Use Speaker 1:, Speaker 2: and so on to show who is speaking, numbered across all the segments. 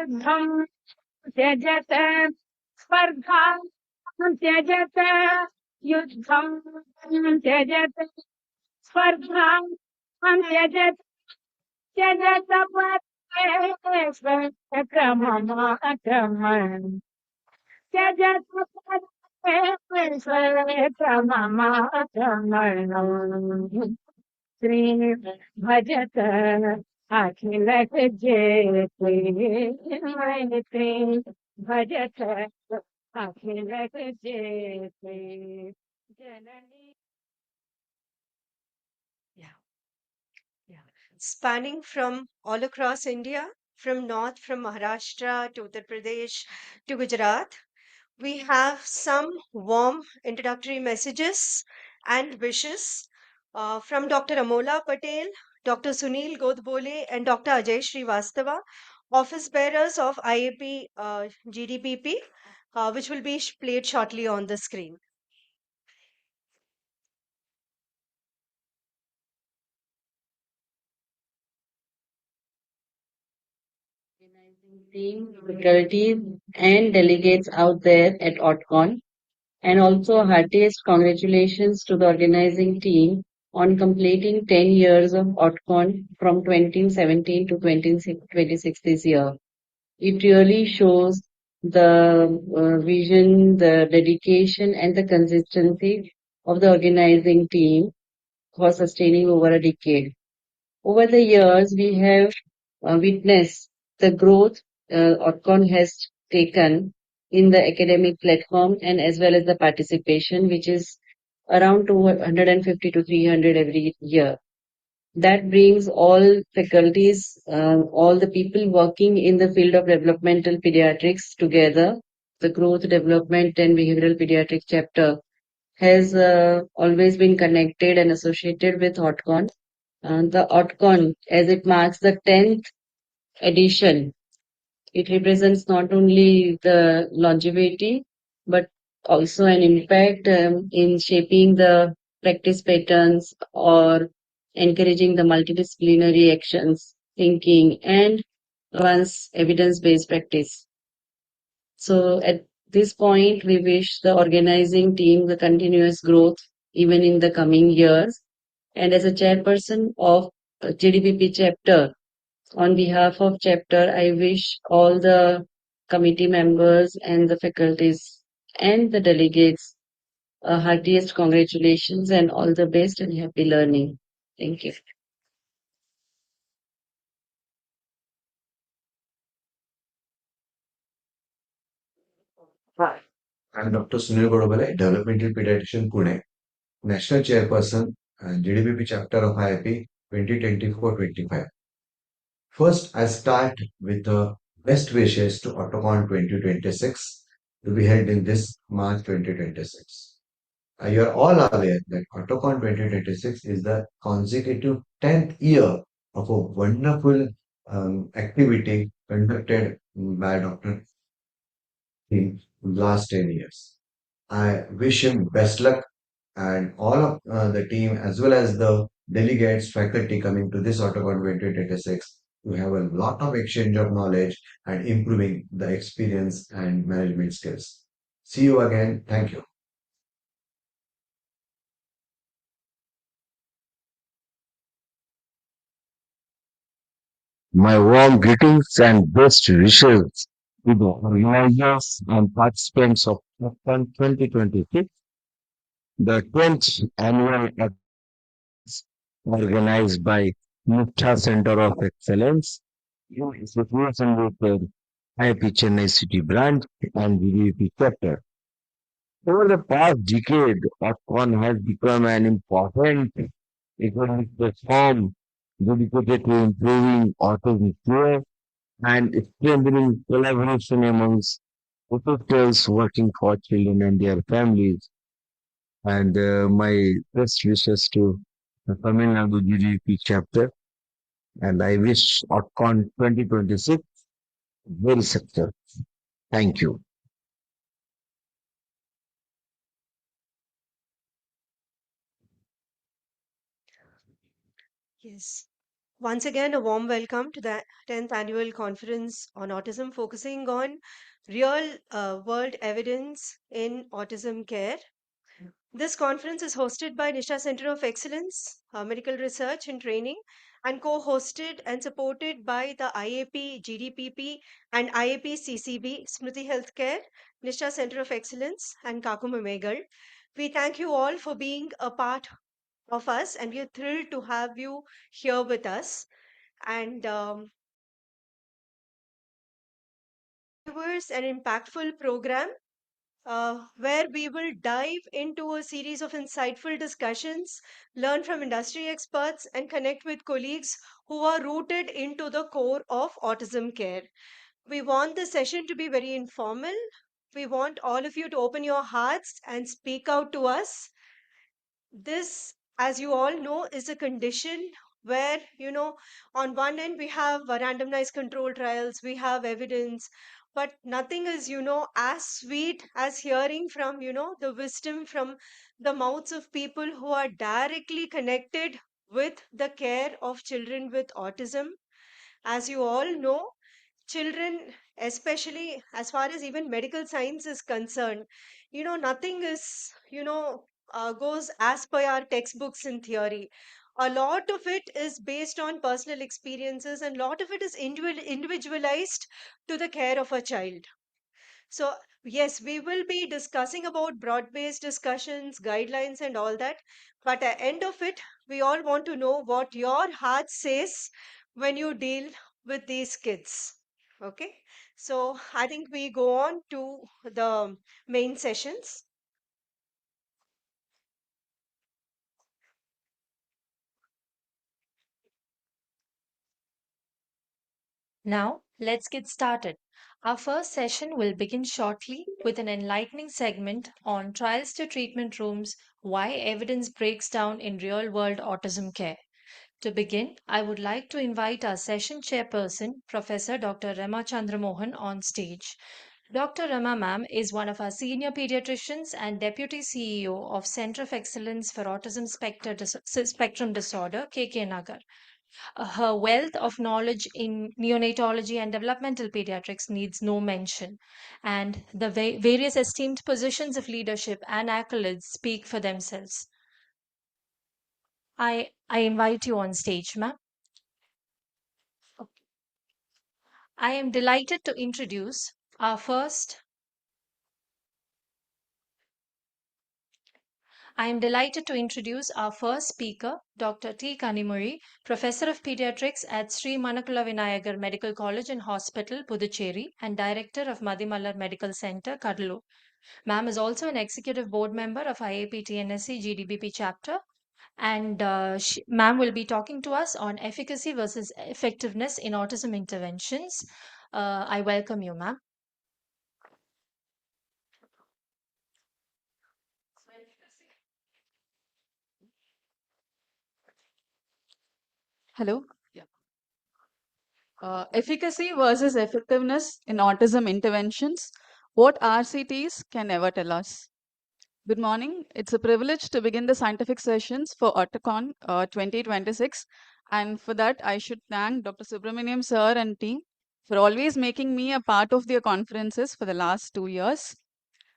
Speaker 1: युद्धं त्यजत स्पर्धां त्यजत युद्धं त्यजत स्पर्धां त्यजत त्यजत परमेश्वरक्रममाक्रमण त्यजत परमेश्वरक्रममाक्रमण श्री भजत अखिल जेते भजत अखिल जेते जननी.
Speaker 2: Yeah, yeah. Spanning from all across India, from north, from Maharashtra to Uttar Pradesh to Gujarat, we have some warm introductory messages and wishes from Dr. Amola Patel, Dr. Sunil Godbole, and Dr. Ajay Srivastava, office bearers of IAP GDPP, which will be played shortly on the screen.
Speaker 3: Organizing team, faculty, and delegates out there at Autcon, and also heartiest congratulations to the organizing team on completing 10 years of Autcon from 2017 to 2026 this year. It really shows the vision, the dedication, and the consistency of the organizing team for sustaining over a decade. Over the years, we have witnessed the growth Orcon has taken in the academic platform and as well as the participation, which is around 250 to 300 every year. That brings all faculties, all the people working in the field of developmental pediatrics together. The growth, development, and behavioral pediatric chapter has always been connected and associated with HotCon. The Autcon, as it marks the 10th edition, it represents not only the longevity but also an impact in shaping the practice patterns or encouraging the multidisciplinary actions, thinking, and advance evidence-based practice. So at this point, we wish the organizing team the continuous growth even in the coming years. And as a chairperson of GDPP chapter, on behalf of chapter, I wish all the committee members and the faculties and the delegates heartiest congratulations and all the best and happy learning. Thank you.
Speaker 4: Hi. I'm Dr. Sunil Godobale, Developmental Pediatrician, Pune, National Chairperson, GDPP Chapter of IIP 2024-25. First, I start with the best wishes to Autocon 2026 to be held in this March 2026. You are all aware that Autocon 2026 is the consecutive 10th year of a wonderful activity conducted by Dr. in last 10 years. I wish him best luck and all of the team as well as the delegates, faculty coming to this Autocon 2026 to have a lot of exchange of knowledge and improving the experience and management skills. See you again. Thank you.
Speaker 5: My warm greetings and best wishes to the organizers and participants of Autcon 2026, the 10th annual organized by Mukta Center of Excellence in association with the IIP Chennai City branch and VVP chapter. Over the past decade, Autcon has become an important economic platform dedicated to improving autism care and strengthening collaboration amongst officials working for children and their families. And my best wishes to the Tamil Nadu GDP chapter. And I wish Autcon 2026 very successful. Thank you.
Speaker 2: Yes. Once again, a warm welcome to the 10th Annual Conference on Autism, focusing on real world evidence in autism care. This conference is hosted by Nisha Center of Excellence, Medical Research and Training, and co hosted and supported by the IAP GDPP and IAP CCB, Smriti Healthcare, Nisha Center of Excellence, and Kakuma Megal. We thank you all for being a part of us, and we are thrilled to have you here with us. And Diverse and impactful program where we will dive into a series of insightful discussions, learn from industry experts, and connect with colleagues who are rooted into the core of autism care. We want the session to be very informal. We want all of you to open your hearts and speak out to us. This, as you all know, is a condition where, on one end we have randomized control trials, we have evidence, but nothing is, as sweet as hearing from, the wisdom from the mouths of people who are directly connected with the care of children with autism. As you all know, children, especially as far as even medical science is concerned, nothing is, goes as per our textbooks in theory. A lot of it is based on personal experiences, and a lot of it is individualized to the care of a child. So, yes, we will be discussing about broad-based discussions, guidelines, and all that. But at the end of it, we all want to know what your heart says when you deal with these kids. Okay, so I think we go on to the main sessions.
Speaker 6: Now, let's get started. Our first session will begin shortly with an enlightening segment on trials to treatment rooms, why evidence breaks down in real world autism care. To begin, I would like to invite our session chairperson, Professor Dr. Rama Chandramohan, on stage. Dr. Rama ma'am is one of our senior pediatricians and deputy CEO of Center of Excellence for Autism Spectrum Disorder, KK Nagar. Her wealth of knowledge in neonatology and developmental pediatrics needs no mention, and the various esteemed positions of leadership and accolades speak for themselves. I invite you on stage, ma'am. I am delighted to introduce our first I am delighted to introduce our first speaker, Dr. T. Kanimuri, Professor of Pediatrics at Sri Manakula Vinayagar Medical College and Hospital, Puducherry, and Director of Madimallar Medical Center, Kadalur. Ma'am is also an executive board member of IAP TNSC GDBP chapter, and ma'am will be talking to us on efficacy versus effectiveness in autism interventions. I welcome you, ma'am.
Speaker 7: Hello. Yeah. Efficacy versus effectiveness in autism interventions. What RCTs can never tell us. Good morning. It's a privilege to begin the scientific sessions for Autcon 2026. And for that, I should thank Dr. Subramaniam sir and team for always making me a part of their conferences for the last 2 years.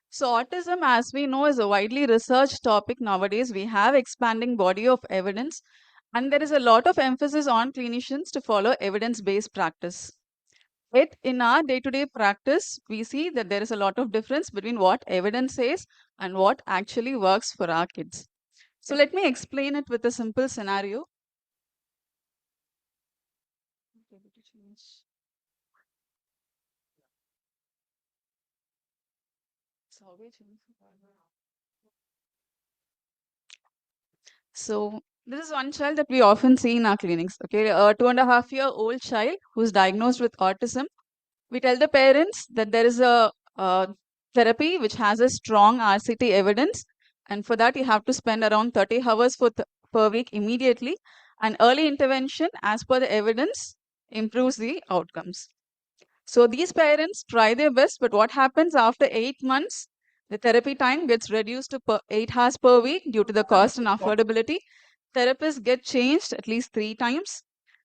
Speaker 7: So autism, as we know, is a widely researched topic nowadays. We have expanding body of evidence, and there is a lot of emphasis on clinicians to follow evidence-based practice. Yet in our day-to-day practice, we see that there is a lot of difference between what evidence says and what actually works for our kids. So let me explain it with a simple scenario. So this is one child that we often see in our clinics. Okay, a 2.5-year-old child who's diagnosed with autism. We tell the parents that there is a therapy which has a strong RCT evidence, and for that you have to spend around 30 hours per week immediately. And early intervention, as per the evidence, improves the outcomes. So these parents try their best, but what happens after 8 months? The therapy time gets reduced to 8 hours per week due to the cost and affordability. Therapists get changed at least 3 times.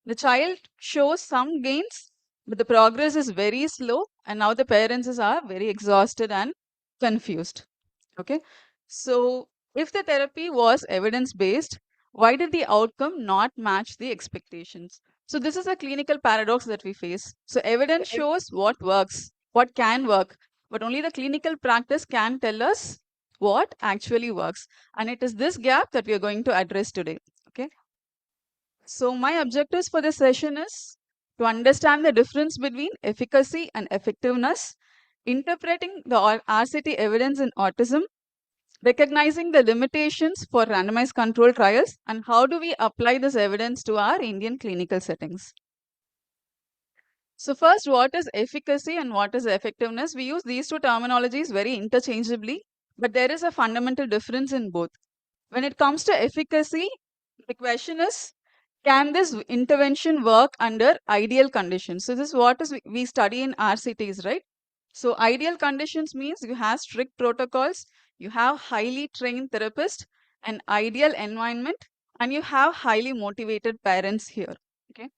Speaker 7: The child shows some gains, but the progress is very slow, and now the parents are very exhausted and confused. Okay, so if the therapy was evidence based, why did the outcome not match the expectations? So this is a clinical paradox that we face. So evidence shows what works, what can work, but only the clinical practice can tell us what actually works. And it is this gap that we are going to address today. Okay. So my objectives for this session is to understand the difference between efficacy and effectiveness, interpreting the RCT evidence in autism, recognizing the limitations for randomized control trials, and how do we apply this evidence to our Indian clinical settings. So first, what is efficacy and what is effectiveness? We use these two terminologies very interchangeably, but there is a fundamental difference in both. When it comes to efficacy, the question is, can this intervention work under ideal conditions? So this is what is we study in RCTs, right? So ideal conditions means you have strict protocols, you have highly trained therapists, an ideal environment, and you have highly motivated parents here. Okay.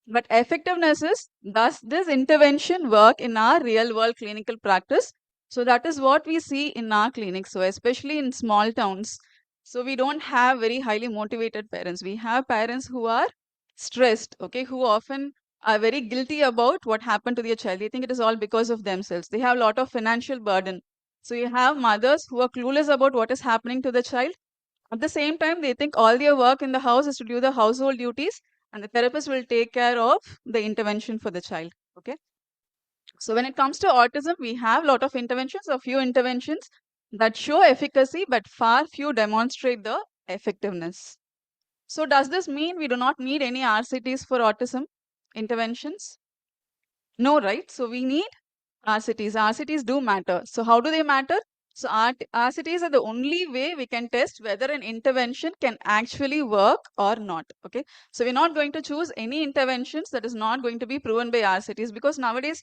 Speaker 7: But effectiveness is, does this intervention work in our real world clinical practice? So that is what we see in our clinics. So especially in small towns, so we don't have very highly motivated parents. We have parents who are stressed, okay, who often are very guilty about what happened to their child. They think it is all because of themselves. They have a lot of financial burden. So you have mothers who are clueless about what is happening to the child. At the same time, they think all their work in the house is to do the household duties, and the therapist will take care of the intervention for the child. Okay. So when it comes to autism, we have a lot of interventions, a few interventions that show efficacy, but far few demonstrate the effectiveness. So does this mean we do not need any RCTs for autism interventions? No, right? So we need RCTs. RCTs do matter. So how do they matter? So RCTs are the only way we can test whether an intervention can actually work or not. Okay. So we're not going to choose any interventions that is not going to be proven by RCTs, because nowadays,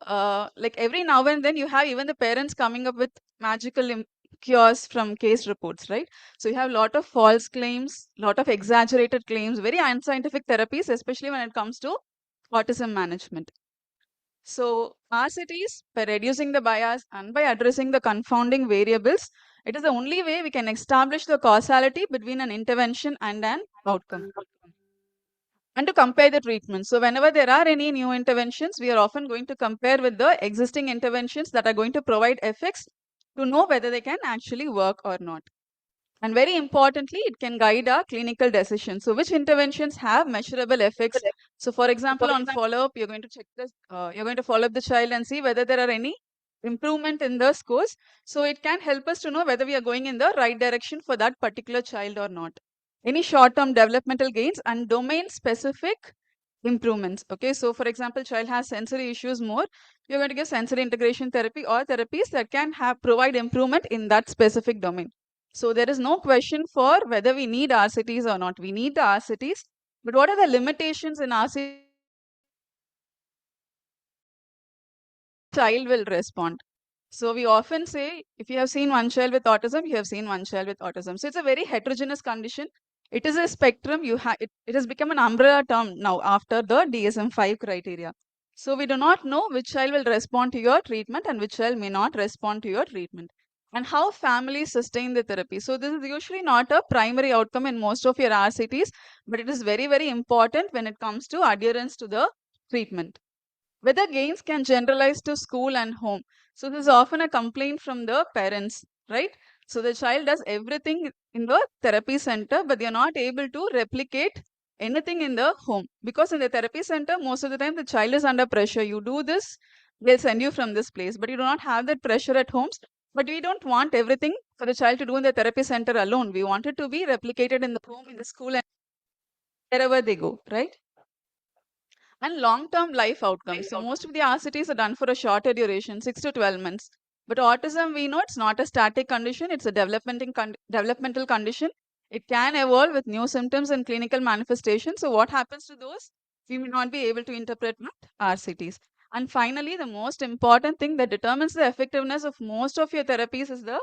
Speaker 7: like every now and then you have even the parents coming up with magical cures from case reports, right? So you have a lot of false claims, lot of exaggerated claims, very unscientific therapies, especially when it comes to autism management. So RCTs, by reducing the bias and by addressing the confounding variables, it is the only way we can establish the causality between an intervention and an outcome. And to compare the treatment. So whenever there are any new interventions, we are often going to compare with the existing interventions that are going to provide effects to know whether they can actually work or not. And very importantly, it can guide our clinical decisions. So which interventions have measurable effects? So for example, on follow-up, you're going to check this, you're going to follow up the child and see whether there are any improvement in the scores. So it can help us to know whether we are going in the right direction for that particular child or not. Any short-term developmental gains and domain-specific improvements. Okay, so for example, child has sensory issues more, you're going to give sensory integration therapy or therapies that can provide improvement in that specific domain. So there is no question for whether we need RCTs or not. We need the RCTs, but what are the limitations in RCTs? Child will respond. So we often say, if you have seen one child with autism, you have seen one child with autism. So it's a very heterogeneous condition. It is a spectrum. It has become an umbrella term now after the DSM-5 criteria. So we do not know which child will respond to your treatment and which child may not respond to your treatment. And how families sustain the therapy. So this is usually not a primary outcome in most of your RCTs, but it is very, very important when it comes to adherence to the treatment. Whether gains can generalize to school and home. So this is often a complaint from the parents, right? So the child does everything in the therapy center, but they are not able to replicate anything in the home, because in the therapy center, most of the time the child is under pressure. You do this, they'll send you from this place, but you do not have that pressure at homes. But we don't want everything for the child to do in the therapy center alone. We want it to be replicated in the home, in the school, and wherever they go, right? And long-term life outcomes. So most of the RCTs are done for a shorter duration, 6 to 12 months. But autism, we know it's not a static condition, it's a developmental condition. It can evolve with new symptoms and clinical manifestations. So what happens to those? We may not be able to interpret with RCTs. And finally, the most important thing that determines the effectiveness of most of your therapies is the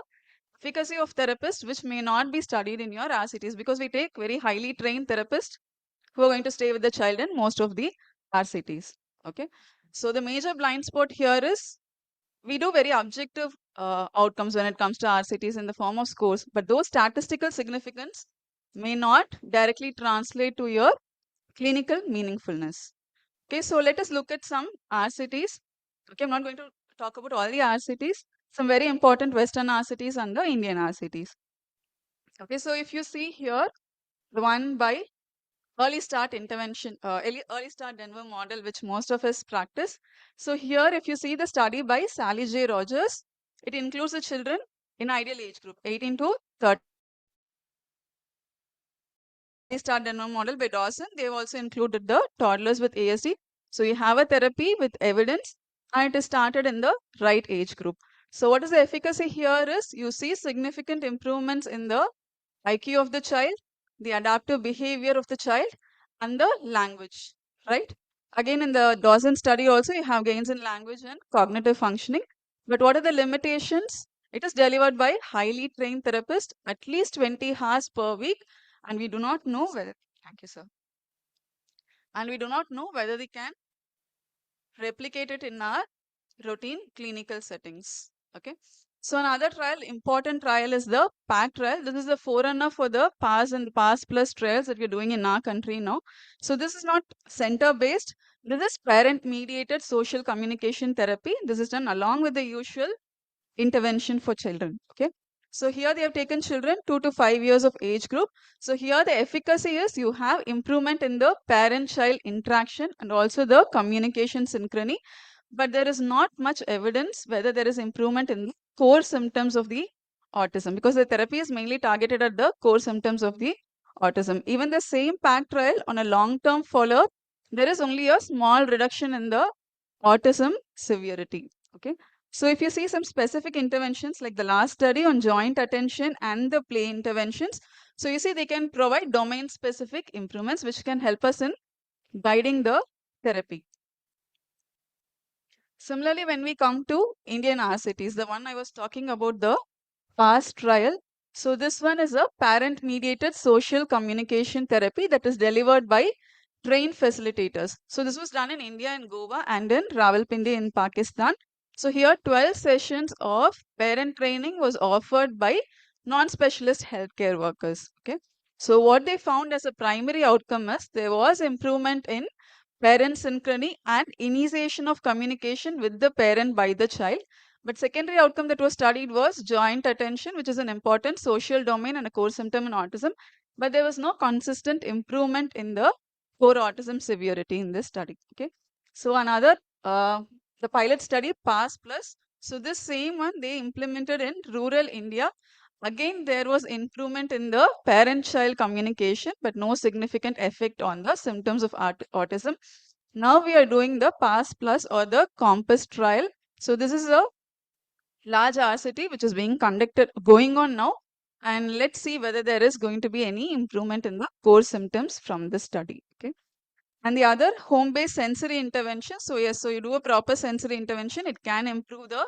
Speaker 7: efficacy of therapists, which may not be studied in your RCTs, because we take very highly trained therapists who are going to stay with the child in most of the RCTs. Okay. So the major blind spot here is we do very objective outcomes when it comes to RCTs in the form of scores, but those statistical significance may not directly translate to your clinical meaningfulness. Okay, so let us look at some RCTs. Okay, I'm not going to talk about all the RCTs, some very important Western RCTs and the Indian RCTs. Okay, so if you see here, the one by early start intervention, early start Denver model, which most of us practice. So here, if you see the study by Sally J. Rogers, it includes the children in ideal age group, 18 to 30. Start Denver model by Dawson, they've also included the toddlers with ASD. So you have a therapy with evidence and it is started in the right age group. So what is the efficacy here is you see significant improvements in the IQ of the child, the adaptive behavior of the child, and the language, right? Again, in the Dawson study also, you have gains in language and cognitive functioning. But what are the limitations? It is delivered by highly trained therapists, at least 20 hours per week, and we do not know whether, thank you, sir. And we do not know whether they can replicate it in our routine clinical settings. Okay. So another trial, important trial is the PAC trial. This is the forerunner for the PAS and the PAS plus trials that we're doing in our country now. So this is not center based. This is parent mediated social communication therapy. This is done along with the usual intervention for children. Okay. So here they have taken children 2 to 5 years of age group. So here the efficacy is you have improvement in the parent-child interaction and also the communication synchrony. But there is not much evidence whether there is improvement in the core symptoms of the autism because the therapy is mainly targeted at the core symptoms of the autism. Even the same PAC trial on a long-term follow-up, there is only a small reduction in the autism severity. Okay. So if you see some specific interventions like the last study on joint attention and the play interventions, so you see they can provide domain specific improvements which can help us in guiding the therapy. Similarly, when we come to Indian RCTs, the one I was talking about, the PASS trial. So this one is a parent mediated social communication therapy that is delivered by trained facilitators. So this was done in India and Goa and in Rawalpindi in Pakistan. So here 12 sessions of parent training was offered by non-specialist healthcare workers. Okay. So what they found as a primary outcome is there was improvement in parent synchrony and initiation of communication with the parent by the child. But secondary outcome that was studied was joint attention, which is an important social domain and a core symptom in autism. But there was no consistent improvement in the core autism severity in this study. Okay. So another, the pilot study PASS plus. So this same one they implemented in rural India. Again, there was improvement in the parent-child communication, but no significant effect on the symptoms of autism. Now we are doing the PASS plus or the COMPASS trial. So this is a large RCT which is being conducted, going on now. And let's see whether there is going to be any improvement in the core symptoms from the study. Okay. And the other home-based sensory intervention. So yes, so you do a proper sensory intervention, it can improve the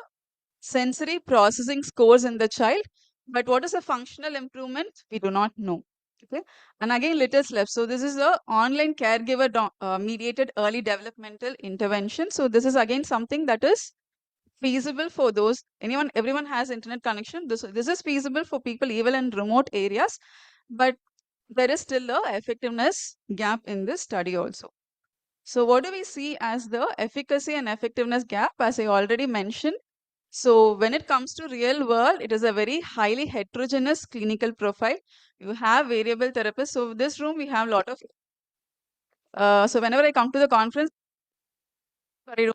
Speaker 7: sensory processing scores in the child. But what is the functional improvement? We do not know. Okay. And again, little left. So this is a online caregiver mediated early developmental intervention. So this is again something that is feasible for those everyone has internet connection. This is feasible for people even in remote areas, but there is still a effectiveness gap in this study also. So what do we see as the efficacy and effectiveness gap? As I already mentioned, so when it comes to real world, it is a very highly heterogeneous clinical profile. You have variable therapists. So this room we have a lot of. So whenever I come to the conference, sorry,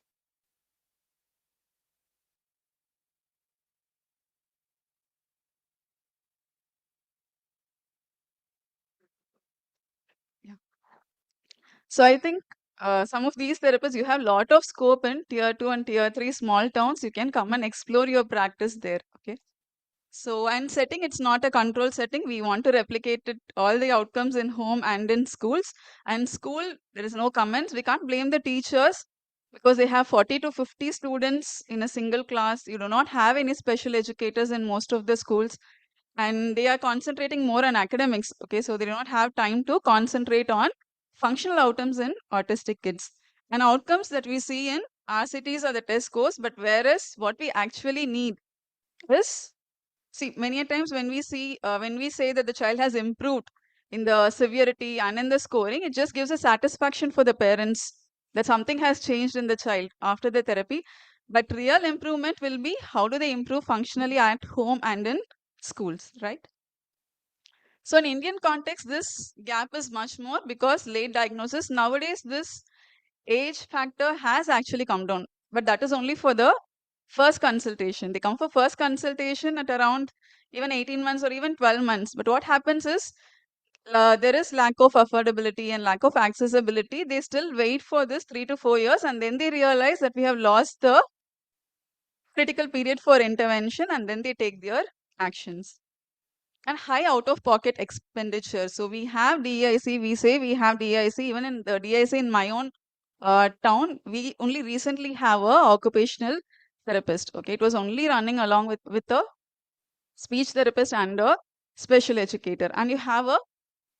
Speaker 7: yeah. So I think some of these therapists, you have a lot of scope in tier 2 and tier 3 small towns. You can come and explore your practice there. Okay. So, and setting, it's not a control setting. We want to replicate it, all the outcomes in home and in schools. And school, there is no comments. We can't blame the teachers because they have 40 to 50 students in a single class. You do not have any special educators in most of the schools. And they are concentrating more on academics. Okay, so they do not have time to concentrate on functional outcomes in autistic kids. And outcomes that we see in RCTs are the test scores, but whereas what we actually need is, see, many a times when we see, when we say that the child has improved in the severity and in the scoring, it just gives a satisfaction for the parents that something has changed in the child after the therapy. But real improvement will be how do they improve functionally at home and in schools, right? So in Indian context, this gap is much more because late diagnosis nowadays, this age factor has actually come down, but that is only for the first consultation. They come for first consultation at around even 18 months or even 12 months. But what happens is there is lack of affordability and lack of accessibility. They still wait for this 3 to 4 years and then they realize that we have lost the critical period for intervention and then they take their actions. And high out of pocket expenditure. So we have DIC, we say we have DIC, even in the DIC in my own town, we only recently have a occupational therapist. Okay, it was only running along with a speech therapist and a special educator. And you have a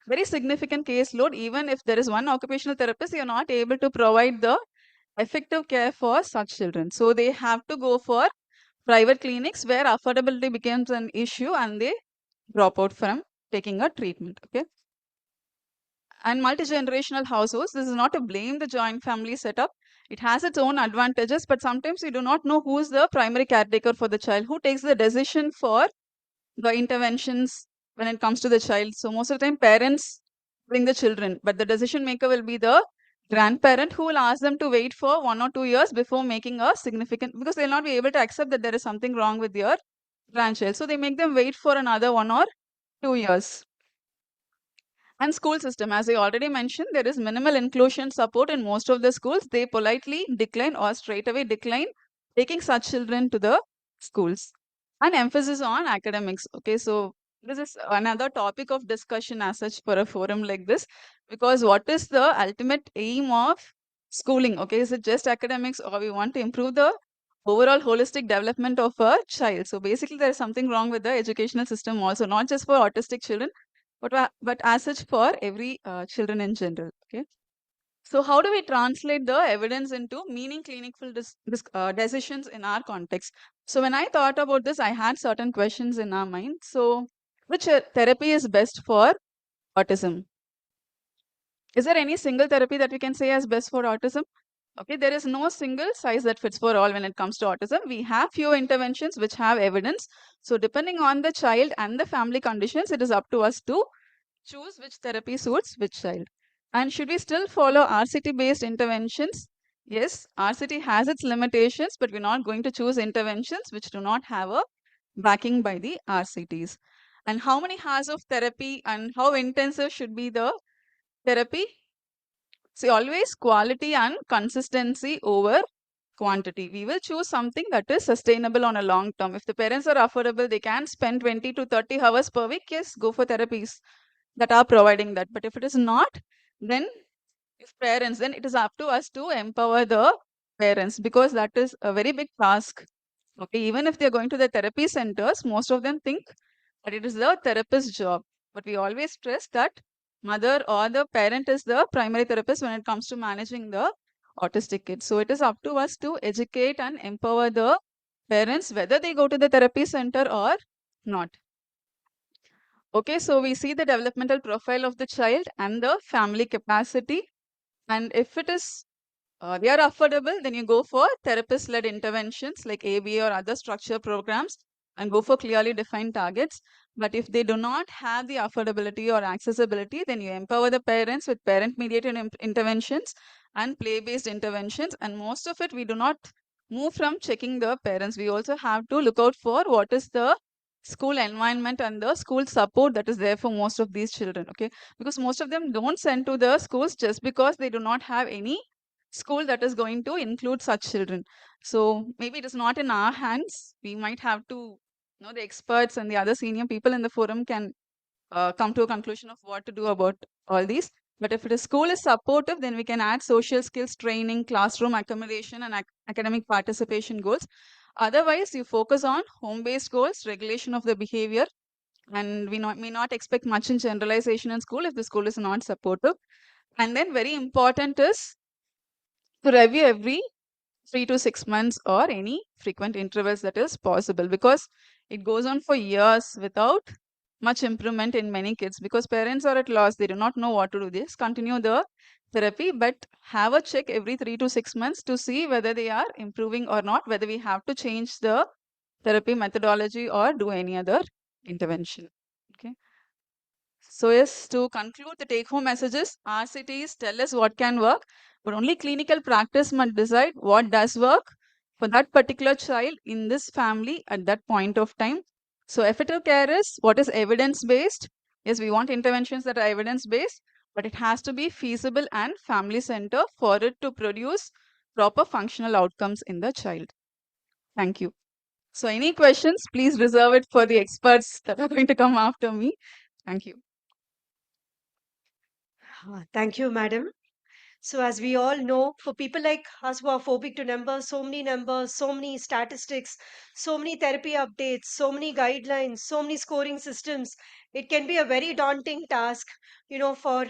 Speaker 7: very significant caseload. Even if there is one occupational therapist, you're not able to provide the effective care for such children. So they have to go for private clinics where affordability becomes an issue and they drop out from taking a treatment. Okay. And multi-generational households, this is not to blame the joint family setup. It has its own advantages, but sometimes you do not know who is the primary caretaker for the child, who takes the decision for the interventions when it comes to the child. So most of the time parents bring the children, but the decision maker will be the grandparent who will ask them to wait for 1 or 2 years before making a significant, because they'll not be able to accept that there is something wrong with your grandchild. So they make them wait for another 1 or 2 years. And school system, as I already mentioned, there is minimal inclusion support in most of the schools. They politely decline or straight away decline taking such children to the schools. And emphasis on academics. Okay, so this is another topic of discussion as such for a forum like this, because what is the ultimate aim of schooling? Okay, is it just academics or we want to improve the overall holistic development of a child? So basically there is something wrong with the educational system also, not just for autistic children, but as such for every children in general. Okay. So how do we translate the evidence into meaning clinical decisions in our context? So when I thought about this, I had certain questions in our mind. So which therapy is best for autism? Is there any single therapy that we can say is best for autism? Okay, there is no single size that fits for all when it comes to autism. We have few interventions which have evidence. So depending on the child and the family conditions, it is up to us to choose which therapy suits which child. And should we still follow RCT based interventions? Yes, RCT has its limitations, but we're not going to choose interventions which do not have a backing by the RCTs. And how many hours of therapy and how intensive should be the therapy? See, always quality and consistency over quantity. We will choose something that is sustainable on a long term. If the parents are affordable, they can spend 20 to 30 hours per week. Yes, go for therapies that are providing that. But if it is not, then if parents, then it is up to us to empower the parents, because that is a very big task. Okay, even if they're going to the therapy centers, most of them think that it is the therapist's job. But we always stress that mother or the parent is the primary therapist when it comes to managing the autistic kids. So it is up to us to educate and empower the parents, whether they go to the therapy center or not. Okay, so we see the developmental profile of the child and the family capacity. And if it is they are affordable, then you go for therapist-led interventions like ABA or other structure programs and go for clearly defined targets. But if they do not have the affordability or accessibility, then you empower the parents with parent-mediated interventions and play-based interventions. And most of it, we do not move from checking the parents. We also have to look out for what is the school environment and the school support that is there for most of these children. Okay, because most of them don't send to the schools just because they do not have any school that is going to include such children. So maybe it is not in our hands. We might have to, the experts and the other senior people in the forum can come to a conclusion of what to do about all these. But if the school is supportive, then we can add social skills training, classroom accommodation, and academic participation goals. Otherwise, you focus on home-based goals, regulation of the behavior, and we may not expect much in generalization in school if the school is not supportive. And then very important is to review every 3 to 6 months or any frequent intervals that is possible, because it goes on for years without much improvement in many kids, because parents are at loss. They do not know what to do. They just continue the therapy, but have a check every 3 to 6 months to see whether they are improving or not, whether we have to change the therapy methodology or do any other intervention. Okay. So yes, to conclude, the take-home messages, RCTs tell us what can work, but only clinical practice must decide what does work for that particular child in this family at that point of time. So effective care is what is evidence-based. Yes, we want interventions that are evidence-based, but it has to be feasible and family-centered for it to produce proper functional outcomes in the child. Thank you. So any questions, please reserve it for the experts that are going to come after me. Thank you.
Speaker 2: Thank you, madam. So, as we all know, for people like us who are phobic to numbers, so many statistics, so many therapy updates, so many guidelines, so many scoring systems, it can be a very daunting task, for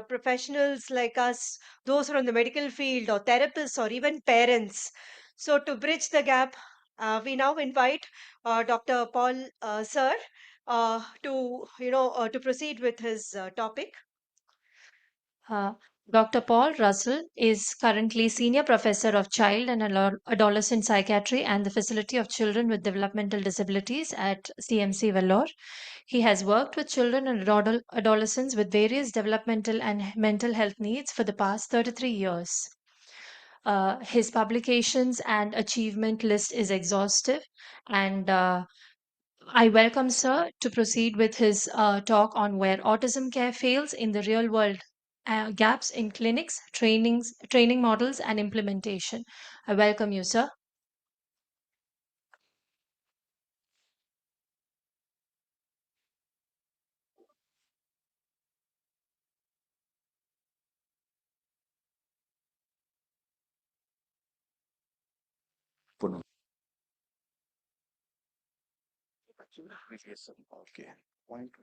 Speaker 2: professionals like us, those who are in the medical field, or therapists, or even parents. So, to bridge the gap, we now invite Dr. Paul, sir, to proceed with his topic.
Speaker 6: Uh, Dr. Paul Russell is currently Senior Professor of Child and Adolescent Psychiatry and the Facility of Children with Developmental Disabilities at CMC Vellore. He has worked with children and adolescents with various developmental and mental health needs for the past 33 years. His publications and achievement list is exhaustive, and I welcome Sir to proceed with his talk on where autism care fails in the real world, gaps in clinics, training models, and implementation. I welcome you, Sir.
Speaker 8: Okay point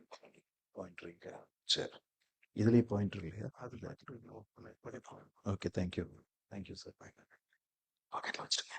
Speaker 8: sir ಇದರಲ್ಲಿ point இல்லையா okay thank you sir pocket வச்சுருங்க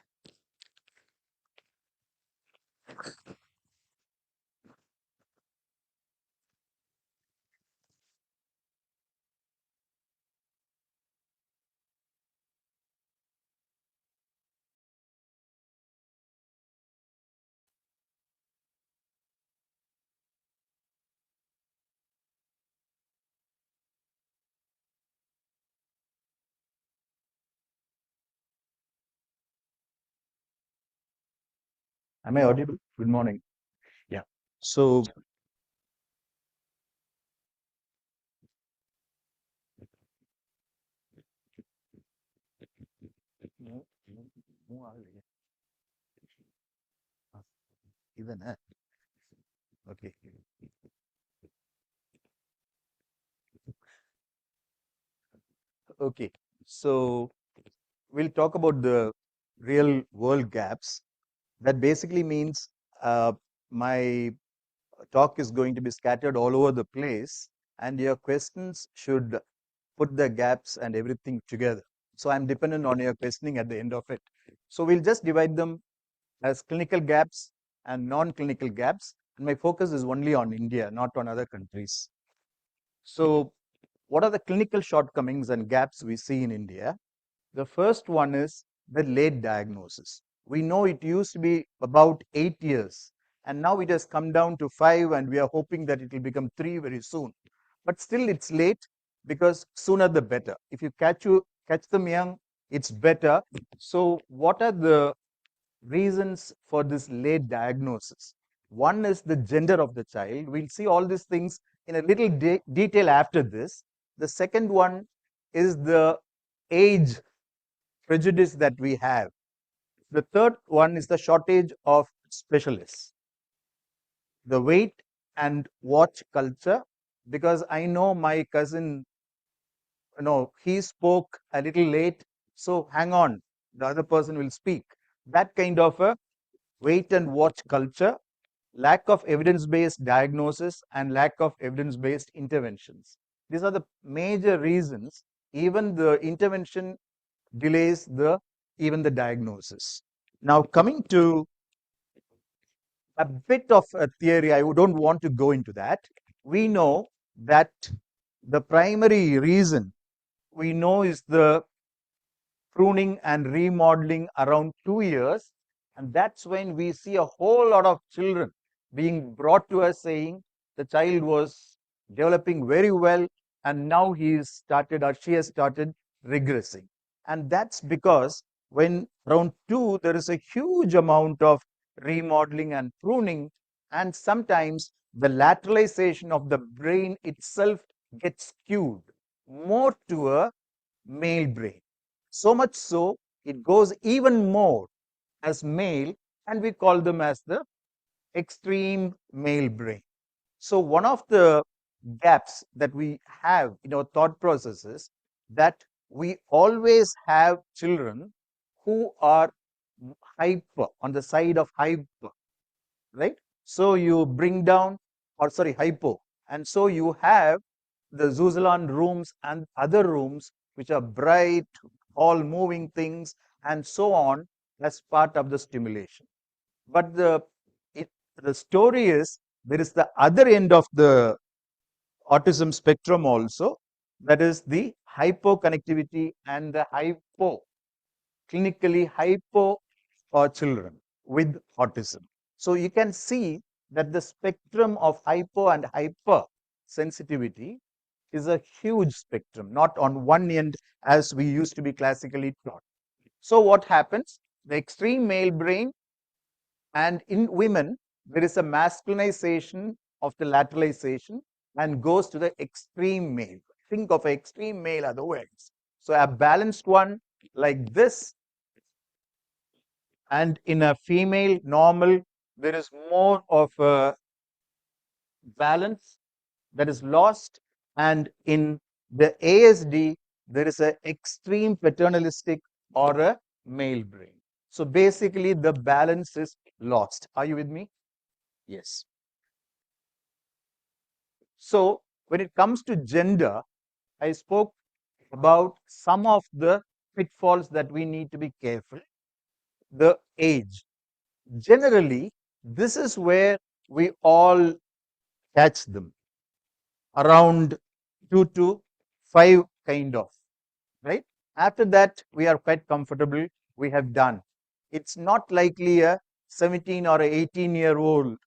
Speaker 8: Am I audible? Good morning. Yeah. So, ಇದನ್ನ okay. Okay. So, we'll talk about the real world gaps. That basically means my talk is going to be scattered all over the place, and your questions should put the gaps and everything together. So I'm dependent on your questioning at the end of it. So we'll just divide them as clinical gaps and non-clinical gaps. And my focus is only on India, not on other countries. So what are the clinical shortcomings and gaps we see in India? The first one is the late diagnosis. We know it used to be about 8 years, and now it has come down to 5, and we are hoping that it will become 3 very soon. But still it's late, because sooner the better. If you catch them young, it's better. So what are the reasons for this late diagnosis? One is the gender of the child. We'll see all these things in a little detail after this. The second one is the age prejudice that we have. The third one is the shortage of specialists. The wait and watch culture, because I know my cousin, he spoke a little late, so hang on, the other person will speak. That kind of a wait and watch culture, lack of evidence-based diagnosis, and lack of evidence-based interventions. These are the major reasons. Even the intervention delays even the diagnosis. Now, coming to a bit of a theory, I don't want to go into that. We know that the primary reason we know is the pruning and remodeling around 2 years. And that's when we see a whole lot of children being brought to us saying the child was developing very well and now he started or she has started regressing. And that's because when around 2, there is a huge amount of remodeling and pruning, and sometimes the lateralization of the brain itself gets skewed more to a male brain. So much so, it goes even more as male, and we call them as the extreme male brain. So one of the gaps that we have in our thought processes that we always have children who are hyper, on the side of hyper, right? So you bring down, or sorry, hypo, and so you have the Zuzalon rooms and other rooms which are bright, all moving things, and so on, as part of the stimulation. But the story is there is the other end of the autism spectrum also, that is the hypoconnectivity and the hypo, clinically hypo children with autism. So you can see that the spectrum of hypo and hyper sensitivity is a huge spectrum, not on one end as we used to be classically taught. So what happens? The extreme male brain, and in women, there is a masculinization of the lateralization and goes to the extreme male. Think of an extreme male otherwise. So a balanced one like this, and in a female normal, there is more of a balance that is lost, and in the ASD, there is an extreme paternalistic or a male brain. So basically, the balance is lost. Are you with me? Yes. So when it comes to gender, I spoke about some of the pitfalls that we need to be careful. The age. Generally, this is where we all catch them, around 2 to 5 kind of, right? After that, we are quite comfortable. We have done. It's not likely a 17 or a 18-year-old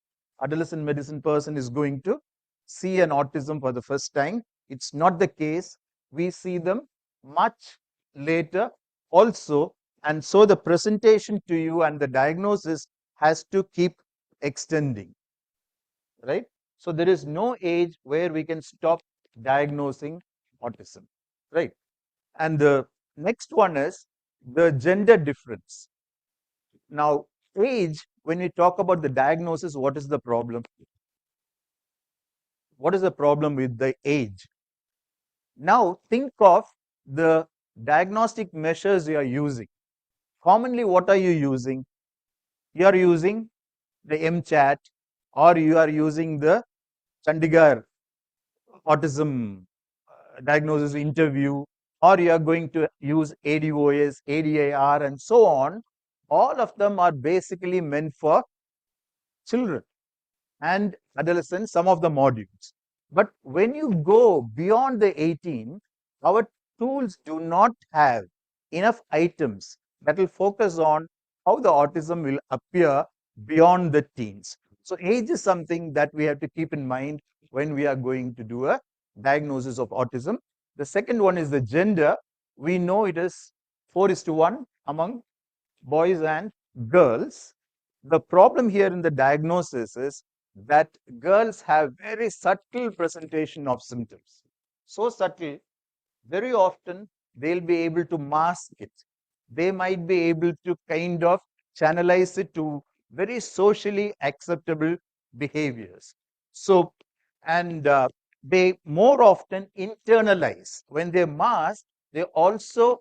Speaker 8: adolescent medicine person is going to see an autism for the first time. It's not the case. We see them much later also. And so the presentation to you and the diagnosis has to keep extending, right? So there is no age where we can stop diagnosing autism, right? And the next one is the gender difference. Now, age, when we talk about the diagnosis, what is the problem? What is the problem with the age? Now, think of the diagnostic measures you are using. Commonly, what are you using? You are using the MChat, or you are using the Chandigarh autism diagnosis interview, or you are going to use ADOS, ADAR, and so on. All of them are basically meant for children and adolescents, some of the modules. But when you go beyond the 18, our tools do not have enough items that will focus on how the autism will appear beyond the teens. So age is something that we have to keep in mind when we are going to do a diagnosis of autism. The second one is the gender. We know it is 4:1 among boys and girls. The problem here in the diagnosis is that girls have very subtle presentation of symptoms. So subtle, very often they'll be able to mask it. They might be able to kind of channelize it to very socially acceptable behaviors. So, and they more often internalize. When they mask, they also,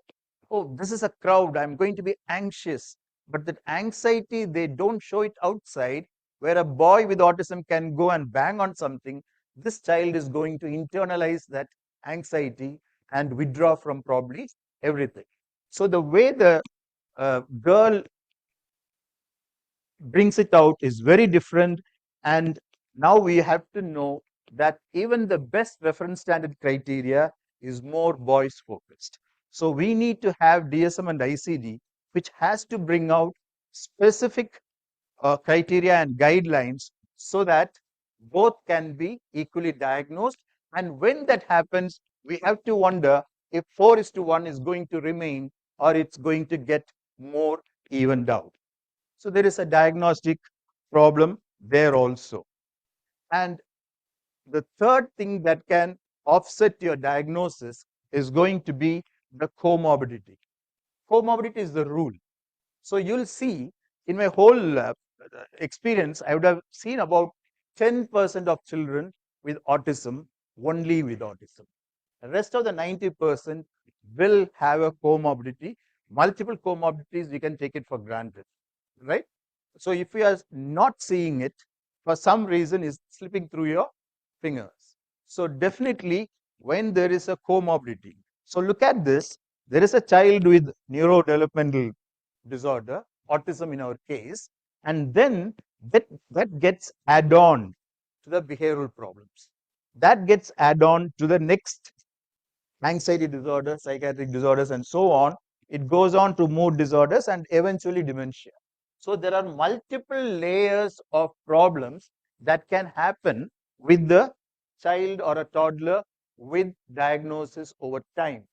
Speaker 8: oh, this is a crowd, I'm going to be anxious. But that anxiety, they don't show it outside. Where a boy with autism can go and bang on something, this child is going to internalize that anxiety, and withdraw from probably everything. So the way the girl brings it out is very different. And now we have to know that even the best reference standard criteria is more boys focused. So we need to have DSM and ICD, which has to bring out specific criteria and guidelines so that both can be equally diagnosed. And when that happens, we have to wonder if 4:1 is going to remain or it's going to get more evened out. So there is a diagnostic problem there also. And the third thing that can offset your diagnosis is going to be the comorbidity. Comorbidity is the rule. So you'll see in my whole experience, I would have seen about 10% of children with autism, only with autism. The rest of the 90% will have a comorbidity. Multiple comorbidities, we can take it for granted, right? So if you are not seeing it, for some reason is slipping through your fingers. So definitely when there is a comorbidity. So look at this. There is a child with neurodevelopmental disorder, autism in our case, and then that gets add on to the behavioral problems. That gets add on to the next anxiety disorders, psychiatric disorders, and so on. It goes on to mood disorders and eventually dementia. So there are multiple layers of problems that can happen with the child or a toddler with diagnosis over time.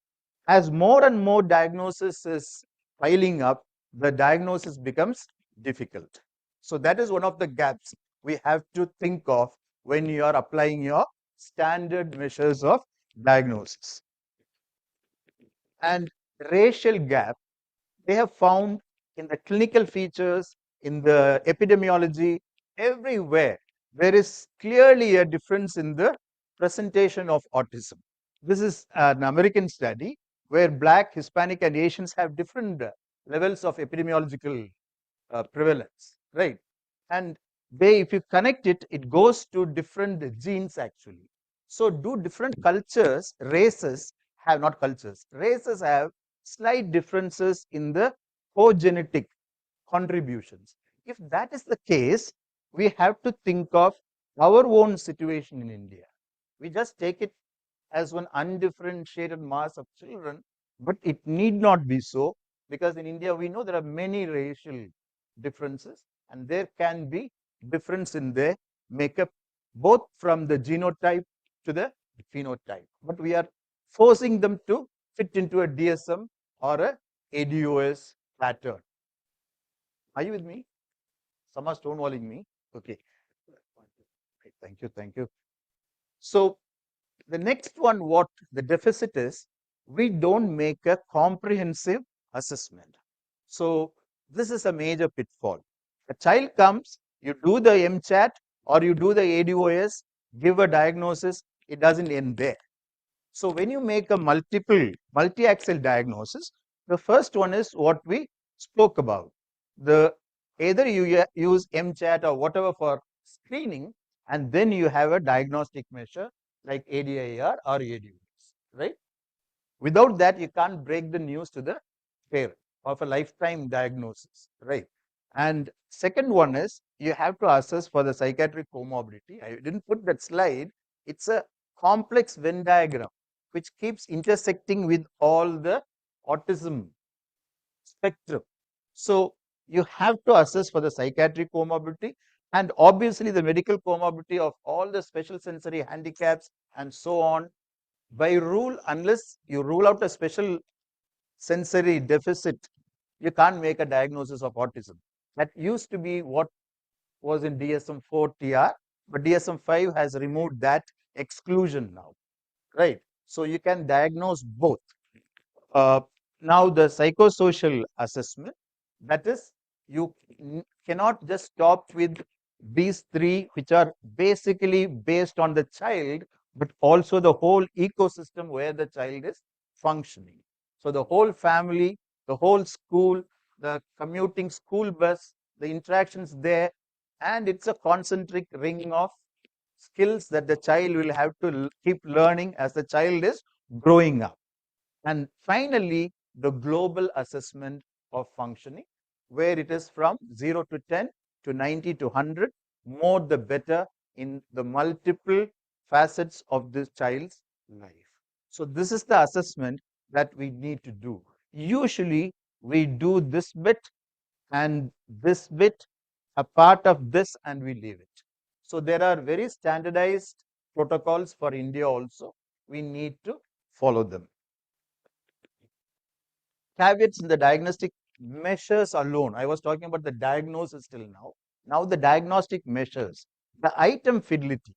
Speaker 8: As more and more diagnosis is piling up, the diagnosis becomes difficult. So that is one of the gaps we have to think of when you are applying your standard measures of diagnosis. And racial gap, they have found in the clinical features, in the epidemiology, everywhere, there is clearly a difference in the presentation of autism. This is an American study where Black, Hispanic, and Asians have different levels of epidemiological prevalence, right? And they, if you connect it, it goes to different genes actually. So do different cultures, races have not cultures, races have slight differences in the cogenetic contributions. If that is the case, we have to think of our own situation in India. We just take it as one undifferentiated mass of children, but it need not be so, because in India we know there are many racial differences and there can be difference in their makeup, both from the genotype to the phenotype. But we are forcing them to fit into a DSM or a ADOS pattern. Are you with me? Some are stonewalling me. Okay. Thank you. Thank you. So the next one, what the deficit is, we don't make a comprehensive assessment. So this is a major pitfall. A child comes, you do the MChat or you do the ADOS, give a diagnosis, it doesn't end there. So when you make a multi-axis diagnosis, the first one is what we spoke about. Either you use MChat or whatever for screening, and then you have a diagnostic measure like ADIR or ADOS, right? Without that, you can't break the news to the parent of a lifetime diagnosis, right? And second one is you have to assess for the psychiatric comorbidity. I didn't put that slide. It's a complex Venn diagram which keeps intersecting with all the autism spectrum. So you have to assess for the psychiatric comorbidity and obviously the medical comorbidity of all the special sensory handicaps and so on. By rule, unless you rule out a special sensory deficit, you can't make a diagnosis of autism. That used to be what was in DSM-4 TR, but DSM-5 has removed that exclusion now, right? So you can diagnose both. Now the psychosocial assessment, that is, you cannot just stop with these three, which are basically based on the child, but also the whole ecosystem where the child is functioning. So the whole family, the whole school, the commuting school bus, the interactions there, and it's a concentric ring of skills that the child will have to keep learning as the child is growing up. And finally, the global assessment of functioning, where it is from 0 to 10 to 90 to 100, more the better in the multiple facets of this child's life. So this is the assessment that we need to do. Usually, we do this bit and this bit, a part of this, and we leave it. So there are very standardized protocols for India also. We need to follow them. Caveats in the diagnostic measures alone. I was talking about the diagnosis till now. Now the diagnostic measures. The item fidelity.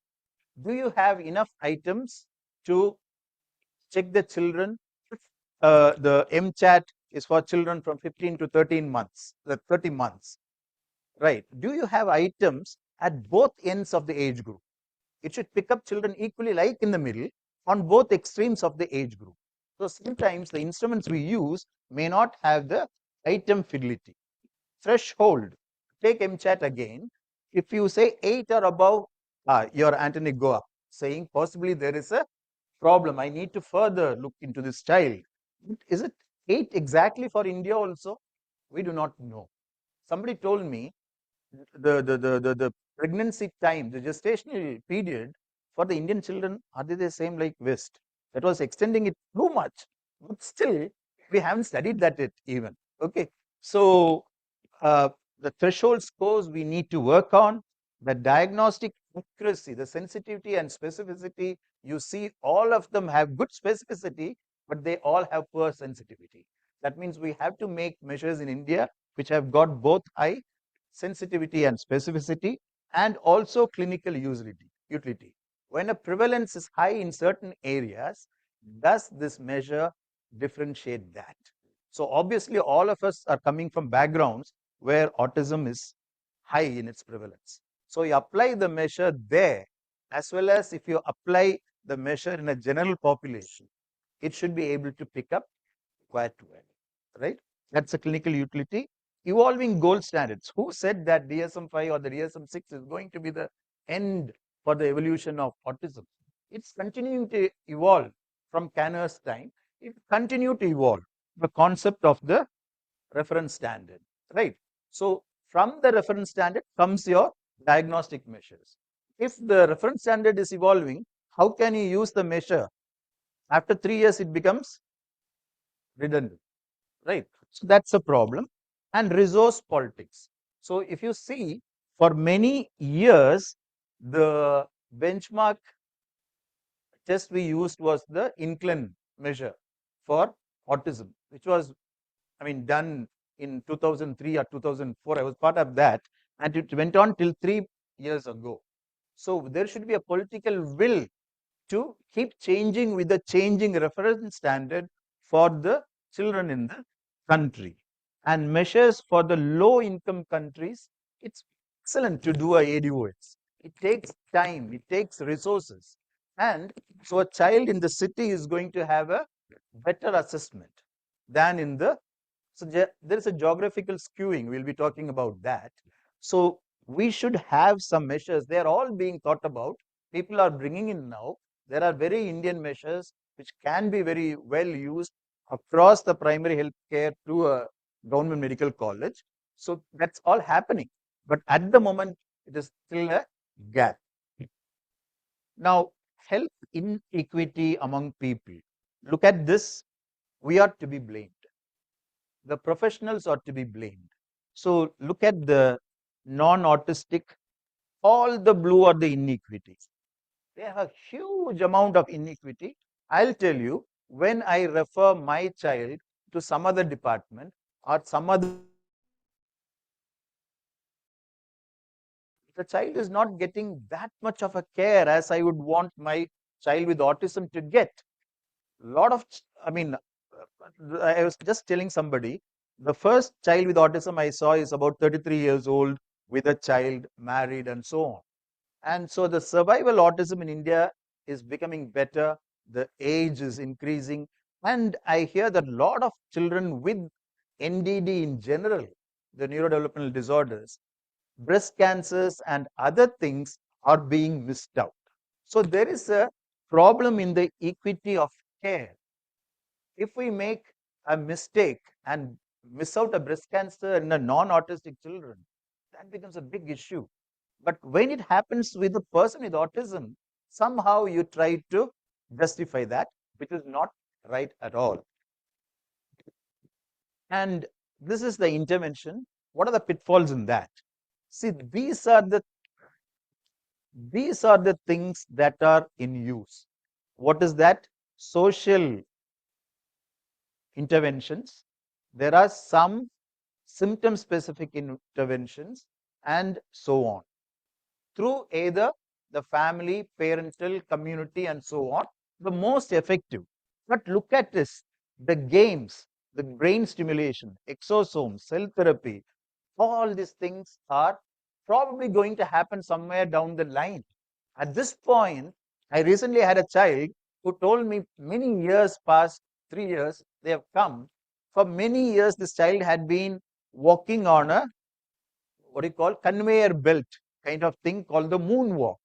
Speaker 8: Do you have enough items to check the children? The MChat is for children from 15 to 13 months, 30 months, right? Do you have items at both ends of the age group? It should pick up children equally, like in the middle, on both extremes of the age group. So sometimes the instruments we use may not have the item fidelity. Threshold, take MChat again. If you say 8 or above, your antennae go up, saying possibly there is a problem. I need to further look into this child. Is it 8 exactly for India also? We do not know. Somebody told me the pregnancy time, the gestational period for the Indian children, are they the same like West? That was extending it too much. But still, we haven't studied that yet even. Okay. So the threshold scores we need to work on, the diagnostic accuracy, the sensitivity and specificity. You see, all of them have good specificity, but they all have poor sensitivity. That means we have to make measures in India which have got both high sensitivity and specificity, and also clinical utility. When a prevalence is high in certain areas, does this measure differentiate that? So obviously, all of us are coming from backgrounds where autism is high in its prevalence. So you apply the measure there, as well as if you apply the measure in a general population, it should be able to pick up quite well, right? That's a clinical utility. Evolving gold standards. Who said that DSM-5 or the DSM-6 is going to be the end for the evolution of autism? It's continuing to evolve from Kanner's time. It continued to evolve. The concept of the reference standard, right? So from the reference standard comes your diagnostic measures. If the reference standard is evolving, how can you use the measure? After 3 years, it becomes redundant, right? So that's a problem. And resource politics. So if you see, for many years, the benchmark test we used was the Inclin measure for autism, which was, I mean, done in 2003 or 2004. I was part of that, and it went on till 3 years ago. So there should be a political will to keep changing with the changing reference standard for the children in the country. And measures for the low income countries, it's excellent to do a ADOS. It takes time, it takes resources. And so a child in the city is going to have a better assessment than in the, so there is a geographical skewing. We'll be talking about that. So we should have some measures. They're all being thought about. People are bringing in now. There are very Indian measures which can be very well used across the primary health care to a government medical college. So that's all happening. But at the moment, it is still a gap. Now, health inequity among people. Look at this. We are to be blamed. The professionals are to be blamed. So look at the non-autistic, all the blue are the inequities. They have a huge amount of inequity. I'll tell you, when I refer my child to some other department or some other, the child is not getting that much of a care as I would want my child with autism to get. Lot of, I mean, I was just telling somebody, the first child with autism I saw is about 33 years old with a child, married, and so on. And so the survival autism in India is becoming better. The age is increasing. And I hear that a lot of children with NDD in general, the neurodevelopmental disorders, breast cancers, and other things are being missed out. So there is a problem in the equity of care. If we make a mistake and miss out a breast cancer in a non-autistic children, that becomes a big issue. But when it happens with a person with autism, somehow you try to justify that, which is not right at all. And this is the intervention. What are the pitfalls in that? See, these are the things that are in use. What is that? Social interventions. There are some symptom specific interventions and so on, through either the family, parental, community, and so on, the most effective. But look at this, the games, the brain stimulation, exosomes, cell therapy, all these things are probably going to happen somewhere down the line. At this point, I recently had a child who told me many years past, 3 years, they have come. For many years, this child had been walking on a, what do you call, conveyor belt kind of thing called the moonwalk,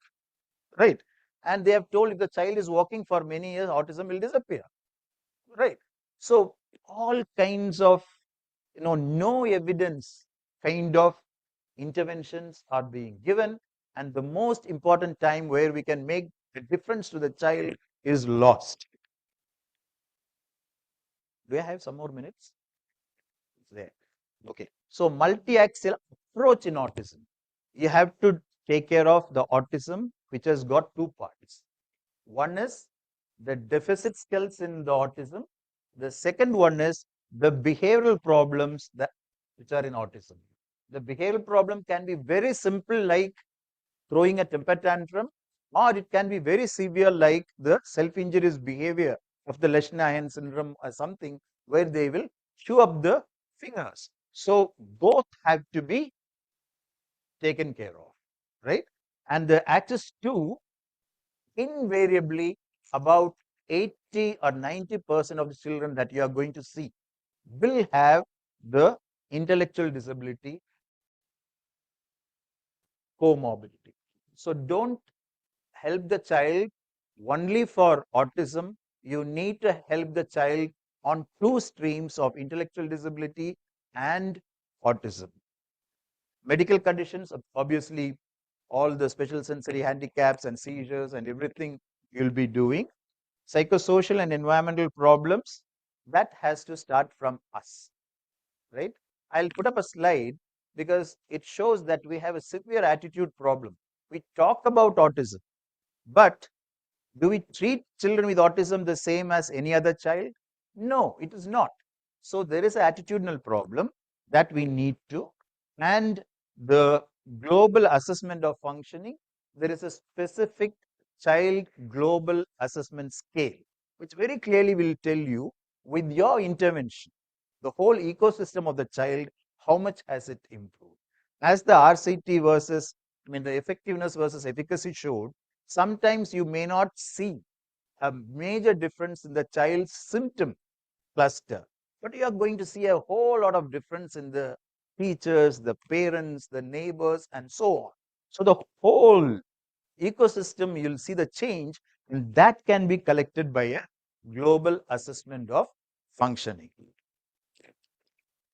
Speaker 8: right? And they have told if the child is walking for many years, autism will disappear, right? So all kinds of, no evidence kind of interventions are being given, and the most important time where we can make a difference to the child is lost. Do I have some more minutes? It's there. Okay. So multi-axial approach in autism. You have to take care of the autism, which has got two parts. One is the deficit skills in the autism. The second one is the behavioral problems that which are in autism. The behavioral problem can be very simple, like throwing a temper tantrum, or it can be very severe, like the self-injurious behavior of the Lesch-Nyhan syndrome or something, where they will chew up the fingers. So both have to be taken care of, right? And the access to, invariably, about 80 or 90% of the children that you are going to see will have the intellectual disability comorbidity. So don't help the child only for autism. You need to help the child on two streams of intellectual disability and autism. Medical conditions, obviously, all the special sensory handicaps and seizures and everything you'll be doing. Psychosocial and environmental problems, that has to start from us, right? I'll put up a slide because it shows that we have a severe attitude problem. We talk about autism, but do we treat children with autism the same as any other child? No, it is not. So there is an attitudinal problem that we need to, and the global assessment of functioning, there is a specific child global assessment scale, which very clearly will tell you, with your intervention, the whole ecosystem of the child, how much has it improved. As the RCT versus, the effectiveness versus efficacy showed, sometimes you may not see a major difference in the child's symptom cluster, but you are going to see a whole lot of difference in the teachers, the parents, the neighbors, and so on. So the whole ecosystem, you'll see the change, and that can be collected by a global assessment of functioning.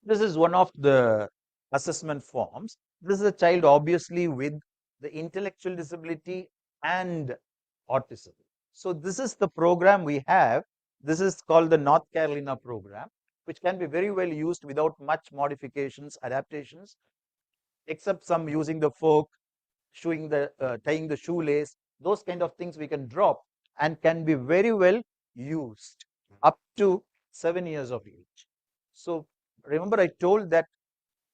Speaker 8: This is one of the assessment forms. This is a child obviously with the intellectual disability and autism. So this is the program we have. This is called the North Carolina program, which can be very well used without much modifications, adaptations, except some using the fork, tying the shoelace. Those kind of things we can drop and can be very well used up to 7 years of age. So remember, I told that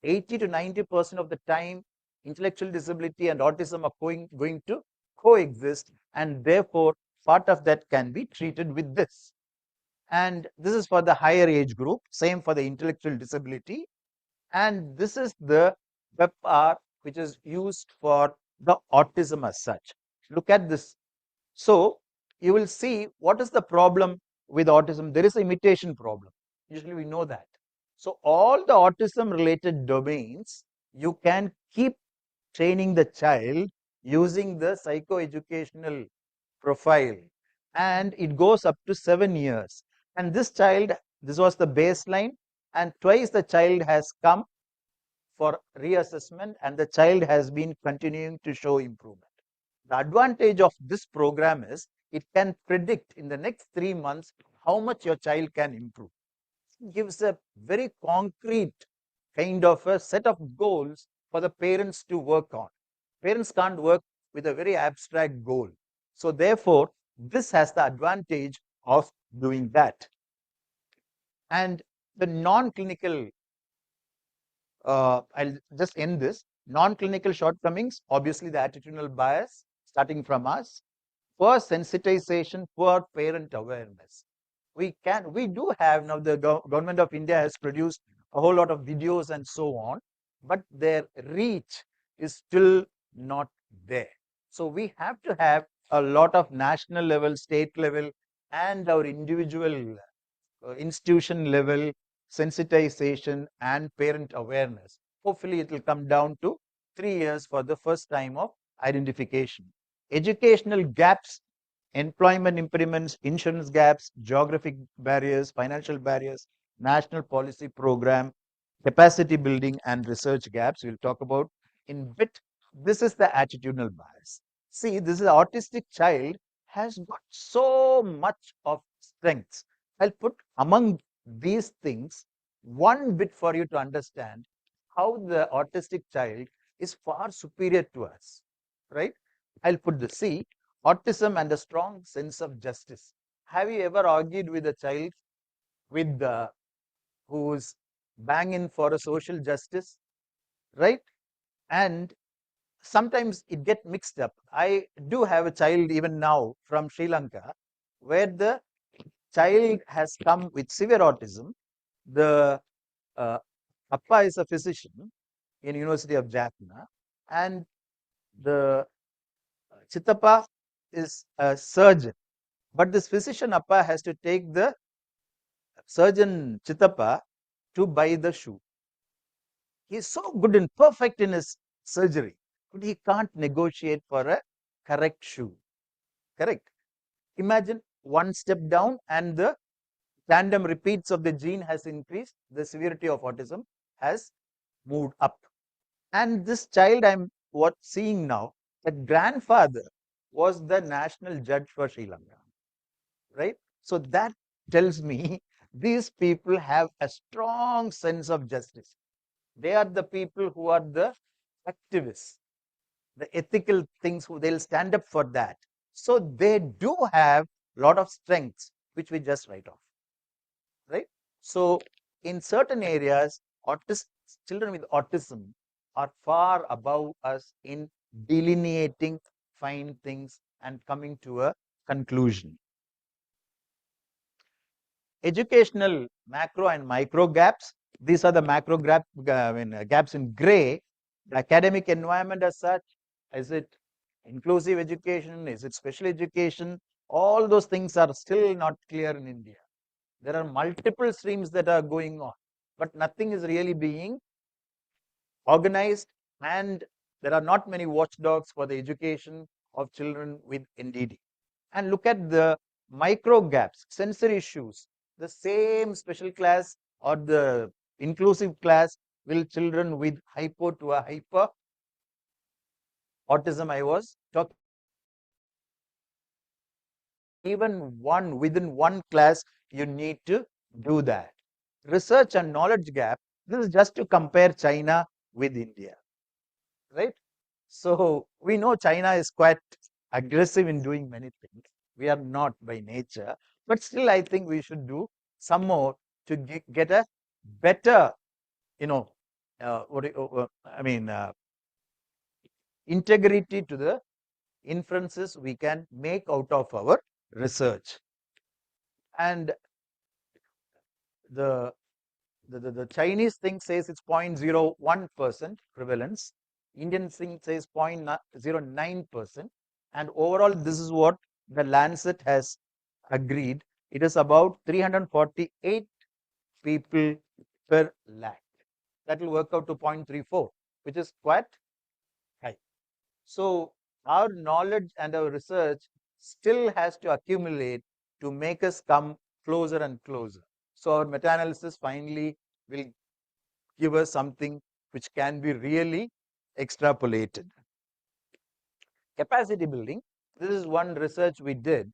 Speaker 8: 80 to 90% of the time, intellectual disability and autism are going to coexist, and therefore part of that can be treated with this. And this is for the higher age group, same for the intellectual disability. And this is the WebR, which is used for the autism as such. Look at this. So you will see what is the problem with autism. There is an imitation problem. Usually we know that. So all the autism related domains, you can keep training the child using the psychoeducational profile, and it goes up to 7 years. And this child, this was the baseline, and twice the child has come for reassessment, and the child has been continuing to show improvement. The advantage of this program is it can predict in the next 3 months how much your child can improve. It gives a very concrete kind of a set of goals for the parents to work on. Parents can't work with a very abstract goal. So therefore, this has the advantage of doing that. And the non-clinical, I'll just end this. Non-clinical shortcomings, obviously the attitudinal bias starting from us, poor sensitization, poor parent awareness. We do have now, the government of India has produced a whole lot of videos and so on, but their reach is still not there. So we have to have a lot of national level, state level, and our individual institution level sensitization and parent awareness. Hopefully, it will come down to 3 years for the first time of identification. Educational gaps, employment impediments, insurance gaps, geographic barriers, financial barriers, national policy program, capacity building, and research gaps we'll talk about in bit. This is the attitudinal bias. See, this is an autistic child has got so much of strengths. I'll put among these things one bit for you to understand how the autistic child is far superior to us, right? I'll put the C, autism and a strong sense of justice. Have you ever argued with a child with who's banging for a social justice, right? And sometimes it get mixed up. I do have a child even now from Sri Lanka where the child has come with severe autism. The Appa is a physician in University of Jaffna, and the Chittappa is a surgeon. But this physician Appa has to take the surgeon Chittappa to buy the shoe. He is so good and perfect in his surgery, but he can't negotiate for a correct shoe. Correct. Imagine one step down and the tandem repeats of the gene has increased, the severity of autism has moved up. And this child I'm seeing now, the grandfather was the national judge for Sri Lanka, right? So that tells me these people have a strong sense of justice. They are the people who are the activists, the ethical things, who they'll stand up for that. So they do have a lot of strengths, which we just write off, right? So in certain areas, children with autism are far above us in delineating fine things and coming to a conclusion. Educational macro and micro gaps. These are the macro gaps in gray. The academic environment as such, is it inclusive education? Is it special education? All those things are still not clear in India. There are multiple streams that are going on, but nothing is really being organized, and there are not many watchdogs for the education of children with NDD. And look at the micro gaps, sensory issues. The same special class or the inclusive class will children with hypo to a hyper autism I was talking. Even within one class, you need to do that. Research and knowledge gap. This is just to compare China with India, right? So we know China is quite aggressive in doing many things. We are not by nature, but still I think we should do some more to get a better, you know, integrity to the inferences we can make out of our research. And the Chinese thing says it's 0.01% prevalence. Indian thing says 0.09%. And overall, this is what the Lancet has agreed. It is about 348 people per lakh. That will work out to 0.34, which is quite high. So our knowledge and our research still has to accumulate to make us come closer and closer. So our meta-analysis finally will give us something which can be really extrapolated. Capacity building, this is one research we did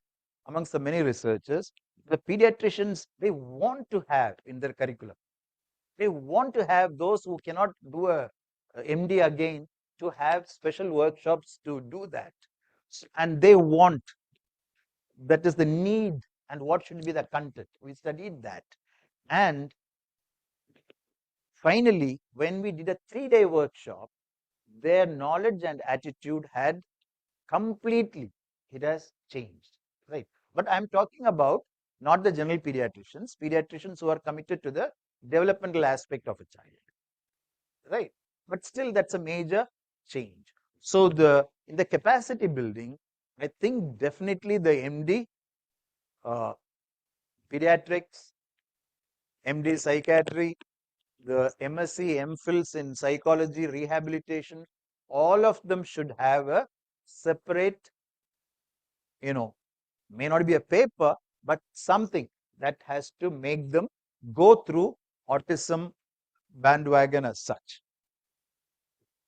Speaker 8: amongst the many researchers. The pediatricians, they want to have in their curriculum, they want to have those who cannot do a MD again to have special workshops to do that. And they want, that is the need, and what should be the content. We studied that. And finally, when we did a 3-day workshop, their knowledge and attitude had completely, it has changed, right? But I'm talking about not the general pediatricians who are committed to the developmental aspect of a child, right? But still, that's a major change. So in the capacity building, I think definitely the MD, pediatrics, MD psychiatry, the MSc, MPhils in psychology, rehabilitation, all of them should have a separate, may not be a paper, but something that has to make them go through autism bandwagon as such.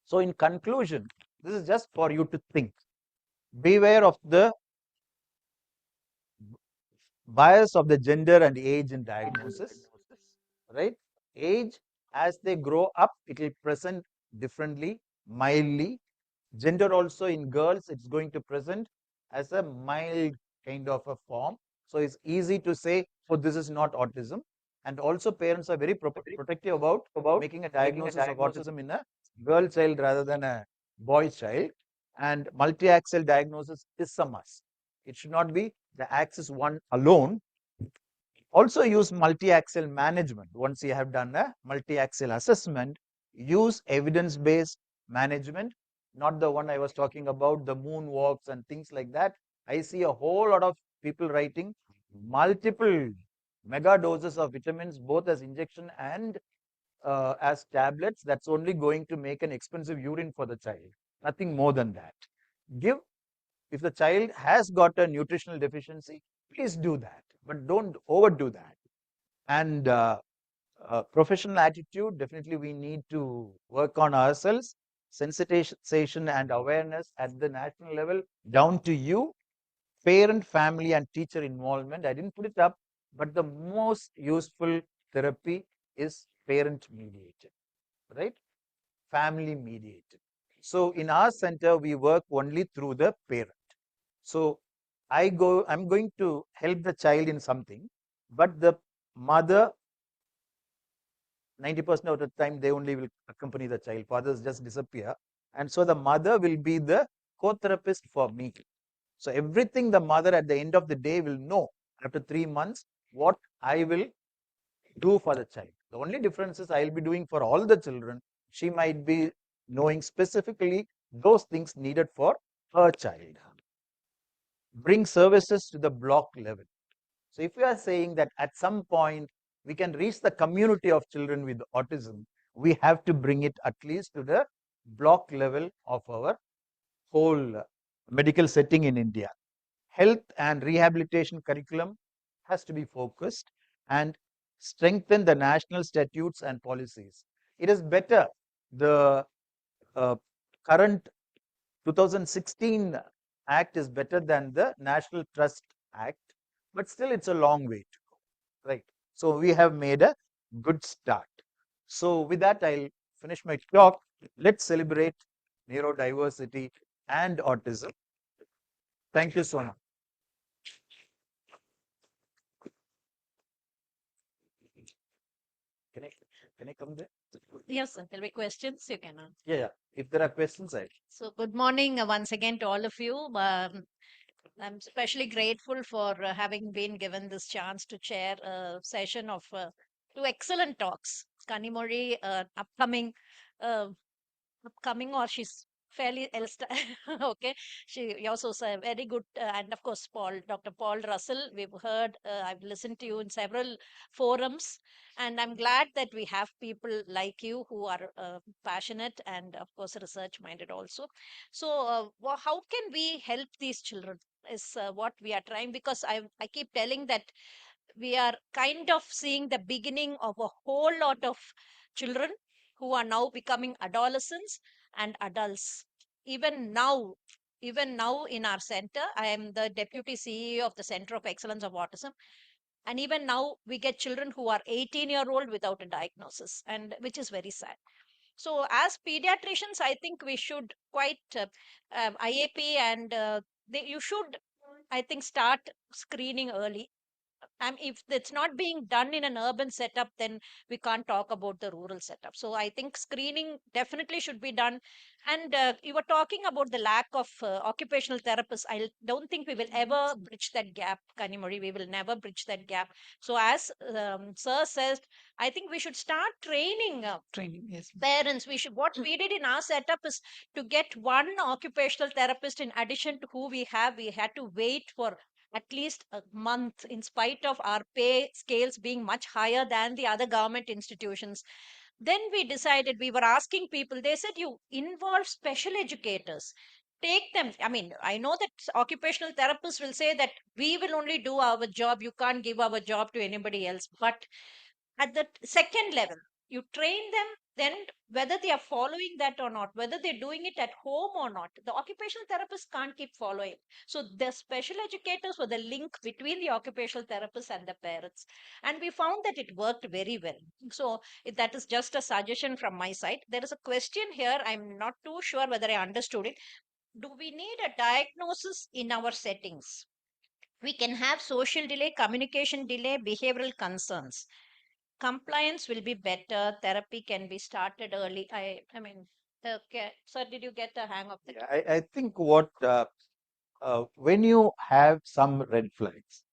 Speaker 8: So in conclusion, this is just for you to think. Beware of the bias of the gender and age in diagnosis, right? Age, as they grow up, it will present differently, mildly. Gender also in girls, it's going to present as a mild kind of a form. So it's easy to say, oh, this is not autism. And also parents are very protective about making a diagnosis of autism in a girl child rather than a boy child. And multi-axis diagnosis is a must. It should not be the axis one alone. Also use multi-axis management. Once you have done a multi-axis assessment, use evidence-based management, not the one I was talking about, the moonwalks and things like that. I see a whole lot of people writing multiple mega doses of vitamins, both as injection and as tablets. That's only going to make an expensive urine for the child. Nothing more than that. If the child has got a nutritional deficiency, please do that, but don't overdo that. And professional attitude, definitely we need to work on ourselves. Sensitization and awareness at the national level, down to you. Parent, family, and teacher involvement. I didn't put it up, but the most useful therapy is parent mediated, right? Family mediated. So in our center, we work only through the parent. So I'm going to help the child in something, but the mother, 90% of the time, they only will accompany the child. Fathers just disappear. And so the mother will be the co-therapist for me. So everything the mother at the end of the day will know after 3 months what I will do for the child. The only difference is I'll be doing for all the children. She might be knowing specifically those things needed for her child. Bring services to the block level. So if we are saying that at some point we can reach the community of children with autism, we have to bring it at least to the block level of our whole medical setting in India. Health and rehabilitation curriculum has to be focused and strengthen the national statutes and policies. It is better the current 2016 Act is better than the National Trust Act, but still it's a long way to go, right? So we have made a good start. So with that, I'll finish my talk. Let's celebrate neurodiversity and autism. Thank you so much. Can I come there?
Speaker 6: Yes, sir. There'll be questions. You can answer.
Speaker 8: Yeah. If there are questions,
Speaker 6: So, good morning once again to all of you. I'm especially grateful for having been given this chance to chair a session of two excellent talks. Kanimori, uh, upcoming, or she's
Speaker 9: fairly else. Okay, she also is a very good, and of course, Dr. Paul Russell. We've heard, I've listened to you in several forums, and I'm glad that we have people like you who are passionate and, of course, research minded also. So, how can we help these children? Is what we are trying, because I keep telling that we are kind of seeing the beginning of a whole lot of children who are now becoming adolescents and adults. Even now even now in our center, I am the deputy CEO of the Center of Excellence of Autism, and even now we get children who are 18-year-old without a diagnosis, and which is very sad. So as pediatricians, I think we should quite IAP, and you should, I think, start screening early. If it's not being done in an urban setup, then we can't talk about the rural setup. So I think screening definitely should be done. And you were talking about the lack of occupational therapists. I don't think we will ever bridge that gap, Kanimori. We will never bridge that gap. So as Sir says, I think we should start training
Speaker 7: Training, yes.
Speaker 9: parents. What we did in our setup is to get one occupational therapist in addition to who we have. We had to wait for at least a month, in spite of our pay scales being much higher than the other government institutions. Then we decided, we were asking people, they said, you involve special educators, take them. I mean, I know that occupational therapists will say that we will only do our job, you can't give our job to anybody else. But at the second level, you train them, then whether they are following that or not, whether they're doing it at home or not, the occupational therapists can't keep following. So the special educators were the link between the occupational therapists and the parents, and we found that it worked very well. So that is just a suggestion from my side. There is a question here, I'm not too sure whether I understood it. Do we need a diagnosis in our settings? We can have social delay, communication delay, behavioral concerns. Compliance will be better. Therapy can be started early. I mean, okay. So did you get a hang of that?
Speaker 8: Yeah, I think what when you have some red flags,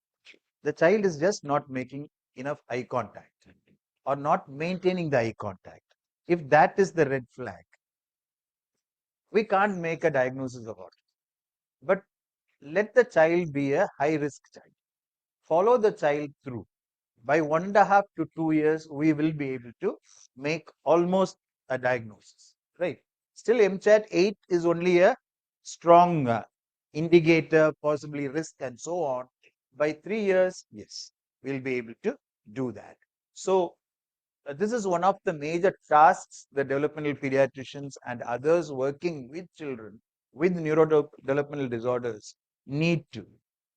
Speaker 8: the child is just not making enough eye contact or not maintaining the eye contact. If that is the red flag, we can't make a diagnosis about it. But let the child be a high risk child. Follow the child through. By 1.5 to 2 years, we will be able to make almost a diagnosis, right? Still, MCHAT 8 is only a strong indicator, possibly risk, and so on. By 3 years, yes, we'll be able to do that. So, this is one of the major tasks the developmental pediatricians and others working with children with neurodevelopmental disorders need to.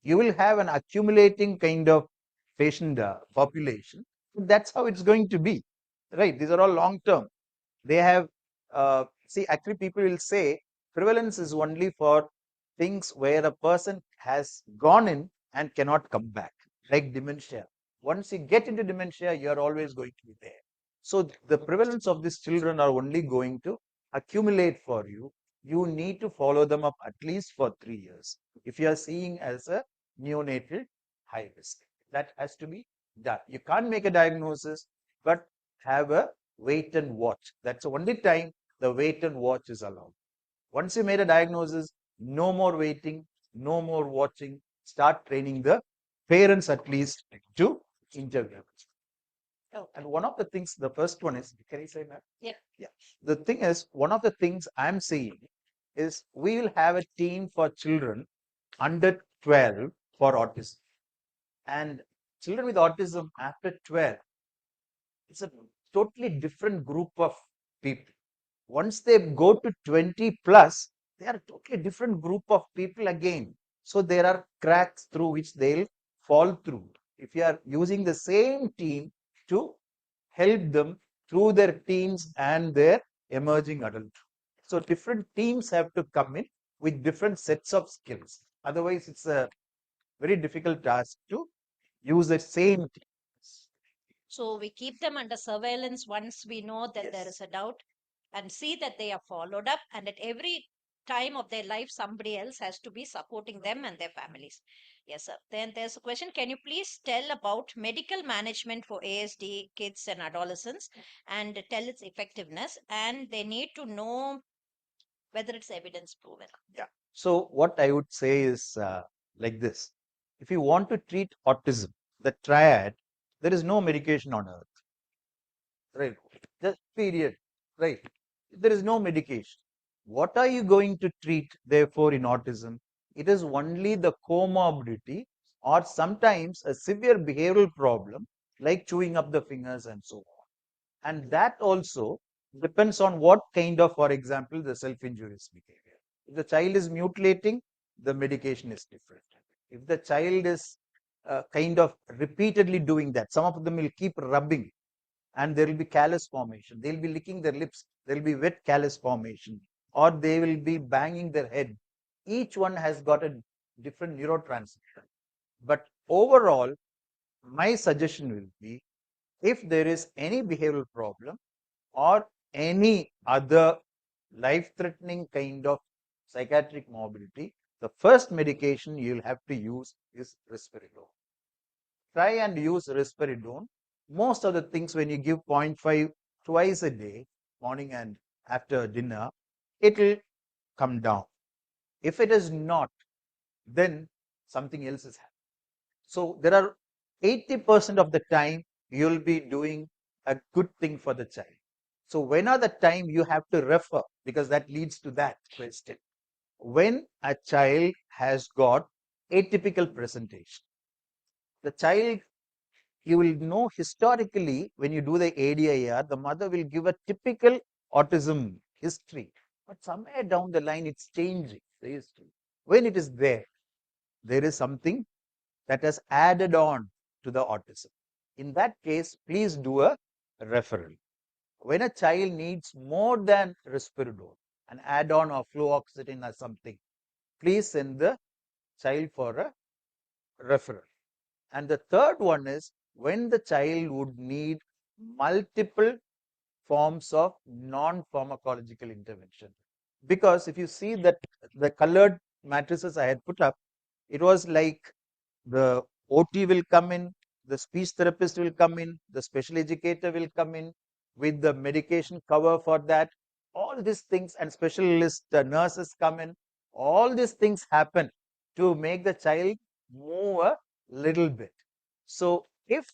Speaker 8: You will have an accumulating kind of patient population. That's how it's going to be, right? These are all long term. They have, see, actually, people will say prevalence is only for things where a person has gone in and cannot come back, like dementia. Once you get into dementia, you are always going to be there. So the prevalence of these children are only going to accumulate for you. You need to follow them up at least for 3 years. If you are seeing as a neonatal high risk, that has to be done. You can't make a diagnosis, but have a wait and watch. That's the only time the wait and watch is allowed. Once you made a diagnosis, no more waiting, no more watching. Start training the parents at least to interview.
Speaker 9: Oh,
Speaker 8: And one of the things, the first one is, can you say that?
Speaker 9: yeah.
Speaker 8: Yeah. The thing is, one of the things I'm seeing is we will have a team for children under 12 for autism. And children with autism after 12, it's a totally different group of people. Once they go to 20 plus, they are a totally different group of people again. So there are cracks through which they'll fall through. If you are using the same team to help them through their teens and their emerging adulthood. So different teams have to come in with different sets of skills. Otherwise, it's a very difficult task to use the same team.
Speaker 9: So we keep them under surveillance once we know that there
Speaker 8: Yes.
Speaker 9: is a doubt, and see that they are followed up, and at every time of their life, somebody else has to be supporting them and their families. Yes, sir. Then there's a question. Can you please tell about medical management for ASD kids and adolescents and tell its effectiveness? And they need to know whether it's evidence proven.
Speaker 8: Yeah. So what I would say is like this. If you want to treat autism, the triad, there is no medication on earth. Right. Just period. Right. There is no medication. What are you going to treat, therefore, in autism? It is only the comorbidity or sometimes a severe behavioral problem like chewing up the fingers and so on. And that also depends on what kind of, for example, the self-injurious behavior. If the child is mutilating, the medication is different. If the child is kind of repeatedly doing that, some of them will keep rubbing and there will be callus formation. They'll be licking their lips. There will be wet callus formation, or they will be banging their head. Each one has got a different neurotransmitter. But overall, my suggestion will be if there is any behavioral problem or any other life-threatening kind of psychiatric morbidity, the first medication you'll have to use is risperidone. Try and use risperidone. Most of the things, when you give 0.5 twice a day, morning and after dinner, it will come down. If it is not, then something else is happening. So there are 80% of the time you'll be doing a good thing for the child. So when are the time you have to refer, because that leads to that question. When a child has got atypical presentation, the child, you will know historically when you do the ADIR, the mother will give a typical autism history, but somewhere down the line it's changing the history. When it is there is something that has added on to the autism. In that case, please do a referral. When a child needs more than risperidone, an add-on of fluoxetine or something, please send the child for a referral. And the third one is when the child would need multiple forms of non-pharmacological intervention. Because if you see that the colored matrices I had put up, it was like the OT will come in, the speech therapist will come in, the special educator will come in with the medication cover for that. All these things, and specialist nurses come in. All these things happen to make the child move a little bit. So if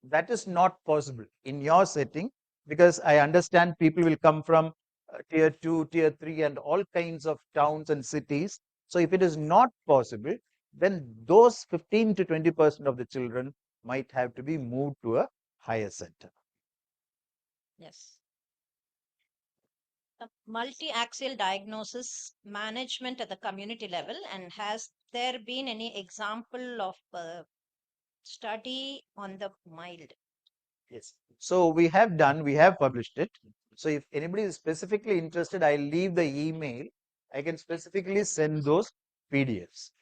Speaker 8: that is not possible in your setting, because I understand people will come from tier 2, tier 3 and all kinds of towns and cities. So if it is not possible, then those 15 to 20% of the children might have to be moved to a higher center.
Speaker 9: Yes. Multi-axial diagnosis management at the community level, and has there been any example of study on the mild?
Speaker 8: Yes. So we have published it. So if anybody is specifically interested, I'll leave the email. I can specifically send those PDFs.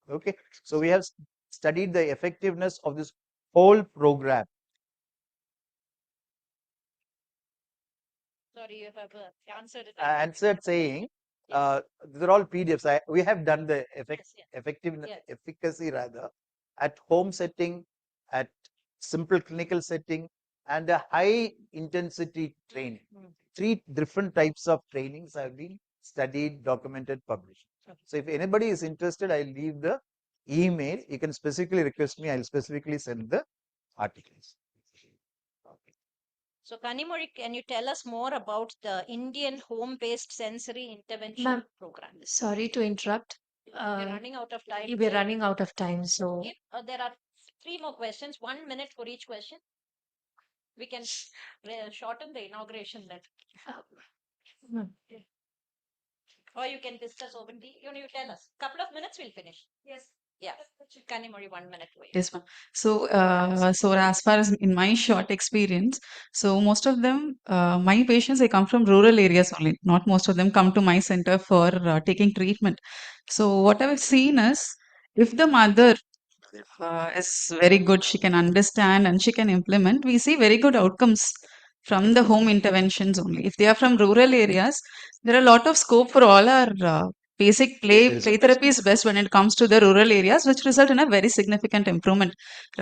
Speaker 8: Okay. So we have studied the effectiveness of this whole program.
Speaker 9: Sorry, you have answered it.
Speaker 8: I answered saying they're all PDFs. We have done the effectiveness, efficacy rather, at home setting, at simple clinical setting, and a high intensity training. Three different types of trainings have been studied, documented, published. So if anybody is interested, I'll leave the email. You can specifically request me. I'll specifically send the articles.
Speaker 9: So, Kanimori, can you tell us more about the Indian home-based sensory intervention
Speaker 6: Ma'am,
Speaker 9: program?
Speaker 6: sorry to interrupt.
Speaker 9: We're running out of time.
Speaker 6: We're running out of time, so
Speaker 9: If there are 3 more questions, 1 minute for each question, we can shorten the inauguration then.
Speaker 6: ma'am,
Speaker 9: Or you can discuss openly. You tell us. Couple of minutes, we'll finish. Yes. Yeah. Kanimori, 1 minute. Wait.
Speaker 7: Yes, ma'am. So, so as far as in my short experience, so most of them, my patients, they come from rural areas only. Not most of them come to my center for taking treatment. So, what I've seen is, if the mother is very good, she can understand and she can implement, we see very good outcomes from the home interventions only. If they are from rural areas, there are a lot of scope for all our basic play therapy is best when it comes to the rural areas, which result in a very significant improvement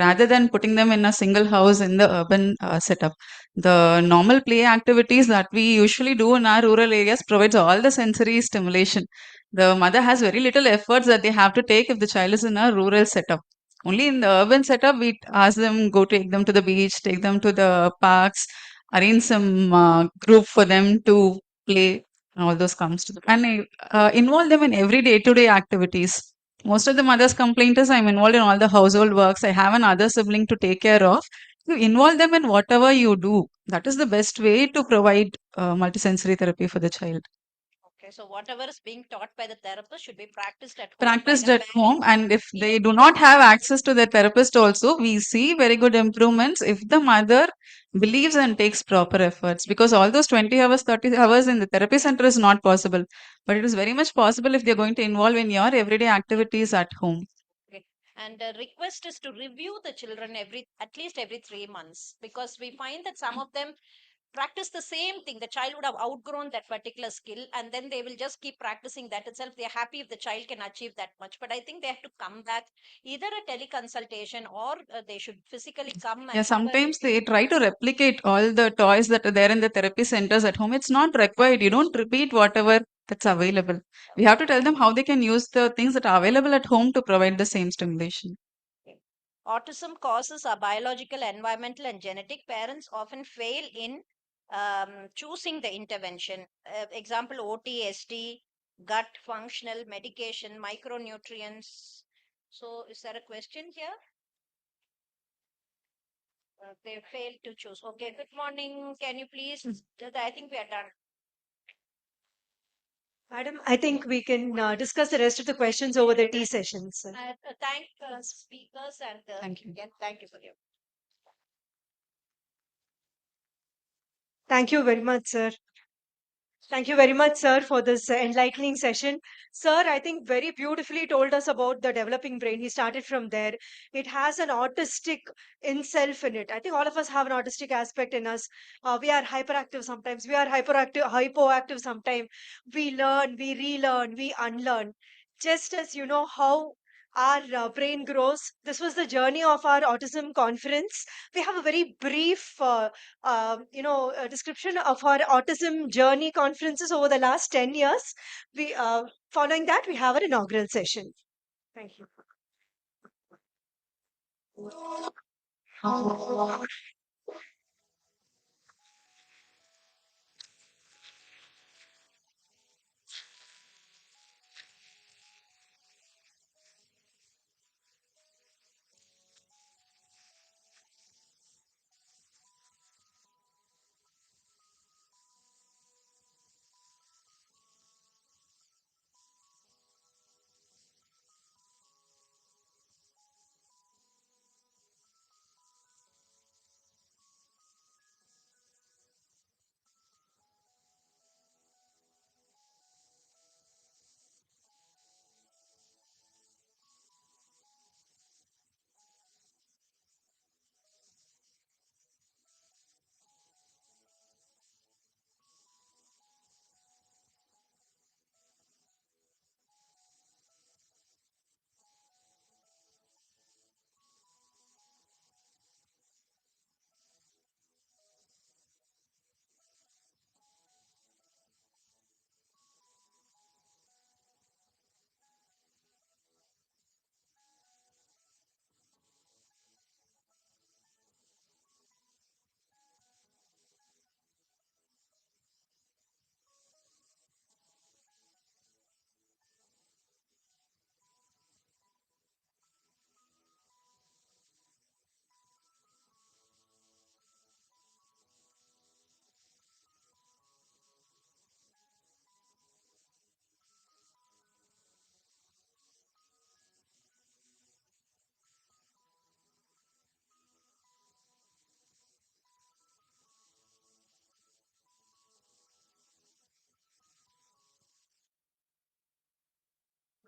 Speaker 7: rather than putting them in a single house in the urban setup. The normal play activities that we usually do in our rural areas provides all the sensory stimulation. The mother has very little efforts that they have to take if the child is in a rural setup. Only in the urban setup, we ask them, go take them to the beach, take them to the parks, arrange some group for them to play. All those comes to them. And involve them in every day-to-day activities. Most of the mother's complaint is I'm involved in all the household works. I have another sibling to take care of. You involve them in whatever you do. That is the best way to provide multisensory therapy for the child.
Speaker 9: Okay, so whatever is being taught by the therapist should be practiced at home.
Speaker 7: Practiced at home, and if they do not have access to their therapist also, we see very good improvements if the mother believes and takes proper efforts, because all those 20 hours, 30 hours in the therapy center is not possible, but it is very much possible if they're going to involve in your everyday activities at home.
Speaker 9: Okay. And the request is to review the children at least every 3 months, because we find that some of them practice the same thing. The child would have outgrown that particular skill, and then they will just keep practicing that itself. They're happy if the child can achieve that much, but I think they have to come back either a teleconsultation, or they should physically come and
Speaker 7: Yeah, sometimes they try to replicate all the toys that are there in the therapy centers at home. It's not required. You don't repeat whatever that's available. We have to tell them how they can use the things that are available at home to provide the same stimulation.
Speaker 9: Autism causes are biological, environmental, and genetic. Parents often fail in choosing the intervention. Example, OTSD, gut functional, medication, micronutrients. So is there a question here? They failed to choose. Okay, good morning. Can you please? I think we are done.
Speaker 2: Madam, I think we can discuss the rest of the questions over the tea sessions.
Speaker 9: Thank speakers and
Speaker 7: Thank you.
Speaker 9: again, thank you for your.
Speaker 2: Thank you very much, sir. Thank you very much, sir, for this enlightening session. Sir, I think very beautifully told us about the developing brain. He started from there. It has an autistic in self in it. I think all of us have an autistic aspect in us. We are hyperactive sometimes. We are hypoactive sometimes. We learn, we relearn, we unlearn. Just as you know how our brain grows. This was the journey of our autism conference. We have a very brief description of our autism journey conferences over the last 10 years. We Following that, we have an inaugural session. Thank you.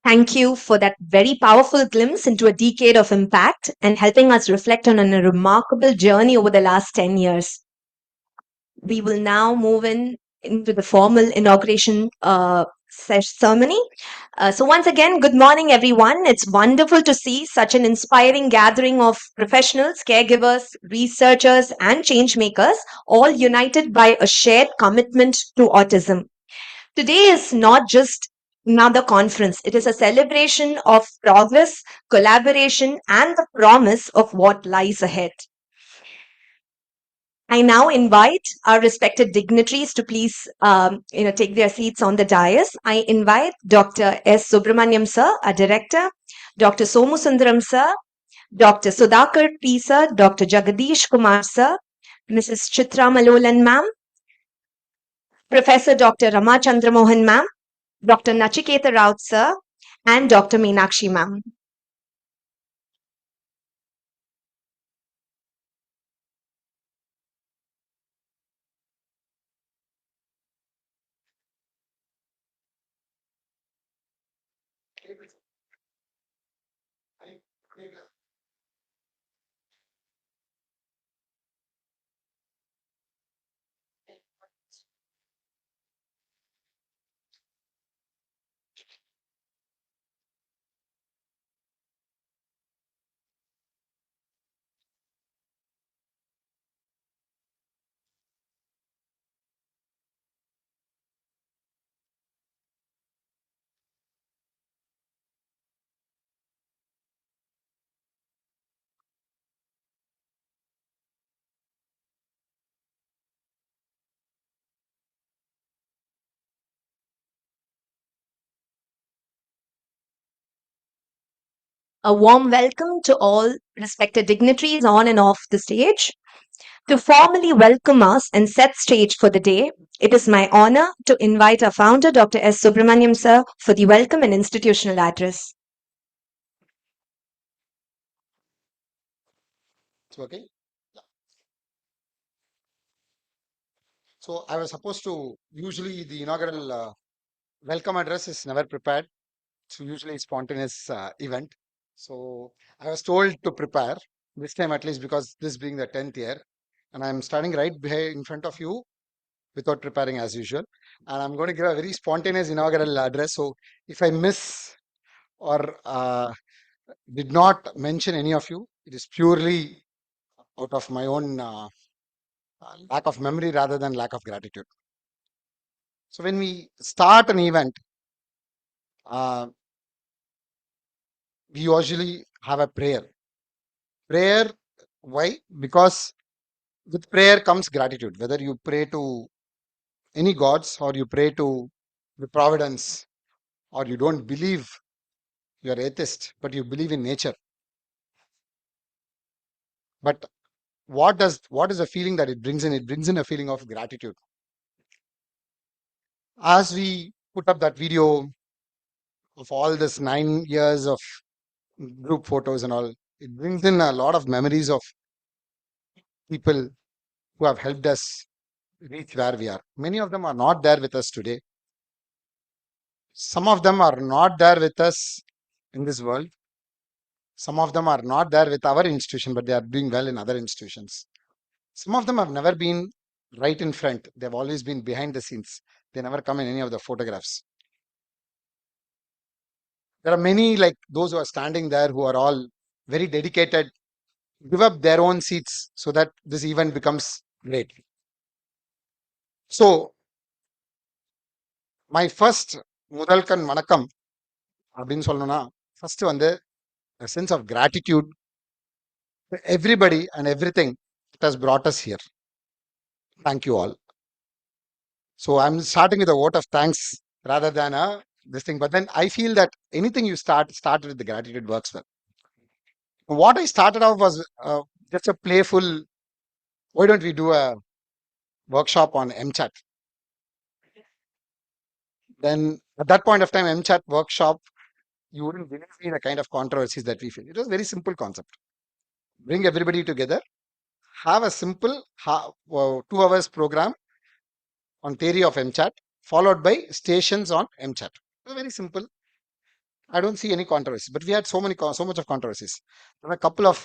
Speaker 10: Thank you for that very powerful glimpse into a decade of impact and helping us reflect on a remarkable journey over the last 10 years. We will now move into the formal inauguration ceremony. So, once again, good morning, everyone. It's wonderful to see such an inspiring gathering of professionals, caregivers, researchers, and change makers, all united by a shared commitment to autism. Today is not just another conference, it is a celebration of progress, collaboration, and the promise of what lies ahead. I now invite our respected dignitaries to please, take their seats on the dais. I invite Dr. S. Subramaniam sir, our director, Dr. Somu Sundaram sir, Dr. Sudhakar P sir, Dr. Jagadish Kumar sir, Mrs. Chitra Malolan ma'am, Professor Dr. Rama Chandramohan ma'am, Dr. Nachiketa Raut sir, and Dr. Meenakshi ma'am. A warm welcome to all respected dignitaries on and off the stage. To formally welcome us and set stage for the day, it is my honor to invite our founder, Dr. S. Subramaniam sir, for the welcome and institutional address.
Speaker 11: It's okay. Yeah. So I was supposed to, usually the inaugural welcome address is never prepared. It's usually a spontaneous event. So I was told to prepare this time, at least because this being the 10th year, and I'm standing right behind in front of you without preparing as usual. And I'm going to give a very spontaneous inaugural address. So if I miss or did not mention any of you, it is purely out of my own lack of memory rather than lack of gratitude. So when we start an event, uh, we usually have a prayer. Prayer, why? Because with prayer comes gratitude. Whether you pray to any gods or you pray to the providence or you don't believe, you're atheist, but you believe in nature. But what is the feeling that it brings in? It brings in a feeling of gratitude. As we put up that video of all this 9 years of group photos and all, it brings in a lot of memories of people who have helped us reach where we are. Many of them are not there with us today. Some of them are not there with us in this world. Some of them are not there with our institution, but they are doing well in other institutions. Some of them have never been right in front. They've always been behind the scenes. They never come in any of the photographs. There are many like those who are standing there who are all very dedicated, give up their own seats so that this event becomes great. So, my first முதல்கண் வணக்கம் அப்படின்னு சொல்லணும்னா first வந்து a sense of gratitude to everybody and everything that has brought us here. Thank you all. So I'm starting with a vote of thanks rather than this thing. But then I feel that anything you start with the gratitude works well. What I started off was just a playful, why don't we do a workshop on MChat? Then at that point of time, MChat workshop, you wouldn't believe me the kind of controversies that we feel. It was a very simple concept. Bring everybody together, have a simple 2 hours program on theory of MChat, followed by stations on MChat. Very simple. I don't see any controversies, but we had so much of controversies. There were a couple of,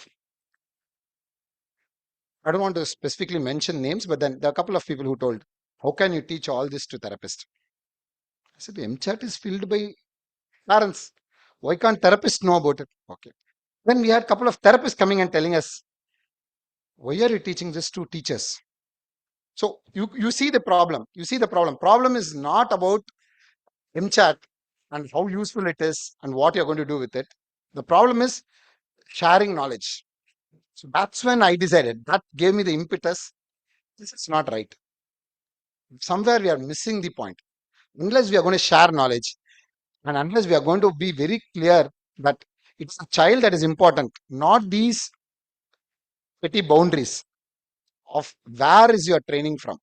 Speaker 11: I don't want to specifically mention names, but then there are a couple of people who told, how can you teach all this to therapists? I said, MChat is filled by parents. Why can't therapists know about it? Okay. Then we had a couple of therapists coming and telling us, why are you teaching this to teachers? So you see the problem. You see the problem. Problem is not about MChat and how useful it is and what you're going to do with it. The problem is sharing knowledge. So that's when I decided, that gave me the impetus. This is not right. Somewhere we are missing the point. Unless we are going to share knowledge and unless we are going to be very clear that it's a child that is important, not these petty boundaries of where is your training from,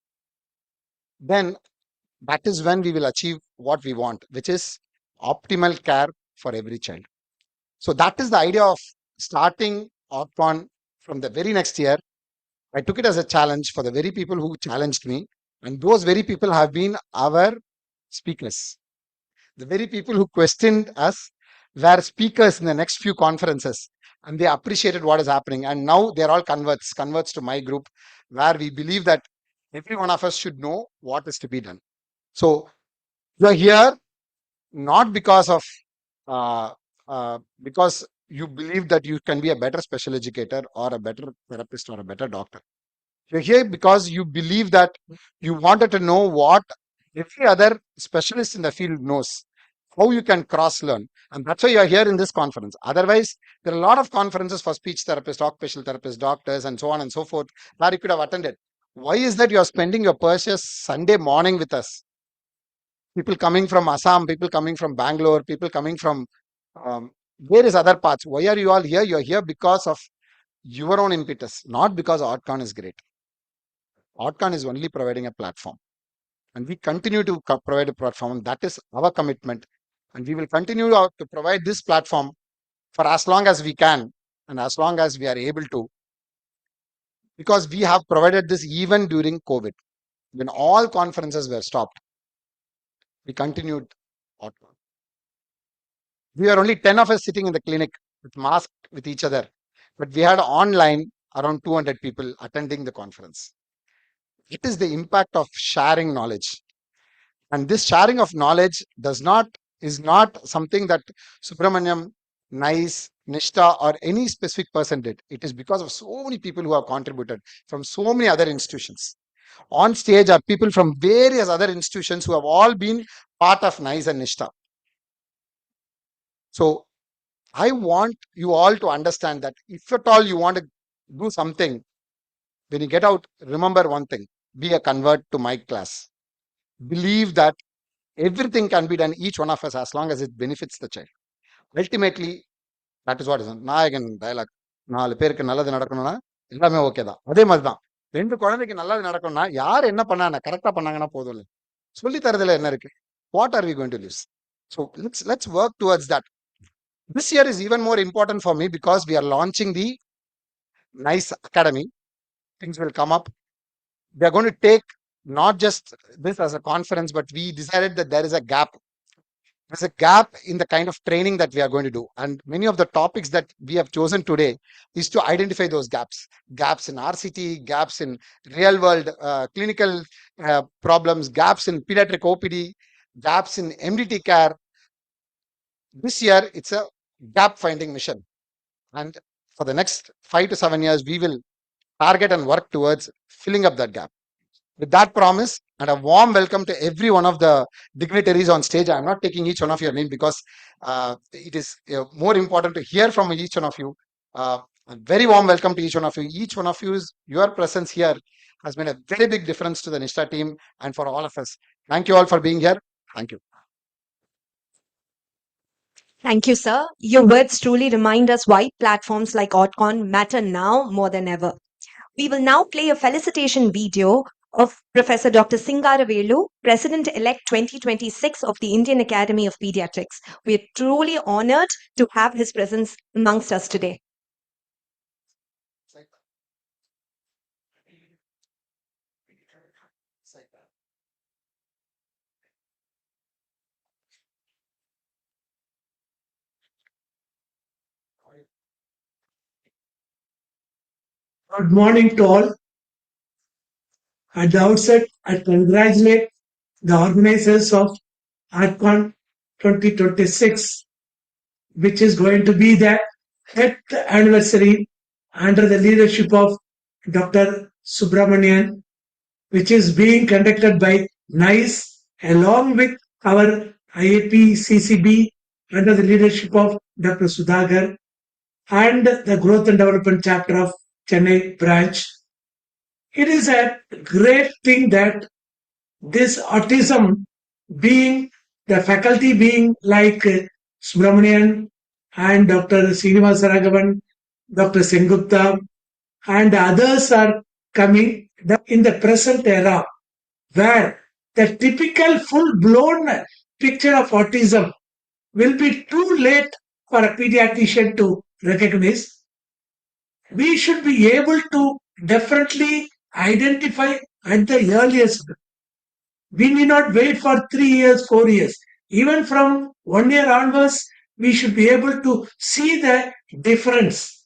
Speaker 11: then that is when we will achieve what we want, which is optimal care for every child. So that is the idea of starting Autcon from the very next year. I took it as a challenge for the very people who challenged me, and those very people have been our speakers. The very people who questioned us were speakers in the next few conferences, and they appreciated what is happening. And now they're all converts to my group, where we believe that every one of us should know what is to be done. So you're here not because of because you believe that you can be a better special educator or a better therapist or a better doctor. You're here because you believe that you wanted to know what every other specialist in the field knows, how you can cross learn. And that's why you're here in this conference. Otherwise, there are a lot of conferences for speech therapists, occupational therapists, doctors, and so on and so forth, where you could have attended. Why is that you're spending your precious Sunday morning with us? People coming from Assam, people coming from Bangalore, people coming from various other parts. Why are you all here? You're here because of your own impetus, not because Autcon is great. Autcon is only providing a platform. And we continue to provide a platform. That is our commitment. And we will continue to provide this platform for as long as we can and as long as we are able to, because we have provided this even during COVID. When all conferences were stopped, we continued Autcon. We were only 10 of us sitting in the clinic with masks with each other, but we had online around 200 people attending the conference. It is the impact of sharing knowledge. And this sharing of knowledge is not something that Subramaniam, Nice, Nishta, or any specific person did. It is because of so many people who have contributed from so many other institutions. On stage are people from various other institutions who have all been part of Nice and Nishta. So I want you all to understand that if at all you want to do something, when you get out, remember one thing: be a convert to my class. Believe that everything can be done, each one of us, as long as it benefits the child. Ultimately, that is what is நாயகன் dialogue. 4 பேருக்கு நல்லது நடக்கணும்னா எல்லாமே okay தான். அதே மாதிரி தான் 2 குழந்தைக்கு நல்லது நடக்கணும்னா யார் என்ன பண்ணாங்க கரெக்டா பண்ணாங்கன்னா போதும் இல்லை. சொல்லி தரதுல என்ன இருக்கு? What are we going to lose? So let's work towards that. This year is even more important for me because we are launching the Nice Academy. Things will come up. We are going to take not just this as a conference, but we decided that there is a gap. There's a gap in the kind of training that we are going to do. And many of the topics that we have chosen today is to identify those gaps. Gaps in RCT, gaps in real world clinical problems, gaps in pediatric OPD, gaps in MDT care. This year, it's a gap finding mission. And for the next 5 to 7 years, we will target and work towards filling up that gap. With that promise and a warm welcome to every one of the dignitaries on stage. I'm not taking each one of your name because it is more important to hear from each one of you. A very warm welcome to each one of you. Each one of your presence here has made a very big difference to the Nishta team and for all of us. Thank you all for being here. Thank you.
Speaker 10: Thank you, sir. Your words truly remind us why platforms like Autcon matter now more than ever. We will now play a felicitation video of Professor Dr. Singaravelu, President-elect 2026 of the Indian Academy of Pediatrics. We are truly honored to have his presence amongst us today.
Speaker 12: Good morning to all. At the outset, I congratulate the organizers of Autcon 2026, which is going to be the 8th anniversary under the leadership of Dr. Subramanian, which is being conducted by NICE along with our IAP CCB under the leadership of Dr. Sudhagar and the Growth and Development Chapter of Chennai branch. It is a great thing that this autism being the faculty being like Subramanian and Dr. Srinivasa Raghavan, Dr. Sengupta, and others are coming in the present era where the typical full blown picture of autism will be too late for a pediatrician to recognize. We should be able to definitely identify at the earliest. We need not wait for 3 years, 4 years. Even from 1 year onwards, we should be able to see the difference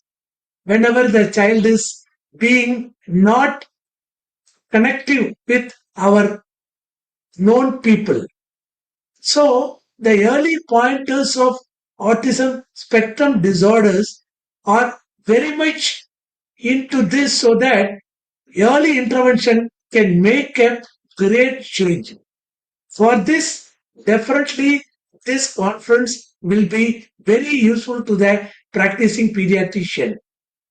Speaker 12: whenever the child is being not connective with our known people. So, the early pointers of autism spectrum disorders are very much into this so that early intervention can make a great change. For this, definitely this conference will be very useful to the practicing pediatrician.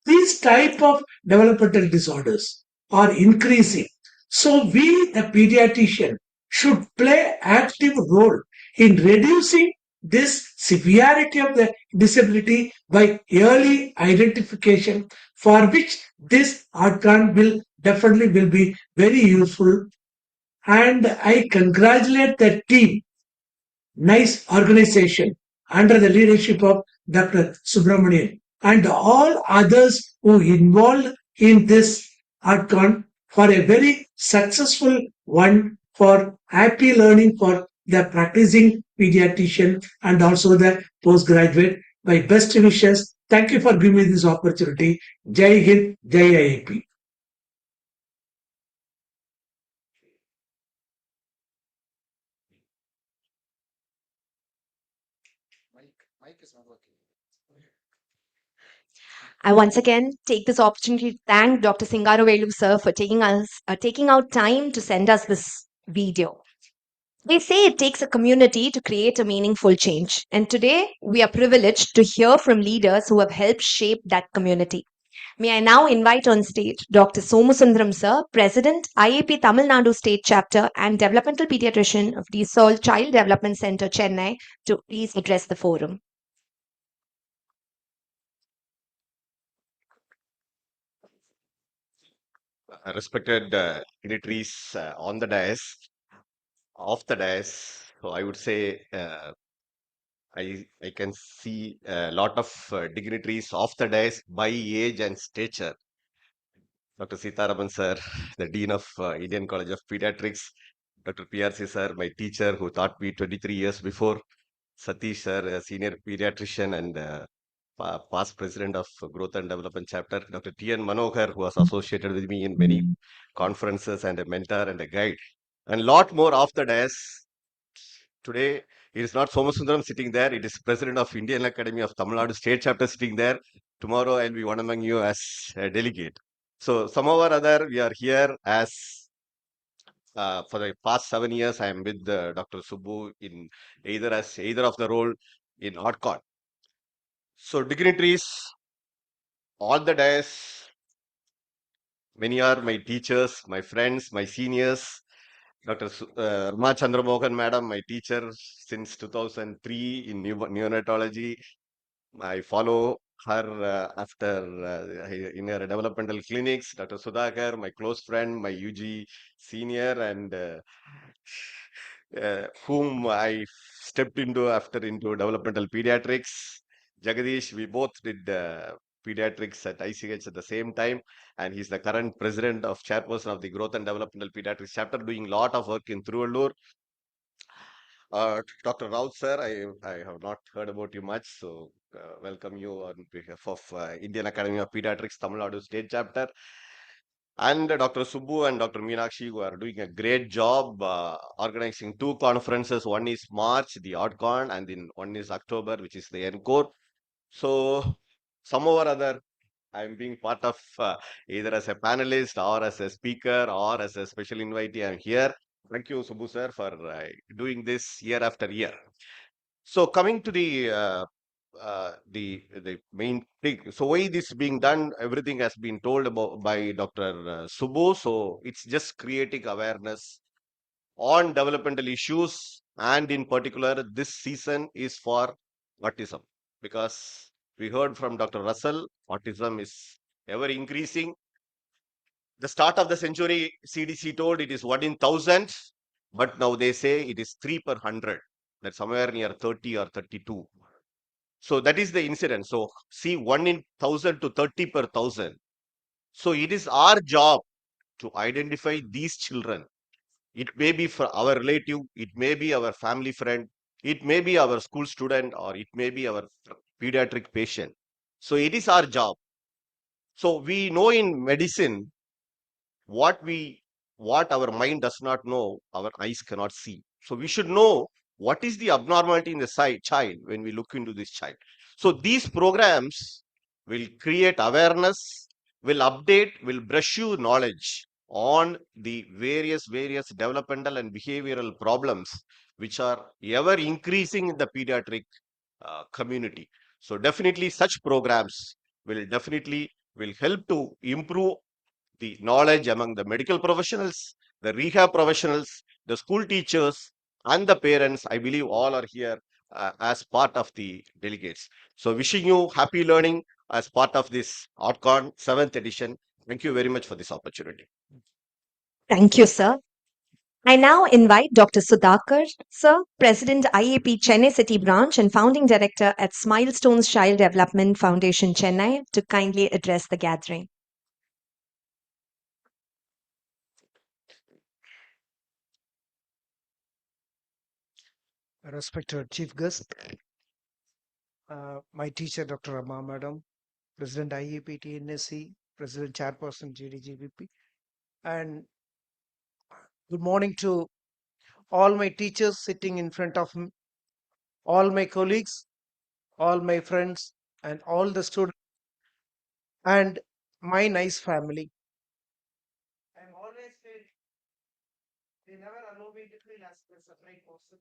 Speaker 12: These type of developmental disorders are increasing. So we, the pediatrician, should play active role in reducing this severity of the disability by early identification, for which this outcome will definitely will be very useful. And I congratulate the team, nice organization under the leadership of Dr. Subramanian and all others who involved in this Autcon for a very successful one for happy learning for the practicing pediatrician and also the postgraduate. My best wishes. Thank you for giving me this opportunity. Jai Hind, Jai IAP.
Speaker 11: Mic is not working.
Speaker 10: I once again take this opportunity to thank Dr. Singaravelu sir for taking out time to send us this video. They say it takes a community to create a meaningful change, and today we are privileged to hear from leaders who have helped shape that community. May I now invite on stage Dr. Somusundram sir, President, IAP Tamil Nadu State Chapter and Developmental Pediatrician of DSOL Child Development Center, Chennai, to please address the forum.
Speaker 13: Respected dignitaries on the dais, off the dais. So I would say I can see a lot of dignitaries off the dais by age and stature. Dr. Sitaraman sir, the Dean of Indian College of Pediatrics, Dr. PRC sir, my teacher who taught me 23 years before, Satish sir, a senior pediatrician and past president of Growth and Development Chapter, Dr. T.N. Manohar, who was associated with me in many conferences and a mentor and a guide, and lot more off the dais. Today, it is not Somasundaram sitting there, it is president of Indian Academy of Tamil Nadu State Chapter sitting there. Tomorrow, I'll be one among you as a delegate. So, somehow or other, we are here as for the past 7 years, I am with Dr. Subbu in either of the role in Autcon. So dignitaries, all the days, many are my teachers, my friends, my seniors. Dr. Rama Chandramohan Madam, my teacher since 2003 in neonatology. I follow her in her developmental clinics. Dr. Sudhakar, my close friend, my UG senior, and whom I stepped into developmental pediatrics. Jagadish, we both did pediatrics at ICH at the same time, and he's the current president of chairperson of the Growth and Developmental Pediatrics chapter, doing a lot of work in Thiruvallur. Dr. Raut sir, I have not heard about you much, so welcome you on behalf of Indian Academy of Pediatrics Tamil Nadu State Chapter. and Dr. Subbu and Dr. Meenakshi, who are doing a great job organizing two conferences. One is March, the Autcon, and then one is October, which is the Encore. So, somehow or other, I'm being part of either as a panelist or as a speaker or as a special invitee. I'm here. Thank you, Subbu sir, for doing this year after year. So, coming to the main thing. So, why this being done? Everything has been told about by Dr. Subbu. So, it's just creating awareness on developmental issues, and in particular, this season is for autism, because we heard from Dr. Russell, autism is ever increasing. The start of the century, CDC told it is 1 in 1,000, but now they say it is 3 per 100. That's somewhere near 30 or 32. So that is the incidence. So see, 1 in 1,000 to 30 per 1,000. So it is our job to identify these children. It may be for our relative, it may be our family friend, it may be our school student, or it may be our pediatric patient. So it is our job. So we know in medicine what we what our mind does not know, our eyes cannot see. So we should know what is the abnormality in the child when we look into this child. So these programs will create awareness, will update, will brush you knowledge on the various developmental and behavioral problems which are ever increasing in the pediatric community. So definitely such programs will help to improve the knowledge among the medical professionals, the rehab professionals, the school teachers, and the parents. I believe all are here as part of the delegates. So, wishing you happy learning as part of this Outcon 7th edition. Thank you very much for this opportunity.
Speaker 10: Thank you, sir. I now invite Dr. Sudhakar, sir, President IAP Chennai City Branch and Founding Director at Smilestones Child Development Foundation, Chennai, to kindly address the gathering.
Speaker 14: Respected Chief Guest, my teacher, Dr. Rama Madam, President IEP TNSC, President Chairperson GDGVP, and good morning to all my teachers sitting in front of me, all my colleagues, all my friends, and all the students, and my nice family. I'm always feel they never allow me to feel as a separate person.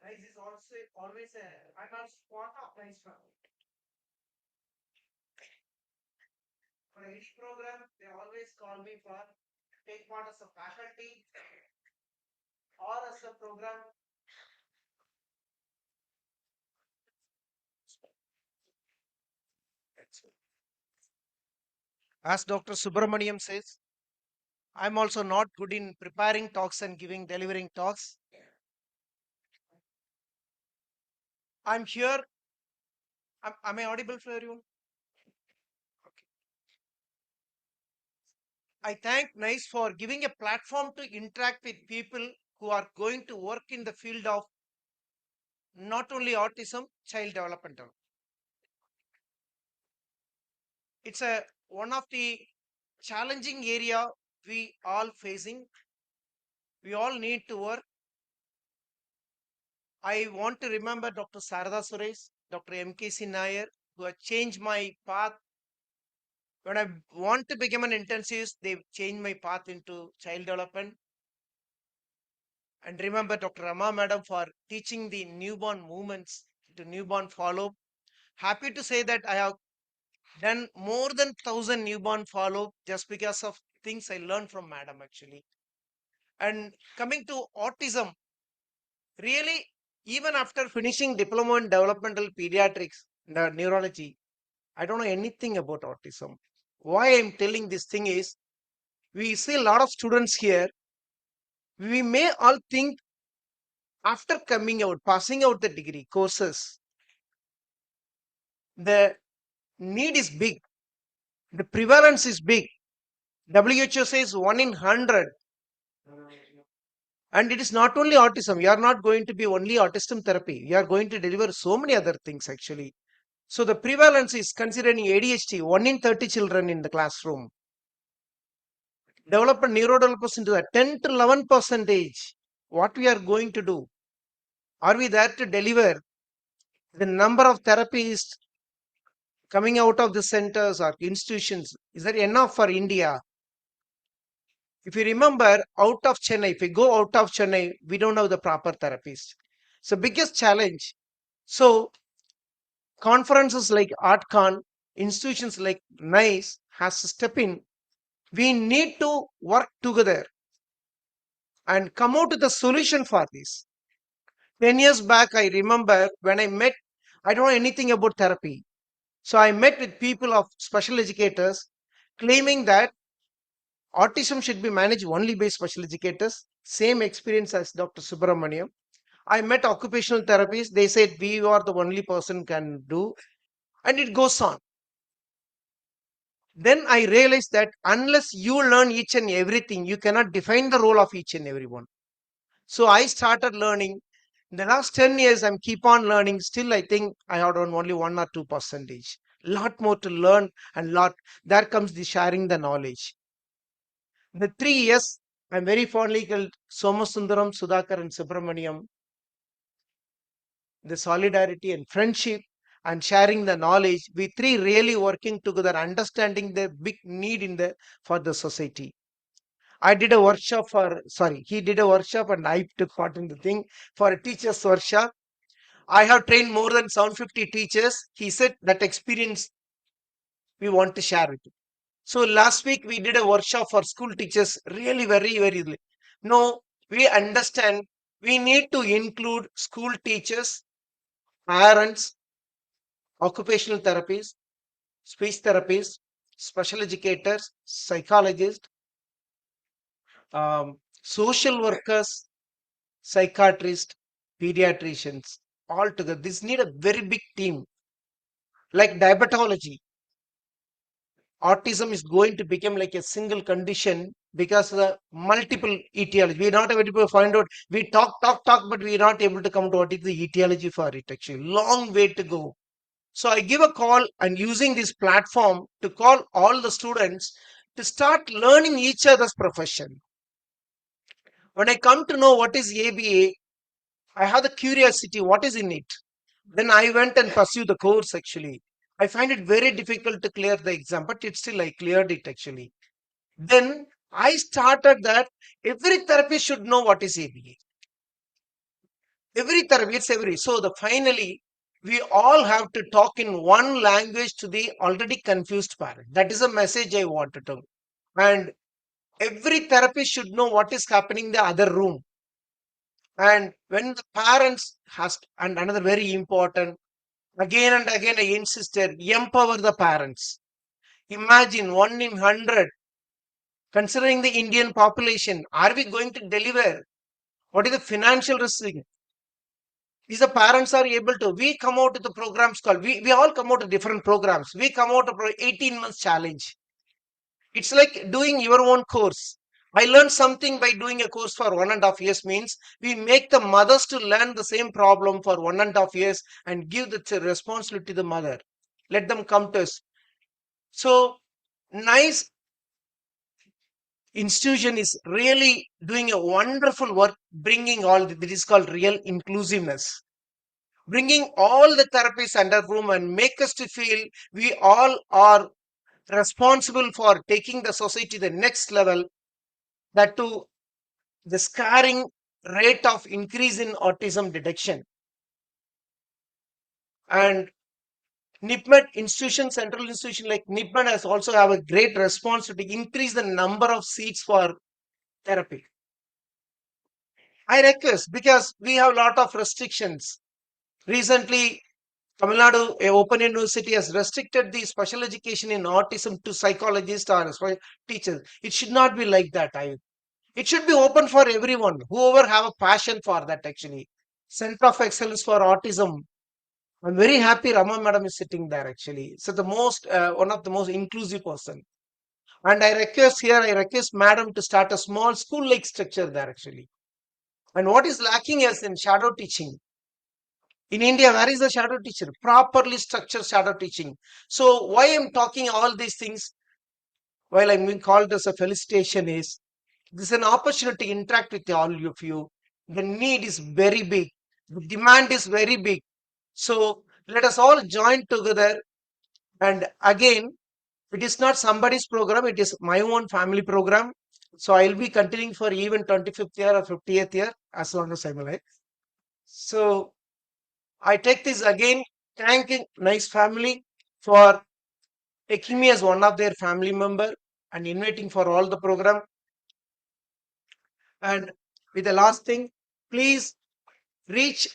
Speaker 14: Nice is also always I'm also part of nice family. For any program, they always call me for take part as a faculty or as a program. As Dr. Subramaniam says, I'm also not good in preparing talks and delivering talks. I'm here. Am I audible for everyone? Okay. I thank NICE for giving a platform to interact with people who are going to work in the field of not only autism, child developmental. It's one of the challenging area we all facing. We all need to work. I want to remember Dr. Sarada Suresh, Dr. MKC Nair, who have changed my path. When I want to become an intensivist, they changed my path into child development. And remember Dr. Rama Madam for teaching the newborn movements to newborn follow. Happy to say that I have done more than 1,000 newborn follow just because of things I learned from Madam actually. And coming to autism, really, even after finishing diploma in developmental pediatrics, neurology, I don't know anything about autism. Why I'm telling this thing is, we see a lot of students here. We may all think after coming out, passing out the degree courses, the need is big. The prevalence is big. WHO says 1 in 100. And it is not only autism. You are not going to be only autism therapy. You are going to deliver so many other things actually. So the prevalence is considering ADHD, 1 in 30 children in the classroom. develop a neurodevelopers into that 10 to 11 percentage, what we are going to do? Are we there to deliver? The number of therapists coming out of the centers or institutions, is that enough for India? If you remember, out of Chennai, if we go out of Chennai, we don't have the proper therapists. It's the biggest challenge. So conferences like Autcon, institutions like NICE has to step in. We need to work together and come out with a solution for this. 10 years back, I remember when I met, I don't know anything about therapy. So I met with people of special educators claiming that autism should be managed only by special educators. Same experience as Dr. Subramaniam. I met occupational therapists. They said we are the only person can do, and it goes on. Then I realized that unless you learn each and everything, you cannot define the role of each and everyone. So I started learning. In the last 10 years, I'm keep on learning. Still, I think I have done only 1 or 2 percentage. Lot more to learn and lot. There comes the sharing the knowledge. The 3 years, I'm very fondly called Somasundaram, Sudhakar, and Subramaniam. The solidarity and friendship and sharing the knowledge. We three really working together, understanding the big need in the for the society. I did a workshop for, sorry, he did a workshop and I took part in the thing for a teacher's workshop. I have trained more than 750 teachers. He said that experience we want to share with you. So last week we did a workshop for school teachers, really very. No, we understand we need to include school teachers, parents, occupational therapists, speech therapists, special educators, psychologists, social workers, psychiatrists, pediatricians, all together. This need a very big team. Like diabetology, autism is going to become like a single condition because of the multiple etiology. We're not able to find out. We talk, but we're not able to come to what is the etiology for it. Actually, long way to go. So I give a call and using this platform to call all the students to start learning each other's profession. When I come to know what is ABA, I have the curiosity, what is in it? Then I went and pursued the course actually. I find it very difficult to clear the exam, but it still I cleared it actually. Then I started that every therapist should know what is ABA. Every therapist, so the finally we all have to talk in one language to the already confused parent. That is a message I wanted to. And every therapist should know what is happening in the other room. And when the parents has, and another very important, again and again I insisted, empower the parents. Imagine 1 in 100, considering the Indian population, are we going to deliver? What is the financial risk? Is the parents are able to, we come out with the programs called, we all come out with different programs. We come out of 18 months challenge. It's like doing your own course. I learned something by doing a course for 1.5 years means we make the mothers to learn the same problem for 1.5 years and give the responsibility to the mother. Let them come to us. So nice institution is really doing a wonderful work, bringing all this is called real inclusiveness. Bringing all the therapists under room and make us to feel we all are responsible for taking the society to the next level. That too, the scaring rate of increase in autism detection. And NIPMED institution, central institution like NIPMED has also have a great response to increase the number of seats for therapy. I request because we have a lot of restrictions. Recently, Tamil Nadu Open University has restricted the special education in autism to psychologists or teachers. It should not be like that. It should be open for everyone, whoever have a passion for that actually. Center of Excellence for Autism. I'm very happy Rama Madam is sitting there actually. So the most, one of the most inclusive person. And I request Madam to start a small school-like structure there actually. And what is lacking is in shadow teaching. In India, where is the shadow teacher? Properly structured shadow teaching. So why I'm talking all these things? while I'm being called as a felicitation, is this is an opportunity to interact with all of you. The need is very big, the demand is very big. So let us all join together. And again, it is not somebody's program, it is my own family program. So I'll be continuing for even 25th year or 50th year as long as I'm alive. So I take this again, thanking nice family for taking me as one of their family member and inviting for all the program. And with the last thing, please reach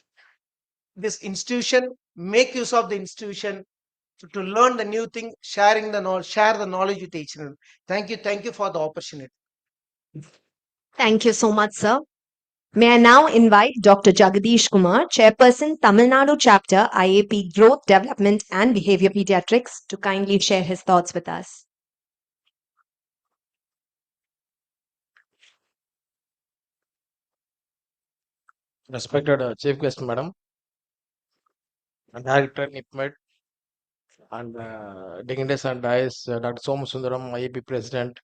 Speaker 14: this institution, make use of the institution to learn the new thing, sharing the knowledge, share the knowledge with each other. Thank you for the opportunity.
Speaker 10: Thank you so much, sir. May I now invite Dr. Jagadish Kumar, Chairperson, Tamil Nadu Chapter, IAP Growth, Development and Behavior Pediatrics, to kindly share his thoughts with us.
Speaker 15: Respected Chief Guest Madam, and Director NIPMED, and dignitaries and Dice, Dr. Somasundaram, IAP President,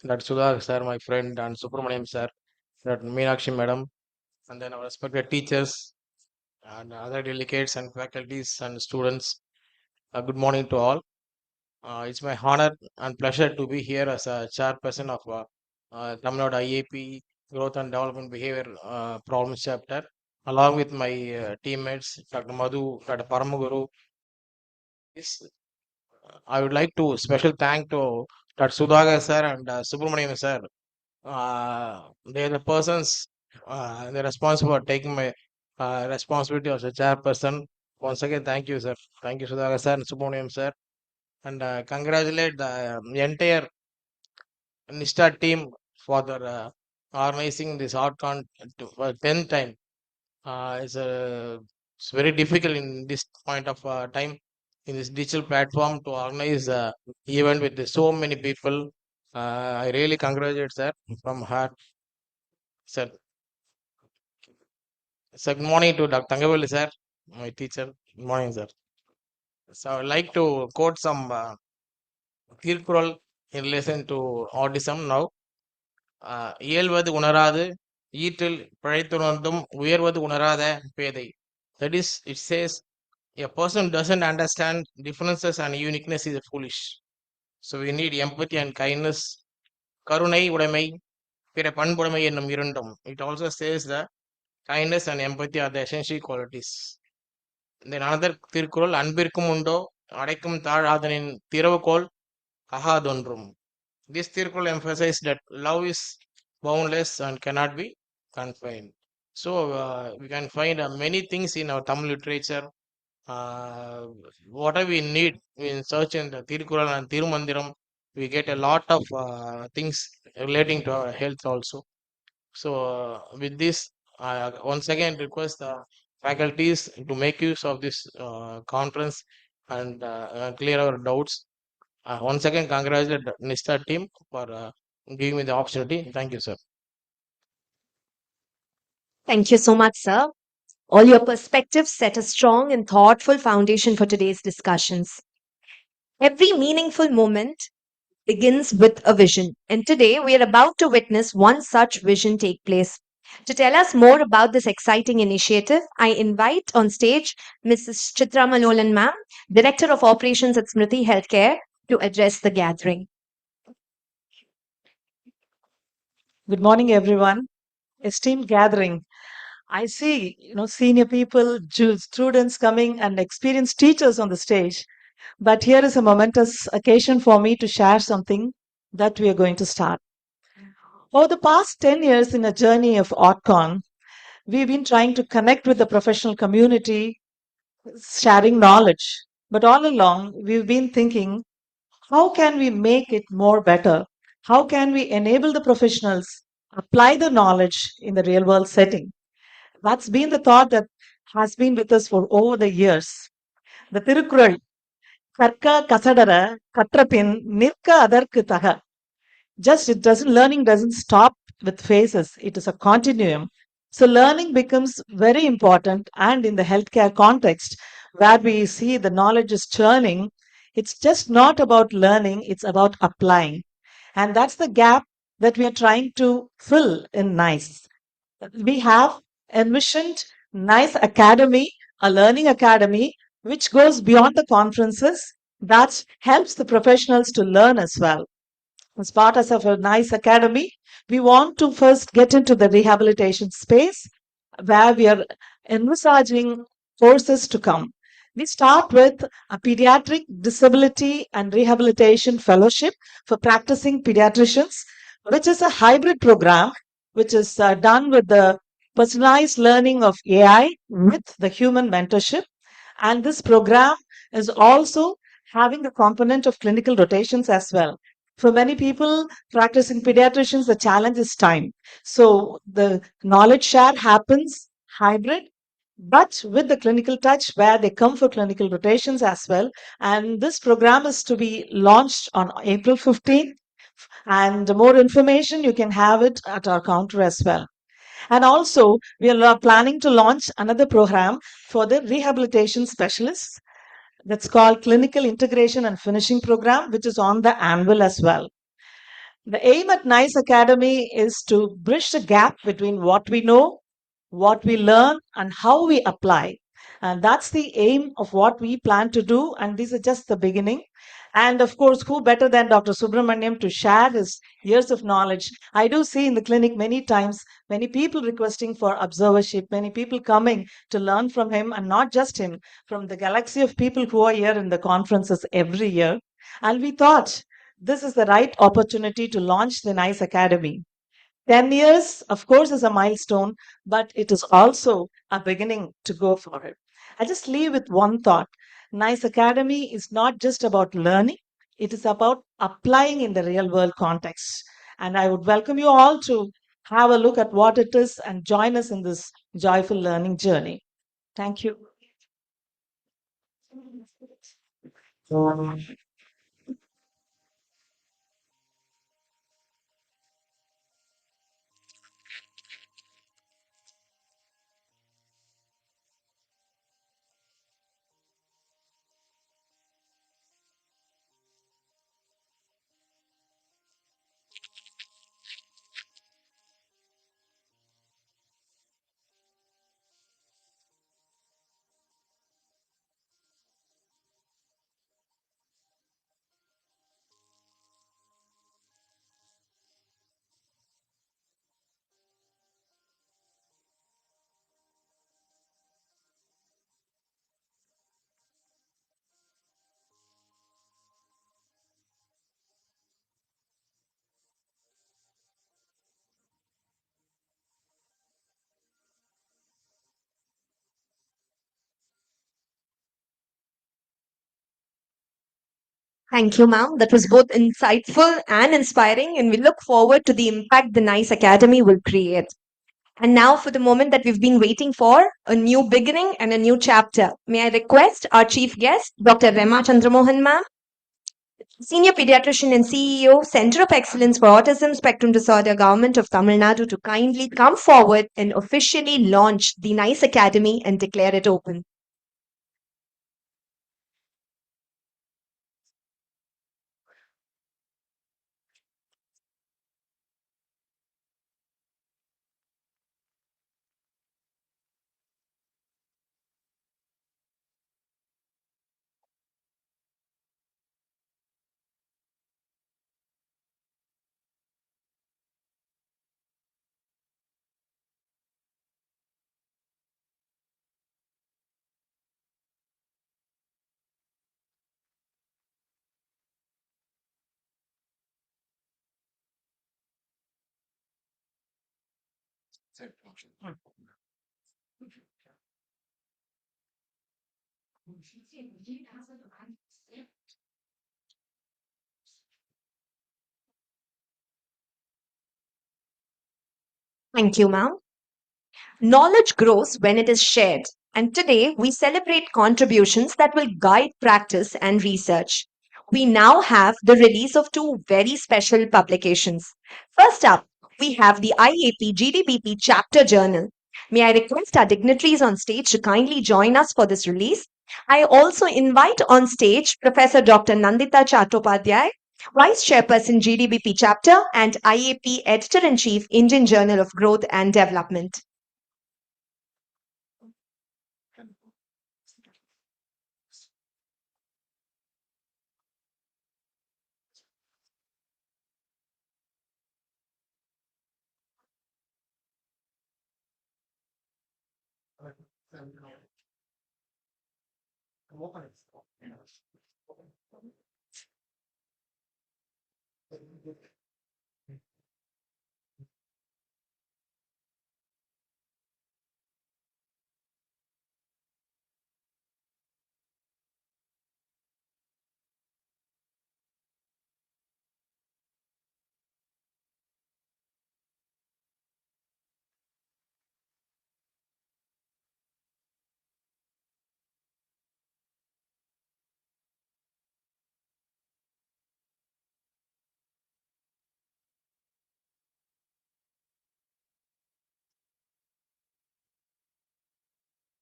Speaker 15: Dr. Sudha Sir, my friend, and Subramaniam Sir, Dr. Meenakshi Madam, and then our respected teachers and other delegates and faculties and students. Good morning to all. It's my honor and pleasure to be here as a chairperson of Tamil Nadu IAP Growth and Development Behavior Problems Chapter, along with my teammates, Dr. Madhu, Dr. Paramaguru. I would like to special thank to Dr. Sudhagar sir and Subramaniam sir. They are the persons they're responsible for taking my responsibility as a chairperson. Once again, thank you, sir. Thank you, Sudhagar sir and Subramaniam sir. And congratulate the entire NISTA team for their organizing this Autcon for 10th time. It's very difficult in this point of time in this digital platform to organize event with so many people. I really congratulate sir from heart, sir. So good morning to Dr. Tangavelli sir, my teacher. Good morning, sir. So I would like to quote some Tirkural in relation to autism now. இயல்வது உணராது ஈற்றில் பிழைத்துணர்ந்தும் உயர்வது உணராத பேதை. That is, it says a person doesn't understand differences and uniqueness is foolish. So we need empathy and kindness. கருணை உடைமை பிற பண்புடைமை என்னும் இரண்டும். It also says that kindness and empathy are the essential qualities. Then another Thirukkural அன்பிற்கும் உண்டோ அடைக்கும் தாழாதனின் திறவுகோல் அகாதொன்றும். This Tirukkural emphasizes that love is boundless and cannot be confined. So we can find many things in our Tamil literature. Whatever we need in search in the Tirukkural and Tirumandiram, we get a lot of things relating to our health also. So with this, I once again request the faculties to make use of this conference and clear our doubts. Once again, congratulate the NISTA team for giving me the opportunity. Thank you, sir.
Speaker 10: Thank you so much, sir. All your perspectives set a strong and thoughtful foundation for today's discussions. Every meaningful moment begins with a vision, and today we are about to witness one such vision take place. To tell us more about this exciting initiative, I invite on stage Mrs. Chitra Malolan ma'am, Director of Operations at Smriti Healthcare, to address the gathering.
Speaker 16: Good morning, everyone. Esteemed gathering. I see, senior people, students coming and experienced teachers on the stage. But here is a momentous occasion for me to share something that we are going to start. Over the past 10 years in a journey of Autcon, we've been trying to connect with the professional community, sharing knowledge. But all along, we've been thinking, how can we make it more better? How can we enable the professionals apply the knowledge in the real world setting? That's been the thought that has been with us for over the years. The Tirukkural, Karka Kasadara, Katrapin, Nirka Adarku Taha. Learning doesn't stop with phases, it is a continuum. So learning becomes very important, and in the healthcare context, where we see the knowledge is churning, it's just not about learning, it's about applying. And that's the gap that we are trying to fill in NICE. We have envisioned NICE Academy, a learning academy, which goes beyond the conferences, that helps the professionals to learn as well. As part of a NICE Academy, we want to first get into the rehabilitation space where we are envisaging courses to come. We start with a pediatric disability and rehabilitation fellowship for practicing pediatricians, which is a hybrid program which is done with the personalized learning of AI with the human mentorship. And this program is also having a component of clinical rotations as well. For many people practicing pediatricians, the challenge is time. So the knowledge share happens hybrid, but with the clinical touch where they come for clinical rotations as well. And this program is to be launched on April 15th. And more information, you can have it at our counter as well. And also, we are planning to launch another program for the rehabilitation specialists that's called Clinical Integration and Finishing Program, which is on the anvil as well. The aim at NICE Academy is to bridge the gap between what we know, what we learn, and how we apply. And that's the aim of what we plan to do. And these are just the beginning. And of course, who better than Dr. Subramaniam to share his years of knowledge? I do see in the clinic many times many people requesting for observership, many people coming to learn from him, and not just him, from the galaxy of people who are here in the conferences every year. And we thought this is the right opportunity to launch the NICE Academy. 10 years, of course, is a milestone, but it is also a beginning to go for it. I just leave with one thought. NICE Academy is not just about learning, it is about applying in the real world context. And I would welcome you all to have a look at what it is and join us in this joyful learning journey. Thank you.
Speaker 10: Thank you, ma'am. That was both insightful and inspiring, and we look forward to the impact the NICE Academy will create. And now, for the moment that we've been waiting for, a new beginning and a new chapter. May I request our chief guest, Dr. Rema Chandramohan, ma'am, Senior Pediatrician and CEO, Center of Excellence for Autism Spectrum Disorder, Government of Tamil Nadu, to kindly come forward and officially launch the NICE Academy and declare it open. Thank you, ma'am. Knowledge grows when it is shared, and today we celebrate contributions that will guide practice and research. We now have the release of two very special publications. First up, we have the IAP GDBP Chapter Journal. May I request our dignitaries on stage to kindly join us for this release? I also invite on stage Professor Dr. Nandita Chattopadhyay, Vice Chairperson GDBP Chapter and IAP Editor-in-Chief, Indian Journal of Growth and Development.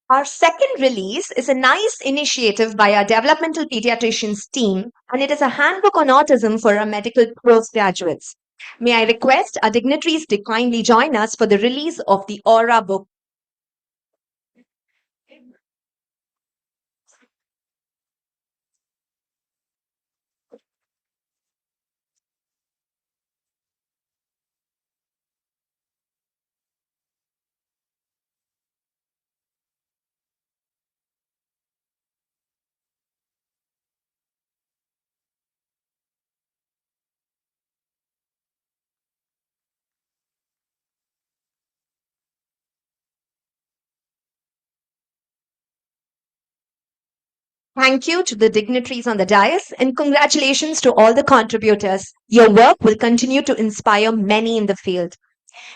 Speaker 10: Our second release is a nice initiative by our developmental pediatricians team, and it is a handbook on autism for our medical postgraduates. May I request our dignitaries to kindly join us for the release of the Aura book. Thank you to the dignitaries on the dais and congratulations to all the contributors. Your work will continue to inspire many in the field.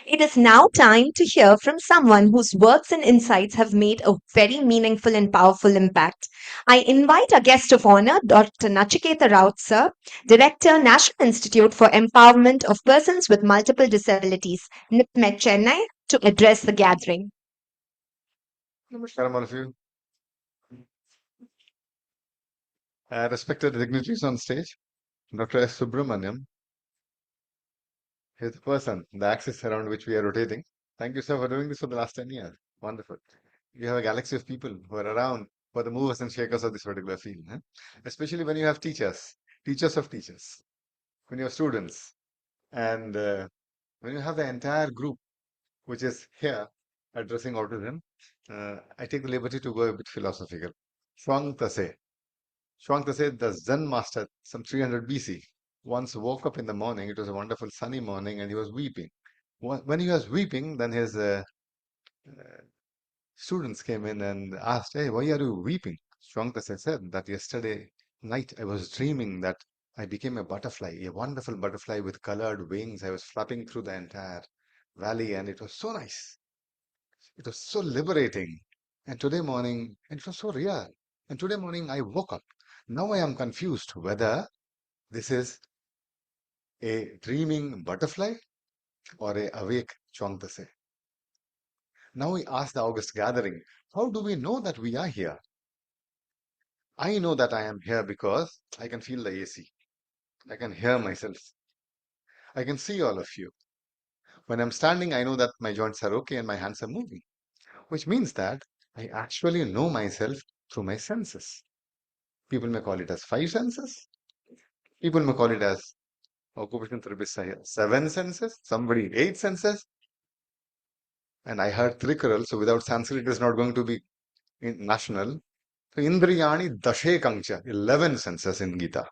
Speaker 10: It is now time to hear from someone whose works and insights have made a very meaningful and powerful impact. I invite our guest of honor, Dr. Nachiketa Raut, sir, Director, National Institute for Empowerment of Persons with Multiple Disabilities, NIPMET Chennai, to address the gathering.
Speaker 17: Namaskaram, all of you. Respected dignitaries on stage, Dr. S. Subramaniam, is the person, the axis around which we are rotating. Thank you, sir, for doing this for the last 10 years. Wonderful. You have a galaxy of people who are around for the movers and shakers of this particular field. Especially when you have teachers, teachers of teachers, when you have students, and when you have the entire group which is here addressing autism, I take the liberty to go a bit philosophical. Shuang Tase. Shuangtase, the Zen master, some 300 BC, once woke up in the morning. It was a wonderful sunny morning, and he was weeping. When he was weeping, then his students came in and asked, "Hey, why are you weeping?" Shuangtase said that yesterday night I was dreaming that I became a butterfly, a wonderful butterfly with colored wings. I was flapping through the entire valley, and it was so nice. It was so liberating. And today morning, it was so real. And today morning, I woke up. Now I am confused whether this is a dreaming butterfly or a awake Chuangtase. Now we ask the August gathering, how do we know that we are here? I know that I am here because I can feel the AC. I can hear myself. I can see all of you. When I'm standing, I know that my joints are okay and my hands are moving, which means that I actually know myself through my senses. People may call it as five senses. People may call it as occupational therapists say seven senses, somebody eight senses. And I heard Trikural, so without Sanskrit, it is not going to be national. So Indriyani Dashe Kancha, 11 senses in Gita.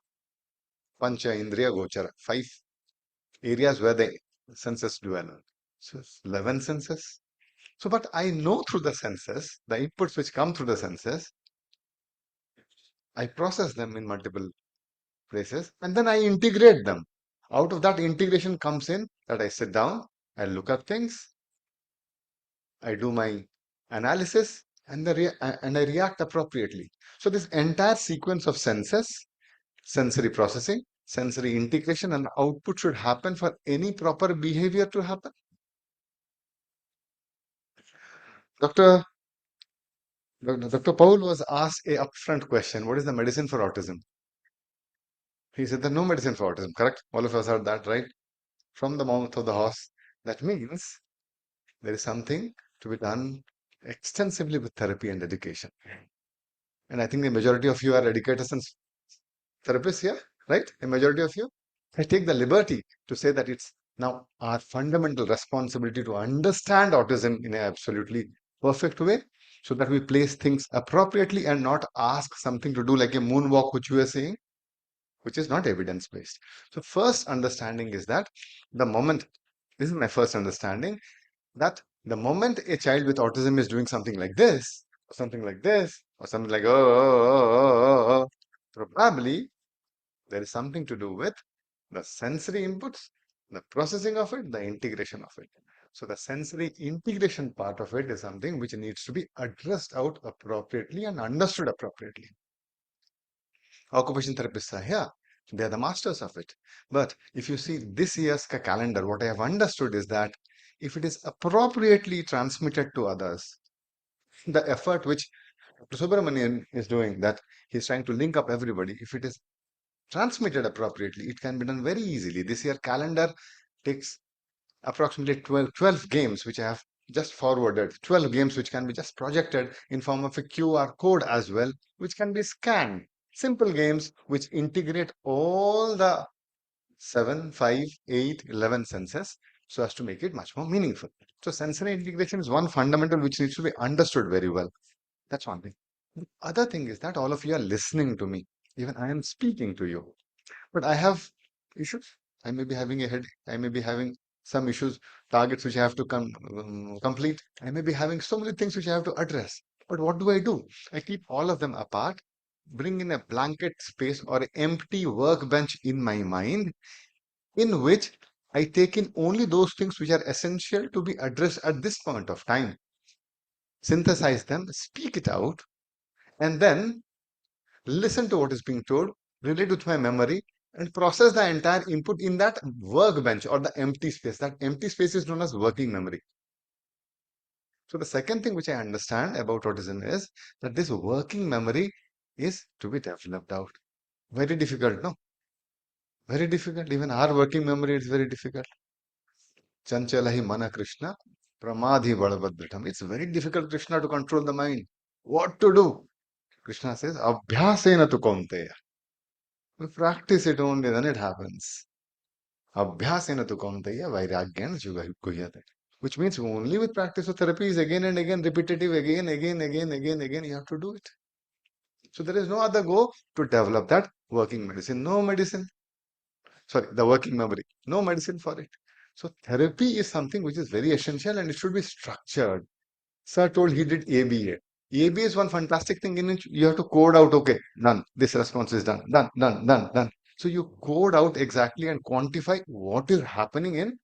Speaker 17: Pancha Indriya Gochara, 5 areas where the senses dwell. So 11 senses. So, but I know through the senses, the inputs which come through the senses, I process them in multiple places and then I integrate them. Out of that integration comes in that I sit down, I look at things, I do my analysis, and I react appropriately. So this entire sequence of senses, sensory processing, sensory integration, and output should happen for any proper behavior to happen. Dr. Dr. Paul was asked a upfront question: what is the medicine for autism? He said that no medicine for autism, correct? All of us heard that, right? From the mouth of the horse. That means there is something to be done extensively with therapy and education. And I think the majority of you are educators and therapists here, right? A majority of you. I take the liberty to say that it's now our fundamental responsibility to understand autism in an absolutely perfect way so that we place things appropriately and not ask something to do like a moonwalk, which you were saying, which is not evidence based. So, first understanding is that the moment, this is my first understanding, that the moment a child with autism is doing something like this, or something like this, or something like, probably there is something to do with the sensory inputs, the processing of it, the integration of it. So the sensory integration part of it is something which needs to be addressed out appropriately and understood appropriately. Occupation therapists are here. They are the masters of it. But if you see this year's calendar, what I have understood is that if it is appropriately transmitted to others, the effort which Dr. Subramanian is doing, that he's trying to link up everybody, if it is transmitted appropriately, it can be done very easily. This year calendar takes approximately 12 games, which I have just forwarded, 12 games which can be just projected in form of a QR code as well, which can be scanned. Simple games which integrate all the 7, 5, 8, 11 senses so as to make it much more meaningful. So sensory integration is one fundamental which needs to be understood very well. That's one thing. The other thing is that all of you are listening to me. Even I am speaking to you. But I have issues. I may be having a headache. I may be having some issues, targets which I have to complete. I may be having so many things which I have to address. But what do? I keep all of them apart, bring in a blanket space or an empty workbench in my mind, in which I take in only those things which are essential to be addressed at this point of time, synthesize them, speak it out, and then listen to what is being told, relate with my memory, and process the entire input in that workbench or the empty space. That empty space is known as working memory. So the second thing which I understand about autism is that this working memory is to be developed out. Very difficult, no? Very difficult. Even our working memory is very difficult. Chanchalahi mana Krishna, pramadhi badabadritam. It's very difficult, Krishna, to control the mind. What to do? Krishna says, abhyasena tu kaunteya. We practice it only, then it happens. Abhyasena tu kaunteya vairagyan guhyate. Which means only with practice of therapy is again and again repetitive, again, you have to do it. So there is no other go to develop that working medicine. No medicine. Sorry, the working memory. No medicine for it. So therapy is something which is very essential and it should be structured. Sir told he did ABA. ABA is one fantastic thing in which you have to code out, okay, done. This response is done, done. So you code out exactly and quantify what is happening in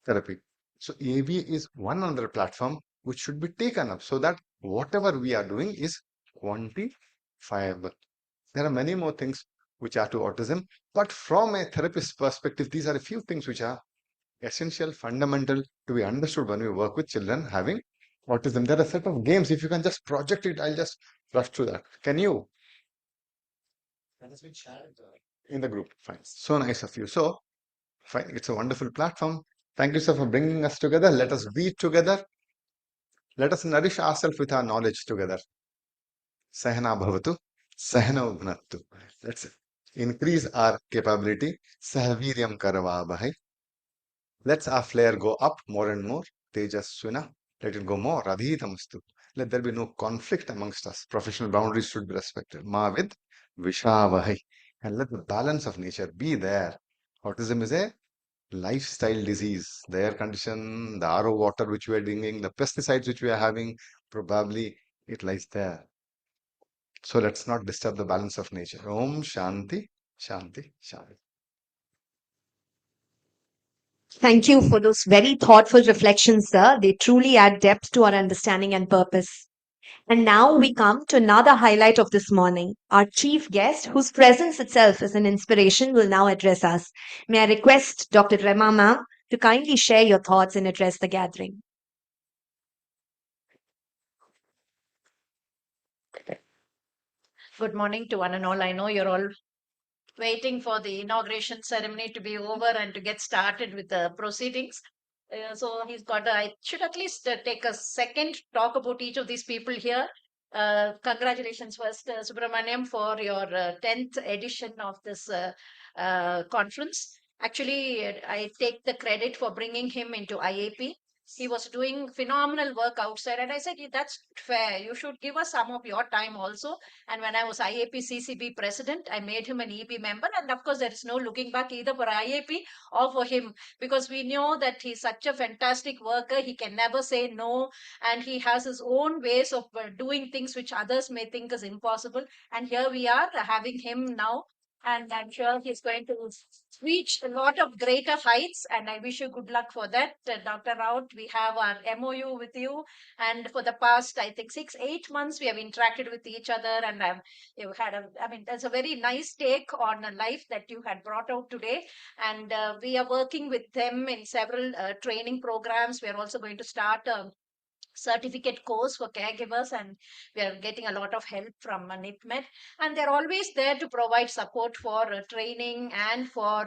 Speaker 17: therapy. So ABA is one other platform which should be taken up so that whatever we are doing is quantifiable. There are many more things which are to autism, but from a therapist perspective, these are a few things which are essential, fundamental to be understood when we work with children having autism. There are a set of games. If you can just project it, I'll just rush through that. Can you? That has been shared in the group. Fine. So nice of you. So, fine. It's a wonderful platform. Thank you, sir, for bringing us together. Let us be together. Let us nourish ourselves with our knowledge together. Sahana bhavatu, sahana bhunattu. Let's increase our capability. Sahaviryam karavabhai. Let's our flare go up more and more. Tejaswina. Let it go more. Radhitamastu. Let there be no conflict amongst us. Professional boundaries should be respected. Mavid Vishavahai. And let the balance of nature be there. Autism is a lifestyle disease. The air condition, the RO water which we are drinking, the pesticides which we are having, probably it lies there. So let's not disturb the balance of nature. Om Shanti, Shanti, Shanti.
Speaker 10: Thank you for those very thoughtful reflections, sir. They truly add depth to our understanding and purpose. And now we come to another highlight of this morning. Our chief guest, whose presence itself is an inspiration, will now address us. May I request Dr. Rema ma'am to kindly share your thoughts and address the gathering.
Speaker 9: Good morning to one and all. I know you're all waiting for the inauguration ceremony to be over and to get started with the proceedings. So he's got. I should at least take a second to talk about each of these people here. Congratulations first, Subramaniam, for your 10th edition of this conference. Actually, I take the credit for bringing him into IAP. He was doing phenomenal work outside, and I said, That's fair. You should give us some of your time also." And when I was IAP CCB president, I made him an EB member. And of course, there is no looking back either for IAP or for him, because we know that he's such a fantastic worker. He can never say no. And he has his own ways of doing things which others may think is impossible. And here we are having him now. And I'm sure he's going to reach a lot of greater heights. And I wish you good luck for that. Dr. Raut, we have our MOU with you, and for the past, I think, 8 months, we have interacted with each other. And you've had that's a very nice take on a life that you had brought out today. And we are working with them in several training programs. We are also going to start a certificate course for caregivers, and we are getting a lot of help from NIPMED, and they're always there to provide support for training and for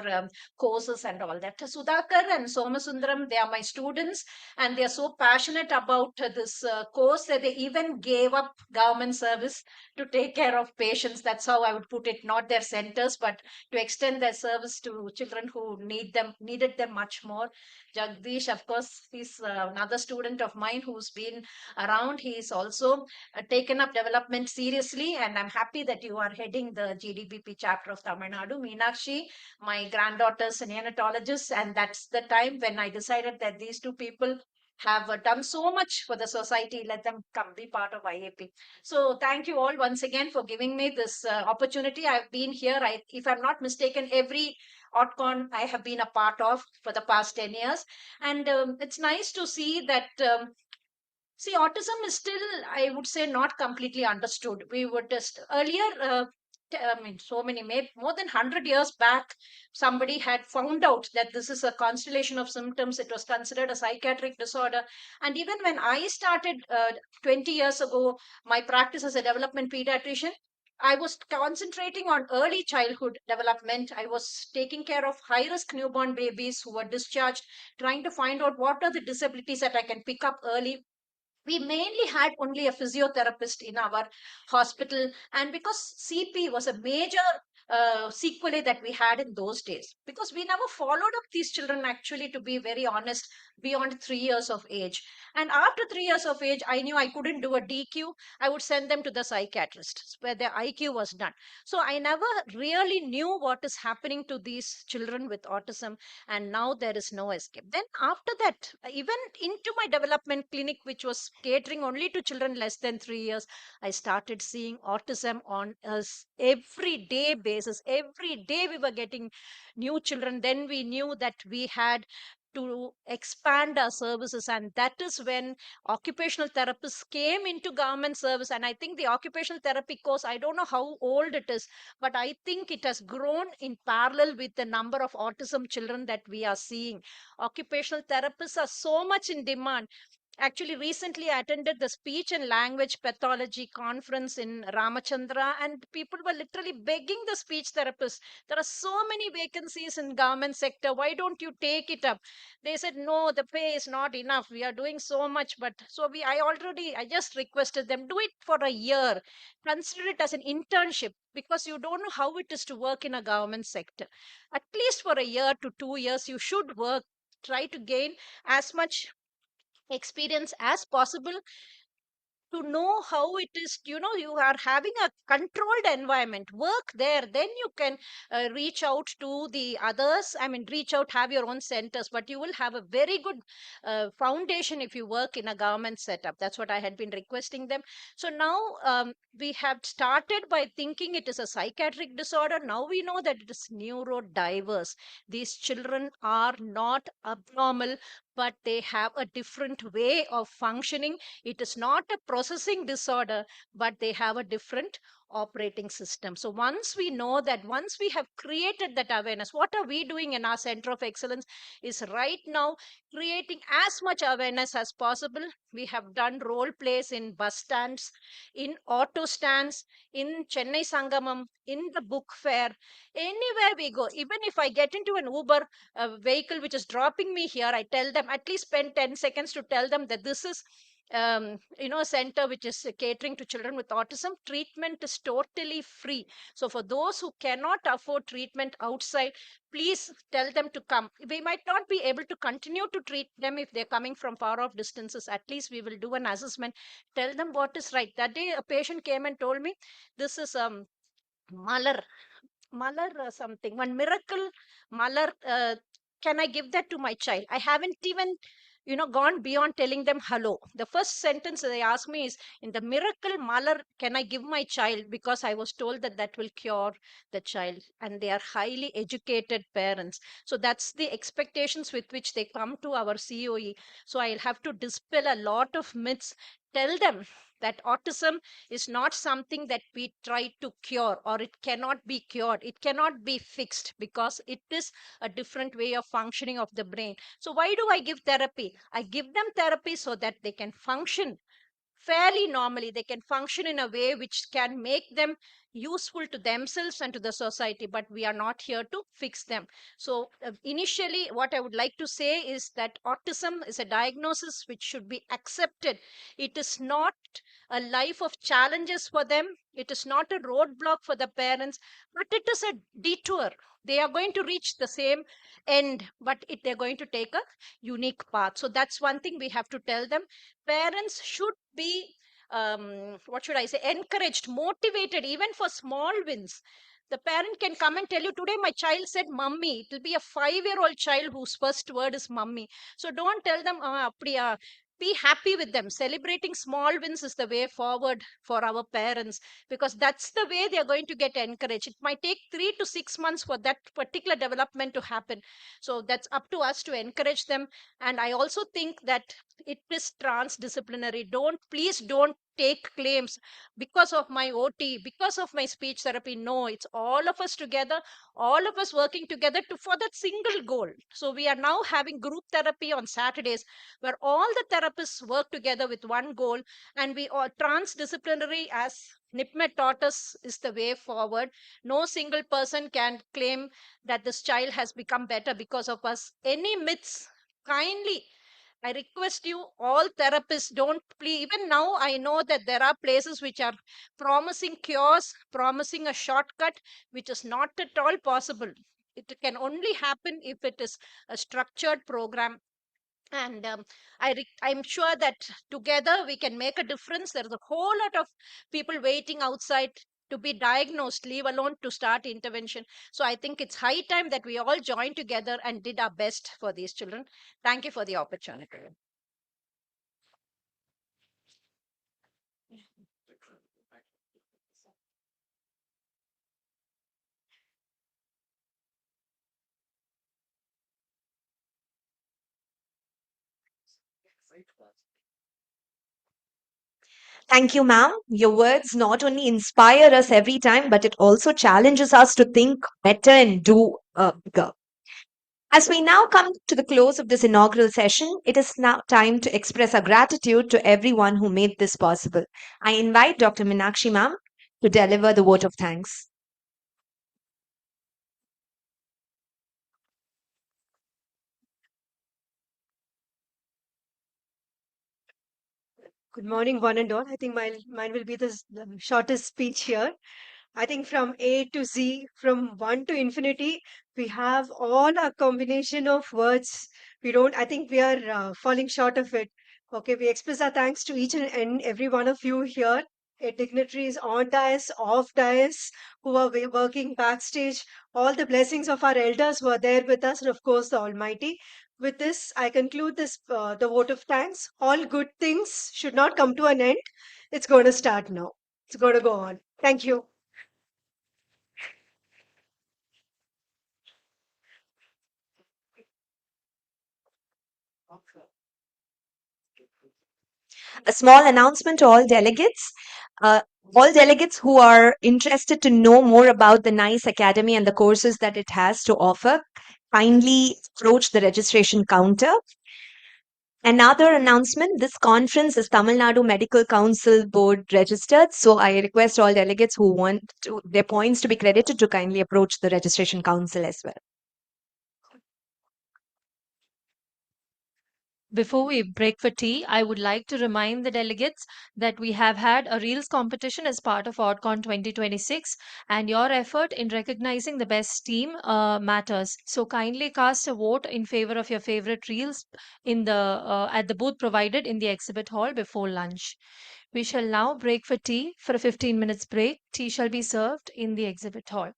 Speaker 9: courses and all that. Sudhakar and Somasundaram, they are my students, and they are so passionate about this course that they even gave up government service to take care of patients. That's how I would put it, not their centers, but to extend their service to children who needed them much more. Jagdish, of course, he's another student of mine who's been around. He's also taken up development seriously, and I'm happy that you are heading the GDBP chapter of Tamil Nadu. Meenakshi, my granddaughter's a neonatologist, and that's the time when I decided that these two people have done so much for the society. Let them come be part of IAP. So thank you all once again for giving me this opportunity. I've been here, if I'm not mistaken, every Autcon I have been a part of for the past 10 years. And it's nice to see that. See, autism is still, I would say, not completely understood. We were just earlier, so many, maybe more than 100 years back, somebody had found out that this is a constellation of symptoms. It was considered a psychiatric disorder. And even when I started 20 years ago, my practice as a development pediatrician, I was concentrating on early childhood development. I was taking care of high risk newborn babies who were discharged, trying to find out what are the disabilities that I can pick up early. We mainly had only a physiotherapist in our hospital, and because CP was a major sequelae that we had in those days, because we never followed up these children, actually, to be very honest, beyond 3 years of age. And after 3 years of age, I knew I couldn't do a DQ. I would send them to the psychiatrist where their IQ was done. So I never really knew what is happening to these children with autism, and now there is no escape. Then after that, even into my development clinic, which was catering only to children less than 3 years, I started seeing autism on a everyday basis. Every day we were getting new children. Then we knew that we had to expand our services, and that is when occupational therapists came into government service. And I think the occupational therapy course, I don't know how old it is, but I think it has grown in parallel with the number of autism children that we are seeing. Occupational therapists are so much in demand. Actually, recently I attended the speech and language pathology conference in Ramachandra, and people were literally begging the speech therapists. There are so many vacancies in government sector. Why don't you take it up? They said, no, the pay is not enough. We are doing so much. But so I just requested them, do it for a year. Consider it as an internship, because you don't know how it is to work in a government sector. At least for a year to 2 years, you should work. Try to gain as much experience as possible to know how it is. You are having a controlled environment, work there, then you can reach out to the others. I mean, reach out, have your own centers, but you will have a very good foundation if you work in a government setup. That's what I had been requesting them. So now, we have started by thinking it is a psychiatric disorder. Now we know that it is neurodiverse. These children are not abnormal, but they have a different way of functioning. It is not a processing disorder, but they have a different operating system. So once we know that, once we have created that awareness, what are we doing in our center of excellence is right now creating as much awareness as possible. We have done role plays in bus stands, in auto stands, in Chennai Sangamam, in the book fair, anywhere we go. Even if I get into an Uber vehicle which is dropping me here, I tell them, at least spend 10 seconds to tell them that this is a center which is catering to children with autism. Treatment is totally free. So for those who cannot afford treatment outside, please tell them to come. We might not be able to continue to treat them if they're coming from far off distances. At least we will do an assessment, tell them what is right. That day a patient came and told me, this is malar something, one miracle malar. Can I give that to my child? I haven't even gone beyond telling them hello. The first sentence they ask me is, in the miracle malar, can I give my child? Because I was told that that will cure the child. And they are highly educated parents, so that's the expectations with which they come to our COE. So I'll have to dispel a lot of myths, tell them that autism is not something that we try to cure, or it cannot be cured, it cannot be fixed, because it is a different way of functioning of the brain. So why do I give therapy? I give them therapy so that they can function fairly normally, they can function in a way which can make them useful to themselves and to the society, but we are not here to fix them. So initially what I would like to say is that autism is a diagnosis which should be accepted. It is not a life of challenges for them, it is not a roadblock for the parents, but it is a detour. They are going to reach the same end, but they're going to take a unique path. So that's one thing we have to tell them. Parents should be what should I say, encouraged, motivated, even for small wins. The parent can come and tell you, today my child said mummy. It will be a 5-year-old child whose first word is mummy. So don't tell them apdiya. Be happy with them. Celebrating small wins is the way forward for our parents, because that's the way they are going to get encouraged. It might take 3 to 6 months for that particular development to happen. So that's up to us to encourage them. And I also think that it is transdisciplinary. Please don't take claims because of my OT, because of my speech therapy. No, it's all of us together, all of us working together for that single goal. So we are now having group therapy on Saturdays, where all the therapists work together with one goal, and we are transdisciplinary, as NIPMET taught us, is the way forward. No single person can claim that this child has become better because of us. Any myths, kindly, I request you, all therapists, don't please. Even now, I know that there are places which are promising cures, promising a shortcut, which is not at all possible. It can only happen if it is a structured program. And I'm sure that together we can make a difference. There is a whole lot of people waiting outside to be diagnosed, leave alone to start intervention. So I think it's high time that we all join together and did our best for these children. Thank you for the opportunity.
Speaker 10: Thank you, ma'am. Your words not only inspire us every time, but it also challenges us to think better and do bigger. As we now come to the close of this inaugural session, it is now time to express our gratitude to everyone who made this possible. I invite Dr. Minakshi ma'am to deliver the vote of thanks.
Speaker 2: Good morning, one and all. I think mine will be the shortest speech here. I think from A to Z, from 1 to infinity, we have all a combination of words. I think we are falling short of it. Okay, we express our thanks to each and every one of you here, dignitaries on dais, off dais, who are working backstage. All the blessings of our elders who are there with us, and of course, the Almighty. With this, I conclude the vote of thanks. All good things should not come to an end. It's going to start now. It's going to go on. Thank you.
Speaker 10: A small announcement to all delegates. Uh, all delegates who are interested to know more about the NICE Academy and the courses that it has to offer kindly approach the registration counter. Another announcement, this conference is Tamil Nadu Medical Council Board registered. So I request all delegates who want their points to be credited to kindly approach the registration council as well.
Speaker 6: Before we break for tea, I would like to remind the delegates that we have had a Reels competition as part of Autcon 2026, and your effort in recognizing the best team matters. So kindly cast a vote in favor of your favorite Reels in the at the booth provided in the exhibit hall before lunch. We shall now break for tea for a 15 minutes break. Tea shall be served in the exhibit hall.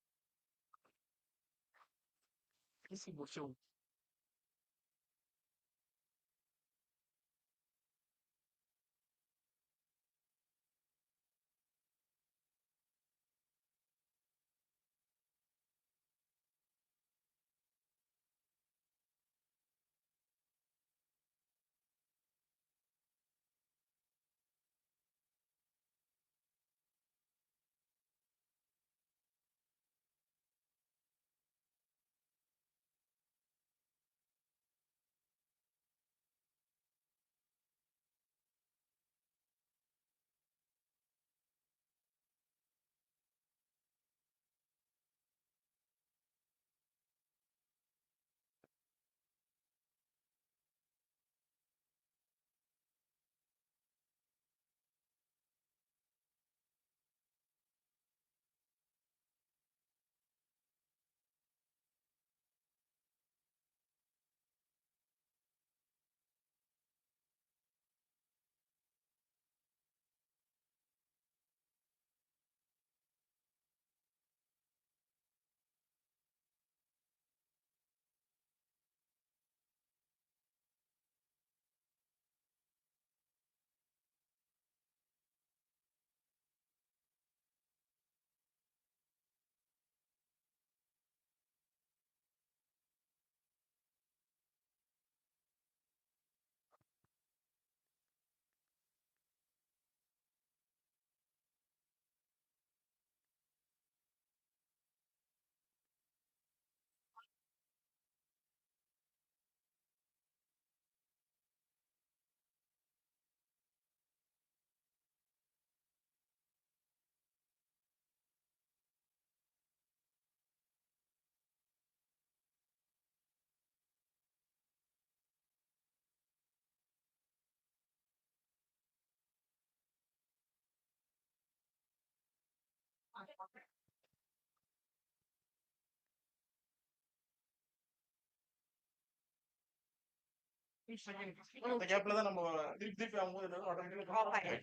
Speaker 15: இந்த கேப்ல தான் நம்ம திருப்பி திருப்பி அவங்க ஆட்டோமேட்டிக்கா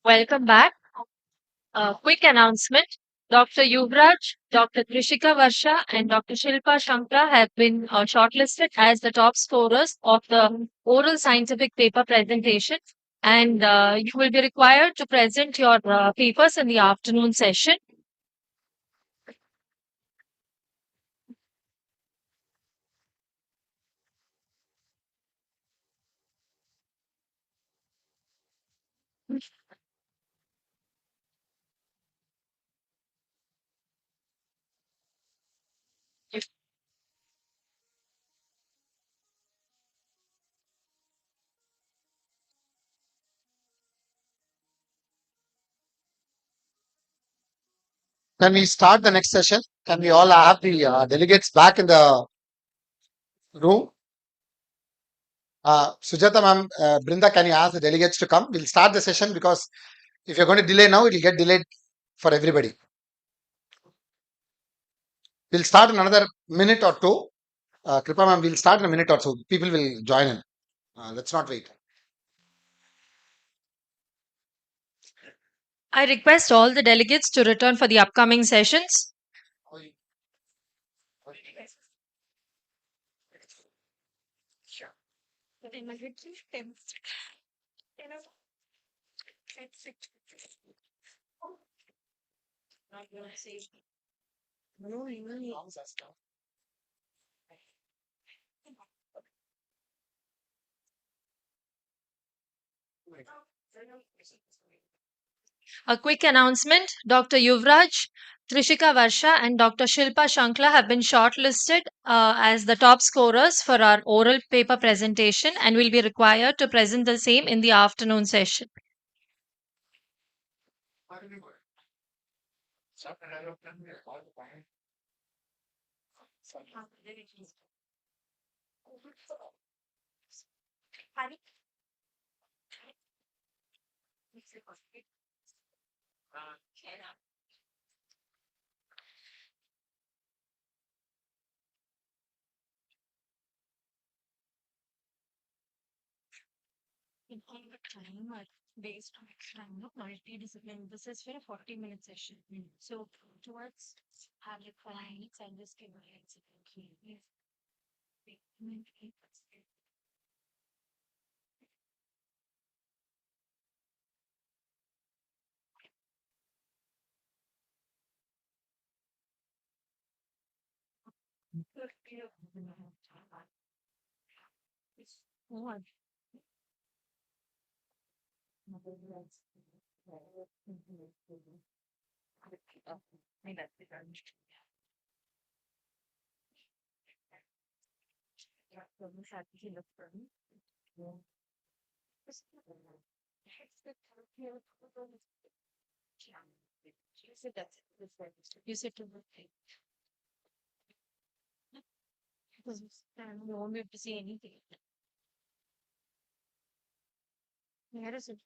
Speaker 6: Welcome back. Quick announcement. Dr. Yuvraj, Dr. Trishika Varsha, and Dr. Shilpa Shankar have been shortlisted as the top scorers of the oral scientific paper presentation. And you will be required to present your papers in the afternoon session.
Speaker 11: Can we start the next session? Can we all have the delegates back in the room? Sujata ma'am, Brinda, can you ask the delegates to come? We'll start the session because if you're going to delay now, it will get delayed for everybody. We'll start in another minute or two. Kripa ma'am, we'll start in a minute or two. People will join in. Let's not wait.
Speaker 6: I request all the delegates to return for the upcoming sessions. A quick announcement. Dr. Yuvraj, Trishika Varsha, and Dr. Shilpa Shankla have been shortlisted as the top scorers for our oral paper presentation and will be required to present the same in the afternoon session. Based on time of multidiscipline, this is for a 40-minute session. So, towards have your clients and just give a heads up. You said to you won't be able to see anything. Where is it?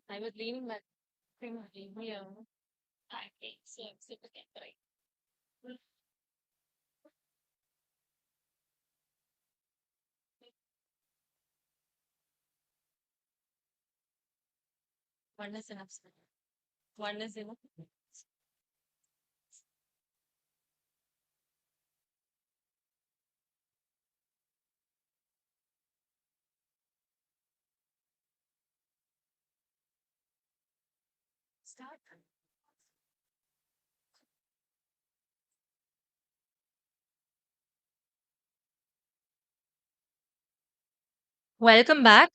Speaker 6: I was leaning back. Yeah. Okay, so super right. One is enough. One is enough. Start. Welcome back.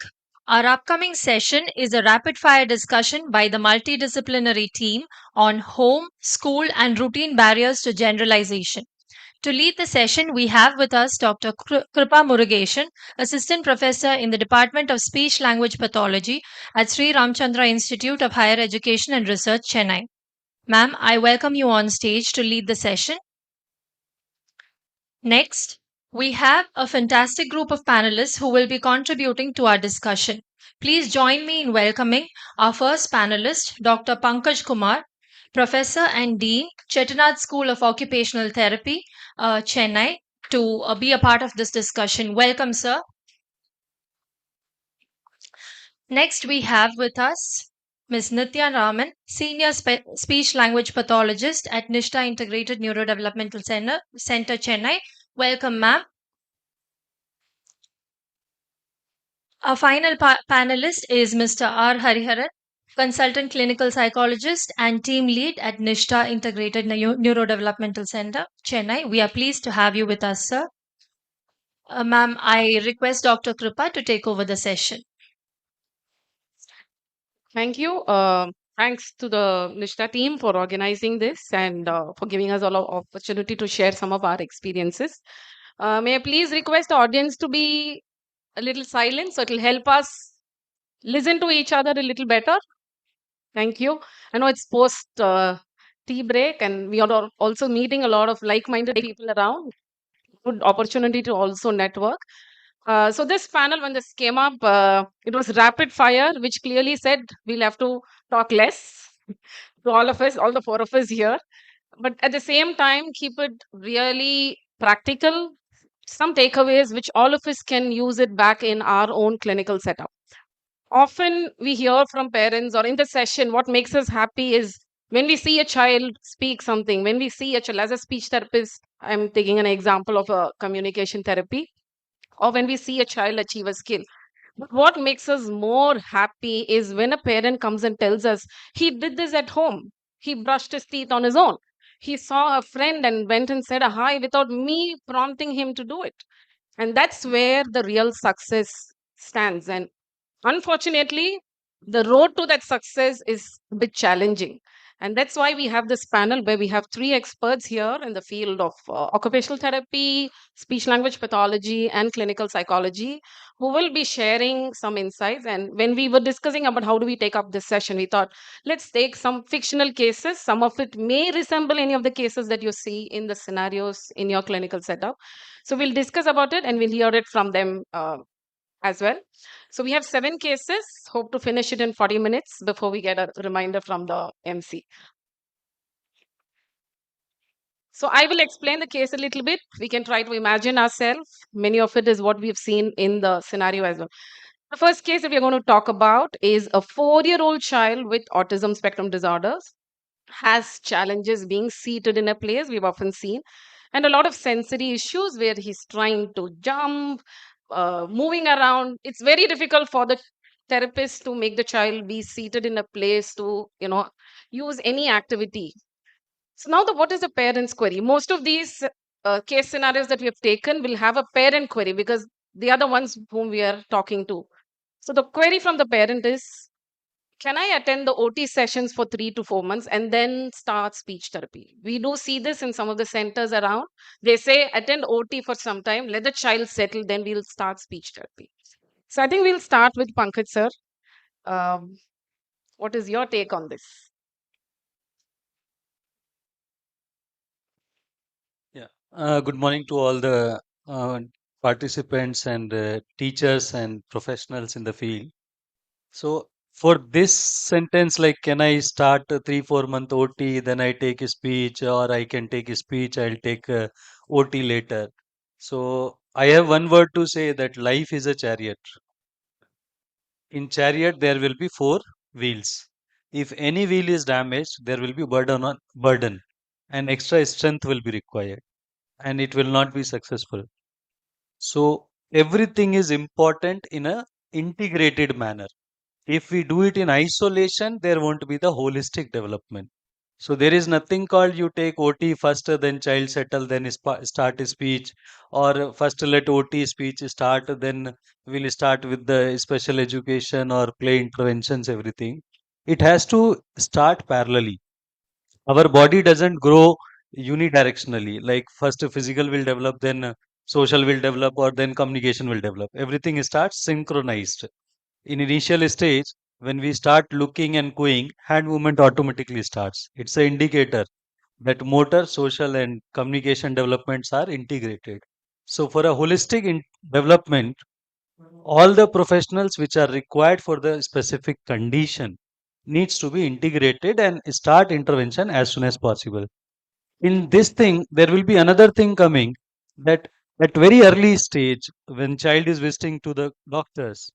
Speaker 6: Our upcoming session is a rapid fire discussion by the multidisciplinary team on home, school, and routine barriers to generalization. To lead the session, we have with us Dr. Kripa Murugeshan, Assistant Professor in the Department of Speech Language Pathology at Sri Ramchandra Institute of Higher Education and Research, Chennai. Ma'am, I welcome you on stage to lead the session. Next, we have a fantastic group of panelists who will be contributing to our discussion. Please join me in welcoming our first panelist, Dr. Pankaj Kumar, Professor and Dean, Chettinad School of Occupational Therapy, Chennai, to be a part of this discussion. Welcome, sir. Next, we have with us Ms. Nitya Raman, Senior Speech Language Pathologist at Nishta Integrated Neurodevelopmental Center, Chennai. Welcome, ma'am. Our final panelist is Mr. R. Hariharan, Consultant Clinical Psychologist and Team Lead at Nishta Integrated Neurodevelopmental Center, Chennai. We are pleased to have you with us, sir. Ma'am, I request Dr. Kripa to take over the session.
Speaker 18: Thank you. Thanks to the Nishta team for organizing this and for giving us all of opportunity to share some of our experiences. May I please request the audience to be a little silent so it will help us listen to each other a little better. Thank you. I know it's post tea break and we are also meeting a lot of like-minded people around. Good opportunity to also network. So this panel, when this came up, it was rapid fire, which clearly said we'll have to talk less to all of us, all the four of us here. But at the same time, keep it really practical, some takeaways which all of us can use it back in our own clinical setup. Often we hear from parents or in the session, what makes us happy is when we see a child speak something, when we see a child as a speech therapist, I'm taking an example of a communication therapy, or when we see a child achieve a skill. But what makes us more happy is when a parent comes and tells us, he did this at home. He brushed his teeth on his own. He saw a friend and went and said a hi without me prompting him to do it. And that's where the real success stands. And unfortunately, the road to that success is a bit challenging. And that's why we have this panel where we have three experts here in the field of occupational therapy, speech language pathology, and clinical psychology who will be sharing some insights. And when we were discussing about how do we take up this session, we thought, let's take some fictional cases. Some of it may resemble any of the cases that you see in the scenarios in your clinical setup. So we'll discuss about it and we'll hear it from them as well. So we have 7 cases. Hope to finish it in 40 minutes before we get a reminder from the MC. So I will explain the case a little bit. We can try to imagine ourselves. Many of it is what we've seen in the scenario as well. The first case that we're going to talk about is a 4-year-old child with autism spectrum disorders has challenges being seated in a place we've often seen, and a lot of sensory issues where he's trying to jump, moving around. It's very difficult for the therapist to make the child be seated in a place to, use any activity. So now, what is the parent's query? Most of these case scenarios that we have taken will have a parent query because they are the ones whom we are talking to. So the query from the parent is, can I attend the OT sessions for 3 to 4 months and then start speech therapy? We do see this in some of the centers around. They say attend OT for some time, let the child settle, then we'll start speech therapy. So I think we'll start with Pankaj sir. Um, what is your take on this?
Speaker 19: Yeah. Good morning to all the participants and teachers and professionals in the field. So, for this sentence, like, can I start a 3 4 month OT, then I take a speech, or I can take a speech, I'll take a OT later. So, I have one word to say that life is a chariot. In chariot, there will be 4 wheels. If any wheel is damaged, there will be burden, and extra strength will be required, and it will not be successful. So everything is important in a integrated manner. If we do it in isolation, there won't be the holistic development. So there is nothing called you take OT first, then child settle, then start a speech, or first let OT speech start, then we'll start with the special education or play interventions, everything. It has to start parallelly. Our body doesn't grow unidirectionally. Like first physical will develop, then social will develop, or then communication will develop. Everything starts synchronized. In initial stage, when we start looking and going, hand movement automatically starts. It's an indicator that motor, social, and communication developments are integrated. So for a holistic development, all the professionals which are required for the specific condition needs to be integrated and start intervention as soon as possible. In this thing, there will be another thing coming, that at very early stage, when child is visiting to the doctors,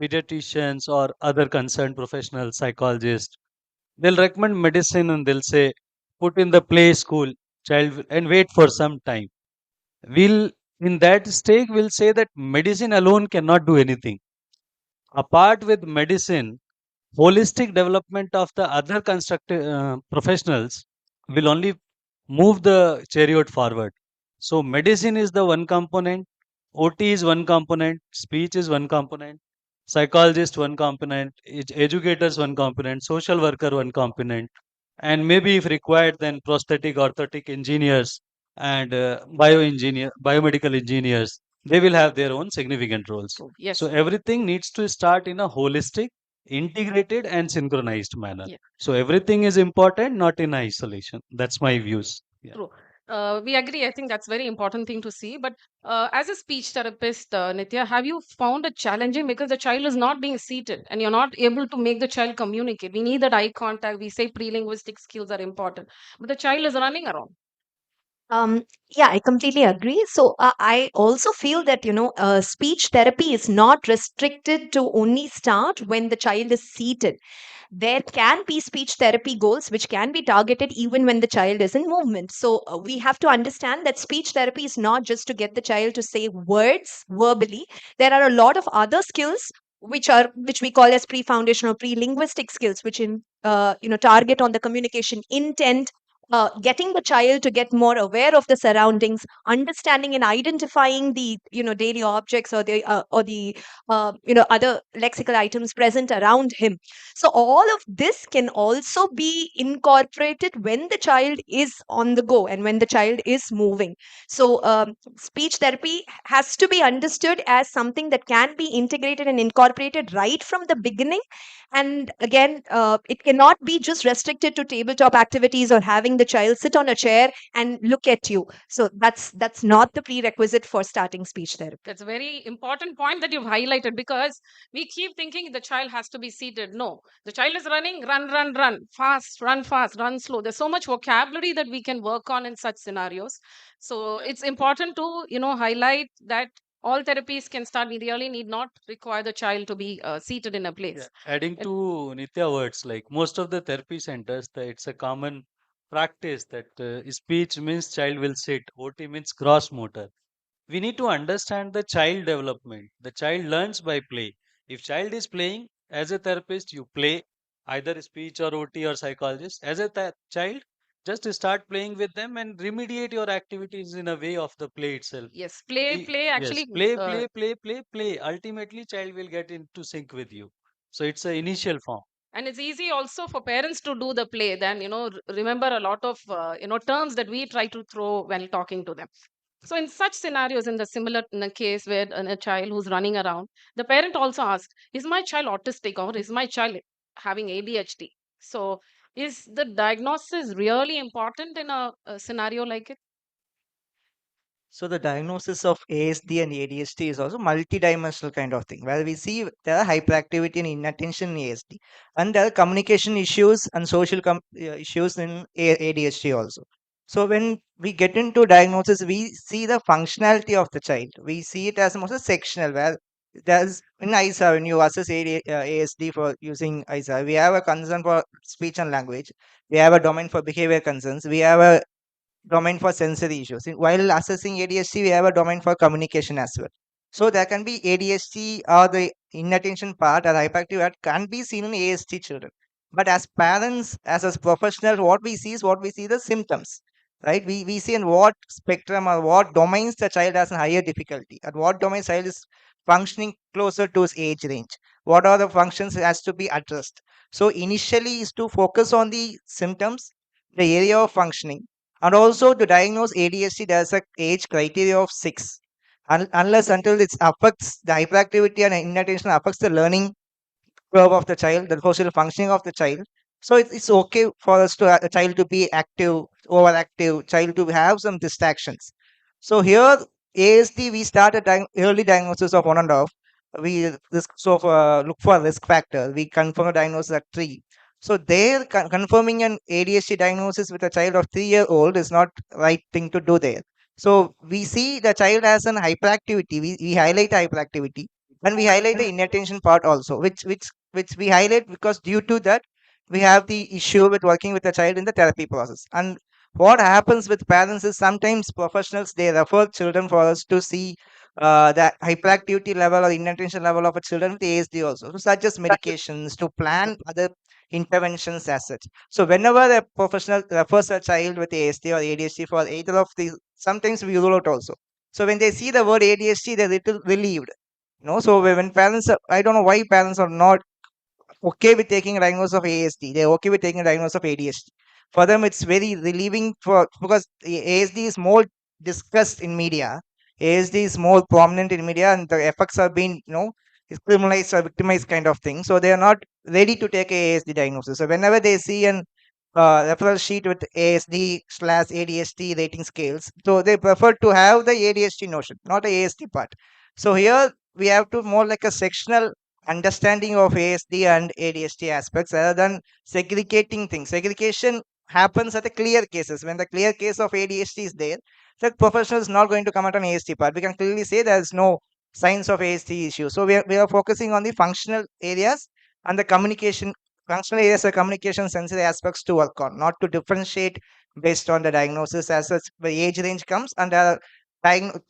Speaker 19: pediatricians, or other concerned professionals, psychologists, they'll recommend medicine and they'll say put in the play school and wait for some time. We'll In that stage we'll say that medicine alone cannot do anything. Apart with medicine, holistic development of the other constructive professionals will only move the chariot forward. So medicine is the one component, OT is one component, speech is one component, psychologist one component, educators one component, social worker one component, and maybe if required, then prosthetic, orthotic engineers and biomedical engineers, they will have their own significant roles.
Speaker 18: Yes.
Speaker 19: So everything needs to start in a holistic, integrated, and synchronized manner.
Speaker 18: Yeah.
Speaker 19: So everything is important, not in isolation. That's my views. Yeah.
Speaker 18: True. We agree. I think that's very important thing to see. But as a speech therapist, Nitya, have you found it challenging because the child is not being seated and you're not able to make the child communicate? We need that eye contact. We say pre-linguistic skills are important, but the child is running around.
Speaker 10: Um, yeah, I completely agree. So I also feel that, speech therapy is not restricted to only start when the child is seated. There can be speech therapy goals which can be targeted even when the child is in movement. So we have to understand that speech therapy is not just to get the child to say words verbally. There are a lot of other skills which we call as pre-foundational, pre-linguistic skills, which target on the communication intent, getting the child to get more aware of the surroundings, understanding and identifying the daily objects or the other lexical items present around him. So all of this can also be incorporated when the child is on the go and when the child is moving. So speech therapy has to be understood as something that can be integrated and incorporated right from the beginning. And again, it cannot be just restricted to tabletop activities or having having the child sit on a chair and look at you. So that's not the prerequisite for starting speech therapy.
Speaker 18: That's a very important point that you've highlighted, because we keep thinking the child has to be seated. No, the child is running, run, fast, run slow. There's so much vocabulary that we can work on in such scenarios. So it's important to, highlight that all therapies can start. We really need not require the child to be seated in a
Speaker 19: Yeah,
Speaker 18: place.
Speaker 19: adding
Speaker 18: And
Speaker 19: to Nitya words, like most of the therapy centers, it's a common practice that speech means child will sit, OT means gross motor. We need to understand the child development. The child learns by play. If child is playing, as a therapist, you play either speech or OT or psychologist. As a child, just start playing with them and remediate your activities in a way of the play itself.
Speaker 18: yes, play
Speaker 19: Yes,
Speaker 18: actually.
Speaker 19: play. Ultimately, child will get into sync with you. So it's a initial form.
Speaker 18: And it's easy also for parents to do the play than, remember a lot of, terms that we try to throw when talking to them. So in such scenarios, in a case where a child who's running around, the parent also asks, is my child autistic or is my child having ADHD? So is the diagnosis really important in a scenario like it?
Speaker 20: So the diagnosis of ASD and ADHD is also multidimensional kind of thing, where we see there are hyperactivity and inattention in ASD, and there are communication issues and social issues in ADHD also. So when we get into diagnosis, we see the functionality of the child. We see it as most sectional, where there's in ISA, when you assess ASD for using ISA, we have a concern for speech and language. We have a domain for behavior concerns. We have a domain for sensory issues. While assessing ADHD, we have a domain for communication as well. So there can be ADHD or the inattention part or hyperactive part can be seen in ASD children. But as parents, as professionals, what we see is what we see the symptoms, right? We see in what spectrum or what domains the child has a higher difficulty, and what domains child is functioning closer to his age range. What are the functions has to be addressed? So initially is to focus on the symptoms, the area of functioning, and also to diagnose ADHD, there's a age criteria of 6. Unless until it affects the hyperactivity and inattention affects the learning curve of the child, the social functioning of the child. So it's okay for us to a child to be active, overactive, child to have some distractions. So here ASD we start a early diagnosis of 1.5. We look for risk factor. We confirm a diagnosis at 3. So there confirming an ADHD diagnosis with a child of 3-year-old is not right thing to do there. So we see the child has an hyperactivity. We highlight hyperactivity, and we highlight the inattention part also, which we highlight because due to that we have the issue with working with the child in the therapy process. And what happens with parents is sometimes professionals they refer children for us to see the hyperactivity level or inattention level of a children with ASD also, so such as medications to plan other interventions as such. So whenever a professional refers a child with ASD or ADHD for either of these, sometimes we rule out also. So when they see the word ADHD, they're little relieved. So when parents, I don't know why parents are not okay with taking a diagnosis of ASD. They're okay with taking a diagnosis of ADHD. For them, it's very relieving because the ASD is more discussed in media. ASD is more prominent in media, and the effects have been, is criminalized or victimized kind of thing. So they are not ready to take a ASD diagnosis. So whenever they see an referral sheet with ASD/ADHD rating scales, so they prefer to have the ADHD notion, not a ASD part. So here we have to more like a sectional understanding of ASD and ADHD aspects rather than segregating things. Segregation happens at the clear cases. When the clear case of ADHD is there, the professional is not going to comment on ASD part. We can clearly say there is no signs of ASD issue. So we are focusing on the functional areas and the communication. Functional areas are communication sensory aspects to work on, not to differentiate based on the diagnosis as such. The age range comes and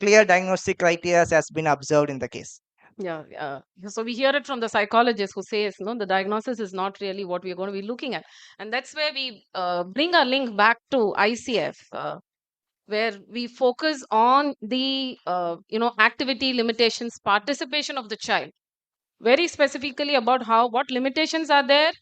Speaker 20: clear diagnostic criteria has been observed in the case.
Speaker 18: Yeah, so we hear it from the psychologist who says, no, the diagnosis is not really what we're going to be looking at. And that's where we bring our link back to ICF, where we focus on the, activity limitations, participation of the child, very specifically about what limitations are there,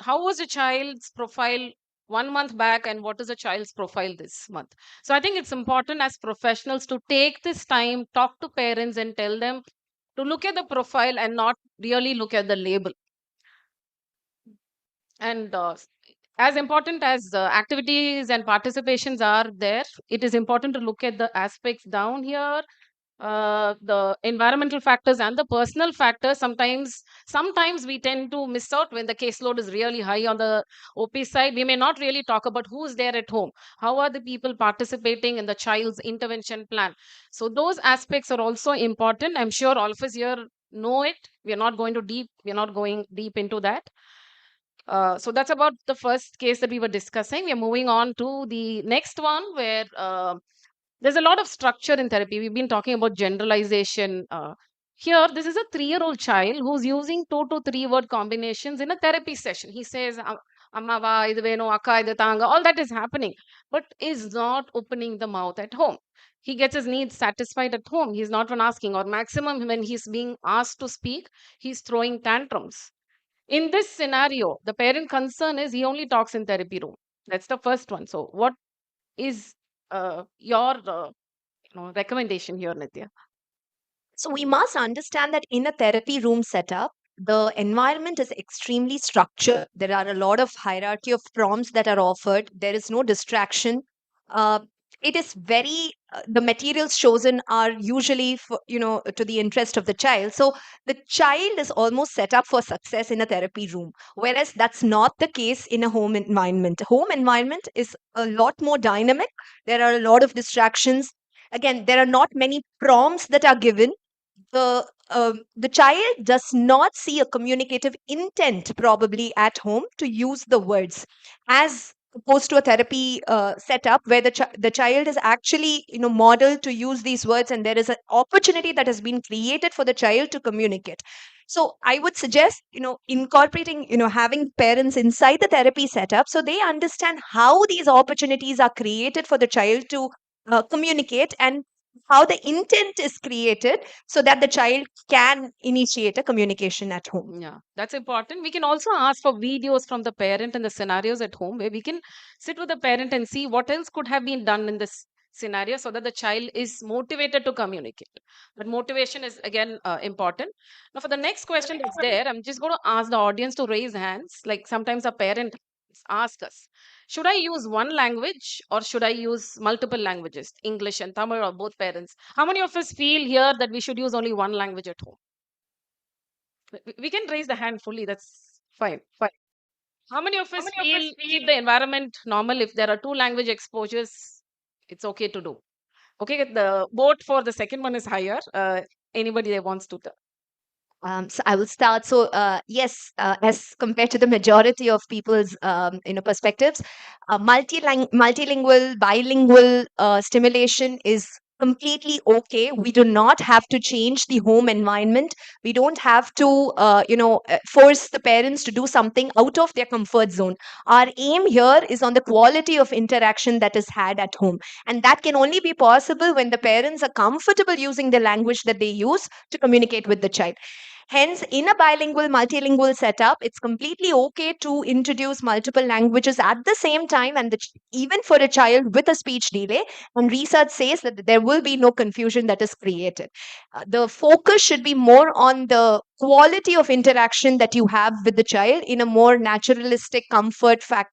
Speaker 18: how was a child's profile 1 month back, and what is a child's profile this month. So I think it's important as professionals to take this time, talk to parents and tell them to look at the profile and not really look at the label. And as important as activities and participations are there, it is important to look at the aspects down here, the environmental factors and the personal factors. Sometimes we tend to miss out when the caseload is really high on the OP side. We may not really talk about who's there at home, how are the people participating in the child's intervention plan. So those aspects are also important. I'm sure all of us here know it. We're not going deep into that. So that's about the first case that we were discussing. We're moving on to the next one, where there's a lot of structure in therapy. We've been talking about generalization. Here, this is a 3-year-old child who's using 2 to 3 word combinations in a therapy session. He says, Amma idu veno, akka idu tanga, all that is happening, but is not opening the mouth at home. He gets his needs satisfied at home. He's not one asking, or maximum when he's being asked to speak, he's throwing tantrums. In this scenario, the parent concern is he only talks in therapy room. That's the first one. So, what is your recommendation here, Nitya?
Speaker 10: So we must understand that in a therapy room setup, the environment is extremely structured. There are a lot of hierarchy of prompts that are offered. There is no distraction. Uh, it is very the materials chosen are usually for, to the interest of the child. So the child is almost set up for success in a therapy room, whereas that's not the case in a home environment. Home environment is a lot more dynamic. There are a lot of distractions. Again, there are not many prompts that are given. The child does not see a communicative intent probably at home to use the words, as opposed to a therapy setup where the child is actually modeled to use these words, and there is an opportunity that has been created for the child to communicate. So I would suggest incorporating, having parents inside the therapy setup so they understand how these opportunities are created for the child to communicate, and how the intent is created so that the child can initiate a communication at home.
Speaker 18: Yeah, that's important. We can also ask for videos from the parent and the scenarios at home, where we can sit with the parent and see what else could have been done in this scenario so that the child is motivated to communicate. But motivation is again important. Now, for the next question that's there, I'm just going to ask the audience to raise hands. Like sometimes a parent ask us, should I use one language or should I use multiple languages, English and Tamil, or both parents? How many of us feel here that we should use only one language at home? We can raise the hand fully. That's fine. Fine. How many of us feel keep the environment normal? If there are 2 language exposures, it's okay to do. Okay, the vote for the second one is higher. Anybody that wants to tell?
Speaker 10: So I will start. So yes, as compared to the majority of people's perspectives, multilingual, bilingual stimulation is completely okay. We do not have to change the home environment. We don't have to force the parents to do something out of their comfort zone. Our aim here is on the quality of interaction that is had at home, and that can only be possible when the parents are comfortable using the language that they use to communicate with the child. Hence, in a bilingual, multilingual setup, it's completely okay to introduce multiple languages at the same time, and even for a child with a speech delay. And research says that there will be no confusion that is created. The focus should be more on the quality of interaction that you have with the child in a more naturalistic, comfort fact.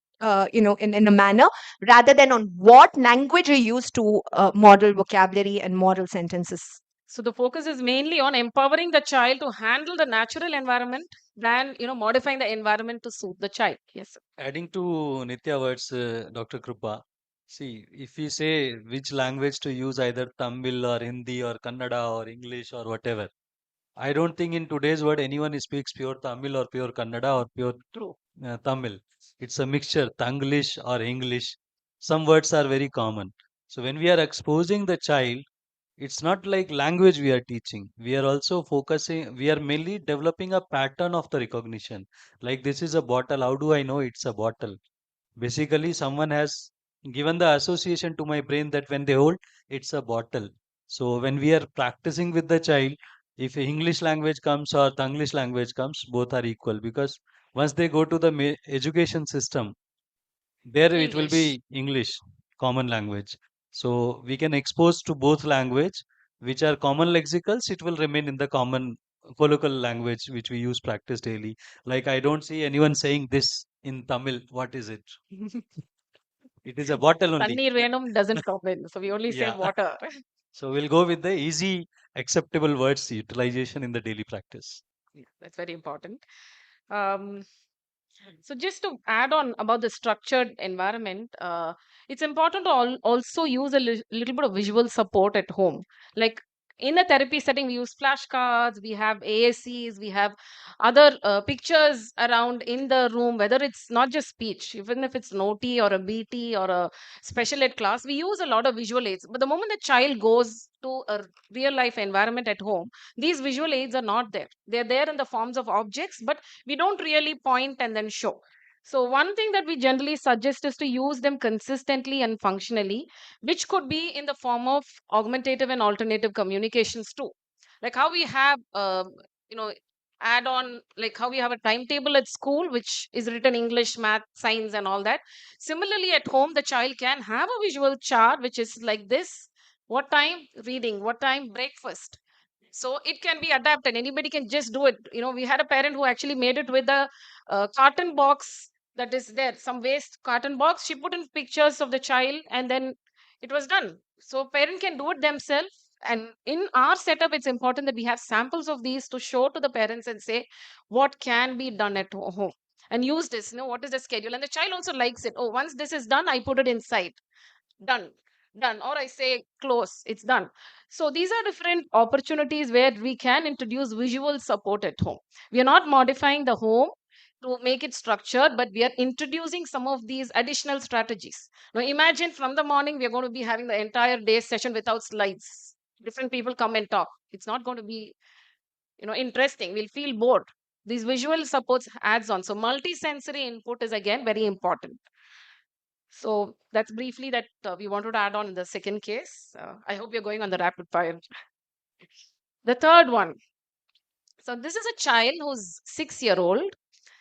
Speaker 10: In a manner, rather than on what language you use to model vocabulary and model sentences.
Speaker 18: So the focus is mainly on empowering the child to handle the natural environment than modifying the environment to suit the child. Yes, sir.
Speaker 19: Adding to Nitya words, Dr. Krupa, see, if we say which language to use, either Tamil or Hindi or Kannada or English or whatever, I don't think in today's world anyone speaks pure Tamil or pure Kannada or pure
Speaker 18: True.
Speaker 19: Tamil. It's a mixture, Tanglish or English. Some words are very common. So when we are exposing the child, it's not like language we are teaching. We are also focusing, we are mainly developing a pattern of the recognition. Like this is a bottle. How do I know it's a bottle? Basically, someone has given the association to my brain that when they hold, it's a bottle. So when we are practicing with the child, if English language comes or Tanglish language comes, both are equal, because once they go to the education system, there it will
Speaker 18: English.
Speaker 19: be English, common language. So we can expose to both language, which are common lexicals. It will remain in the common colloquial language which we use practice daily. Like I don't see anyone saying this in Tamil, what is it? It is a bottle only.
Speaker 18: Tannir Venum doesn't come in, so we only say
Speaker 19: Yeah.
Speaker 18: water.
Speaker 19: So we'll go with the easy, acceptable words utilization in the daily practice.
Speaker 18: That's very important. Um, so just to add on about the structured environment, it's important to also use a little bit of visual support at home. Like in a therapy setting, we use flashcards, we have ASCs, we have other pictures around in the room, whether it's not just speech, even if it's an OT or a BT or a special ed class, we use a lot of visual aids. But the moment the child goes to a real life environment at home, these visual aids are not there. They're there in the forms of objects, but we don't really point and then show. So one thing that we generally suggest is to use them consistently and functionally, which could be in the form of augmentative and alternative communications too. Like how we have, you know, add on, like how we have a timetable at school, which is written English, math, science, and all that. Similarly, at home, the child can have a visual chart, which is like this: what time reading, what time breakfast. So it can be adapted, anybody can just do it. We had a parent who actually made it with a carton box that is there, some waste carton box. She put in pictures of the child and then it was done. So parent can do it themselves. And in our setup, it's important that we have samples of these to show to the parents and say what can be done at home, and use this. What is the schedule, and the child also likes it. Oh, once this is done, I put it inside. Done. Done. Or I say close, it's done. So these are different opportunities where we can introduce visual support at home. We are not modifying the home to make it structured, but we are introducing some of these additional strategies. Now imagine from the morning we are going to be having the entire day session without slides. Different people come and talk. It's not going to be interesting. We'll feel bored. These visual supports adds on. So multi-sensory input is again very important. So that's briefly that we wanted to add on in the second case. I hope you're going on the rapid fire. The third one. So this is a child who's 6 year old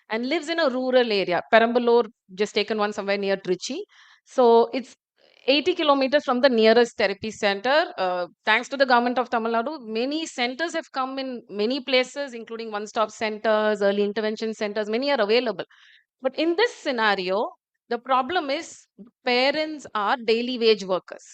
Speaker 18: and lives in a rural area. Perambalur, just taken one somewhere near Trichy. So it's 80 kilometers from the nearest therapy center. Thanks to the government of Tamil Nadu, many centers have come in many places, including one-stop centers, early intervention centers. Many are available. But in this scenario, the problem is parents are daily wage workers.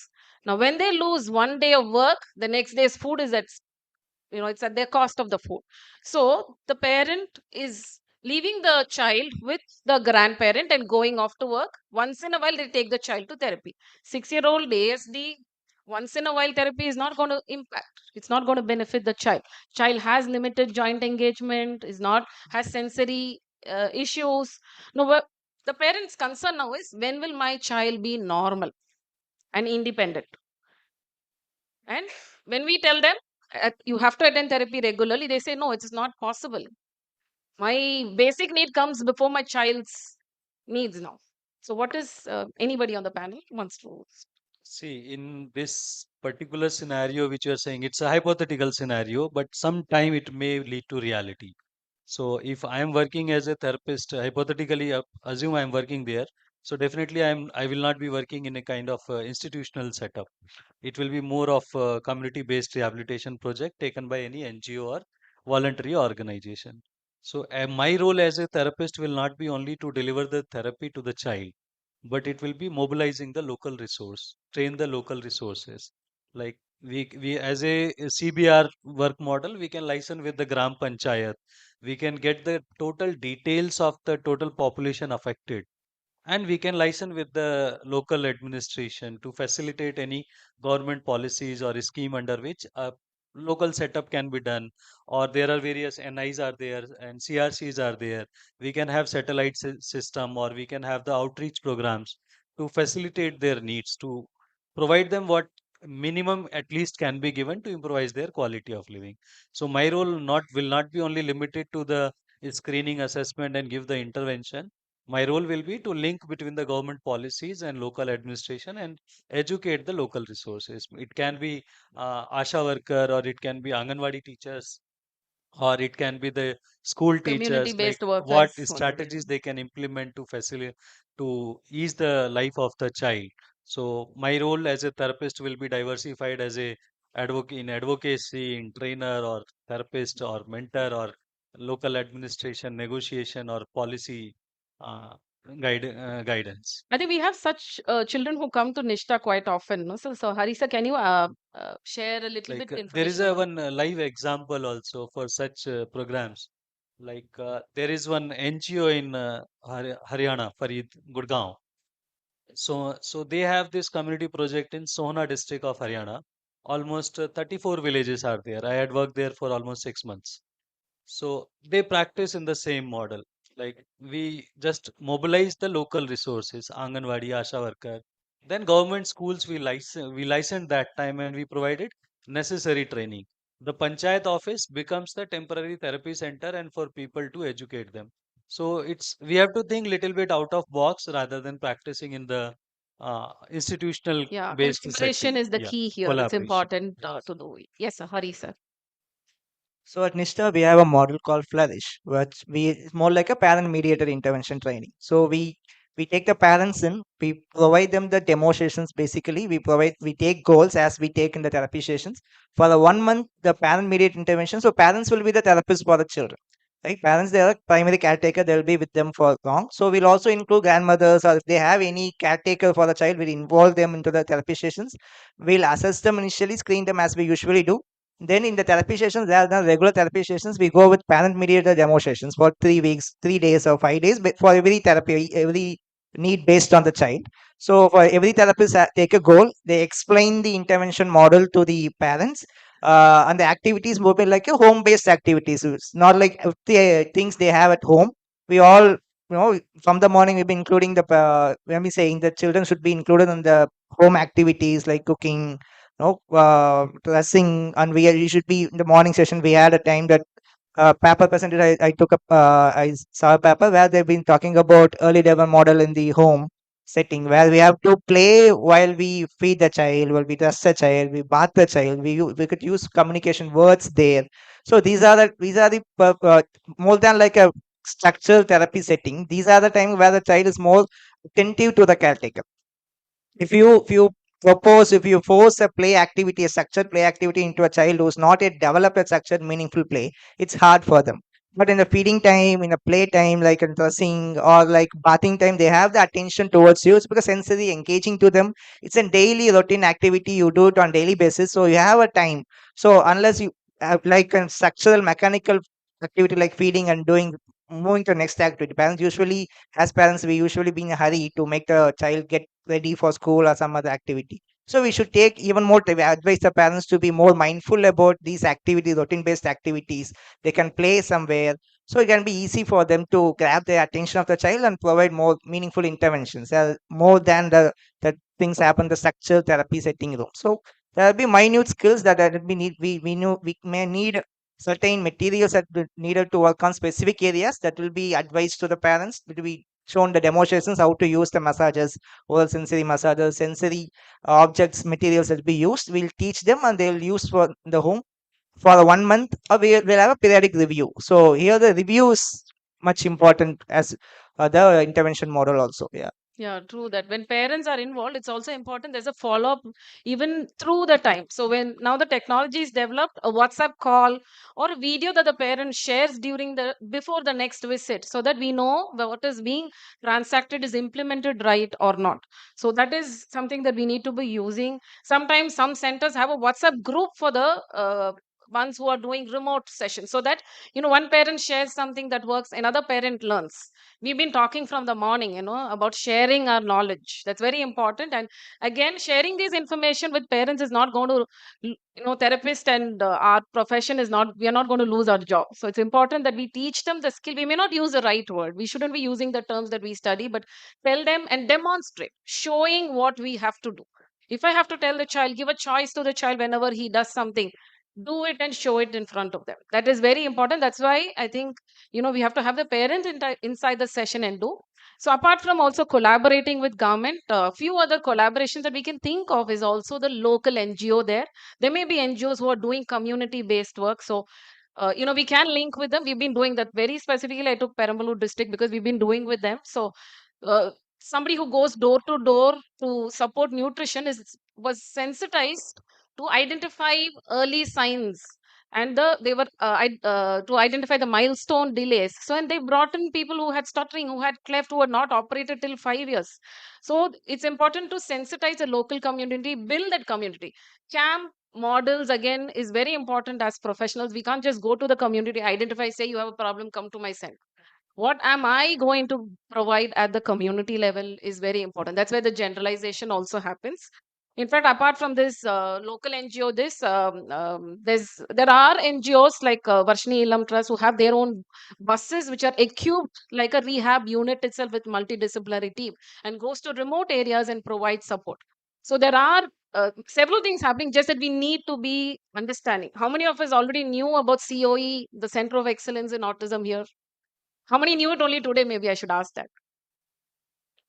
Speaker 18: Now, when they lose one day of work, the next day's food is it's at their cost of the food. So the parent is leaving the child with the grandparent and going off to work. Once in a while, they take the child to therapy. 6 year old ASD, once in a while therapy is not going to impact. It's not going to benefit the child. Child has limited joint engagement, has sensory issues. No, the parent's concern now is, when will my child be normal and independent? And when we tell them you have to attend therapy regularly, they say no, it is not possible. My basic need comes before my child's needs now. So what is anybody on the panel wants to?
Speaker 19: See, in this particular scenario, which you are saying, it's a hypothetical scenario, but sometime it may lead to reality. So if I am working as a therapist, hypothetically, assume I am working there. So definitely I will not be working in a kind of institutional setup. It will be more of a community-based rehabilitation project taken by any NGO or voluntary organization. So my role as a therapist will not be only to deliver the therapy to the child, but it will be mobilizing the local resource, train the local resources. Like we as a CBR work model, we can license with the Gram Panchayat. We can get the total details of the total population affected, and we can license with the local administration to facilitate any government policies or a scheme under which a local setup can be done. Or there are various NIs are there and CRCs are there. We can have satellite system, or we can have the outreach programs to facilitate their needs, to provide them what minimum at least can be given to improvise their quality of living. So my role not will not be only limited to the screening assessment and give the intervention. My role will be to link between the government policies and local administration and educate the local resources. It can be ASHA worker, or it can be Anganwadi teachers, or it can be the school
Speaker 18: Community
Speaker 19: teachers, like
Speaker 18: based
Speaker 19: what
Speaker 18: workers want to be.
Speaker 19: strategies they can implement to facilitate, to ease the life of the child. So my role as a therapist will be diversified as a advocate in advocacy, in trainer or therapist or mentor or local administration, negotiation or policy. uh, guidance.
Speaker 18: I think we have such children who come to Nishta quite often. No? So Harisa, can you share a little bit
Speaker 19: There is
Speaker 18: information
Speaker 19: a
Speaker 18: about?
Speaker 19: one live example also for such programs. There is one NGO in Haryana, Farid, Gurgaon. So they have this community project in Sohna district of Haryana. Almost 34 villages are there. I had worked there for almost 6 months. So they practice in the same model. Like we just mobilize the local resources, Anganwadi, Asha worker. Then government schools we license that time and we provided necessary training. The panchayat office becomes the temporary therapy center and for people to educate them. So we have to think little bit out of box rather than practicing in the institutional
Speaker 18: Yeah,
Speaker 19: based
Speaker 18: collaboration
Speaker 19: setting.
Speaker 18: is the
Speaker 19: Yeah,
Speaker 18: key here. It's
Speaker 19: collaboration.
Speaker 18: important to do. Yes, sir. Hari, sir.
Speaker 20: So at NISTA, we have a model called Flourish, which it's more like a parent-mediated intervention training. So we take the parents in, we provide them the demo sessions. Basically, we take goals as we take in the therapy sessions for the 1 month. The parent-mediated intervention. So parents will be the therapist for the children. Right? Parents, they are primary caretaker. They'll be with them for long. So we'll also include grandmothers, or if they have any caretaker for the child, we'll involve them into the therapy sessions. We'll assess them initially, screen them as we usually do. Then in the therapy sessions, rather than regular therapy sessions, we go with parent-mediated demo sessions for 3 weeks, 3 days or 5 days, but for every therapy, every need based on the child. So for every therapist, take a goal. They explain the intervention model to the parents, and the activities will be like a home-based activities. So it's not like the things they have at home. We all, from the morning we've been including when we saying the children should be included in the home activities like cooking, dressing, and we should be in the morning session. We had a time that paper presented. I took up. I saw a paper where they've been talking about early development model in the home setting, where we have to play while we feed the child, while we dress the child, we bath the child. We could use communication words there. So these are the more than like a structural therapy setting. These are the time where the child is more attentive to the caretaker. If you force a play activity, a structured play activity into a child who's not yet developed a structured meaningful play, it's hard for them. But in the feeding time, in a play time, like in dressing or like bathing time, they have the attention towards you. It's because sensory engaging to them. It's a daily routine activity. You do it on daily basis, so you have a time. So unless you have like a structural mechanical activity like feeding and doing, moving to next activity, parents usually, as parents, we usually be in a hurry to make the child get ready for school or some other activity. So we should take even more time. We advise the parents to be more mindful about these activities, routine-based activities. They can play somewhere, so it can be easy for them to grab the attention of the child and provide more meaningful interventions, more than the things happen the structural therapy setting room. So there will be minute skills that we need. We know we may need certain materials that needed to work on specific areas, that will be advised to the parents. It will be shown the demonstrations how to use the massages, oral sensory massages, sensory objects, materials that will be used. We'll teach them and they'll use for the home for 1 month, or we'll have a periodic review. So here the review is much important as the intervention model also. Yeah.
Speaker 18: Yeah, true that. When parents are involved, it's also important there's a follow up even through the time. So when now the technology is developed, a WhatsApp call or a video that the parent shares during the before the next visit, so that we know what is being transacted is implemented right or not. So that is something that we need to be using. Sometimes some centers have a WhatsApp group for the ones who are doing remote sessions, so that one parent shares something that works, another parent learns. We've been talking from the morning about sharing our knowledge. That's very important. And again, sharing this information with parents is not going to therapist and our profession is not, we are not going to lose our job. So it's important that we teach them the skill. We may not use the right word, we shouldn't be using the terms that we study, but tell them and demonstrate, showing what we have to do. If I have to tell the child, give a choice to the child whenever he does something, do it and show it in front of them. That is very important. That's why I think we have to have the parent inside the session and do. So apart from also collaborating with government, a few other collaborations that we can think of is also the local NGO there. There may be NGOs who are doing community based work. So we can link with them. We've been doing that. Very specifically, I took Perambalur district because we've been doing with them. So somebody who goes door to door to support nutrition was sensitized to identify early signs and they were to identify the milestone delays. So, and they brought in people who had stuttering, who had cleft, who had not operated till 5 years. So it's important to sensitize the local community, build that community. Camp models again is very important. As professionals, we can't just go to the community, identify, say you have a problem, come to my center. What am I going to provide at the community level is very important. That's where the generalization also happens. In fact, apart from this local NGO, there are NGOs like Varshini Ilam Trust who have their own buses which are equipped like a rehab unit itself with multidisciplinary team and goes to remote areas and provides support. So there are several things happening, just that we need to be understanding. How many of us already knew about COE, the Center of Excellence in Autism here? How many knew it only today? Maybe I should ask that.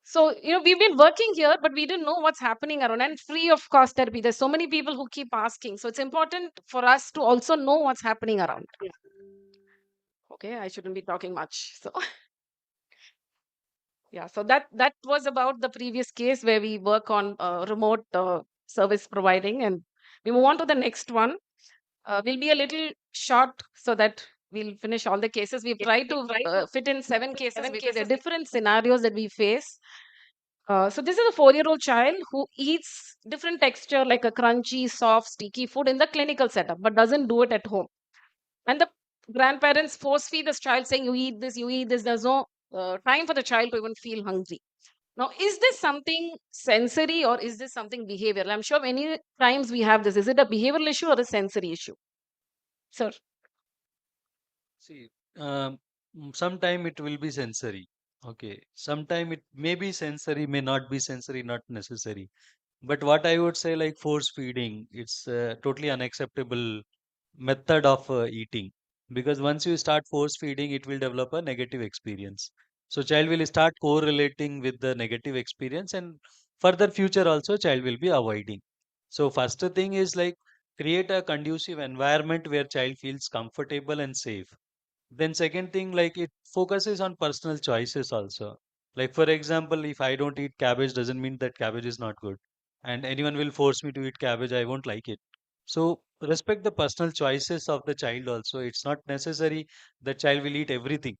Speaker 18: So, we've been working here, but we didn't know what's happening around, and free of cost therapy. There's so many people who keep asking. So it's important for us to also know what's happening around. Okay, I shouldn't be talking much. So yeah, so that was about the previous case where we work on remote service providing, and we move on to the next one. We'll be a little short so that we'll finish all the cases. We've tried to fit in 7 cases because there are different scenarios that we face. So this is a 4-year-old child who eats different texture like a crunchy, soft, sticky food in the clinical setup, but doesn't do it at home. And the grandparents force feed this child saying, you eat this, you eat this. There's no time for the child to even feel hungry. Now, is this something sensory or is this something behavioral? I'm sure many times we have this. Is it a behavioral issue or a sensory issue? Sir.
Speaker 19: See, sometime it will be sensory. Okay, sometime it may be sensory, may not be sensory, not necessary. But what I would say, like force feeding, it's totally unacceptable method of eating, because once you start force feeding, it will develop a negative experience. So child will start correlating with the negative experience, and further future also child will be avoiding. So first thing is like create a conducive environment where child feels comfortable and safe. Then second thing, like it focuses on personal choices also. Like for example, if I don't eat cabbage, doesn't mean that cabbage is not good. And anyone will force me to eat cabbage, I won't like it. So respect the personal choices of the child also. It's not necessary the child will eat everything.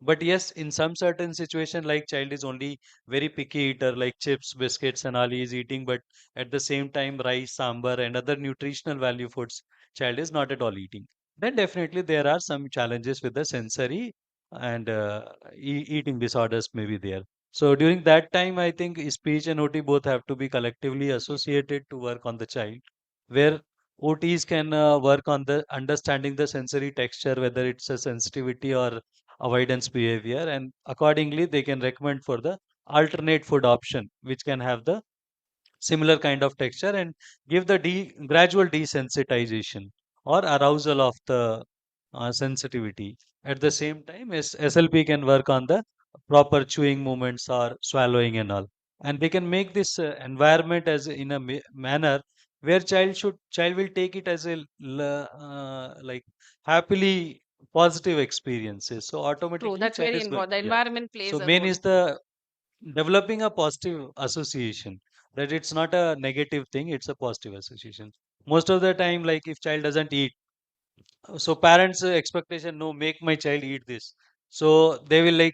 Speaker 19: But yes, in some certain situation, like child is only very picky eater, like chips, biscuits, and all he is eating, but at the same time, rice, sambar, and other nutritional value foods, child is not at all eating. Then definitely there are some challenges with the sensory and eating disorders may be there. So during that time, I think speech and OT both have to be collectively associated to work on the child, where OTs can work on the understanding the sensory texture, whether it's a sensitivity or avoidance behavior, and accordingly they can recommend for the alternate food option which can have the similar kind of texture and give the gradual desensitization or arousal of the sensitivity. At the same time, SLP can work on the proper chewing movements or swallowing and all, and they can make this environment as in a manner where child will take it as a like happily positive experiences. So
Speaker 18: True,
Speaker 19: automatically
Speaker 18: that's
Speaker 19: child
Speaker 18: very
Speaker 19: is going,
Speaker 18: important. The
Speaker 19: yeah.
Speaker 18: environment plays
Speaker 19: So
Speaker 18: a
Speaker 19: main
Speaker 18: role.
Speaker 19: is the developing a positive association, that it's not a negative thing, it's a positive association. Most of the time, like if child doesn't eat, so parents expectation, no, make my child eat this. So they will like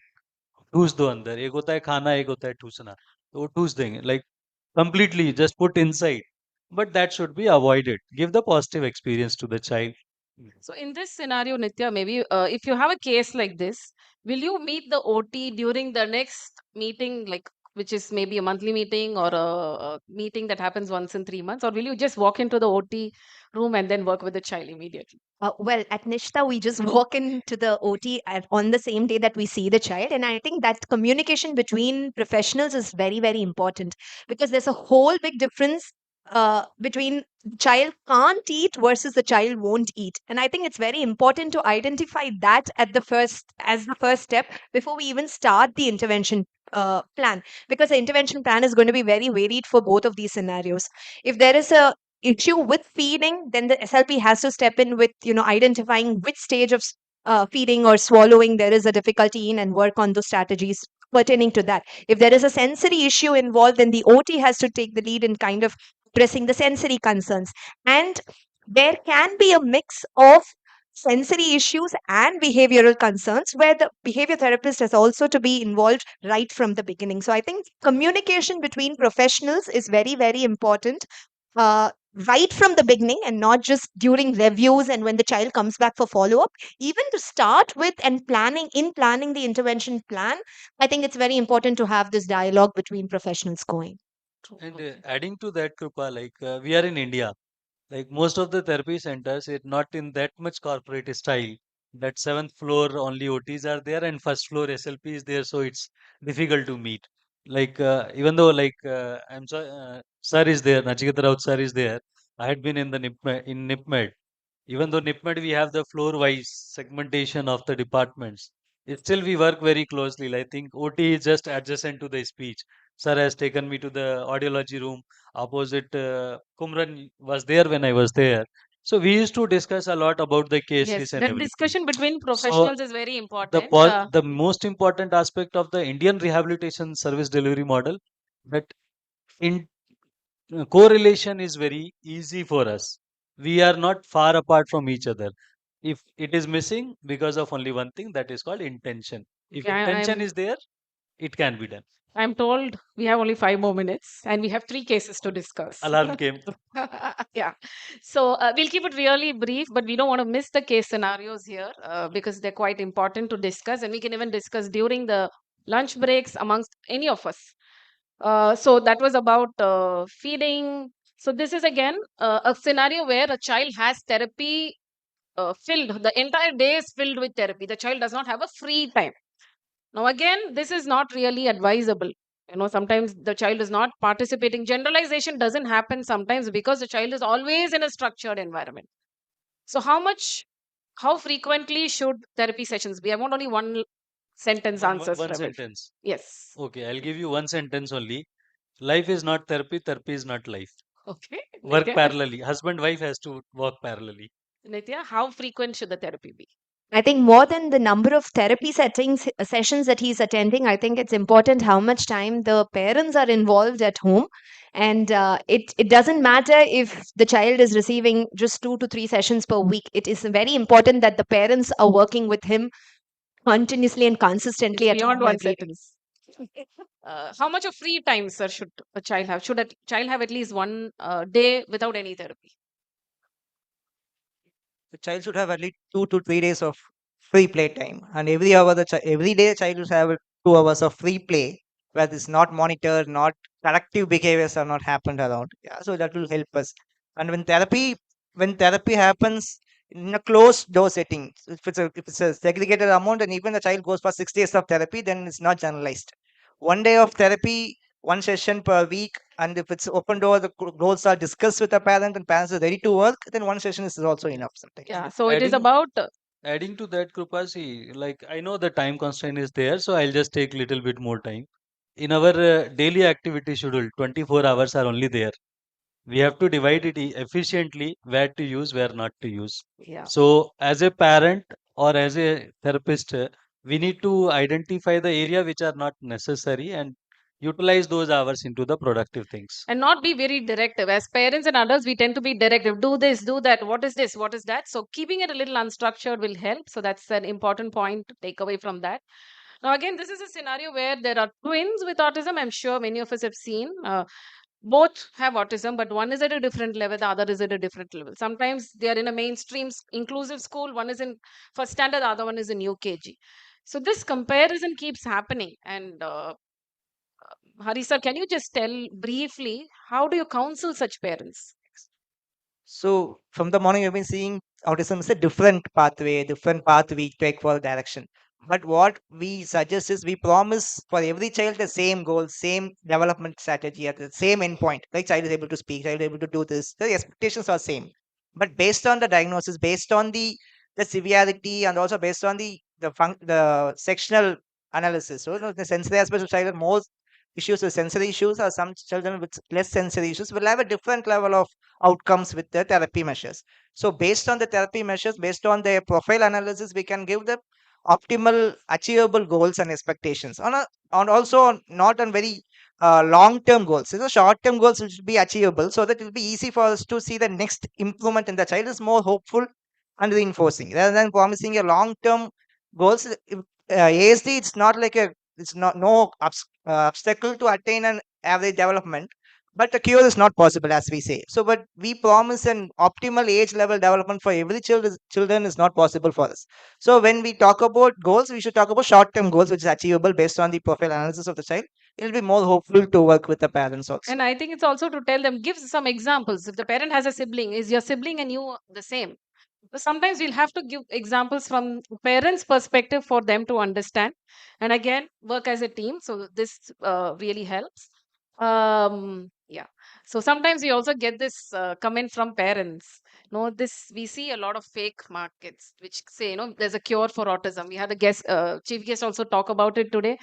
Speaker 19: ठूस दो अंदर, एक होता है खाना, एक होता है ठूसना, तो वो ठूस देंगे like completely just put inside, but that should be avoided. Give the positive experience to the child.
Speaker 18: So in this scenario, Nitya, maybe if you have a case like this, will you meet the OT during the next meeting, like which is maybe a monthly meeting or a meeting that happens once in 3 months, or will you just walk into the OT room and then work with the child immediately?
Speaker 10: Well, at Nishta, we just walk into the OT on the same day that we see the child. And I think that communication between professionals is very, very important because there's a whole big difference between child can't eat versus the child won't eat. And I think it's very important to identify that as the first step before we even start the intervention plan, because the intervention plan is going to be very varied for both of these scenarios. If there is a issue with feeding, then the SLP has to step in with identifying which stage of feeding or swallowing there is a difficulty in and work on those strategies pertaining to that. If there is a sensory issue involved, then the OT has to take the lead in kind of addressing the sensory concerns. And there can be a mix of sensory issues and behavioral concerns where the behavior therapist has also to be involved right from the beginning. So I think communication between professionals is very, very important, right from the beginning, and not just during reviews and when the child comes back for follow up. Even to start with, and planning the intervention plan, I think it's very important to have this dialogue between professionals going.
Speaker 19: And adding to that, Krupa, we are in India. Like most of the therapy centers, it not in that much corporate style. That seventh floor only OTs are there, and first floor SLP is there, so it's difficult to meet. Even though I'm sorry, sir is there, Nachiketa Raut sir is there. I had been in the NIPMED. Even though NIPMED we have the floor wise segmentation of the departments, still we work very closely. I think OT is just adjacent to the speech. Sir has taken me to the audiology room opposite. Kumran was there when I was there. So we used to discuss a lot about the
Speaker 18: Yes,
Speaker 19: cases and
Speaker 18: that
Speaker 19: everything.
Speaker 18: discussion between
Speaker 19: So
Speaker 18: professionals is very important.
Speaker 19: the most important aspect of the Indian rehabilitation service delivery model, that in correlation is very easy for us. We are not far apart from each other. If it is missing because of only one thing, that is called intention. If
Speaker 18: Okay,
Speaker 19: intention is there, it can be done.
Speaker 18: I'm told we have only 5 more minutes and we have three cases to discuss.
Speaker 19: Alarm came.
Speaker 18: Yeah. So we'll keep it really brief, but we don't want to miss the case scenarios here because they're quite important to discuss, and we can even discuss during the lunch breaks amongst any of us. So that was about feeding. So this is again a scenario where a child has therapy filled. The entire day is filled with therapy. The child does not have a free time. Now, again, this is not really advisable. Sometimes the child is not participating. Generalization doesn't happen sometimes because the child is always in a structured environment. So, how frequently should therapy sessions be? I want only one sentence answers
Speaker 19: One
Speaker 18: from it.
Speaker 19: sentence.
Speaker 18: Yes.
Speaker 19: Okay, I'll give you one sentence only. Life is not therapy, therapy is not life.
Speaker 18: Okay.
Speaker 19: Work
Speaker 18: Nitya,
Speaker 19: parallelly. Husband, wife has to work parallelly.
Speaker 18: Nitya, how frequent should the therapy be?
Speaker 10: I think more than the number of therapy sessions that he's attending, I think it's important how much time the parents are involved at home. And it doesn't matter if the child is receiving just 2 to 3 sessions per week. It is very important that the parents are working with him continuously and
Speaker 18: It's
Speaker 10: consistently at
Speaker 18: beyond
Speaker 10: home
Speaker 18: one
Speaker 10: every day.
Speaker 18: sentence. How much of free time, sir, should a child have? Should a child have at least one day without any therapy?
Speaker 20: The child should have at least 2 to 3 days of free play time, and every hour every day the child should have 2 hours of free play where it's not monitored, not corrective behaviors are not happened around. Yeah, so that will help us. And when therapy happens in a closed door setting, if it's a segregated amount, and even the child goes for 6 days of therapy, then it's not generalized. One day of therapy, one session per week, and if it's open door, the goals are discussed with the parent and parents are ready to work, then one session is also enough sometimes.
Speaker 18: Yeah.
Speaker 19: And
Speaker 18: So it is about
Speaker 19: adding to that, Krupa, see, I know the time constraint is there, so I'll just take little bit more time. In our daily activity schedule, 24 hours are only there. We have to divide it efficiently, where to use, where not to use.
Speaker 18: yeah.
Speaker 19: So, as a parent or as a therapist, we need to identify the area which are not necessary and utilize those hours into the productive things.
Speaker 18: And not be very directive. As parents and adults, we tend to be directive. Do this, do that. What is this? What is that? So keeping it a little unstructured will help. So that's an important point to take away from that. Now, again, this is a scenario where there are twins with autism. I'm sure many of us have seen. Both have autism, but one is at a different level, the other is at a different level. Sometimes they are in a mainstream inclusive school. One is in first standard, the other one is in UKG. So this comparison keeps happening. And Hari sir, can you just tell briefly how do you counsel such parents?
Speaker 20: So from the morning, we've been seeing autism is a different path we take for direction. But what we suggest is we promise for every child the same goal, same development strategy at the same endpoint. Like child is able to speak, child is able to do this. The expectations are same. But based on the diagnosis, based on the severity, and also based on the sectional analysis. So the sensory aspects of child are more issues with sensory issues, or some children with less sensory issues will have a different level of outcomes with the therapy measures. So based on the therapy measures, based on their profile analysis, we can give them optimal achievable goals and expectations on also not on very long-term goals. So the short-term goals should be achievable so that it will be easy for us to see the next improvement in the child is more hopeful and reinforcing rather than promising a long-term goals. ASD, it's not like it's not no obstacle to attain an average development, but the cure is not possible, as we say. So, but we promise an optimal age level development for every children is not possible for us. So, when we talk about goals, we should talk about short-term goals, which is achievable based on the profile analysis of the child. It'll be more hopeful to work with the parents also.
Speaker 18: And I think it's also to tell them, give some examples. If the parent has a sibling, is your sibling and you the same? So sometimes we'll have to give examples from parents' perspective for them to understand. And again, work as a team. So this really helps. Yeah. So sometimes we also get this comment from parents. No, this we see a lot of fake markets which say, there's a cure for autism. We had a guest, chief guest, also talk about it today.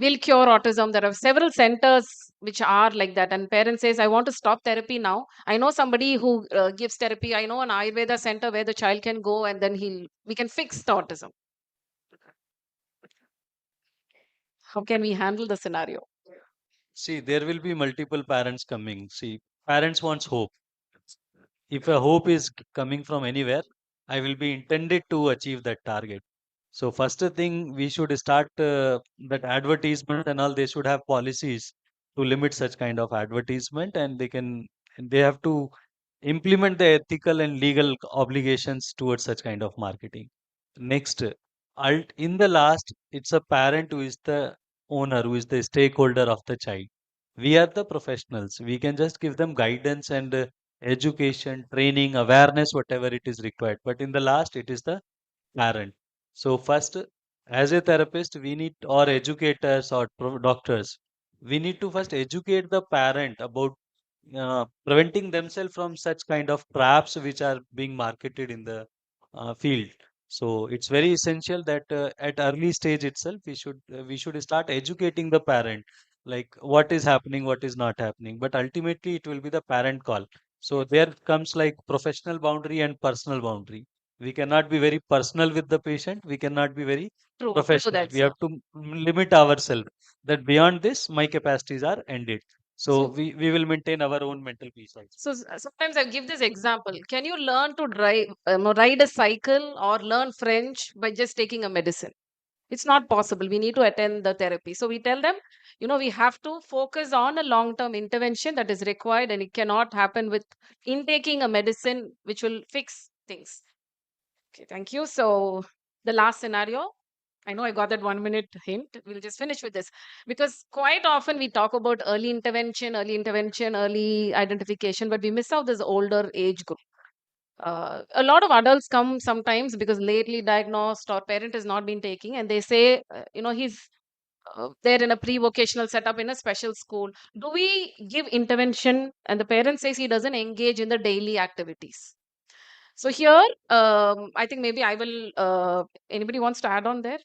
Speaker 18: Will cure autism. There are several centers which are like that, and parents says, I want to stop therapy now. I know somebody who gives therapy. I know an Ayurveda center where the child can go and then we can fix the autism. How can we handle the scenario?
Speaker 19: See, there will be multiple parents coming. See, parents wants hope. If a hope is coming from anywhere, I will be intended to achieve that target. So first thing we should start that advertisement and all. They should have policies to limit such kind of advertisement, and they have to implement the ethical and legal obligations towards such kind of marketing. Next, in the last, it's a parent who is the owner, who is the stakeholder of the child. We are the professionals. We can just give them guidance and education, training, awareness, whatever it is required. But in the last, it is the parent. So first, as a therapist, we need, or educators or doctors, we need to first educate the parent about preventing themselves from such kind of traps which are being marketed in the field. So it's very essential that at early stage itself we should start educating the parent, like what is happening, what is not happening. But ultimately, it will be the parent call. So there comes like professional boundary and personal boundary. We cannot be very personal with the patient. We cannot be very
Speaker 18: True
Speaker 19: professional.
Speaker 18: that,
Speaker 19: We
Speaker 18: sir.
Speaker 19: have to limit ourselves. That beyond this, my capacities are ended. So
Speaker 18: So,
Speaker 19: we will maintain our own mental peace also.
Speaker 18: so sometimes I give this example. Can you learn to drive, ride a cycle or learn French by just taking a medicine? It's not possible. We need to attend the therapy. So we tell them, we have to focus on a long term intervention that is required, and it cannot happen with intaking a medicine which will fix things. Okay, thank you. So the last scenario, I know I got that 1 minute hint. We'll just finish with this because quite often we talk about early intervention, early identification, but we miss out this older age group. A lot of adults come sometimes because lately diagnosed or parent has not been taking, and they say, he's there in a pre-vocational setup in a special school. Do we give intervention? And the parent says he doesn't engage in the daily activities. So here, I think maybe I will. Anybody wants to add on there?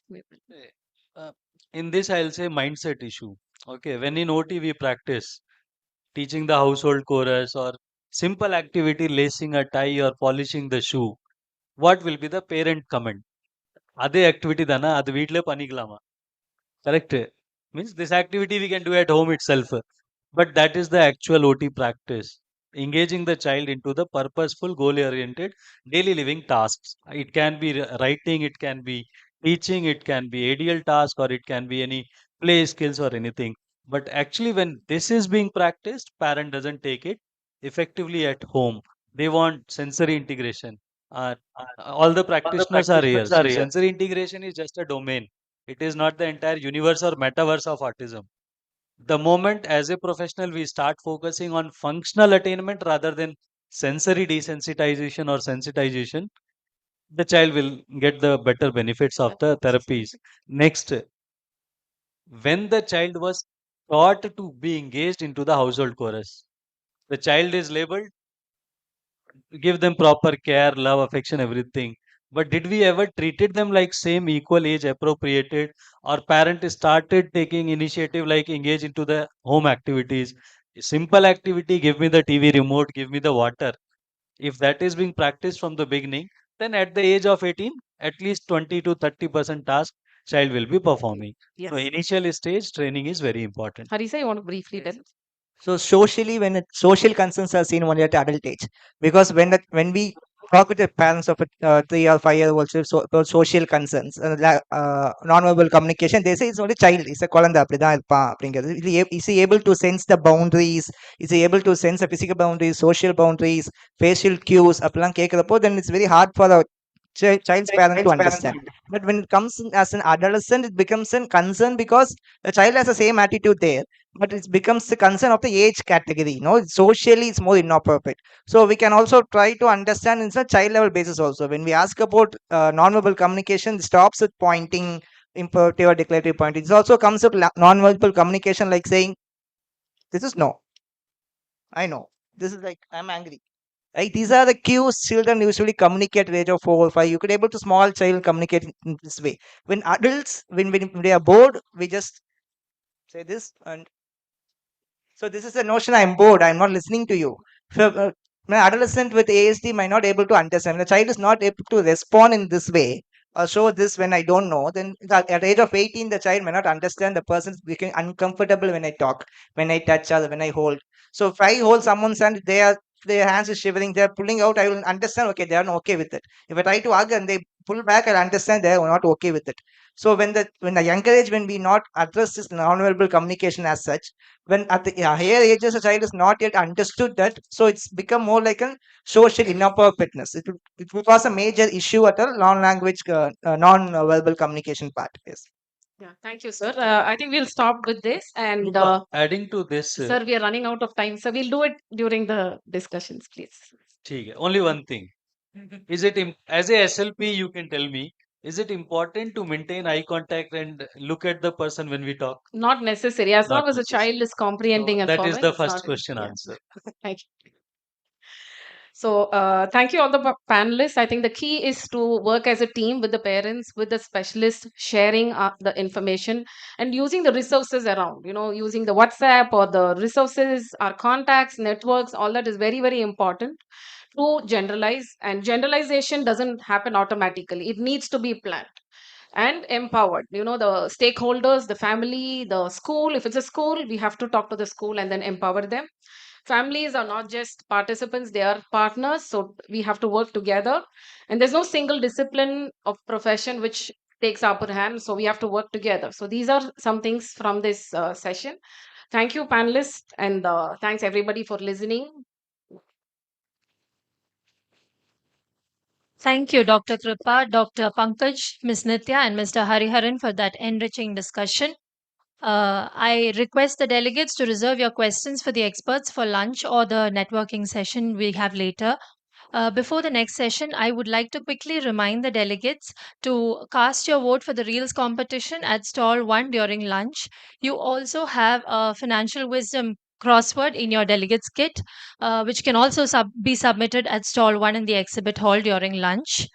Speaker 19: Uh, in this, I'll say mindset issue. Okay, when in OT we practice teaching the household chorus or simple activity, lacing a tie or polishing the shoe, what will be the parent comment? Adhe activity dana, adu veetle panikkalama. Correct? Means this activity we can do at home itself. But that is the actual OT practice. Engaging the child into the purposeful, goal oriented daily living tasks. It can be writing, it can be teaching, it can be ADL task, or it can be any play skills or anything. But actually, when this is being practiced, parent doesn't take it effectively at home. They want sensory integration. All the
Speaker 5: All the
Speaker 19: practitioners are here.
Speaker 5: practitioners are
Speaker 19: See,
Speaker 5: here.
Speaker 19: sensory integration is just a domain. It is not the entire universe or metaverse of autism. The moment as a professional we start focusing on functional attainment rather than sensory desensitization or sensitization, the child will get the better benefits of the therapies. Next, when the child was taught to be engaged into the household chorus, the child is labeled, give them proper care, love, affection, everything. But did we ever treated them like same equal age appropriated, or parent started taking initiative like engage into the home activities? Simple activity, give me the TV remote, give me the water. If that is being practiced from the beginning, then at the age of 18, at least 20 to 30% task child will be performing.
Speaker 20: Yes.
Speaker 19: So initial stage training is very important.
Speaker 18: Harisa, you want to briefly tell?
Speaker 20: So socially, social concerns are seen only at adult age, because when we talk with the parents of a 3 or 5 year old, so, about social concerns, non-verbal communication, they say it's only child, it's a குழந்தை அப்படிதான் இருப்பான் அப்படிங்கிறது. Is he able to sense the boundaries? Is he able to sense the physical boundaries, social boundaries, facial cues? அப்படிலாம் கேட்கிறப்போ, then it's very hard for the child's parent to understand. But when it comes as an adolescent, it becomes a concern because the child has the same attitude there, but it becomes the concern of the age category. Socially it's more inappropriate. So we can also try to understand in a child level basis also. When we ask about non-verbal communication, it stops at pointing, imperative or declarative point. It also comes with non-verbal communication, like saying, this is no, I know, this is like, I'm angry. Right? These are the cues children usually communicate at the age of 4 or 5. You could able to small child communicate in this way. When adults, when they are bored, we just say this, and so this is the notion: I'm bored, I'm not listening to you. So an adolescent with ASD might not able to understand. When the child is not able to respond in this way or show this when I don't know, then at the age of 18, the child may not understand. The person is becoming uncomfortable when I talk, when I touch, or when I hold. So if I hold someone's hand, their hands is shivering, they're pulling out, I will understand, okay, they are not okay with it. If I try to hug and they pull back, I'll understand they are not okay with it. So when the younger age, when we not address this non-verbal communication as such, when at the higher ages a child is not yet understood that, so it's become more like a social inappropriateness. It was a major issue at a non-language non-verbal communication part. Yes.
Speaker 18: Yeah, thank you, sir. I think we'll stop with this. And
Speaker 19: Adding to this,
Speaker 18: sir, we are running out of time, so we'll do it during the discussions, please.
Speaker 19: ठीक है, only one thing. Is it as a SLP, you can tell me, is it important to maintain eye contact and look at the person when we talk?
Speaker 18: Not necessary. As
Speaker 19: Not
Speaker 18: long as the
Speaker 19: necessary.
Speaker 18: child is comprehending
Speaker 19: So
Speaker 18: and
Speaker 19: that is
Speaker 18: following,
Speaker 19: the
Speaker 18: it's
Speaker 19: first
Speaker 18: not an
Speaker 19: question
Speaker 18: issue. Yeah.
Speaker 19: answer.
Speaker 18: Thank you. So, thank you all the panelists. I think the key is to work as a team with the parents, with the specialists, sharing the information and using the resources around, using the WhatsApp or the resources, our contacts, networks, all that is very, very important to generalize. And generalization doesn't happen automatically, it needs to be planned and empowered. The stakeholders, the family, the school. If it's a school, we have to talk to the school and then empower them. Families are not just participants, they are partners, so we have to work together. And there's no single discipline of profession which takes upper hand, so we have to work together. So these are some things from this session. Thank you, panelists, and thanks everybody for listening.
Speaker 6: Thank you, Dr. Kripa, Dr. Pankaj, Ms. Nitya, and Mr. Hariharan for that enriching discussion. I request the delegates to reserve your questions for the experts for lunch or the networking session we have later. Before the next session, I would like to quickly remind the delegates to cast your vote for the Reels competition at stall 1 during lunch. You also have a financial wisdom crossword in your delegates kit, which can also be submitted at stall 1 in the exhibit hall during lunch.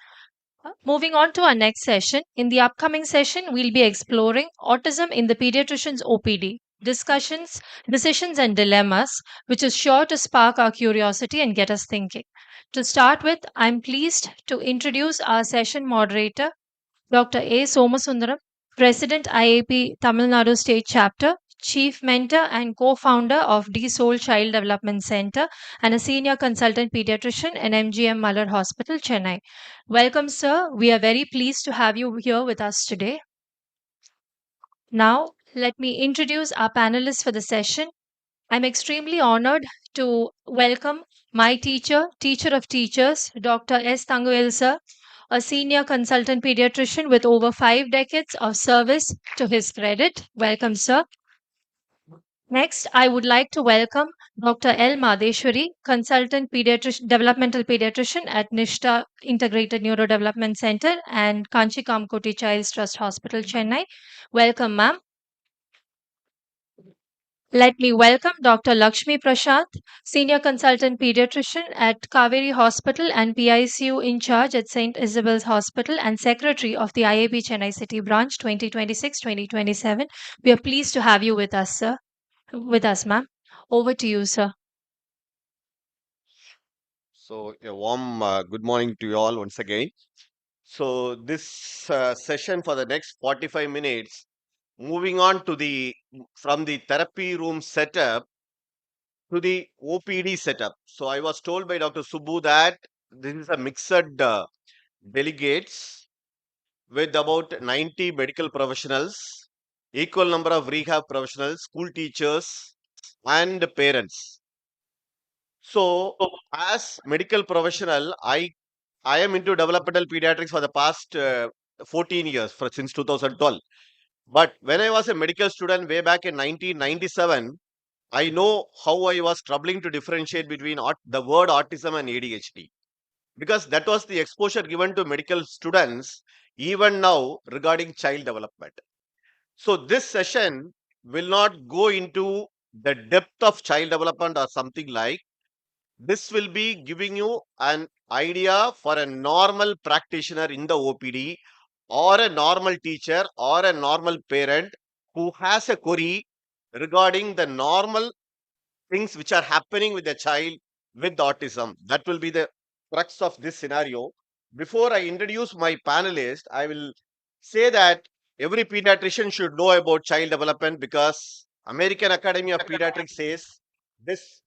Speaker 6: Moving on to our next session. In the upcoming session, we'll be exploring autism in the pediatrician's OPD, discussions, decisions, and dilemmas, which is sure to spark our curiosity and get us thinking. To start with, I'm pleased to introduce our session moderator, Dr. A. Somasundaram, President IAP Tamil Nadu State Chapter, Chief Mentor and co-founder of D Soul Child Development Center, and a senior consultant pediatrician in MGM Malad Hospital, Chennai. Welcome, sir. We are very pleased to have you here with us today. Now, let me introduce our panelists for the session. I'm extremely honored to welcome my teacher, teacher of teachers, Dr. S. Tanguel, sir, a senior consultant pediatrician with over 5 decades of service to his credit. Welcome, sir. Next, I would like to welcome Dr. L. Madeshwari, consultant developmental pediatrician at Nishta Integrated Neurodevelopment Center and Kanchi Kamkoti Child's Trust Hospital, Chennai. Welcome, ma'am. Let me welcome Dr. Lakshmi Prashant, Senior Consultant Pediatrician at Kaveri Hospital and PICU in charge at St. Isabel's Hospital and Secretary of the IAB Chennai City Branch 2026-2027. We are pleased to have you with us, sir. With us, ma'am. Over to you, sir.
Speaker 13: So, a warm good morning to you all once again. So this session for the next 45 minutes, moving on to the from the therapy room setup to the OPD setup. So I was told by Dr. Subbu that this is a mixed delegates with about 90 medical professionals, equal number of rehab professionals, school teachers, and parents. So, as medical professional, I am into developmental pediatrics for the past 14 years, since 2012. But when I was a medical student way back in 1997, I know how I was troubling to differentiate between the word autism and ADHD, because that was the exposure given to medical students even now regarding child development. So this session will not go into the depth of child development or something like. This will be giving you an idea for a normal practitioner in the OPD, or a normal teacher, or a normal parent who has a query regarding the normal things which are happening with a child with autism. That will be the crux of this scenario. Before I introduce my panelist, I will say that every pediatrician should know about child development, because American Academy of Pediatrics says this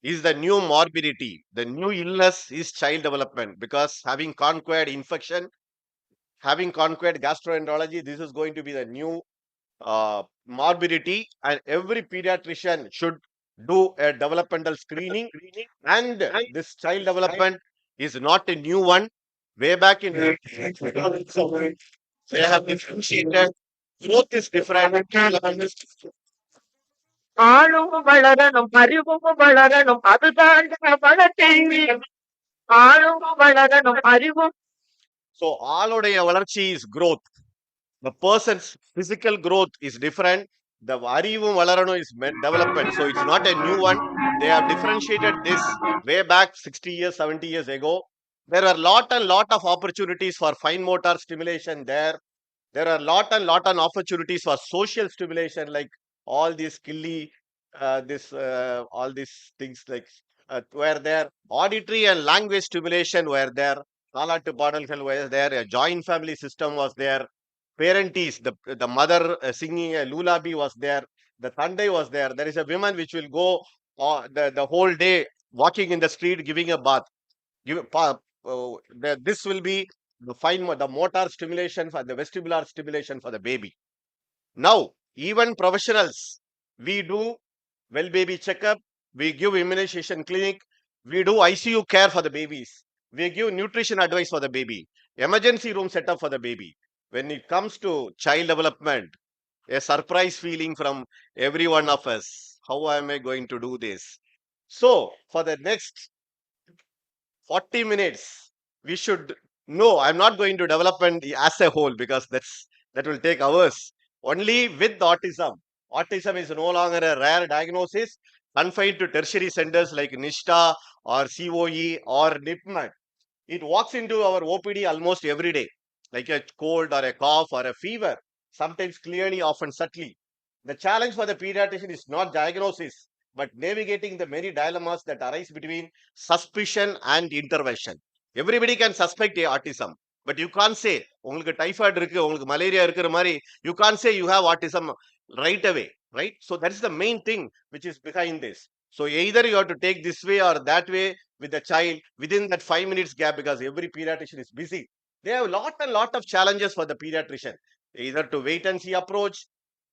Speaker 13: is the new morbidity. The new illness is child development, because having conquered infection, having conquered gastroenterology, this is going to be the new morbidity, and every pediatrician should do a developmental screening. And this child development is not a new one. Way back in they have differentiated. Growth is different.
Speaker 1: ஆளும் வளரணும் அறிவும் வளரணும் அதுதான் வளர்ச்சி ஆளும் வளரணும் அறிவும்
Speaker 13: So ஆளுடைய வளர்ச்சி is growth. The person's physical growth is different. The அறிவும் வளரணும் is development. So it's not a new one. They have differentiated this way back 60 years, 70 years ago. There are lot of opportunities for fine motor stimulation there. There are lot of opportunities for social stimulation, like all these skilly, all these things like were there. Auditory and language stimulation were there. Kalatu Padalkal was there. A joint family system was there. Parentees, the mother singing a lullaby was there. The Sunday was there. There is a woman which will go the whole day walking in the street giving a bath. This will be the motor stimulation for the vestibular stimulation for the baby. Now, even professionals, we do well baby checkup, we give immunization clinic, we do ICU care for the babies, we give nutrition advice for the baby, emergency room setup for the baby. When it comes to child development, a surprise feeling from every one of us. How am I going to do this? So, for the next 40 minutes, we should know. I'm not going to development as a whole, because that will take hours. Only with autism. Autism is no longer a rare diagnosis confined to tertiary centers like NISTA or COE or NIPMAT. It walks into our OPD almost every day, like a cold or a cough or a fever, sometimes clearly, often subtly. The challenge for the pediatrician is not diagnosis, but navigating the many dilemmas that arise between suspicion and intervention. Everybody can suspect autism, but you can't say உங்களுக்கு typhoid இருக்கு, உங்களுக்கு malaria இருக்கிற மாதிரி, you can't say you have autism right away, right? So that is the main thing which is behind this. So either you have to take this way or that way with the child within that 5 minutes gap, because every pediatrician is busy. They have lot of challenges for the pediatrician. Either to wait and see approach,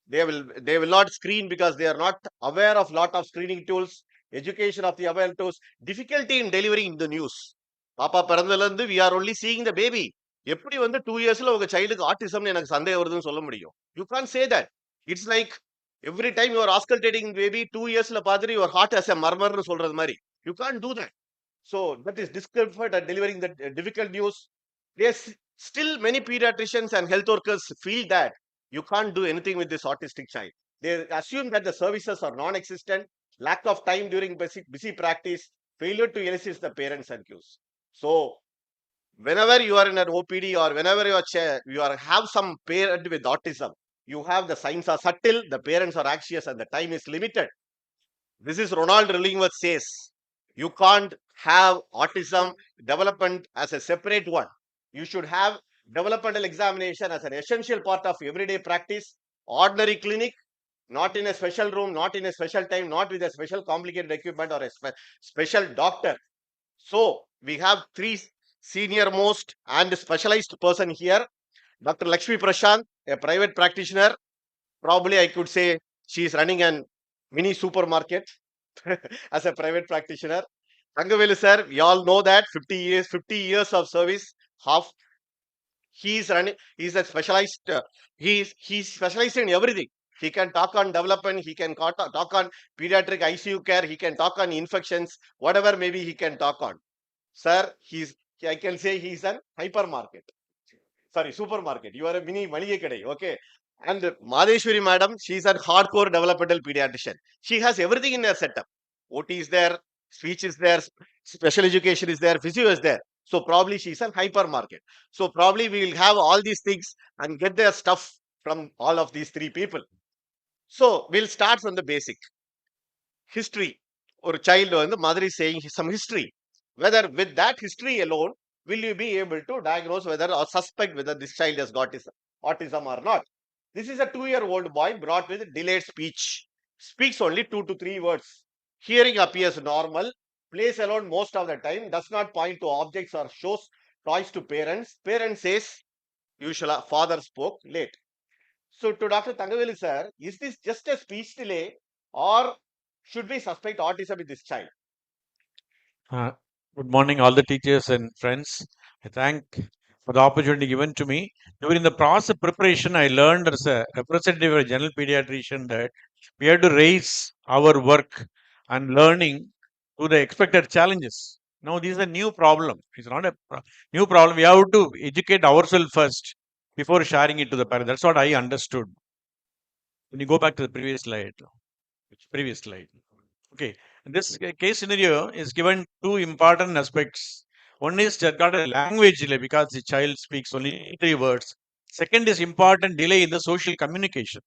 Speaker 13: they will not screen because they are not aware of lot of screening tools, education of the aware tools, difficulty in delivering the news. பாப்பா பிறந்ததுல இருந்து we are only seeing the baby. எப்படி வந்து 2 இயர்ஸ்ல உங்க சைல்டுக்கு ஆட்டிசம்னு எனக்கு சந்தேகம் வருதுன்னு சொல்ல முடியும்? You can't say that. It's like every time you are auscultating baby 2 இயர்ஸ்ல பார்த்துட்டு your heart has a murmur னு சொல்றது மாதிரி. You can't do that. So that is discomfort at delivering the difficult news. Yes, still many pediatricians and health workers feel that you can't do anything with this autistic child. They assume that the services are non-existent, lack of time during busy practice, failure to elicit the parents and cues. So whenever you are in an OPD or whenever have some parent with autism, you have the signs are subtle, the parents are anxious, and the time is limited. This is Ronald Rillingworth says, you can't have autism development as a separate one. You should have developmental examination as an essential part of everyday practice, ordinary clinic, not in a special room, not in a special time, not with a special complicated equipment or a special doctor. So we have three senior most and specialized person here. Dr. Lakshmi Prashant, a private practitioner. Probably I could say she is running an mini supermarket as a private practitioner. Thangavelu sir, we all know that 50 years of service, half he's running, he's a specialized, he's specialized in everything. He can talk on development, he can talk on pediatric ICU care, he can talk on infections, whatever maybe he can talk on. Sir, I can say he's an hypermarket. Sorry, supermarket. You are a mini Maliye Kadai, okay? And Madheshwari madam, she's a hardcore developmental pediatrician. She has everything in her setup. OT is there, speech is there, special education is there, physio is there. So probably she's a hypermarket. So probably we will have all these things and get their stuff from all of these three people. So we'll start from the basic. History. Or child the mother is saying some history. Whether with that history alone, will you be able to diagnose whether or suspect whether this child has got autism or not? This is a 2-year-old boy brought with delayed speech. Speaks only 2 to 3 words. Hearing appears normal. Plays alone most of the time. Does not point to objects or shows toys to parents. Parents says, usual father spoke late. So to Dr. Tangaveli sir, is this just a speech delay or should we suspect autism in this child?
Speaker 2: Good morning, all the teachers and friends. I thank for the opportunity given to me. During the process of preparation, I learned as a representative of a general pediatrician that we have to raise our work and learning to the expected challenges. Now, this is a new problem. It's not a new problem. We have to educate ourselves first before sharing it to the parents. That's what I understood. When you go back to the previous slide, Okay, this case scenario is given two important aspects. One is that got a language delay because the child speaks only 3 words. Second is important delay in the social communication.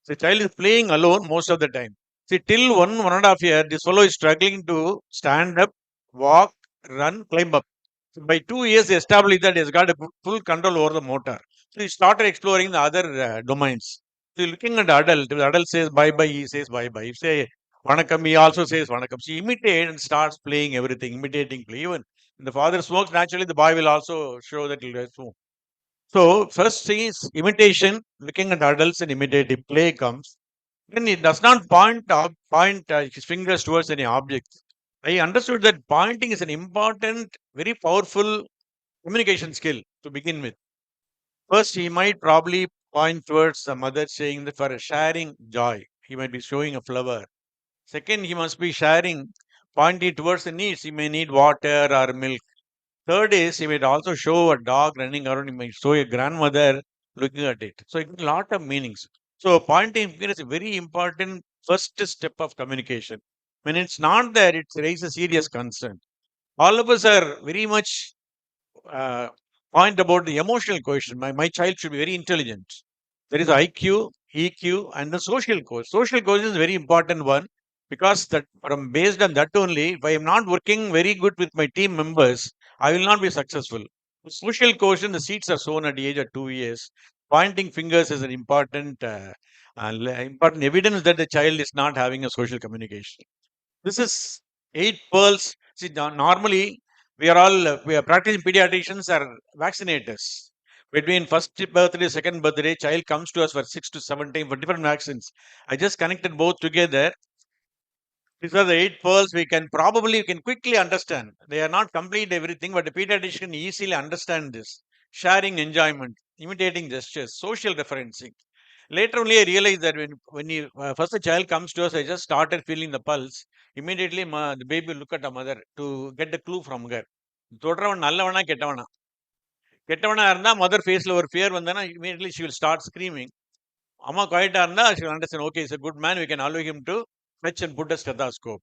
Speaker 2: The child is playing alone most of the time. See, till 1.5 years, this fellow is struggling to stand up, walk, run, climb up. So by 2 years, he established that he has got a full control over the motor. So he started exploring the other domains. So looking at the adult, if the adult says bye bye, he says bye bye. If say Vanakkam, he also says Vanakkam. She imitates and starts playing everything, imitating play. Even when the father smokes, naturally the boy will also show that he'll smoke. So first thing is imitation, looking at adults and imitative play comes. Then he does not point his fingers towards any object. I understood that pointing is an important, very powerful communication skill to begin with. First, he might probably point towards the mother saying that for sharing joy, he might be showing a flower. Second, he must be sharing, pointing towards the needs. He may need water or milk. Third is he might also show a dog running around. He might show a grandmother looking at it. So it a lot of meanings. So pointing finger is a very important first step of communication. When it's not there, it raises serious concern. All of us are very much uh, point about the emotional quotient. My child should be very intelligent. There is IQ, EQ, and the social quotient. Social quotient is a very important one because that from based on that only, if I am not working very good with my team members, I will not be successful. Social quotient, the seeds are sown at the age of 2 years. Pointing fingers is an important evidence that the child is not having a social communication. This is 8 pearls. See, normally we are practicing pediatricians are vaccinators. Between first birthday, second birthday, child comes to us for 6 to 7 times for different vaccines. I just connected both together. These are the 8 pearls we can quickly understand. They are not complete everything, but the pediatrician easily understand this. Sharing enjoyment, imitating gestures, social referencing. Later only I realized that first the child comes to us, I just started feeling the pulse. Immediately the baby will look at the mother to get the clue from her. தொடுறவன் நல்லவனா கெட்டவனா கெட்டவனா இருந்தா mother ஃபேஸ்ல ஒரு fear Vandana immediately she will start screaming. அம்மா குவைட்டா இருந்தா she will understand, okay, he's a good man, we can allow him to fetch and put a stethoscope.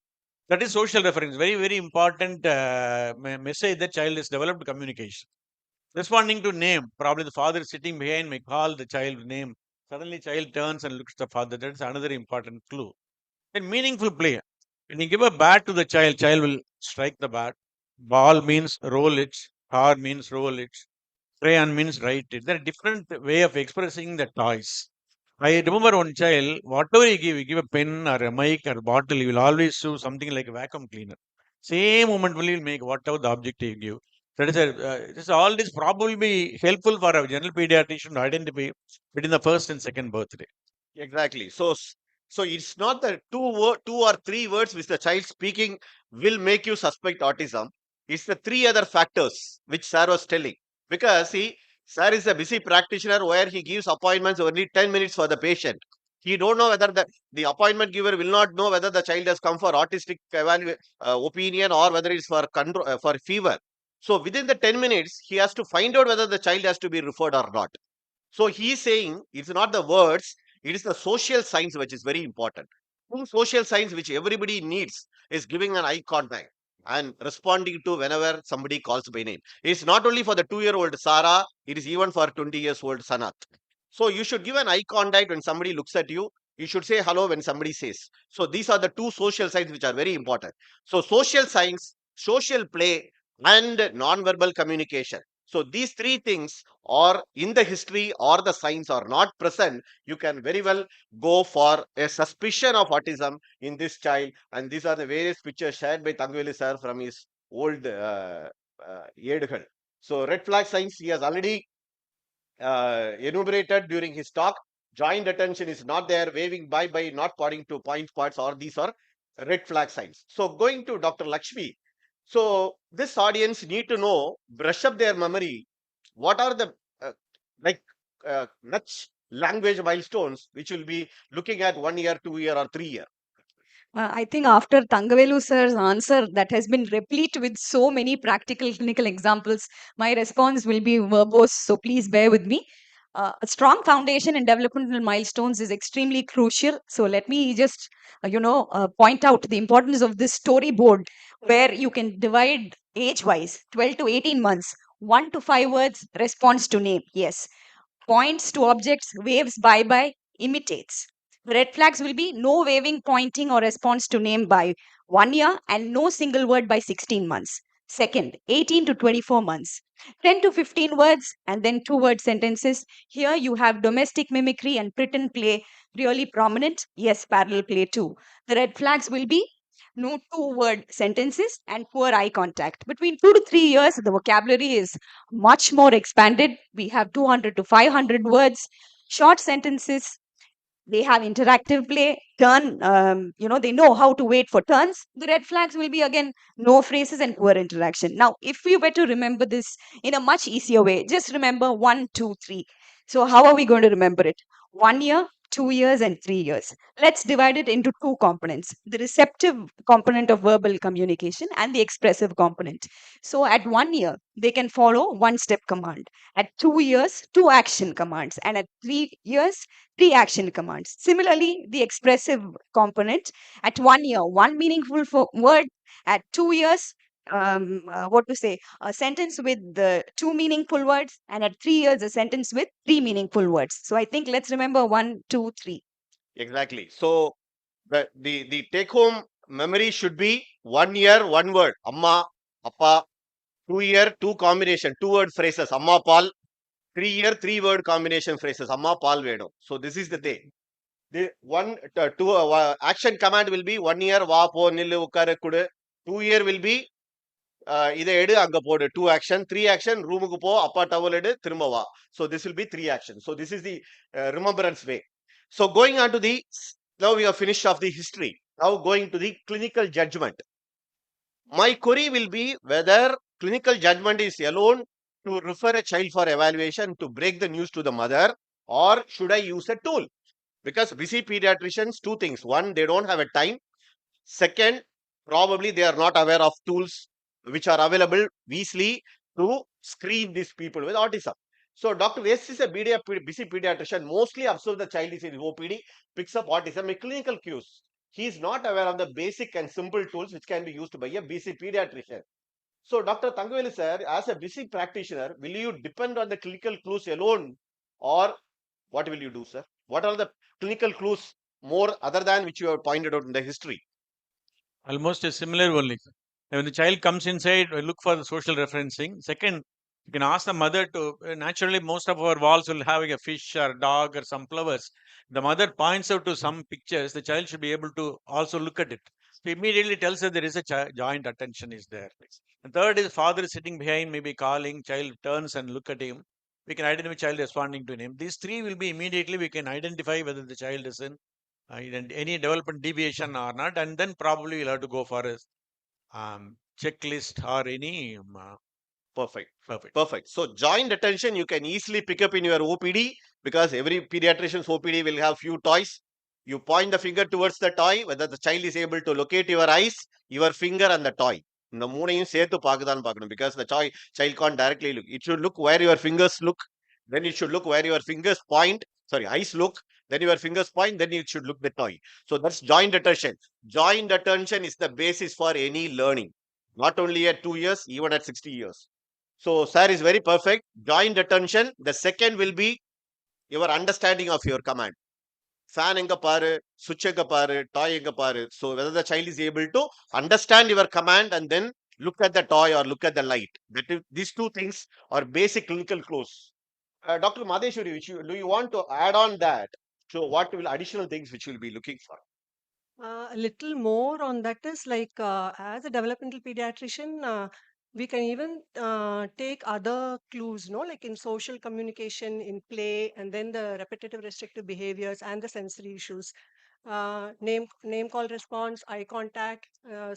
Speaker 2: That is social reference, very, very important message that child has developed communication. Responding to name, probably the father is sitting behind may call the child name. Suddenly child turns and looks at the father. That's another important clue. Then meaningful play. When you give a bat to the child will strike the bat. Ball means roll it. Car means roll it. crayon means write it. There are different way of expressing the toys. I remember one child, whatever you give a pen or a mic or a bottle, he will always do something like a vacuum cleaner. Same moment will he make whatever the object you give. That is all this probably be helpful for a general pediatrician to identify between the first and second birthday.
Speaker 13: Exactly. So it's not the two or three words which the child speaking will make you suspect autism. It's the three other factors which sir was telling. Because sir is a busy practitioner where he gives appointments only 10 minutes for the patient. He don't know whether the appointment giver will not know whether the child has come for autistic opinion or whether it's for control for fever. So within the 10 minutes, he has to find out whether the child has to be referred or not. So he's saying it's not the words, it is the social signs which is very important. Two social signs which everybody needs is giving an eye contact and responding to whenever somebody calls by name. It's not only for the 2-year-old Sarah, it is even for 20 years old Sanat. So you should give an eye contact when somebody looks at you. You should say hello when somebody says. So these are the two social signs which are very important. So social signs, social play, and non-verbal communication. So these three things are in the history or the signs are not present, you can very well go for a suspicion of autism in this child. And these are the various pictures shared by Tangveli sir from his old ஏடுகள். So red flag signs he has already enumerated during his talk. Joint attention is not there, waving bye, not pointing to point parts, or these are red flag signs. So going to Dr. Lakshmi. So this audience need to know, brush up their memory. What are the like nuts language milestones which will be looking at 1 year, 2 year, or 3 year?
Speaker 1: I think after Tangavelu sir's answer that has been replete with so many practical clinical examples, my response will be verbose. So please bear with me. A strong foundation in developmental milestones is extremely crucial. So let me just, point out the importance of this storyboard where you can divide age-wise, 12 to 18 months, 1 to 5 words, response to name. Yes. Points to objects, waves bye-bye, imitates. Red flags will be no waving, pointing, or response to name by 1 year and no single word by 16 months. Second, 18 to 24 months. 10 to 15 words and then 2 word sentences. Here you have domestic mimicry and pretend play really prominent. Yes, parallel play too. The red flags will be no 2 word sentences and poor eye contact. Between 2 to 3 years, the vocabulary is much more expanded. We have 200 to 500 words, short sentences, they have interactive play, they know how to wait for turns. The red flags will be again no phrases and poor interaction. Now, if we were to remember this in a much easier way, just remember 1, 2, 3. So, how are we going to remember it? 1 year, 2 years, and 3 years. Let's divide it into two components, the receptive component of verbal communication and the expressive component. So, at 1 year, they can follow one step command. At 2 years, two action commands. And at 3 years, three action commands. Similarly, the expressive component at 1 year, one meaningful word. At 2 years, a sentence with two meaningful words. And at 3 years, a sentence with three meaningful words. So I think let's remember 1, 2, 3.
Speaker 13: Exactly. So the take home memory should be 1 year, one word. Amma, Appa. 2 year, two combination, 2 word phrases. Amma Pal. 3 year, 3 word combination phrases. Amma Pal Vedo. So this is the thing. The two action command will be 1 year, va po nillu ukkara kudu. 2 year will be இதை எடு அங்க போடு 2 action, 3 action ரூமுக்கு போ அப்பா towel எடு திரும்ப வா. So this will be 3 action. So this is the remembrance way. So going on to the, now we have finished off the history. Now going to the clinical judgment. My query will be whether clinical judgment is alone to refer a child for evaluation to break the news to the mother, or should I use a tool? Because busy pediatricians, two things. One, they don't have a time. Second, probably they are not aware of tools which are available easily to screen these people with autism. So Dr. S is a busy pediatrician, mostly observe the child is in OPD, picks up autism with clinical cues. He is not aware of the basic and simple tools which can be used by a busy pediatrician. So Dr. Tangaveli sir, as a busy practitioner, will you depend on the clinical clues alone, or what will you do, sir? What are the clinical clues more other than which you have pointed out in the history?
Speaker 2: Almost a similar only. When the child comes inside, we look for the social referencing. Second, You can ask the mother to, naturally, most of our walls will have a fish or dog or some flowers. The mother points out to some pictures, the child should be able to also look at it. So immediately tells her there is a joint attention is there. And third is father is sitting behind, maybe calling, child turns and look at him. We can identify child responding to him. These three will be immediately, we can identify whether the child is in any development deviation or not. And then probably we'll have to go for a checklist or any
Speaker 13: Perfect.
Speaker 2: perfect.
Speaker 13: Perfect. So joint attention you can easily pick up in your OPD because every pediatrician's OPD will have few toys. You point the finger towards the toy, whether the child is able to locate your eyes, your finger and the toy. இந்த மூணையும் சேர்த்து பார்க்கதான் பார்க்கணும் because the child can't directly look. It should look where your fingers look. Then it should look where your fingers point. Sorry, eyes look. Then your fingers point. Then it should look the toy. So that's joint attention. Joint attention is the basis for any learning. Not only at 2 years, even at 60 years. So, sir is very perfect. Joint attention. The second will be your understanding of your command. Fan enga paru, switch enga paru, toy enga paru. So, whether the child is able to understand your command and then look at the toy or look at the light. These two things are basic clinical clues. Dr. Madheshwari, do you want to add on that? So, what will additional things which you will be looking for?
Speaker 2: A little more on that is like as a developmental pediatrician, we can even take other clues, no, like in social communication, in play, and then the repetitive restrictive behaviors and the sensory issues. Name call response, eye contact,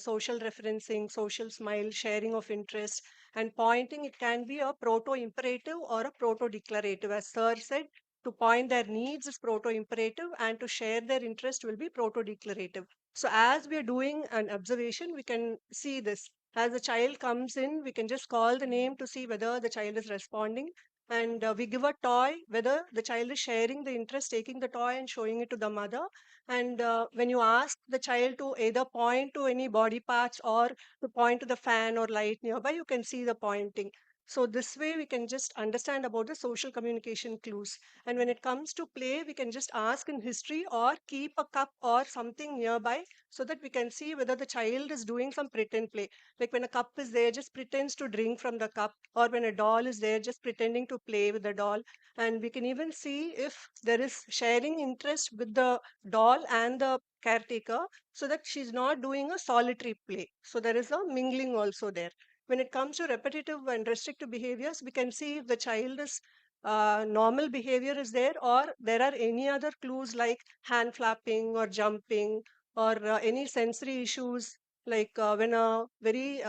Speaker 2: social referencing, social smile, sharing of interest, and pointing. It can be a proto imperative or a proto declarative, as Sir said. To point their needs is proto imperative, and to share their interest will be proto declarative. So, as we are doing an observation, we can see this. As the child comes in, we can just call the name to see whether the child is responding. And we give a toy, whether the child is sharing the interest, taking the toy and showing it to the mother. And when you ask the child to either point to any body parts or to point to the fan or light nearby, you can see the pointing. So this way we can just understand about the social communication clues. And when it comes to play, we can just ask in history or keep a cup or something nearby so that we can see whether the child is doing some pretend play. Like when a cup is there, just pretends to drink from the cup, or when a doll is there, just pretending to play with the doll. And we can even see if there is sharing interest with the doll and the caretaker so that she's not doing a solitary play. So there is a mingling also there. When it comes to repetitive and restrictive behaviors, we can see if the child is normal behavior is there, or there are any other clues like hand flapping or jumping, or any sensory issues like when a very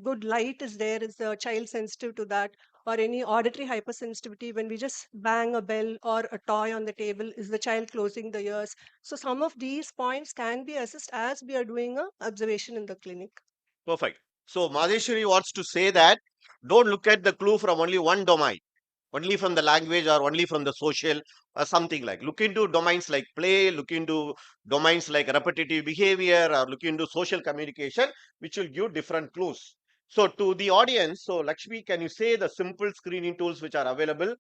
Speaker 2: good light is there, is the child sensitive to that, or any auditory hypersensitivity when we just bang a bell or a toy on the table, is the child closing the ears. So some of these points can be assessed as we are doing a observation in the clinic.
Speaker 13: Perfect. So, Madheshwari wants to say that don't look at the clue from only one domain, only from the language or only from the social or something like. Look into domains like play, look into domains like repetitive behavior, or look into social communication, which will give different clues. So, to the audience, so Lakshmi, can you say the simple screening tools which are available?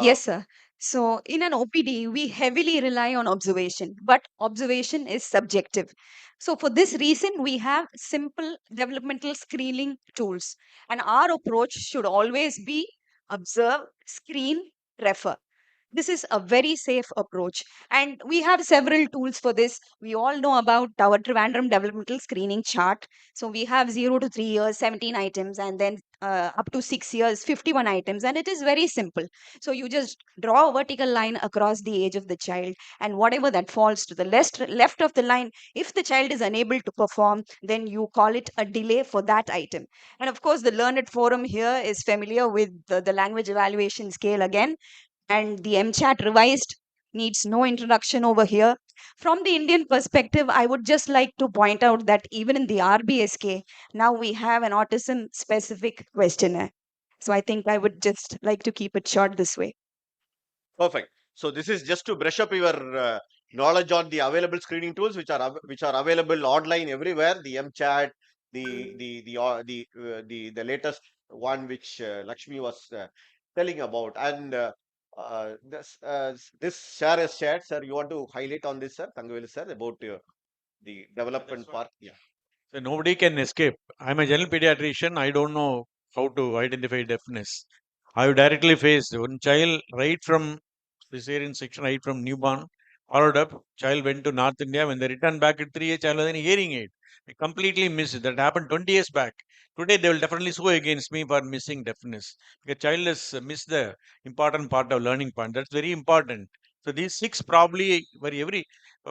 Speaker 1: Yes, sir. So, in an OPD, we heavily rely on observation, but observation is subjective. So, for this reason, we have simple developmental screening tools. And our approach should always be observe, screen, refer. This is a very safe approach. And we have several tools for this. We all know about our Trivandrum developmental screening chart. So we have 0 to 3 years, 17 items, and then up to 6 years, 51 items. And it is very simple. So you just draw a vertical line across the age of the child, and whatever that falls to the left of the line, if the child is unable to perform, then you call it a delay for that item. And of course, the Learned Forum here is familiar with the language evaluation scale again, and the MChat revised needs no introduction over here. From the Indian perspective, I would just like to point out that even in the RBSK, now we have an autism specific questionnaire. So I think I would just like to keep it short this way.
Speaker 13: Perfect. So this is just to brush up your knowledge on the available screening tools, which are available online everywhere. The MChat, the latest one which Lakshmi was telling about, and this share is shared. Sir, you want to highlight on this, sir, Tangaveli sir, about the development part? Yeah.
Speaker 2: So nobody can escape. I'm a general pediatrician. I don't know how to identify deafness. I have directly faced one child right from cesarean section, right from newborn, followed up. Child went to North India. When they returned back at 3 years, child was in hearing aid. I completely missed it. That happened 20 years back. Today they will definitely sue against me for missing deafness. Because child has missed the important part of learning point. That's very important. So these six probably for every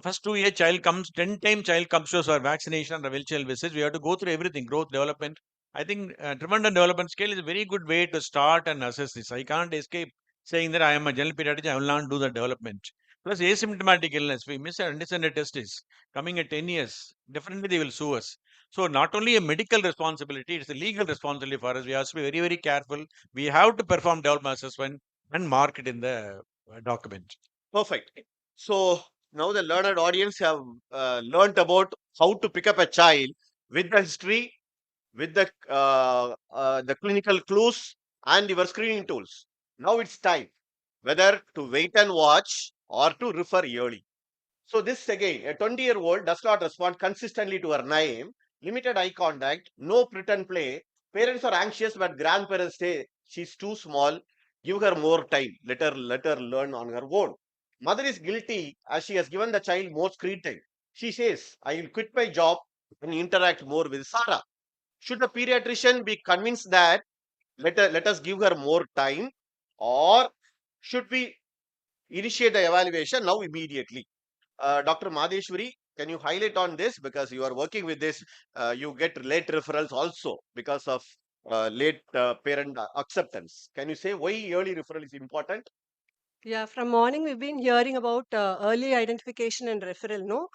Speaker 2: first 2 year child comes 10 times child comes to us for vaccination or well child visits. We have to go through everything, growth, development. I think tremendous development scale is a very good way to start and assess this. I can't escape saying that I am a general pediatrician, I will not do the development. Plus asymptomatic illness, we miss and understand the test is coming at 10 years, definitely they will sue us. So not only a medical responsibility, it's a legal responsibility for us. We have to be very, very careful. We have to perform development assessment and mark it in the document.
Speaker 13: Perfect. So now the learned audience have learned about how to pick up a child with the history, with the clinical clues and your screening tools. Now it's time whether to wait and watch or to refer early. So this again, a 20-year-old does not respond consistently to her name, limited eye contact, no pretend play. Parents are anxious, but grandparents say she's too small. Give her more time. Let her learn on her own. Mother is guilty as she has given the child more screen time. She says, I will quit my job and interact more with Sarah. Should the pediatrician be convinced that let us give her more time, or should we initiate the evaluation now immediately? Dr. Madheshwari, can you highlight on this because you are working with this? You get late referrals also because of late parent acceptance. Can you say why early referral is important?
Speaker 2: Yeah, from morning we've been hearing about early identification and referral. No,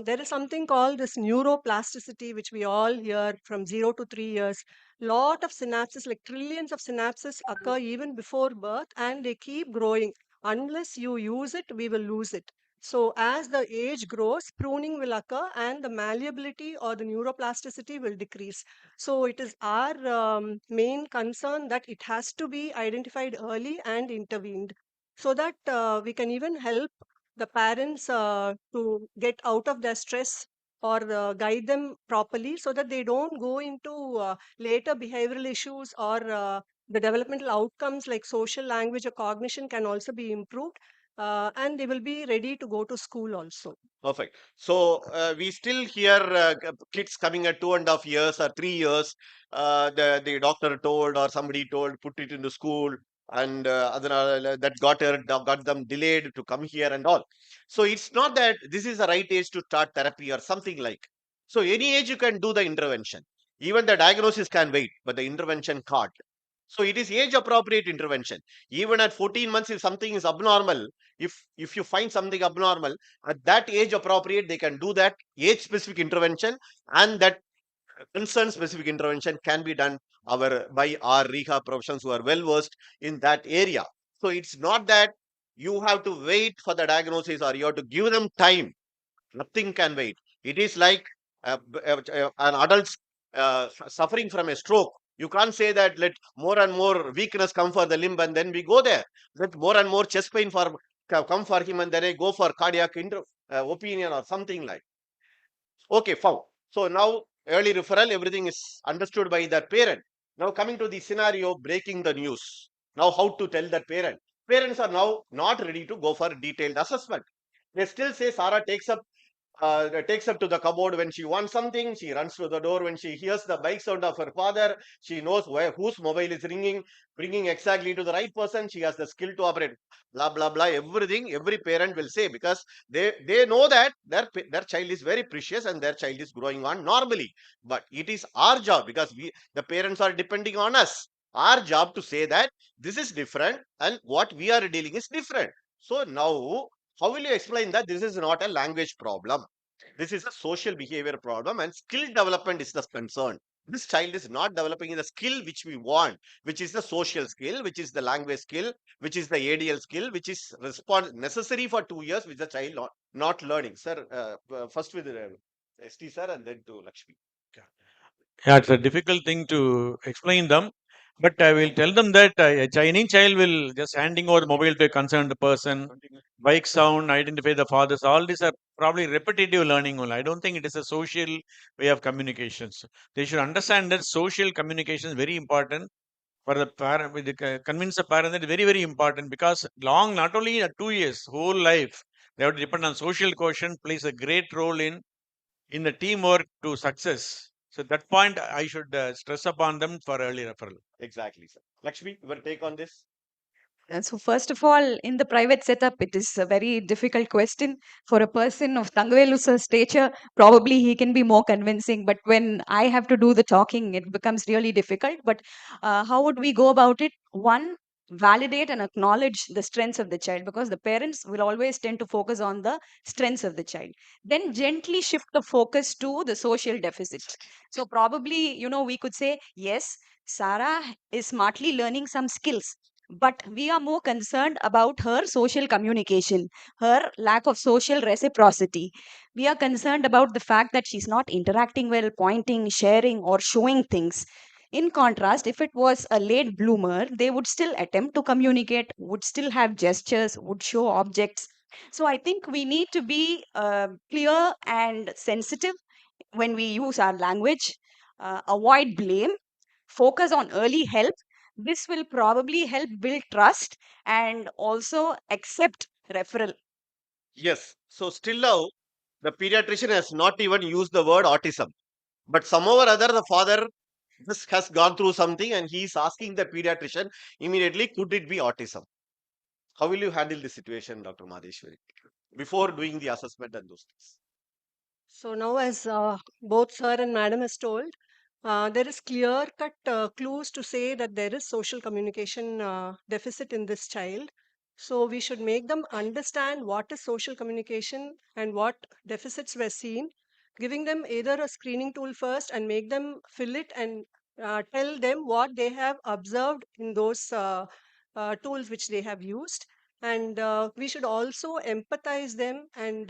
Speaker 2: there is something called this neuroplasticity, which we all hear from 0 to 3 years. Lot of synapses, like trillions of synapses, occur even before birth, and they keep growing. Unless you use it, we will lose it. So as the age grows, pruning will occur, and the malleability or the neuroplasticity will decrease. So it is our main concern that it has to be identified early and intervened, so that we can even help the parents to get out of their stress, or guide them properly so that they don't go into later behavioral issues, or the developmental outcomes like social language or cognition can also be improved, and they will be ready to go to school also.
Speaker 13: Perfect. So we still hear kids coming at 2.5 years or 3 years. The doctor told or somebody told put it into school, and that got them delayed to come here and all. So it's not that this is the right age to start therapy or something like. So any age you can do the intervention. Even the diagnosis can wait, but the intervention can't. So it is age appropriate intervention. Even at 14 months, if something is abnormal, if you find something abnormal at that age appropriate, they can do that age specific intervention, and that concern specific intervention can be done by our rehab professionals who are well versed in that area. So it's not that you have to wait for the diagnosis or you have to give them time. Nothing can wait. It is like an adult suffering from a stroke. You can't say that let more and more weakness come for the limb and then we go there. Let more and more chest pain come for him and then I go for cardiac opinion or something like. Okay, found. So now early referral, everything is understood by that parent. Now coming to the scenario, breaking the news. Now how to tell that parent? Parents are now not ready to go for detailed assessment. They still say Sarah takes up to the cupboard when she wants something. She runs to the door when she hears the bike sound of her father. She knows whose mobile is ringing, bringing exactly to the right person. She has the skill to operate. Blah blah blah. Everything every parent will say because they know that their child is very precious and their child is growing on normally. But it is our job because the parents are depending on us. Our job to say that this is different and what we are dealing is different. So now how will you explain that this is not a language problem? This is a social behavior problem and skill development is the concern. This child is not developing in the skill which we want, which is the social skill, which is the language skill, which is the ADL skill, which is necessary for 2 years, which the child not learning. Sir, first with ST sir and then to Lakshmi.
Speaker 2: Yeah, it's a difficult thing to explain them. But I will tell them that a Chinese child will just handing over the mobile to a concerned person, bike sound, identify the fathers. All these are probably repetitive learning only. I don't think it is a social way of communications. They should understand that social communication is very important for the parent. With convince the parent that very, very important, because long, not only 2 years, whole life, they have to depend on social quotient, plays a great role in the teamwork to success. So that point I should stress upon them for early referral.
Speaker 13: Exactly, sir. Lakshmi, your take on this?
Speaker 1: So first of all, in the private setup, it is a very difficult question for a person of Tangavelu's stature. Probably he can be more convincing, but when I have to do the talking, it becomes really difficult. But how would we go about it? One, validate and acknowledge the strengths of the child, because the parents will always tend to focus on the strengths of the child. Then gently shift the focus to the social deficits. So probably, we could say, yes, Sarah is smartly learning some skills, but we are more concerned about her social communication, her lack of social reciprocity. We are concerned about the fact that she's not interacting well, pointing, sharing, or showing things. In contrast, if it was a late bloomer, they would still attempt to communicate, would still have gestures, would show objects. So I think we need to be clear and sensitive when we use our language, avoid blame, focus on early help. This will probably help build trust and also accept referral.
Speaker 13: Yes. So still now, the pediatrician has not even used the word autism. But somehow or other, the father has gone through something and he is asking the pediatrician immediately, could it be autism? How will you handle this situation, Dr. Madheshwari, before doing the assessment and those things?
Speaker 2: So now, as both sir and madam has told, there is clear-cut clues to say that there is social communication deficit in this child. So we should make them understand what is social communication and what deficits were seen, giving them either a screening tool first and make them fill it and tell them what they have observed in those tools which they have used. And we should also empathize them and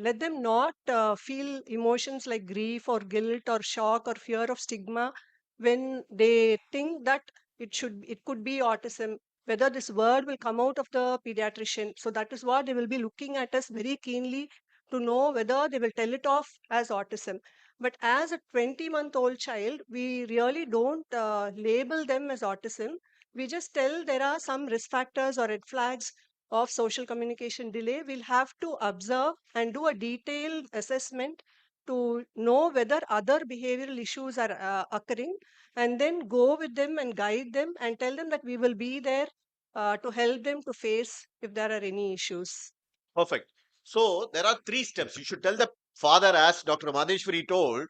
Speaker 2: let them not feel emotions like grief or guilt or shock or fear of stigma when they think that it could be autism, whether this word will come out of the pediatrician. So that is what they will be looking at us very keenly to know whether they will tell it off as autism. But as a 20-month-old child, we really don't label them as autism. We just tell there are some risk factors or red flags of social communication delay. We'll have to observe and do a detailed assessment to know whether other behavioral issues are occurring, and then go with them and guide them and tell them that we will be there to help them to face if there are any issues.
Speaker 13: Perfect. So there are three steps. You should tell the father, as Dr. Madheshwari told.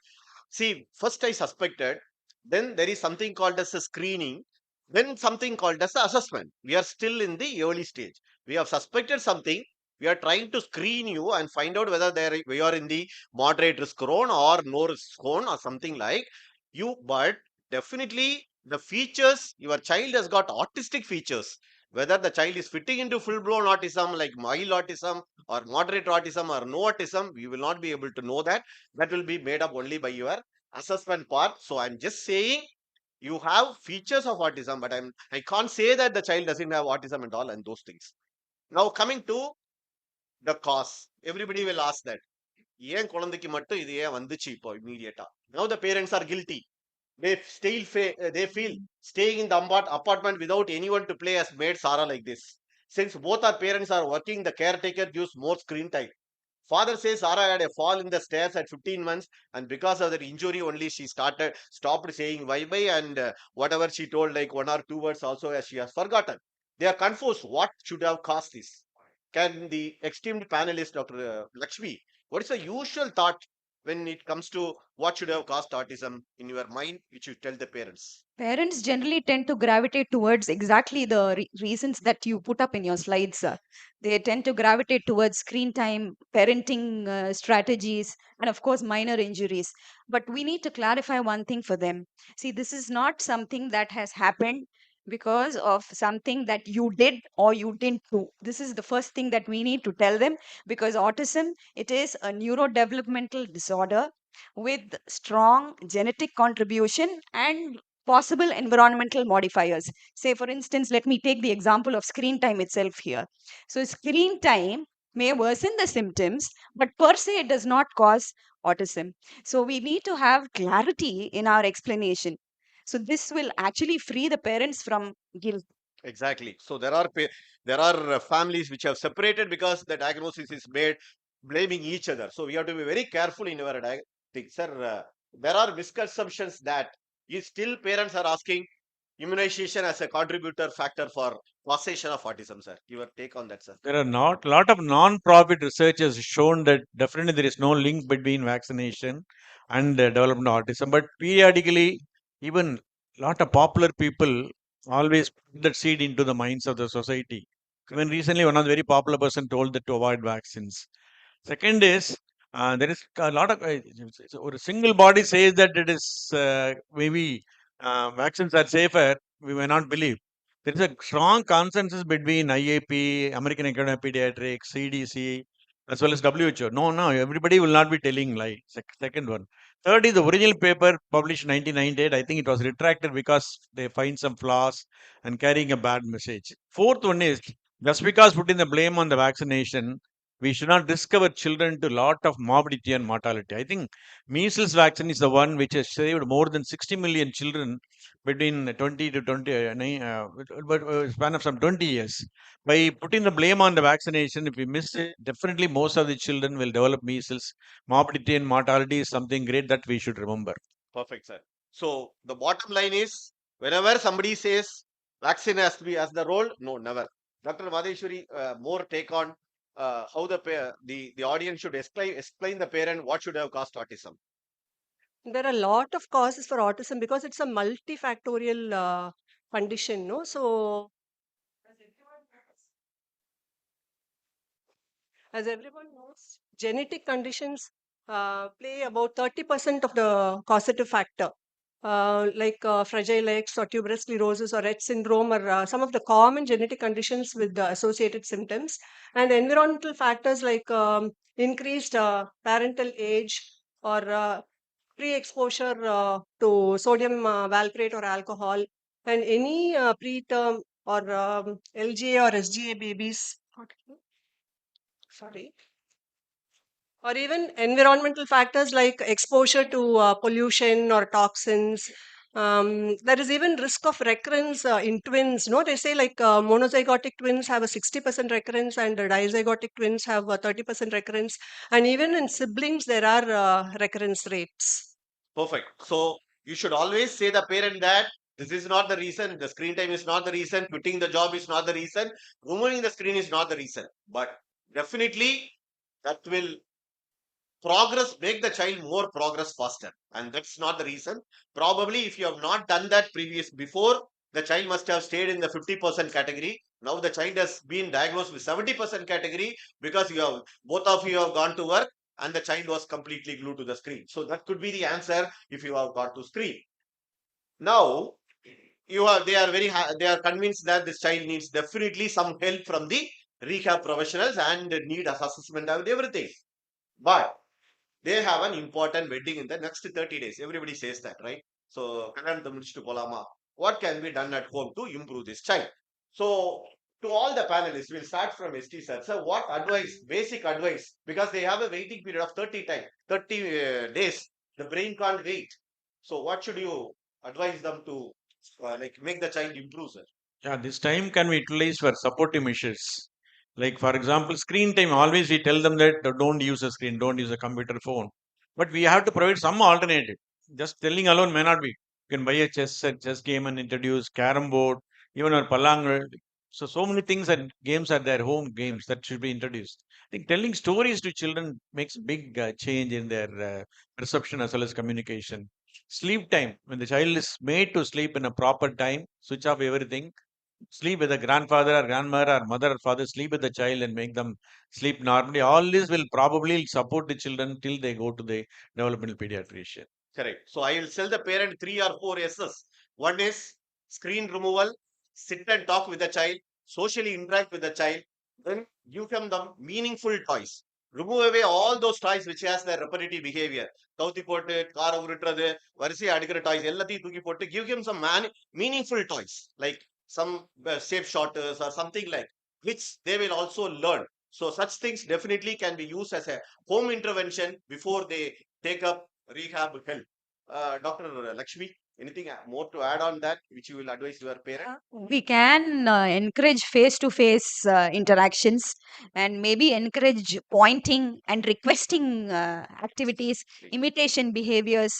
Speaker 13: See, first I suspected, then there is something called as a screening, then something called as the assessment. We are still in the early stage. We have suspected something. We are trying to screen you and find out whether we are in the moderate risk zone or no risk zone or something like you. But definitely the features, your child has got autistic features. Whether the child is fitting into full blown autism, like mild autism or moderate autism or no autism, we will not be able to know that. That will be made up only by your assessment part. So I'm just saying you have features of autism, but I can't say that the child doesn't have autism and all and those things. Now coming to the cause, everybody will ask that. ஏன் குழந்தைக்கு மட்டும் இது ஏன் வந்துச்சு இப்போ immediate? Now the parents are guilty. They feel staying in the apartment without anyone to play has made Sarah like this. Since both our parents are working, the caretaker gives more screen time. Father says Sarah had a fall in the stairs at 15 months, and because of that injury only she stopped saying bye bye, and whatever she told, like 1 or 2 words also, as she has forgotten. They are confused. What should have caused this? Can the esteemed panelist, Dr. Lakshmi, what is the usual thought when it comes to what should have caused autism in your mind, which you tell the parents?
Speaker 1: Parents generally tend to gravitate towards exactly the reasons that you put up in your slides, sir. They tend to gravitate towards screen time, parenting strategies, and of course, minor injuries. But we need to clarify one thing for them. See, this is not something that has happened because of something that you did or you didn't do. This is the first thing that we need to tell them, because autism, it is a neurodevelopmental disorder with strong genetic contribution and possible environmental modifiers. Say, for instance, let me take the example of screen time itself here. So, screen time may worsen the symptoms, but per se, it does not cause autism. So, we need to have clarity in our explanation. So, this will actually free the parents from guilt.
Speaker 13: Exactly. So there are families which have separated because the diagnosis is made blaming each other. So we have to be very careful in our thing, sir. There are misconceptions that is still parents are asking immunization as a contributor factor for causation of autism, sir. Your take on that, sir?
Speaker 8: There are not a lot of non-profit research has shown that definitely there is no link between vaccination and development of autism. But periodically, even lot of popular people always put that seed into the minds of the society. Even recently, one of the very popular person told that to avoid vaccines. Second is there is a lot of or a single body says that it is maybe vaccines are safer. We may not believe. There is a strong consensus between IAP, American Academy of Pediatrics, CDC, as well as WHO. No, no, everybody will not be telling lie. Second one. Third is the original paper published in 1998. I think it was retracted because they find some flaws and carrying a bad message. Fourth one is just because putting the blame on the vaccination, we should not discover children to lot of morbidity and mortality. I think measles vaccine is the one which has saved more than 60 million children between 20 to 29, but span of some 20 years. By putting the blame on the vaccination, if we miss it, definitely most of the children will develop measles. Morbidity and mortality is something great that we should remember.
Speaker 13: Perfect, sir. So the bottom line is, whenever somebody says vaccine has to be as the role, no, never. Dr. Madheshwari, more take on how the audience should explain the parent what should have caused autism.
Speaker 2: There are a lot of causes for autism because it's a multifactorial condition, no? So, as everyone knows, genetic conditions play about 30% of the causative factor. Fragile X or tuberous sclerosis or Rett syndrome are some of the common genetic conditions with the associated symptoms. And environmental factors like increased parental age or pre-exposure to sodium valproate or alcohol, and any preterm or LGA or SGA babies. Sorry. Or even environmental factors like exposure to pollution or toxins. There is even risk of recurrence in twins. No, they say like monozygotic twins have a 60% recurrence and dizygotic twins have a 30% recurrence. And even in siblings, there are recurrence rates.
Speaker 13: Perfect. So you should always say the parent that this is not the reason, the screen time is not the reason, quitting the job is not the reason, removing the screen is not the reason. But definitely that will make the child more progress faster. And that's not the reason. Probably if you have not done that before, the child must have stayed in the 50% category. Now the child has been diagnosed with 70% category because both of you have gone to work and the child was completely glued to the screen. So that could be the answer if you have got to screen. Now they are convinced that this child needs definitely some help from the rehab professionals and need assessment and everything. But they have an important wedding in the next 30 days. Everybody says that, right? So, Kananatha Mudichittu Polama. What can be done at home to improve this child? So, to all the panelists, we'll start from ST sir. So, what advice, basic advice, because they have a waiting period of 30 days. The brain can't wait. So, what should you advise them to make the child improve, sir?
Speaker 8: Yeah, this time can be utilized for supportive measures. Like, for example, screen time. Always we tell them that don't use a screen, don't use a computer phone. But we have to provide some alternative. Just telling alone may not be. You can buy a chess game and introduce carom board, even a palang. So many things and games are there, home games that should be introduced. I think telling stories to children makes a big change in their perception as well as communication. Sleep time. When the child is made to sleep in a proper time, switch off everything, sleep with the grandfather or grandmother or mother or father, sleep with the child and make them sleep normally. All this will probably support the children till they go to the developmental pediatrician.
Speaker 13: Correct. So I will tell the parent 3 or 4 S's. One is screen removal, sit and talk with the child, socially interact with the child, then give them the meaningful toys. remove away all those toys which has the repetitive behavior. கவுத்தி போட்டு காரை உருட்டுறது வரிசையா அடிக்கிற toys எல்லாத்தையும் தூக்கி போட்டு give him some meaningful toys like some safe shotters or something like which they will also learn. So such things definitely can be used as a home intervention before they take up rehab help. Dr. Lakshmi, anything more to add on that which you will advise your parent?
Speaker 1: We can encourage face to face interactions and maybe encourage pointing and requesting activities, imitation behaviors.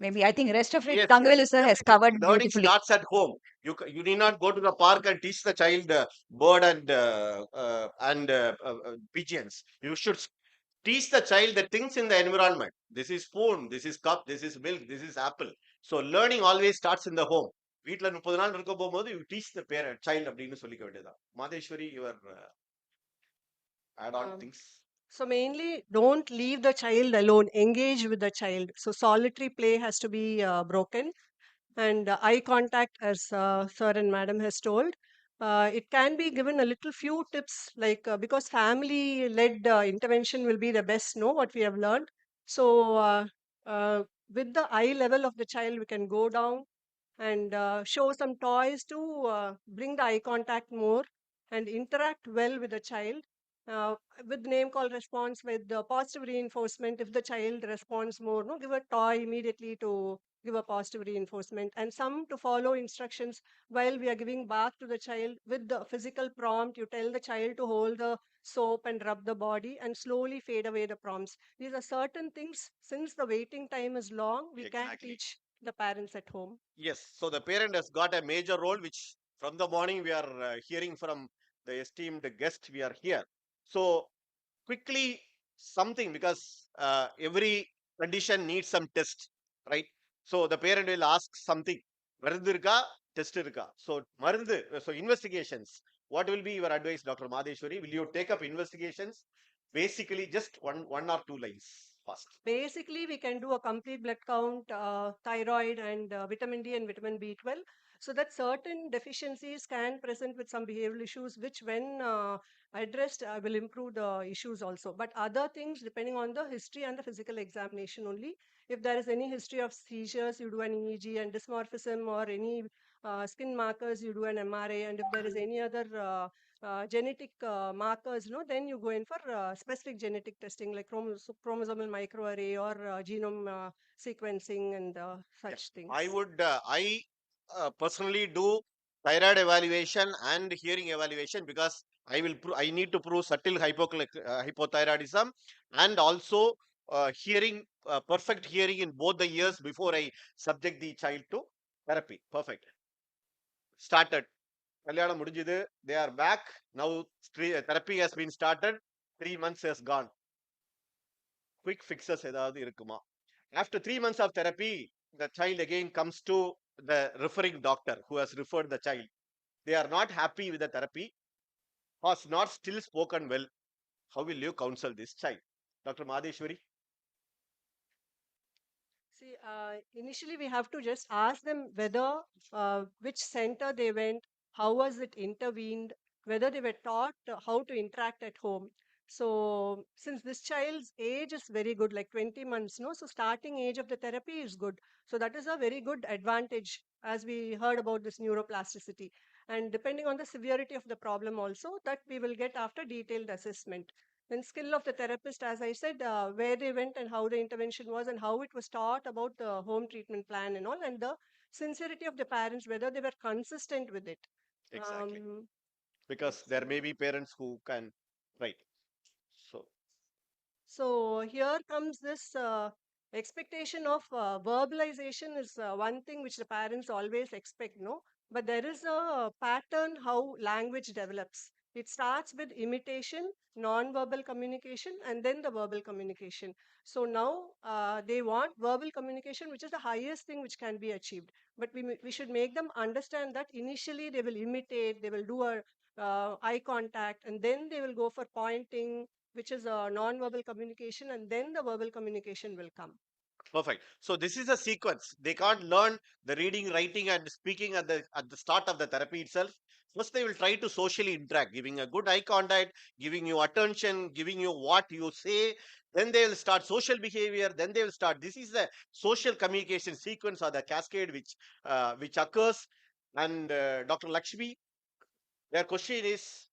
Speaker 1: Maybe I think rest of it
Speaker 13: Yes,
Speaker 1: Tangavelu sir has covered
Speaker 13: learning
Speaker 1: beautifully.
Speaker 13: starts at home. You need not go to the park and teach the child bird and pigeons. You should teach the child the things in the environment. This is spoon, this is cup, this is milk, this is apple. So learning always starts in the home. வீட்ல 30 நாள் இருக்க போகும்போது you teach the parent child அப்படின்னு சொல்லிக்க வேண்டியதான். Mateshwari, your add on things.
Speaker 2: So mainly, don't leave the child alone. Engage with the child. So solitary play has to be broken, and eye contact, as sir and madam has told. It can be given a little few tips, like because family-led intervention will be the best. Know what we have learned. So uh, with the eye level of the child, we can go down and show some toys to bring the eye contact more and interact well with the child, uh, with name call response, with the positive reinforcement. If the child responds more, no, give a toy immediately to give a positive reinforcement, and some to follow instructions while we are giving bath to the child. With the physical prompt, you tell the child to hold the soap and rub the body and slowly fade away the prompts. These are certain things. Since the waiting time is long, we can teach the parents at home.
Speaker 13: Yes, so the parent has got a major role, which from the morning we are hearing from the esteemed guest we are here. So quickly something, because every condition needs some test, right? So the parent will ask something. மருந்து இருக்கா, test இருக்கா? So மருந்து, so investigations. What will be your advice, Dr. Madheshwari? Will you take up investigations? Basically, just one or two lines fast.
Speaker 2: Basically, we can do a complete blood count, thyroid and vitamin D and vitamin B12. So that certain deficiencies can present with some behavioral issues, which when addressed will improve the issues also. But other things, depending on the history and the physical examination only. If there is any history of seizures, you do an EEG, and dysmorphism or any skin markers, you do an MRA. And if there is any other genetic markers, no, then you go in for specific genetic testing like chromosomal microarray or genome sequencing and such things.
Speaker 13: I personally do thyroid evaluation and hearing evaluation, because I need to prove subtle hypothyroidism, and also hearing perfect hearing in both the ears before I subject the child to therapy. Perfect. Started. கல்யாணம் முடிஞ்சது. They are back. Now therapy has been started. 3 months has gone. Quick fixes ஏதாவது இருக்குமா? After 3 months of therapy, the child again comes to the referring doctor who has referred the child. They are not happy with the therapy, has not still spoken well. How will you counsel this child? Dr. Madheshwari?
Speaker 2: See, initially we have to just ask them whether which center they went, how was it intervened, whether they were taught how to interact at home. So, since this child's age is very good, like 20 months, no, so starting age of the therapy is good. So that is a very good advantage, as we heard about this neuroplasticity. And depending on the severity of the problem, also that we will get after detailed assessment. Then skill of the therapist, as I said, where they went and how the intervention was and how it was taught about the home treatment plan and all, and the sincerity of the parents, whether they were consistent with it.
Speaker 13: Exactly. Because there may be parents who can, right?
Speaker 2: So here comes this expectation of verbalization is one thing which the parents always expect, no? But there is a pattern how language develops. It starts with imitation, non-verbal communication, and then the verbal communication. So now they want verbal communication, which is the highest thing which can be achieved. But we should make them understand that initially they will imitate, they will do a eye contact, and then they will go for pointing, which is a non-verbal communication, and then the verbal communication will come.
Speaker 13: Perfect. So this is a sequence. They can't learn the reading, writing, and speaking at the start of the therapy itself. First, they will try to socially interact, giving a good eye contact, giving you attention, giving you what you say. Then they will start social behavior. Then they will start. This is the social communication sequence or the cascade which occurs. And Dr. Lakshmi, their question is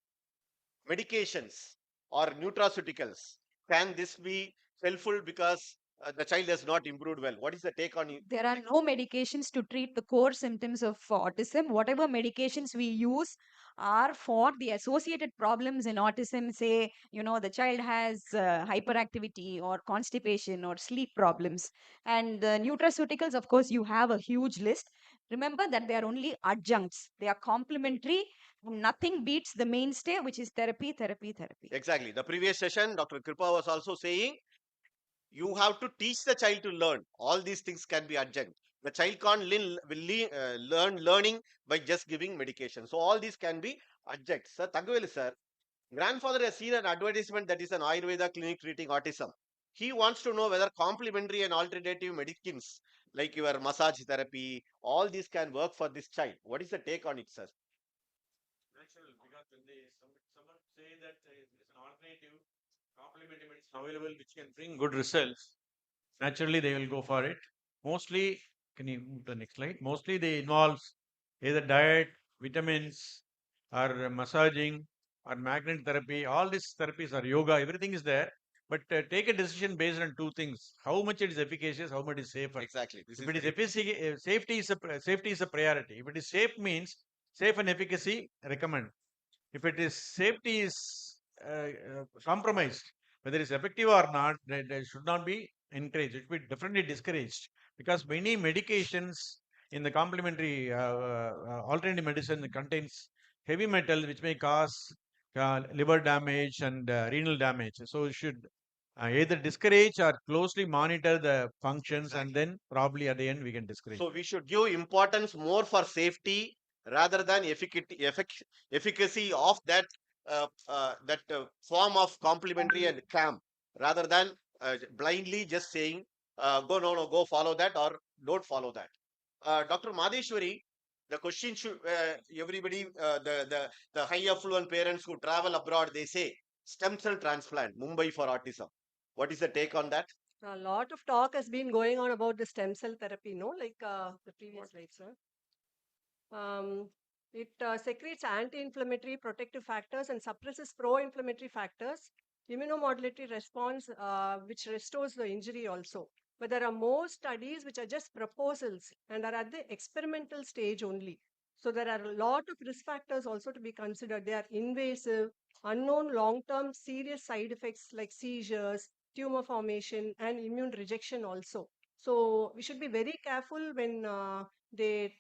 Speaker 13: medications or nutraceuticals. Can this be helpful because the child has not improved well? What is the take on you?
Speaker 1: There are no medications to treat the core symptoms of autism. Whatever medications we use are for the associated problems in autism. Say, the child has hyperactivity or constipation or sleep problems. And the nutraceuticals, of course, you have a huge list. Remember that they are only adjuncts, they are complementary. Nothing beats the mainstay, which is therapy, therapy, therapy.
Speaker 13: Exactly. The previous session, Dr. Kripa was also saying you have to teach the child to learn. All these things can be adjunct. The child can't learn learning by just giving medication. So all these can be adjunct. Sir, Tagweli sir, grandfather has seen an advertisement that is an Ayurveda clinic treating autism. He wants to know whether complementary and alternative medicines like your massage therapy, all these can work for this child. What is the take on it, sir?
Speaker 21: Natural, because when someone say that it's an alternative complementary medicine available which can bring good results, naturally they will go for it. Mostly, can you move to the next slide? Mostly they involves either diet, vitamins, or massaging, or magnet therapy. All these therapies are yoga. Everything is there. But take a decision based on two things: how much it is efficacious, how much is safer.
Speaker 13: Exactly.
Speaker 21: If it is efficacy, safety is a priority. If it is safe means safe and efficacy recommend. If it is safety is compromised, whether it's effective or not, that should not be encouraged. It should be definitely discouraged because many medications in the complementary alternative medicine contains heavy metals which may cause liver damage and renal damage. So you should either discourage or closely monitor the functions, and then probably at the end we can discourage.
Speaker 13: So we should give importance more for safety rather than efficacy of that form of complementary and CAM, rather than blindly just saying go follow that or don't follow that. Dr. Madheshwari, the question should everybody the high affluent parents who travel abroad, they say stem cell transplant Mumbai for autism. What is the take on that?
Speaker 22: A lot of talk has been going on about the stem cell therapy, no? Like the previous slide, sir. It secretes anti-inflammatory protective factors and suppresses pro-inflammatory factors, immunomodulatory response, which restores the injury also. But there are more studies which are just proposals and are at the experimental stage only. So there are a lot of risk factors also to be considered. They are invasive, unknown long-term serious side effects like seizures, tumor formation, and immune rejection also. So we should be very careful when they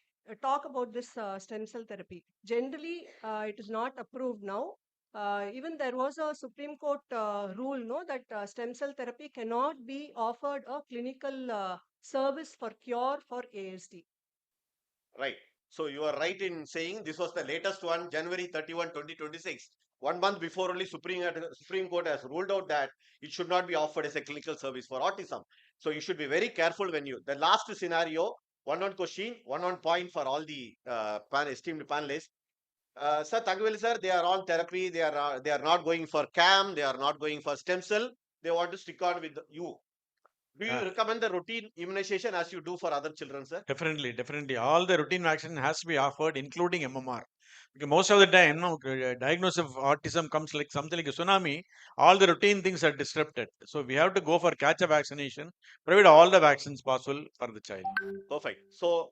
Speaker 22: talk about this stem cell therapy. Generally, it is not approved now. Even there was a Supreme Court rule, no, that stem cell therapy cannot be offered a clinical service for cure for ASD.
Speaker 13: Right. So you are right in saying this was the latest one, January 31, 2026. 1 month before only Supreme Court has ruled out that it should not be offered as a clinical service for autism. So you should be very careful when the last scenario, one question, one point for all the esteemed panelists. Sir, Tagwell sir, they are on therapy. They are not going for CAM. They are not going for stem cell. They want to stick on with you. Do you recommend the routine immunization as you do for other children, sir?
Speaker 21: Definitely, definitely. All the routine vaccine has to be offered, including MMR. Because most of the time, no, diagnosis of autism comes like something like a tsunami. All the routine things are disrupted. So we have to go for catch-up vaccination, provide all the vaccines possible for the child.
Speaker 13: Perfect. So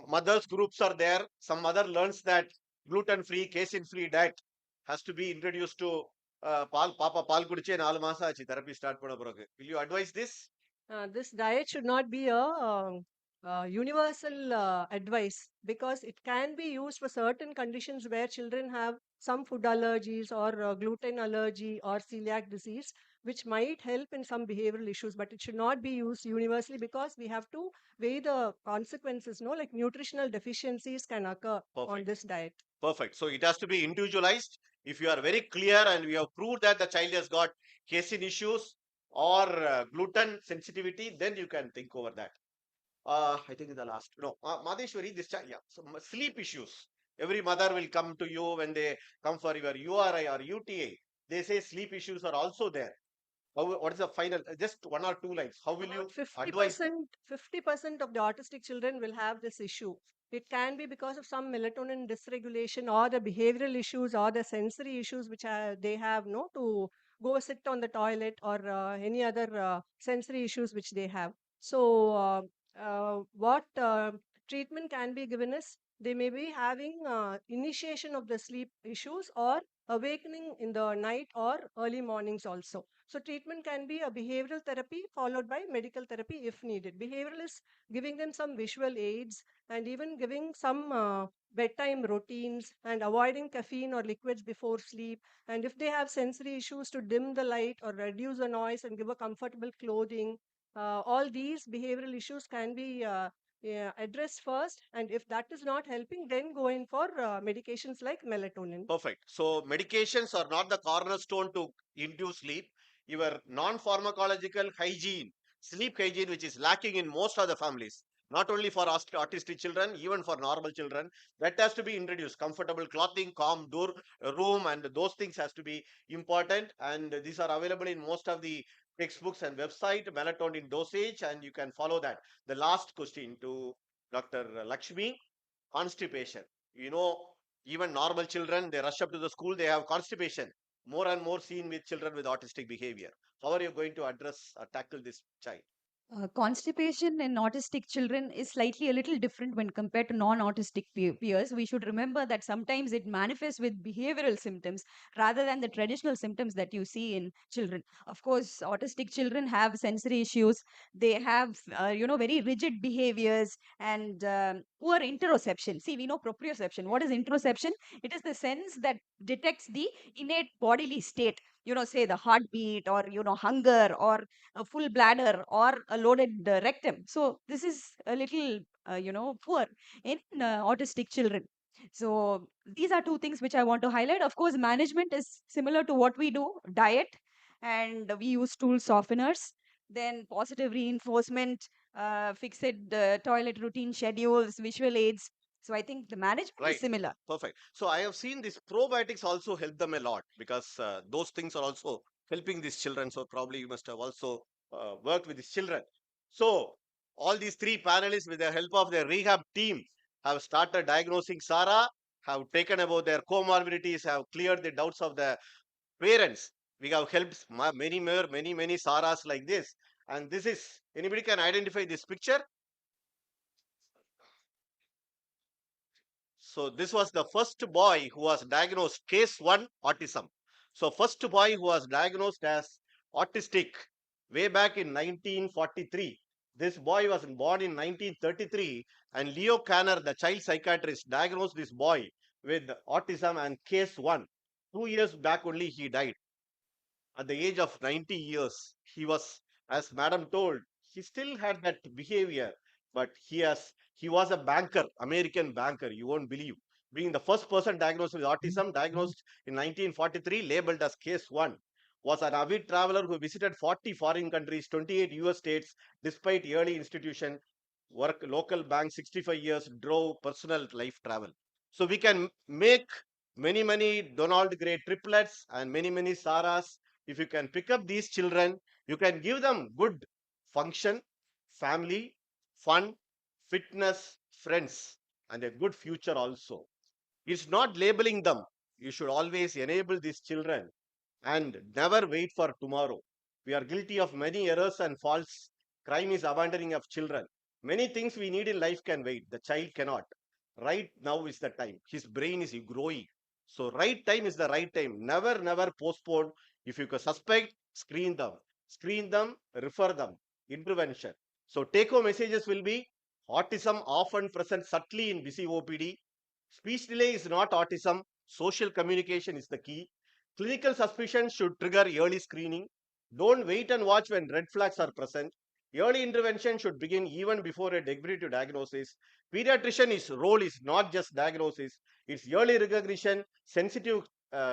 Speaker 13: mothers groups are there. Some mother learns that gluten-free, casein-free diet has to be introduced to Papa Pal kudiche 4 மாசம் ஆச்சு therapy start பண்ண பிறகு. Will you advise this?
Speaker 22: This diet should not be a universal advice because it can be used for certain conditions where children have some food allergies or gluten allergy or celiac disease, which might help in some behavioral issues, but it should not be used universally because we have to weigh the consequences, no, like nutritional deficiencies can occur on this diet.
Speaker 13: Perfect. So it has to be individualized. If you are very clear and we have proved that the child has got casein issues or gluten sensitivity, then you can think over that. I think the last, no, Madheshwari, this child, yeah, so sleep issues. Every mother will come to you when they come for your URI or UTA. They say sleep issues are also there. What is the final? Just one or two lines. How will you advise?
Speaker 22: 50% of the autistic children will have this issue. It can be because of some melatonin dysregulation or the behavioral issues or the sensory issues which they have no to go sit on the toilet or any other sensory issues which they have. So what treatment can be given is they may be having initiation of the sleep issues or awakening in the night or early mornings also. So treatment can be a behavioral therapy followed by medical therapy if needed. Behavioral is giving them some visual aids and even giving some bedtime routines and avoiding caffeine or liquids before sleep. And if they have sensory issues, to dim the light or reduce the noise and give a comfortable clothing. All these behavioral issues can be yeah, addressed first. And if that is not helping, then go in for medications like melatonin.
Speaker 13: Perfect. So medications are not the cornerstone to induce sleep. Your non-pharmacological hygiene, sleep hygiene, which is lacking in most of the families, not only for autistic children, even for normal children, that has to be introduced. Comfortable clothing, calm door, room, and those things has to be important. And these are available in most of the textbooks and website, melatonin dosage, and you can follow that. The last question to Dr. Lakshmi, constipation. You know, even normal children, they rush up to the school, they have constipation. More and more seen with children with autistic behavior. How are you going to address or tackle this child?
Speaker 1: Constipation in autistic children is slightly a little different when compared to non-autistic peers. We should remember that sometimes it manifests with behavioral symptoms rather than the traditional symptoms that you see in children. Of course, autistic children have sensory issues. They have, very rigid behaviors and poor interoception. See, we know proprioception. What is interoception? It is the sense that detects the innate bodily state. Say the heartbeat or hunger or a full bladder or a loaded rectum. So this is a little, poor in autistic children. So these are two things which I want to highlight. Of course, management is similar to what we do, diet, and we use stool softeners, then positive reinforcement, fixed toilet routine schedules, visual aids. So I think the management is
Speaker 13: Right.
Speaker 1: similar.
Speaker 13: Perfect. So I have seen these probiotics also help them a lot because those things are also helping these children. So probably you must have also worked with these children. So all these three panelists, with the help of their rehab team, have started diagnosing Sarah, have taken about their comorbidities, have cleared the doubts of the parents. We have helped many more, many Sarahs like this. And this is, anybody can identify this picture? So this was the first boy who was diagnosed case 1 autism. So first boy who was diagnosed as autistic way back in 1943. This boy was born in 1933 and Leo Kanner, the child psychiatrist, diagnosed this boy with autism and case 1. 2 years back only he died at the age of 90 years. He was, as madam told, he still had that behavior, but he was a banker, American banker, you won't believe. Being the first person diagnosed with autism, diagnosed in 1943, labeled as case 1, was an avid traveler who visited 40 foreign countries, 28 US states, despite early institution work, local bank, 65 years, drove personal life travel. So we can make many Donald Gray triplets and many Sarahs. If you can pick up these children, you can give them good function, family, fun, fitness, friends, and a good future also. It's not labeling them. You should always enable these children and never wait for tomorrow. We are guilty of many errors and faults. Crime is abandoning of children. Many things we need in life can wait. The child cannot. Right now is the time. His brain is growing. So right time is the right time. Never postpone. If you can suspect, screen them, refer them. Intervention. So take home messages will be autism often present subtly in busy OPD. Speech delay is not autism. Social communication is the key. Clinical suspicion should trigger early screening. Don't wait and watch when red flags are present. Early intervention should begin even before a definitive diagnosis. Pediatrician's role is not just diagnosis, it's early recognition, sensitive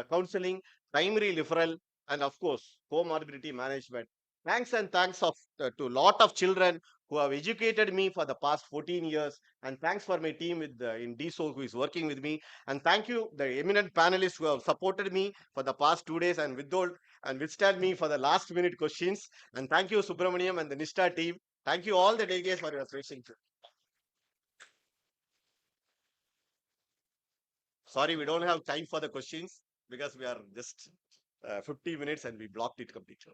Speaker 13: counseling, primary referral, and of course, comorbidity management. Thanks and thanks to lot of children who have educated me for the past 14 years. And thanks for my team in DSO who is working with me. And thank you, the eminent panelists who have supported me for the past 2 days and withstand me for the last minute questions. And thank you, Subramaniam and the NISTA team. Thank you all the delegates for your patience. Sorry, we don't have time for the questions because we are just 50 minutes and we blocked it completely.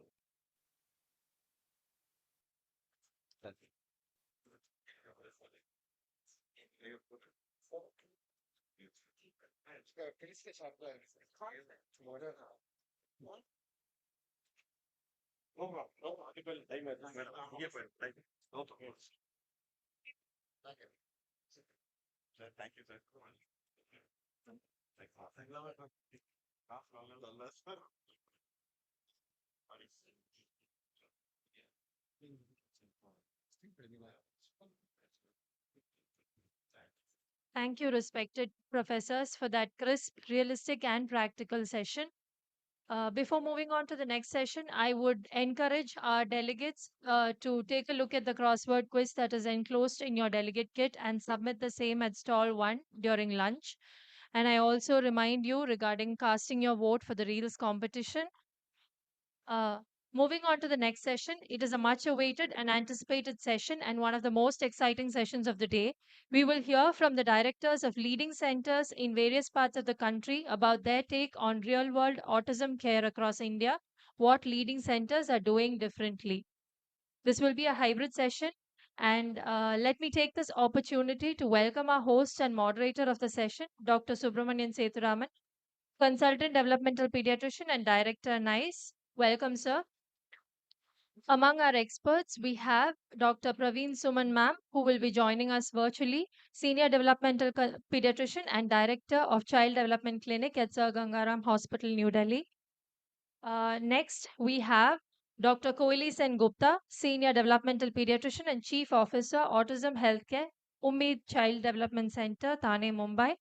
Speaker 13: Thank you, sir.
Speaker 6: Thank you, respected professors, for that crisp, realistic, and practical session. Before moving on to the next session, I would encourage our delegates to take a look at the crossword quiz that is enclosed in your delegate kit and submit the same at stall 1 during lunch. And I also remind you regarding casting your vote for the Reels competition. Uh, Moving on to the next session, it is a much awaited and anticipated session and one of the most exciting sessions of the day. We will hear from the directors of leading centers in various parts of the country about their take on real world autism care across India, what leading centers are doing differently. This will be a hybrid session. And let me take this opportunity to welcome our host and moderator of the session, Dr. Subramanian Sethuraman, Consultant Developmental Pediatrician and Director NICE. Welcome, sir. Among our experts, we have Dr. Praveen Suman ma'am, who will be joining us virtually, Senior Developmental Pediatrician and Director of Child Development Clinic at Sir Gangaram Hospital, New Delhi. Next, we have Dr. Koili Sen Gupta, Senior Developmental Pediatrician and Chief Officer, Autism Healthcare, Umeed Child Development Center, Thane, Mumbai.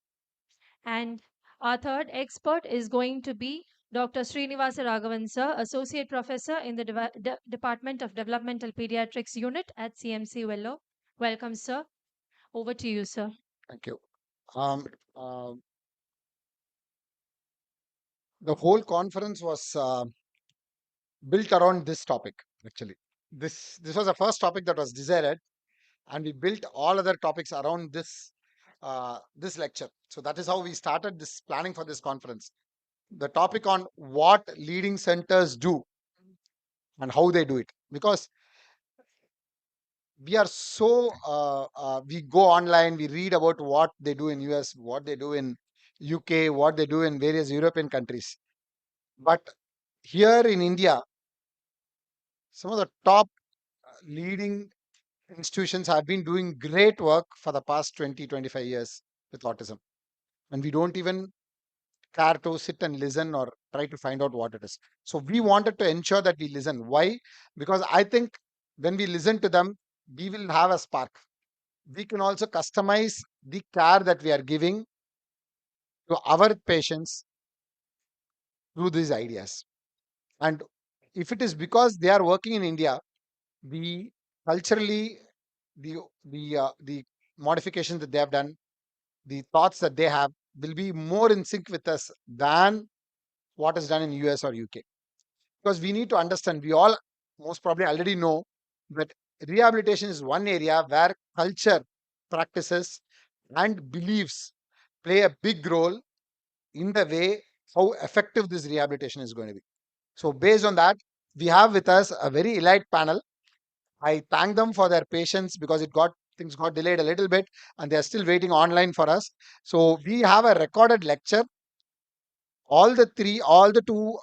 Speaker 6: And our third expert is going to be Dr. Srinivasa Raghavan sir, Associate Professor in the Department of Developmental Pediatrics Unit at CMC Vellore. Welcome, sir. Over to you, sir.
Speaker 11: Thank you. Um, uh, the whole conference was built around this topic, actually. This was the first topic that was decided, and we built all other topics around this lecture. So that is how we started this planning for this conference. The topic on what leading centers do and how they do it, because we are so we go online, we read about what they do in US, what they do in UK, what they do in various European countries, but here in India, some of the top leading institutions have been doing great work for the past 20-25 years with autism, and we don't even care to sit and listen or try to find out what it is. So we wanted to ensure that we listen. Why? Because I think when we listen to them, we will have a spark. We can also customize the care that we are giving to our patients through these ideas. And if it is because they are working in India, the culturally, the modifications that they have done, the thoughts that they have will be more in sync with us than what is done in US or UK. Because we need to understand, we all most probably already know that rehabilitation is one area where culture, practices, and beliefs play a big role in the way how effective this rehabilitation is going to be. So based on that, we have with us a very elite panel. I thank them for their patience because things got delayed a little bit and they are still waiting online for us. So we have a recorded lecture. All the two,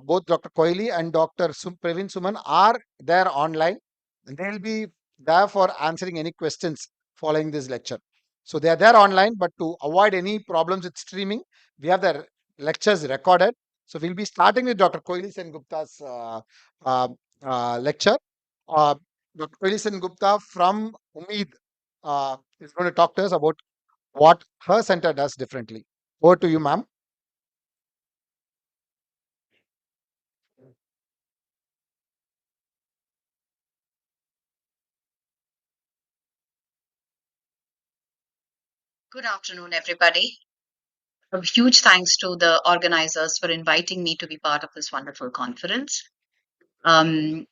Speaker 11: both Dr. Koili and Dr. Praveen Suman are there online, and they'll be there for answering any questions following this lecture. So they are there online, but to avoid any problems with streaming, we have the lectures recorded. So we'll be starting with Dr. Koili Sen Gupta's uh, lecture. Uh, Dr. Koili Sen Gupta from Umeed is going to talk to us about what her center does differently. Over to you, ma'am.
Speaker 3: Good afternoon, everybody. A huge thanks to the organizers for inviting me to be part of this wonderful conference, and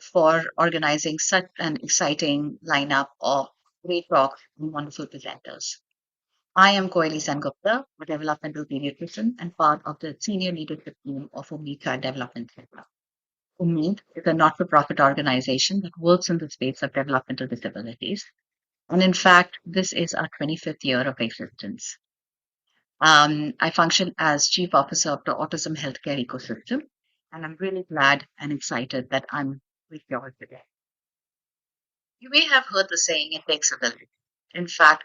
Speaker 3: for organizing such an exciting lineup of great talks and wonderful presenters. I am Koeli Sengupta, a developmental pediatrician and part of the senior leadership team of Umeed Child Development Center. Umeed is a not-for-profit organization that works in the space of developmental disabilities. And in fact, this is our 25th year of existence. I function as Chief Officer of the Autism Healthcare Ecosystem, and I'm really glad and excited that I'm with you all today. You may have heard the saying, it takes a village. In fact,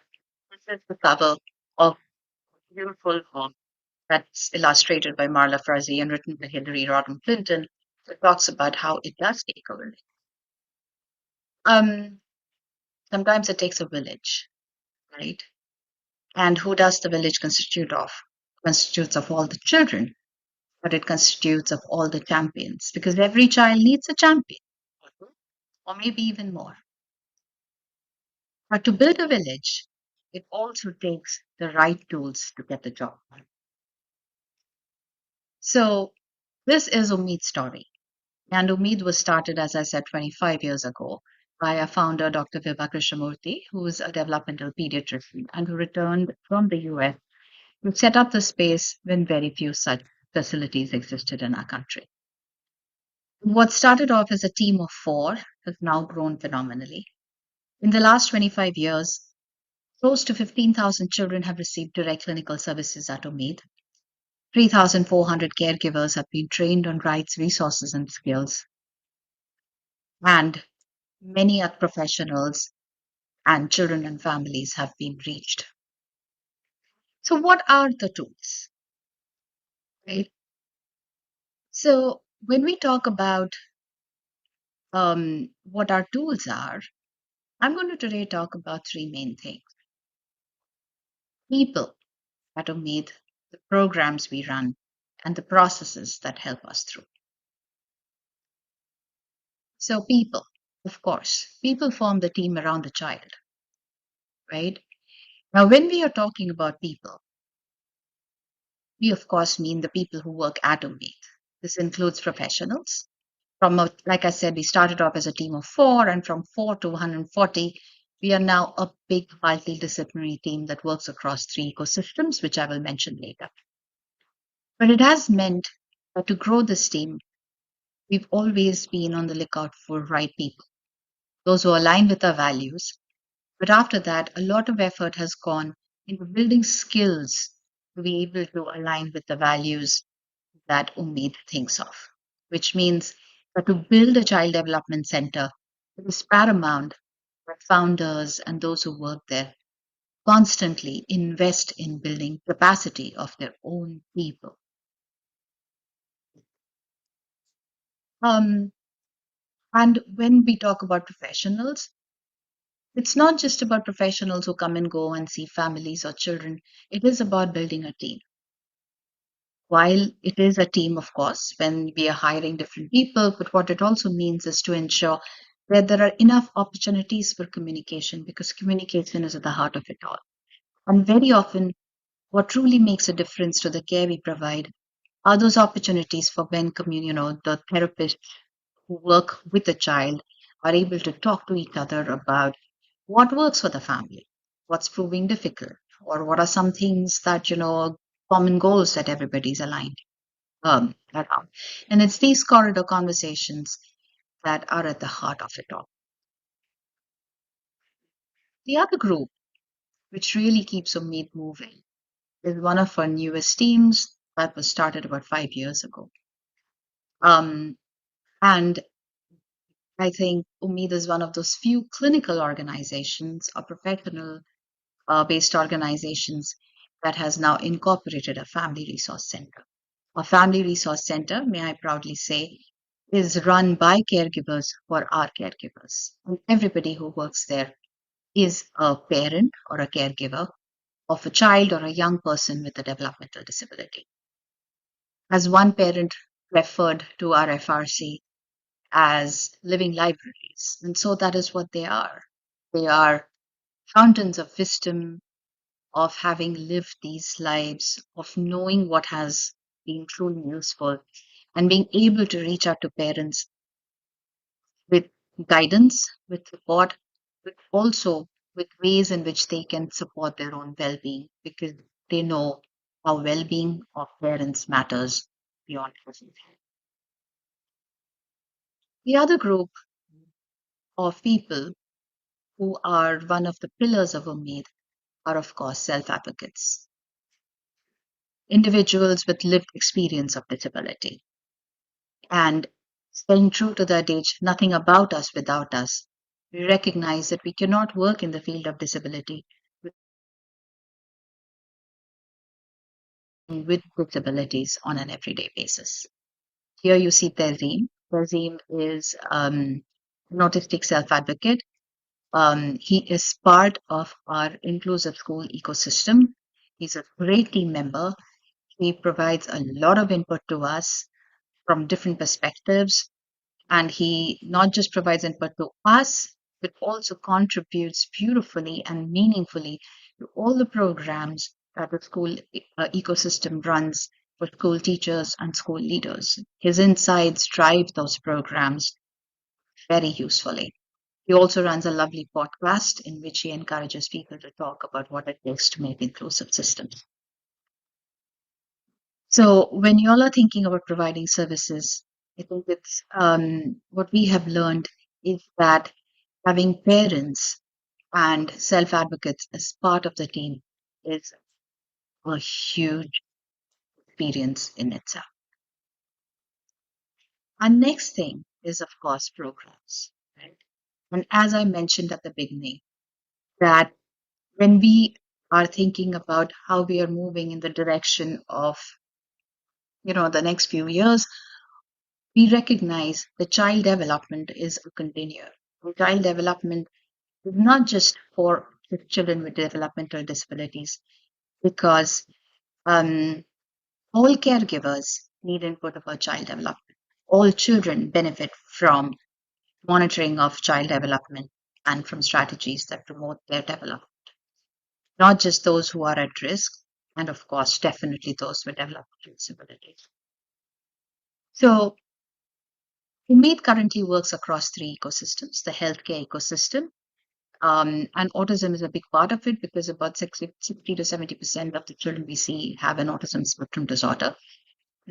Speaker 3: this is the cover of a beautiful book that's illustrated by Marla Frazee and written by Hillary Rodham Clinton that talks about how it does take a village. Um, Sometimes it takes a village, right? And who does the village constitute of? Constitutes of all the children, but it constitutes of all the champions because every child needs a champion, or maybe even more. But to build a village, it also takes the right tools to get the job done. So this is Umeed's story. And Umeed was started, as I said, 25 years ago by our founder, Dr. Vibha Krishnamurthy, who is a developmental pediatrician and who returned from the US to set up the space when very few such facilities existed in our country. What started off as a team of 4 has now grown phenomenally. In the last 25 years, close to 15,000 children have received direct clinical services at Umeed. 3,400 caregivers have been trained on rights, resources, and skills. And many other professionals and children and families have been reached. So, what are the tools? Right? So, when we talk about what our tools are, I'm going to today talk about 3 main things: people that are made, the programs we run, and the processes that help us through. So, people, of course, people form the team around the child, right? Now, when we are talking about people, we of course mean the people who work at Umeed. This includes professionals. Like I said, we started off as a team of 4, and from 4 to 140, we are now a big multidisciplinary team that works across 3 ecosystems, which I will mention later. But it has meant that to grow this team, we've always been on the lookout for right people, those who align with our values. But after that, a lot of effort has gone into building skills to be able to align with the values that Umeed thinks of, which means that to build a child development center, it is paramount that founders and those who work there constantly invest in building capacity of their own people. Um, and when we talk about professionals, it's not just about professionals who come and go and see families or children. It is about building a team. While it is a team, of course, when we are hiring different people, but what it also means is to ensure that there are enough opportunities for communication because communication is at the heart of it all. And very often, what truly makes a difference to the care we provide are those opportunities for when the therapists who work with the child are able to talk to each other about what works for the family, what's proving difficult, or what are some things that, common goals that everybody's aligned around. And it's these corridor conversations that are at the heart of it all. The other group, which really keeps Umeed moving, is one of our newest teams that was started about 5 years ago. And I think Umeed is one of those few clinical organizations or professional based organizations that has now incorporated a family resource center. A family resource center, may I proudly say, is run by caregivers for our caregivers. And everybody who works there is a parent or a caregiver of a child or a young person with a developmental disability. As one parent referred to our FRC as living libraries, and so that is what they are. They are fountains of wisdom, of having lived these lives, of knowing what has been truly useful, and being able to reach out to parents with guidance, with support, but also with ways in which they can support their own well being because they know how well being of parents matters beyond everything. The other group of people who are one of the pillars of Umeed are, of course, self advocates, individuals with lived experience of disability. And staying true to the adage, nothing about us without us, we recognize that we cannot work in the field of disability with disabilities on an everyday basis. Here you see Tazim. Tazim is an autistic self advocate. He is part of our inclusive school ecosystem. He's a great team member. He provides a lot of input to us from different perspectives. And he not just provides input to us, but also contributes beautifully and meaningfully to all the programs that the school ecosystem runs for school teachers and school leaders. His insights drive those programs very usefully. He also runs a lovely podcast in which he encourages people to talk about what it takes to make inclusive systems. So when you all are thinking about providing services, I think it's what we have learned is that having parents and self advocates as part of the team is a huge experience in itself. Our next thing is, of course, programs. Right? And as I mentioned at the beginning, that when we are thinking about how we are moving in the direction of the next few years, we recognize that child development is a continuum. Child development is not just for the children with developmental disabilities, because all caregivers need input about child development. All children benefit from monitoring of child development and from strategies that promote their development, not just those who are at risk, and of course, definitely those with developmental disabilities. So, Umeed currently works across three ecosystems: the healthcare ecosystem, and autism is a big part of it because about 60 to 70% of the children we see have an autism spectrum disorder.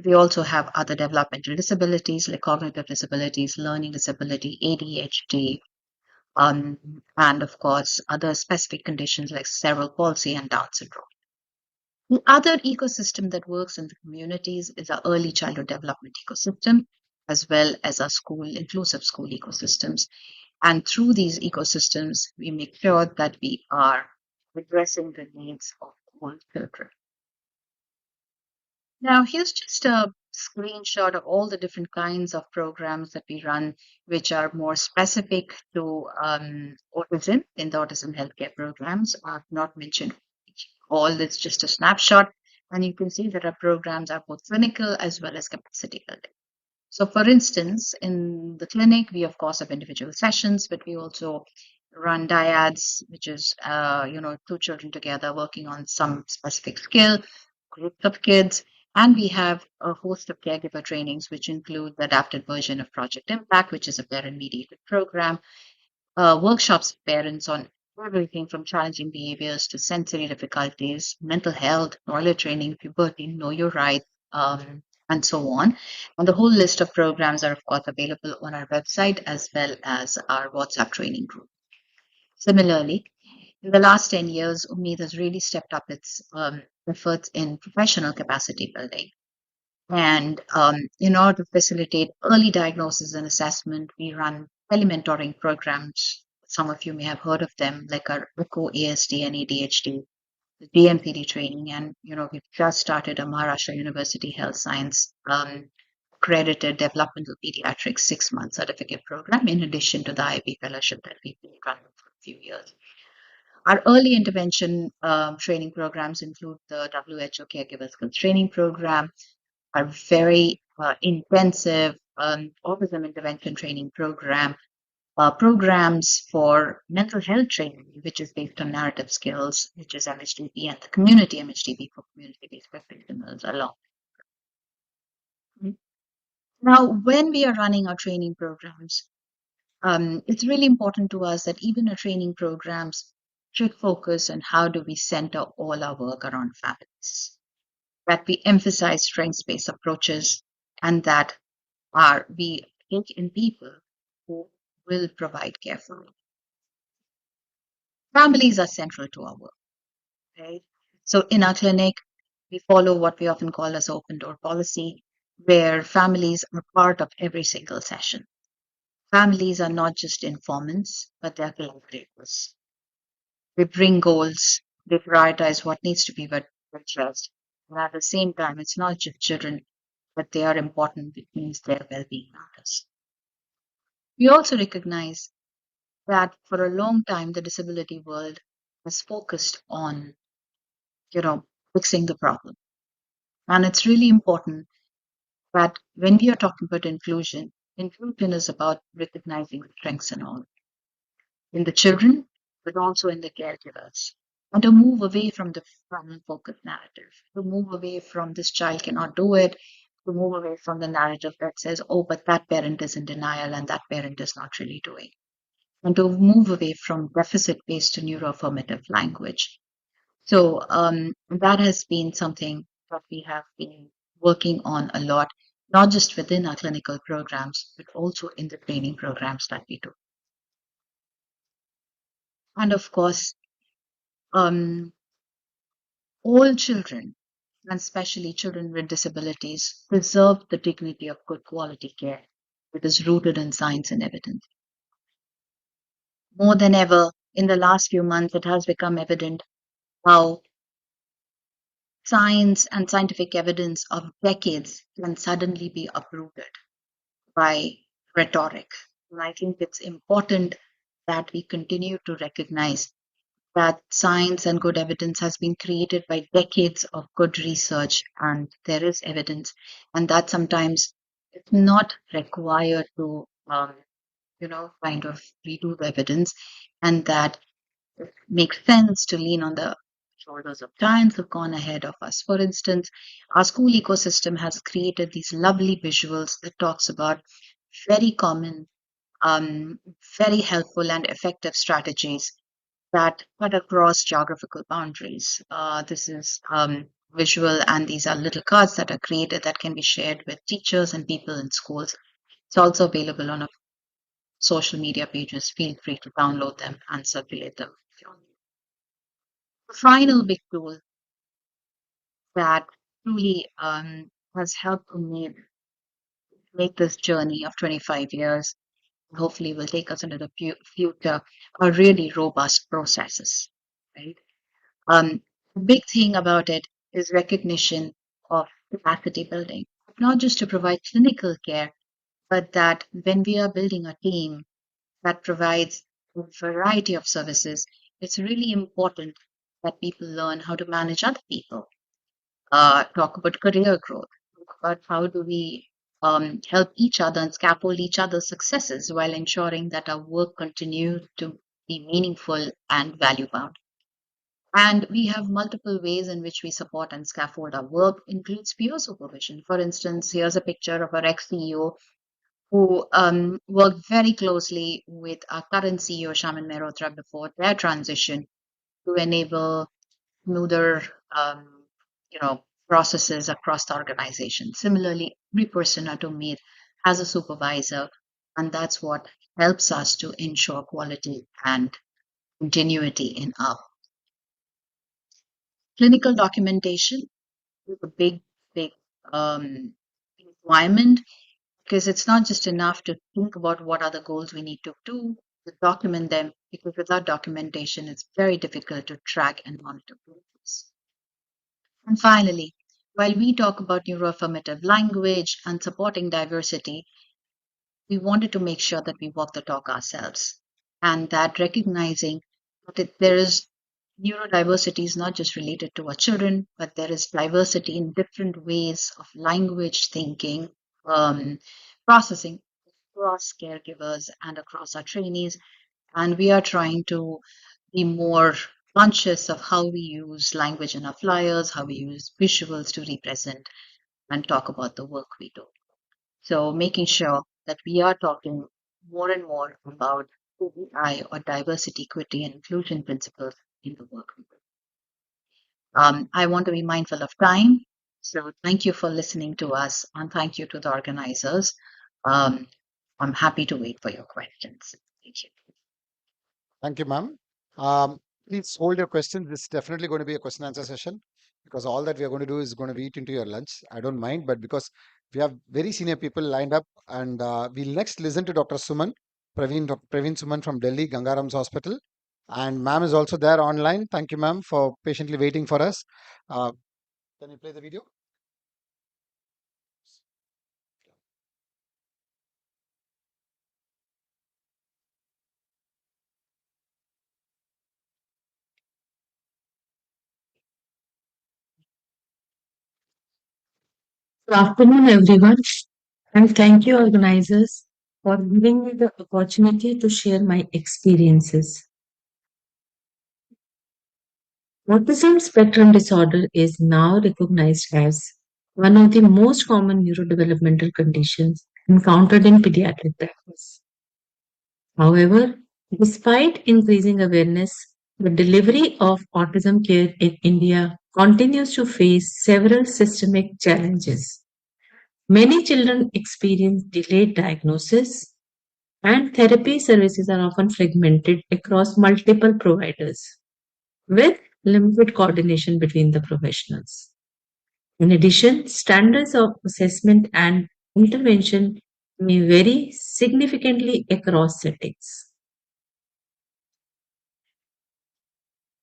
Speaker 3: We also have other developmental disabilities like cognitive disabilities, learning disability, ADHD, and of course, other specific conditions like cerebral palsy and Down syndrome. The other ecosystem that works in the communities is our early childhood development ecosystem, as well as our inclusive school ecosystems. And through these ecosystems, we make sure that we are addressing the needs of all children. Now, here's just a screenshot of all the different kinds of programs that we run, which are more specific to autism in the autism healthcare programs. I've not mentioned all, it's just a snapshot. And you can see that our programs are both clinical as well as capacity building. So, for instance, in the clinic, we of course have individual sessions, but we also run dyads, which is two children together working on some specific skill, groups of kids, and we have a host of caregiver trainings, which include the adapted version of Project Impact, which is a parent-mediated program, workshops for parents on everything from challenging behaviors to sensory difficulties, mental health, toilet training, puberty, know your rights, and so on. And the whole list of programs are, of course, available on our website as well as our WhatsApp training group. Similarly, in the last 10 years, Umeed has really stepped up its efforts in professional capacity building. And in order to facilitate early diagnosis and assessment, we run telementoring programs. Some of you may have heard of them, like our ECHO, ASD, and ADHD, the DMPD training. And, we've just started a Maharashtra University Health Science accredited developmental pediatrics 6-month certificate program, in addition to the IB fellowship that we've been running for a few years. Our early intervention training programs include the WHO Caregiver Skills Training Program, our very intensive autism intervention training program, programs for mental health training, which is based on narrative skills, which is MHTP, and the community MHTP for community-based professionals along. Now, when we are running our training programs, it's really important to us that even our training programs should focus on how do we center all our work around families, that we emphasize strengths-based approaches, and that we take in people who will provide care for us. Families are central to our work, right? So in our clinic, we follow what we often call as open door policy, where families are part of every single session. Families are not just informants, but they're collaborators. They bring goals, they prioritize what needs to be addressed. And at the same time, it's not just children, but they are important, which means their well being matters. We also recognize that for a long time, the disability world has focused on, fixing the problem. And it's really important that when we are talking about inclusion, inclusion is about recognizing strengths and all in the children, but also in the caregivers. And to move away from the family focused narrative, to move away from this child cannot do it, to move away from the narrative that says, oh, but that parent is in denial and that parent is not really doing. And to move away from deficit based to neuroaffirmative language. So that has been something that we have been working on a lot, not just within our clinical programs, but also in the training programs that we do. And of course, all children, and especially children with disabilities, deserve the dignity of good quality care that is rooted in science and evidence. More than ever, in the last few months, it has become evident how science and scientific evidence of decades can suddenly be uprooted by rhetoric. And I think it's important that we continue to recognize that science and good evidence has been created by decades of good research, and there is evidence, and that sometimes it's not required to, kind of redo the evidence, and that it makes sense to lean on the shoulders of giants who've gone ahead of us. For instance, our school ecosystem has created these lovely visuals that talks about very common, um, very helpful and effective strategies that cut across geographical boundaries. This is visual, and these are little cards that are created that can be shared with teachers and people in schools. It's also available on our social media pages. Feel free to download them and circulate them. The final big tool that truly has helped me make this journey of 25 years, hopefully will take us into the future, are really robust processes, right? The big thing about it is recognition of capacity building, not just to provide clinical care, but that when we are building a team that provides a variety of services, it's really important that people learn how to manage other people, talk about career growth, talk about how do we help each other and scaffold each other's successes while ensuring that our work continues to be meaningful and value bound. And we have multiple ways in which we support and scaffold our work, includes peer supervision. For instance, here's a picture of our ex-CEO who worked very closely with our current CEO, Shaman Mehrotra, before their transition to enable smoother, um, processes across the organization. Similarly, every person at Umeed has a supervisor, and that's what helps us to ensure quality and continuity in our clinical documentation is a big um, requirement, because it's not just enough to think about what are the goals we need to do, to document them, because without documentation, it's very difficult to track and monitor progress. And finally, while we talk about neuroaffirmative language and supporting diversity, we wanted to make sure that we walk the talk ourselves, and that recognizing that there is neurodiversity is not just related to our children, but there is diversity in different ways of language, thinking, processing, across caregivers and across our trainees. And we are trying to be more conscious of how we use language in our flyers, how we use visuals to represent and talk about the work we do. So making sure that we are talking more and more about DEI or diversity, equity, and inclusion principles in the work we do. I want to be mindful of time. So thank you for listening to us and thank you to the organizers. Um, I'm happy to wait for your questions. Thank you.
Speaker 11: Thank you, ma'am. Please hold your questions. This is definitely going to be a question answer session because all that we are going to do is going to be eat into your lunch. I don't mind, but because we have very senior people lined up, and we'll next listen to Dr. Suman, Dr. Praveen Suman from Delhi, Gangaram's Hospital. And ma'am is also there online. Thank you, ma'am, for patiently waiting for us. Can you play the video?
Speaker 4: Good afternoon, everyone, and thank you, organizers, for giving me the opportunity to share my experiences. Autism spectrum disorder is now recognized as one of the most common neurodevelopmental conditions encountered in pediatric practice. However, despite increasing awareness, the delivery of autism care in India continues to face several systemic challenges. Many children experience delayed diagnosis, and therapy services are often fragmented across multiple providers with limited coordination between the professionals. In addition, standards of assessment and intervention may vary significantly across settings.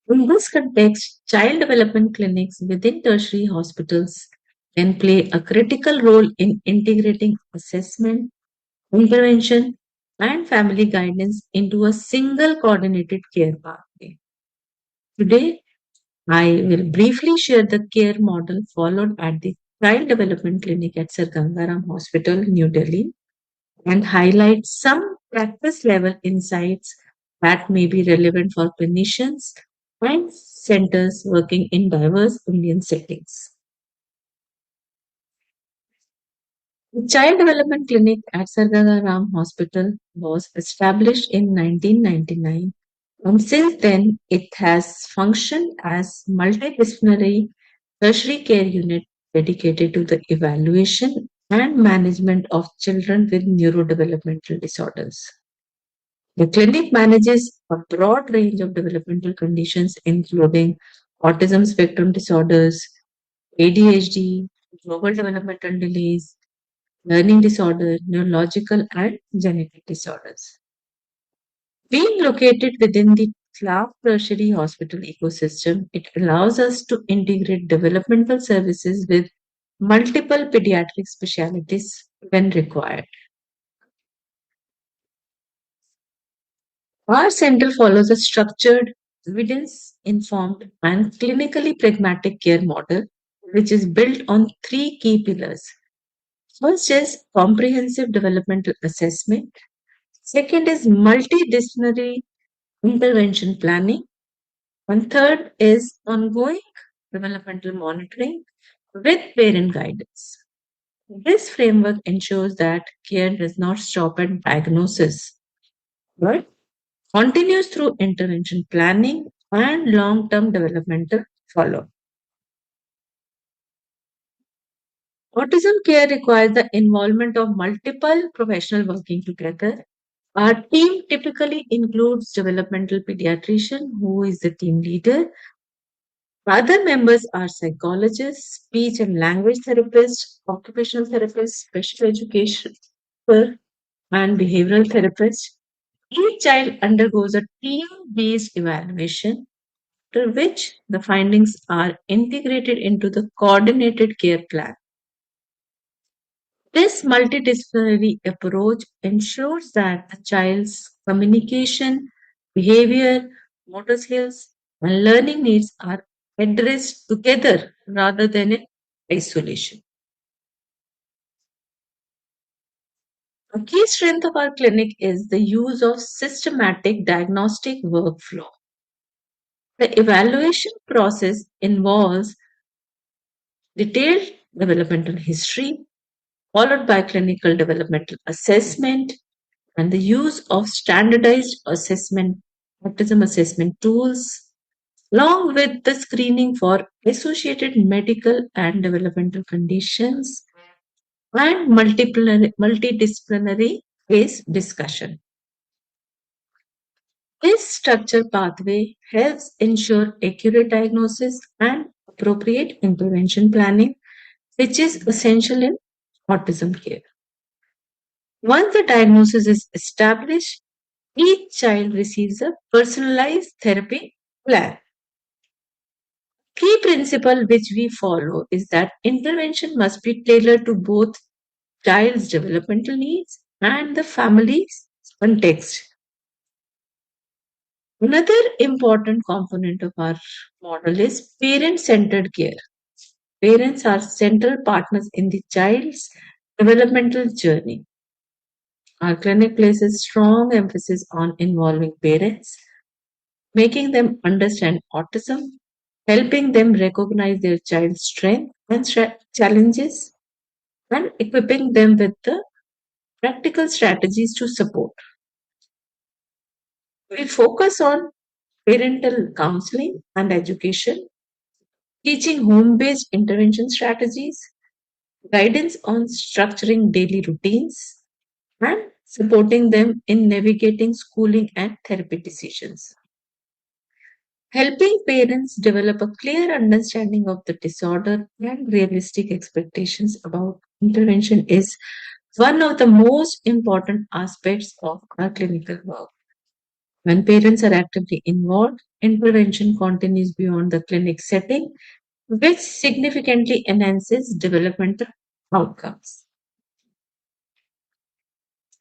Speaker 4: In this context, child development clinics within tertiary hospitals can play a critical role in integrating assessment, intervention, and family guidance into a single coordinated care pathway. Today, I will briefly share the care model followed at the Child Development Clinic at Sir Gangaram Hospital, New Delhi, and highlight some practice level insights that may be relevant for clinicians and centers working in diverse Indian settings. The Child Development Clinic at Sargada Ram Hospital was established in 1999, and since then it has functioned as multidisciplinary tertiary care unit dedicated to the evaluation and management of children with neurodevelopmental disorders. The clinic manages a broad range of developmental conditions, including autism spectrum disorders, ADHD, global developmental delays, learning disorder, neurological, and genetic disorders. Being located within the Clark Tertiary Hospital ecosystem, it allows us to integrate developmental services with multiple pediatric specialties when required. Our center follows a structured, evidence informed, and clinically pragmatic care model, which is built on three key pillars. First is comprehensive developmental assessment. Second is multidisciplinary intervention planning. And third is ongoing developmental monitoring with parent guidance. This framework ensures that care does not stop at diagnosis, but continues through intervention planning and long term developmental follow up. Autism care requires the involvement of multiple professionals working together. Our team typically includes developmental pediatrician who is the team leader. Other members are psychologists, speech and language therapists, occupational therapists, special education and behavioral therapists. Each child undergoes a team-based evaluation after which the findings are integrated into the coordinated care plan. This multidisciplinary approach ensures that the child's communication, behavior, motor skills, and learning needs are addressed together rather than in isolation. A key strength of our clinic is the use of systematic diagnostic workflow. The evaluation process involves detailed developmental history, followed by clinical developmental assessment and the use of standardized autism assessment tools, along with the screening for associated medical and developmental conditions and multidisciplinary case discussion. This structured pathway helps ensure accurate diagnosis and appropriate intervention planning, which is essential in autism care. Once the diagnosis is established, each child receives a personalized therapy plan. Key principle which we follow is that intervention must be tailored to both child's developmental needs and the family's context. Another important component of our model is parent centered care. Parents are central partners in the child's developmental journey. Our clinic places strong emphasis on involving parents, making them understand autism, helping them recognize their child's strengths and challenges, and equipping them with the practical strategies to support. We focus on parental counseling and education, teaching home based intervention strategies, guidance on structuring daily routines, and supporting them in navigating schooling and therapy decisions. Helping parents develop a clear understanding of the disorder and realistic expectations about intervention is one of the most important aspects of our clinical work. When parents are actively involved, intervention continues beyond the clinic setting, which significantly enhances developmental outcomes.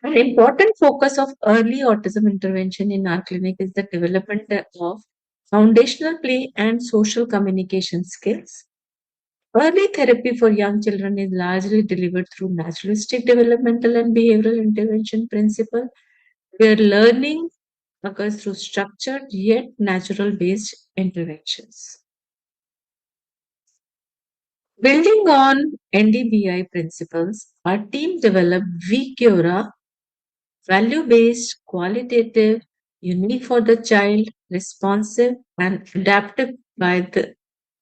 Speaker 4: An important focus of early autism intervention in our clinic is the development of foundational play and social communication skills. Early therapy for young children is largely delivered through naturalistic developmental and behavioral intervention principle, where learning occurs through structured yet natural based interventions. Building on NDBI principles, our team developed VCURA, value based, qualitative, unique for the child, responsive, and adaptive by the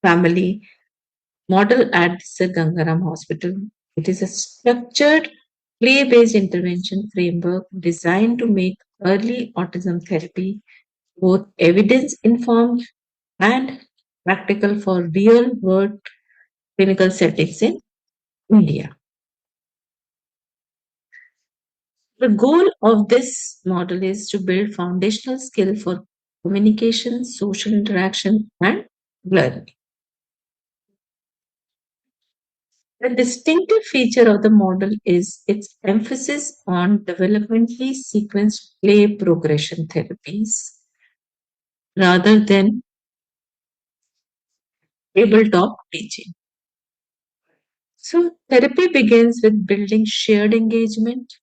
Speaker 4: family model at Sir Gangaram Hospital. It is a structured, play based intervention framework designed to make early autism therapy both evidence informed and practical for real world clinical settings in India. The goal of this model is to build foundational skill for communication, social interaction, and learning. The distinctive feature of the model is its emphasis on developmentally sequenced play progression therapies rather than tabletop teaching. So, therapy begins with building shared engagement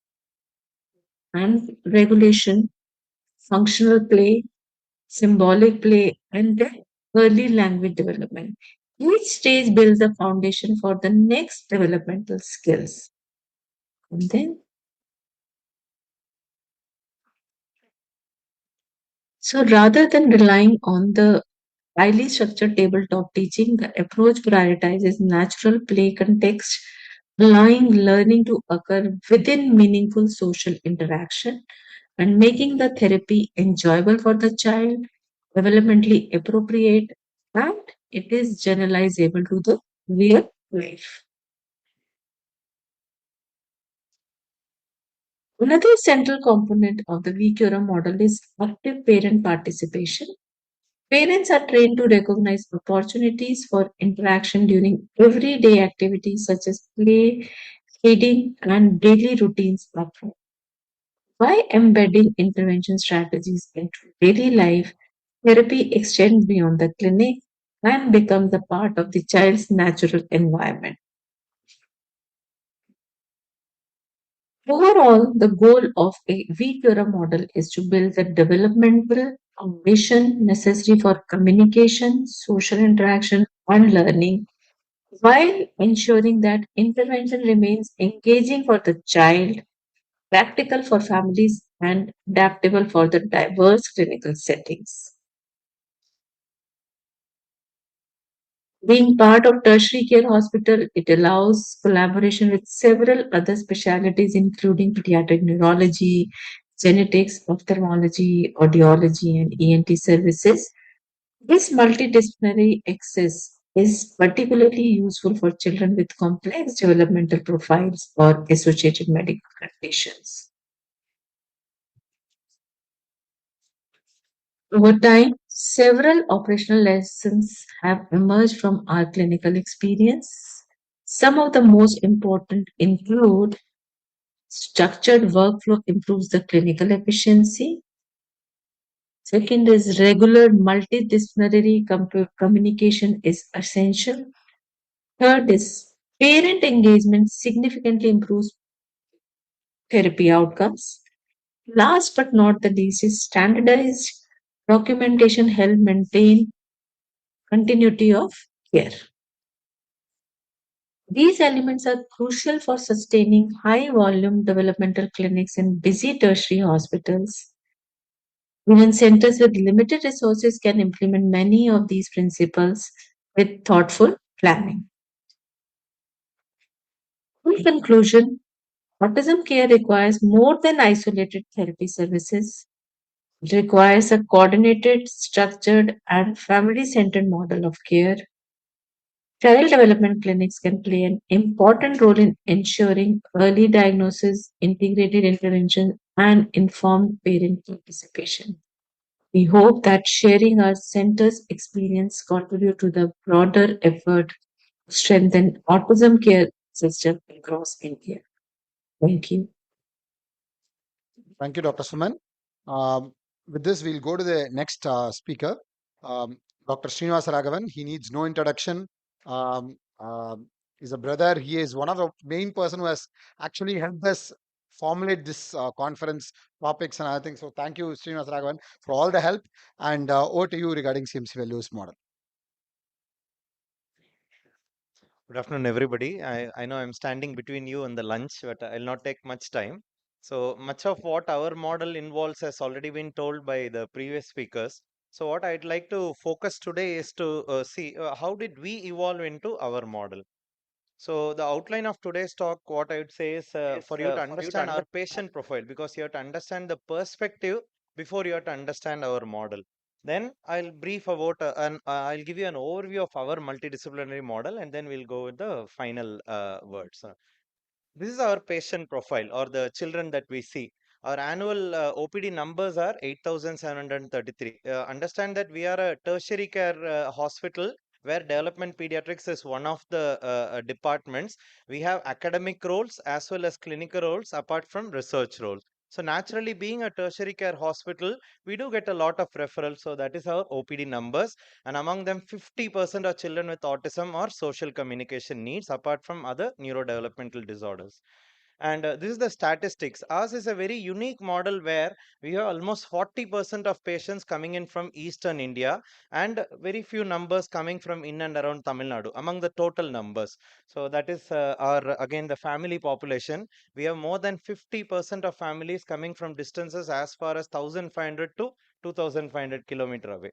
Speaker 4: and regulation, functional play, symbolic play, and then early language development. Each stage builds a foundation for the next developmental skills. And then, so rather than relying on the highly structured tabletop teaching, the approach prioritizes natural play context, allowing learning to occur within meaningful social interaction and making the therapy enjoyable for the child, developmentally appropriate, and it is generalizable to the real life. Another central component of the VCURA model is active parent participation. Parents are trained to recognize opportunities for interaction during everyday activities such as play, feeding, and daily routines at home. By embedding intervention strategies into daily life, therapy extends beyond the clinic and becomes a part of the child's natural environment. Overall, the goal of a V-Cura model is to build the developmental foundation necessary for communication, social interaction, and learning, while ensuring that intervention remains engaging for the child, practical for families, and adaptable for the diverse clinical settings. Being part of tertiary care hospital, it allows collaboration with several other specialties, including pediatric neurology, genetics, ophthalmology, audiology, and ENT services. This multidisciplinary access is particularly useful for children with complex developmental profiles or associated medical conditions. Over time, several operational lessons have emerged from our clinical experience. Some of the most important include structured workflow improves the clinical efficiency. Second is regular multidisciplinary communication is essential. Third is parent engagement significantly improves therapy outcomes. Last but not the least is standardized documentation help maintain continuity of care. These elements are crucial for sustaining high volume developmental clinics in busy tertiary hospitals. Even centers with limited resources can implement many of these principles with thoughtful planning. In conclusion, autism care requires more than isolated therapy services. It requires a coordinated, structured, and family centered model of care. Child development clinics can play an important role in ensuring early diagnosis, integrated intervention, and informed parent participation. We hope that sharing our center's experience contribute to the broader effort to strengthen autism care system across India. Thank you.
Speaker 11: Thank you, Dr. Suman. With this, we'll go to the next speaker, Dr. Srinivasa Raghavan. He needs no introduction. Um, he's a brother. He is one of the main person who has actually helped us formulate this conference topics and other things. So thank you, Srinivasa Raghavan, for all the help. And over to you regarding CMC values model.
Speaker 7: Good afternoon, everybody. I know I'm standing between you and the lunch, but I'll not take much time. So much of what our model involves has already been told by the previous speakers. So what I'd like to focus today is to see how did we evolve into our model. So the outline of today's talk, what I would say is for you to understand our patient profile, because you have to understand the perspective before you have to understand our model. Then I'll brief about I'll give you an overview of our multidisciplinary model, and then we'll go with the final words. This is our patient profile or the children that we see. Our annual OPD numbers are 8,733. Understand that we are a tertiary care hospital where development pediatrics is one of the departments. We have academic roles as well as clinical roles apart from research roles. So naturally, being a tertiary care hospital, we do get a lot of referrals. So that is our OPD numbers. And among them, 50% are children with autism or social communication needs, apart from other neurodevelopmental disorders. And this is the statistics. Ours is a very unique model where we have almost 40% of patients coming in from Eastern India and very few numbers coming from in and around Tamil Nadu among the total numbers. So that is our, again, the family population. We have more than 50% of families coming from distances as far as 1,500 to 2,500 kilometer away.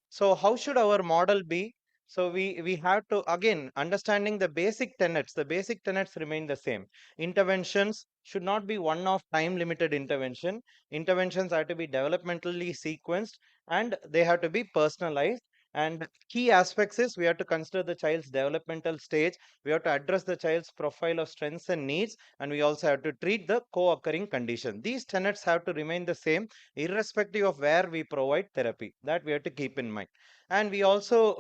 Speaker 7: So how should our model be? So we have to, again, understanding the basic tenets. The basic tenets remain the same. Interventions should not be one-off time limited intervention. Interventions have to be developmentally sequenced and they have to be personalized. And key aspects is we have to consider the child's developmental stage. We have to address the child's profile of strengths and needs, and we also have to treat the co-occurring condition. These tenets have to remain the same irrespective of where we provide therapy. That we have to keep in mind. And we also,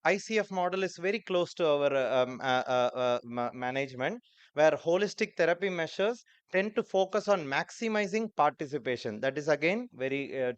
Speaker 7: ICF model is very close to our management, where holistic therapy measures tend to focus on maximizing participation. That is again very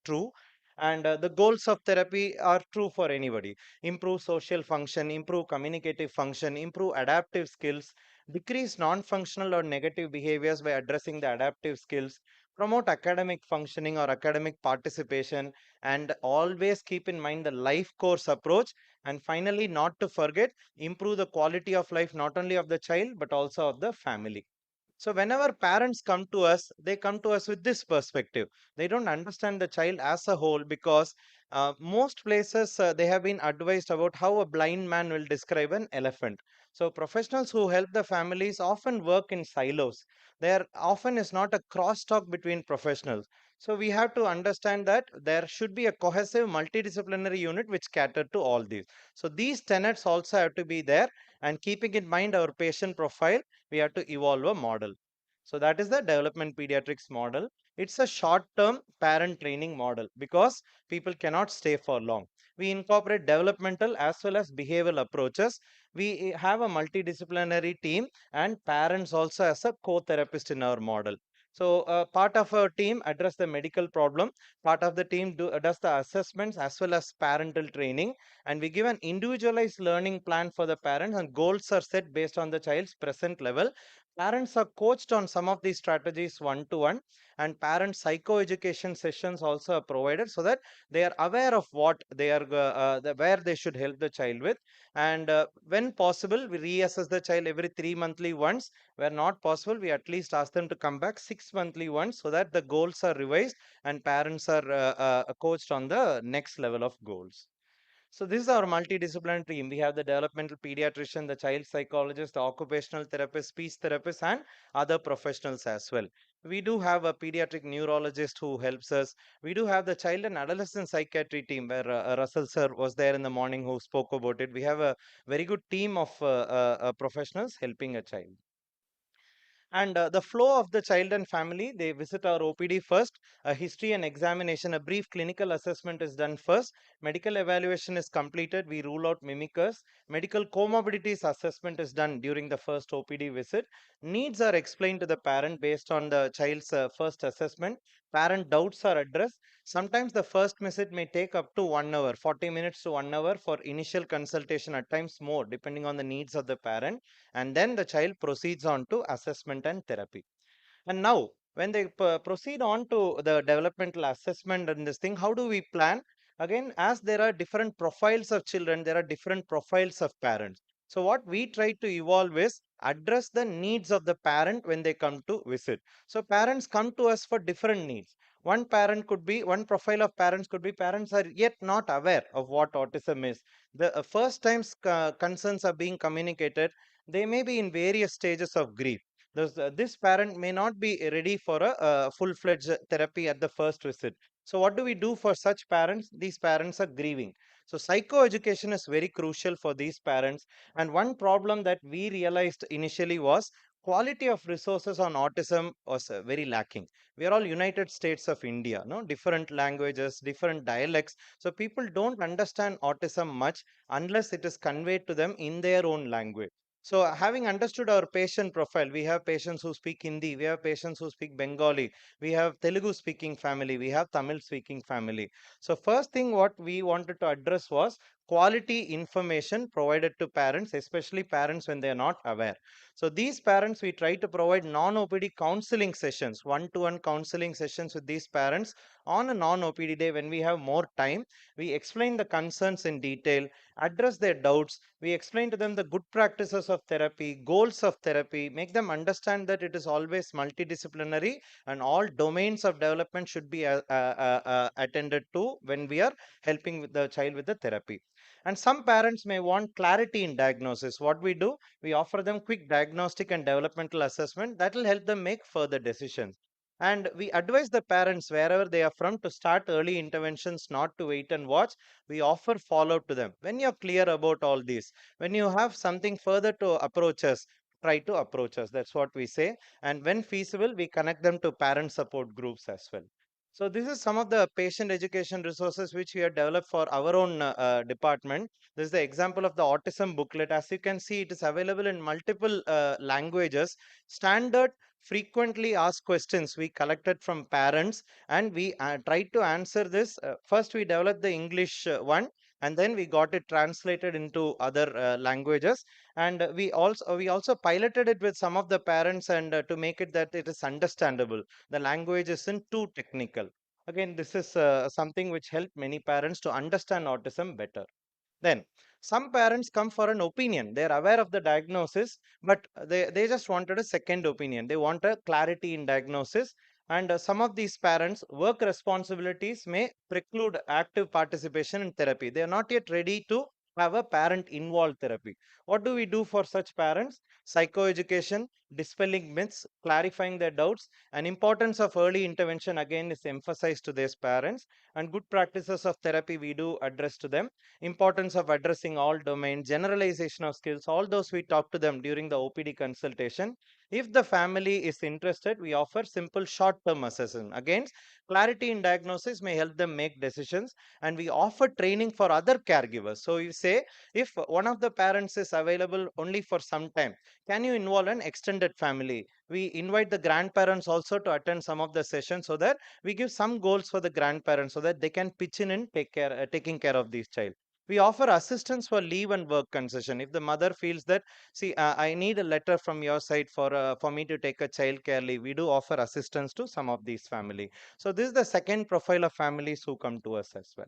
Speaker 7: true. And the goals of therapy are true for anybody: improve social function, improve communicative function, improve adaptive skills, decrease non-functional or negative behaviors by addressing the adaptive skills, promote academic functioning or academic participation, and always keep in mind the life course approach. And finally, not to forget, improve the quality of life not only of the child but also of the family. So whenever parents come to us, they come to us with this perspective. They don't understand the child as a whole, because most places they have been advised about how a blind man will describe an elephant. So professionals who help the families often work in silos. There often is not a crosstalk between professionals. So we have to understand that there should be a cohesive multidisciplinary unit which cater to all these. So these tenets also have to be there, and keeping in mind our patient profile, we have to evolve a model. So that is the development pediatrics model. It's a short term parent training model because people cannot stay for long. We incorporate developmental as well as behavioral approaches. We have a multidisciplinary team and parents also as a co-therapist in our model. So part of our team address the medical problem, part of the team does the assessments as well as parental training, and we give an individualized learning plan for the parents, and goals are set based on the child's present level. Parents are coached on some of these strategies one to one, and parent psychoeducation sessions also are provided so that they are aware of what they are where they should help the child with. And when possible, we reassess the child every 3 monthly once. Where not possible, we at least ask them to come back 6 monthly once, so that the goals are revised and parents are coached on the next level of goals. So this is our multidisciplinary team. We have the developmental pediatrician, the child psychologist, the occupational therapist, speech therapist, and other professionals as well. We do have a pediatric neurologist who helps us. We do have the child and adolescent psychiatry team, where Russell sir was there in the morning who spoke about it. We have a very good team of professionals helping a child. And the flow of the child and family, they visit our OPD first. A history and examination, a brief clinical assessment is done first. Medical evaluation is completed. We rule out mimickers. Medical comorbidities assessment is done during the first OPD visit. Needs are explained to the parent based on the child's first assessment. Parent doubts are addressed. Sometimes the first visit may take up to 1 hour, 40 minutes to 1 hour for initial consultation, at times more, depending on the needs of the parent. And then the child proceeds on to assessment and therapy. And now, when they proceed on to the developmental assessment and this thing, how do we plan? Again, as there are different profiles of children, there are different profiles of parents. So what we try to evolve is address the needs of the parent when they come to visit. So parents come to us for different needs. One profile of parents could be parents are yet not aware of what autism is. The first times concerns are being communicated, they may be in various stages of grief. This parent may not be ready for a full-fledged therapy at the first visit. So what do we do for such parents? These parents are grieving. So psychoeducation is very crucial for these parents. And one problem that we realized initially was quality of resources on autism was very lacking. We are all United States of India, no, different languages, different dialects. So people don't understand autism much unless it is conveyed to them in their own language. So, having understood our patient profile, we have patients who speak Hindi, we have patients who speak Bengali, we have Telugu speaking family, we have Tamil speaking family. So, first thing what we wanted to address was quality information provided to parents, especially parents when they are not aware. So, these parents, we try to provide non OPD counseling sessions, one to one counseling sessions with these parents on a non OPD day when we have more time. We explain the concerns in detail, address their doubts. We explain to them the good practices of therapy, goals of therapy, make them understand that it is always multidisciplinary and all domains of development should be attended to when we are helping with the child with the therapy. And some parents may want clarity in diagnosis. What we do, we offer them quick diagnostic and developmental assessment that will help them make further decisions. And we advise the parents wherever they are from to start early interventions, not to wait and watch. We offer follow up to them. When you're clear about all this, when you have something further to approach us, try to approach us. That's what we say. And when feasible, we connect them to parent support groups as well. So this is some of the patient education resources which we have developed for our own department. This is the example of the autism booklet. As you can see, it is available in multiple languages. Standard frequently asked questions we collected from parents, and we tried to answer this. First, we developed the English one, and then we got it translated into other languages. And we also piloted it with some of the parents, and to make it that it is understandable, the language isn't too technical. Again, this is something which helped many parents to understand autism better. Then some parents come for an opinion. They're aware of the diagnosis, but they just wanted a second opinion. They want a clarity in diagnosis. And some of these parents, work responsibilities may preclude active participation in therapy. They are not yet ready to have a parent involved therapy. What do we do for such parents? Psychoeducation, dispelling myths, clarifying their doubts, and importance of early intervention again is emphasized to these parents. And good practices of therapy we do address to them. Importance of addressing all domains, generalization of skills, all those we talk to them during the OPD consultation. If the family is interested, we offer simple short-term assessment. Again, clarity in diagnosis may help them make decisions, and we offer training for other caregivers. So you say, if one of the parents is available only for some time, can you involve an extended family? We invite the grandparents also to attend some of the sessions, so that we give some goals for the grandparents so that they can pitch in and taking care of these child. We offer assistance for leave and work concession. If the mother feels that, see, I need a letter from your side for me to take a child care leave, we do offer assistance to some of these family. So this is the second profile of families who come to us as well.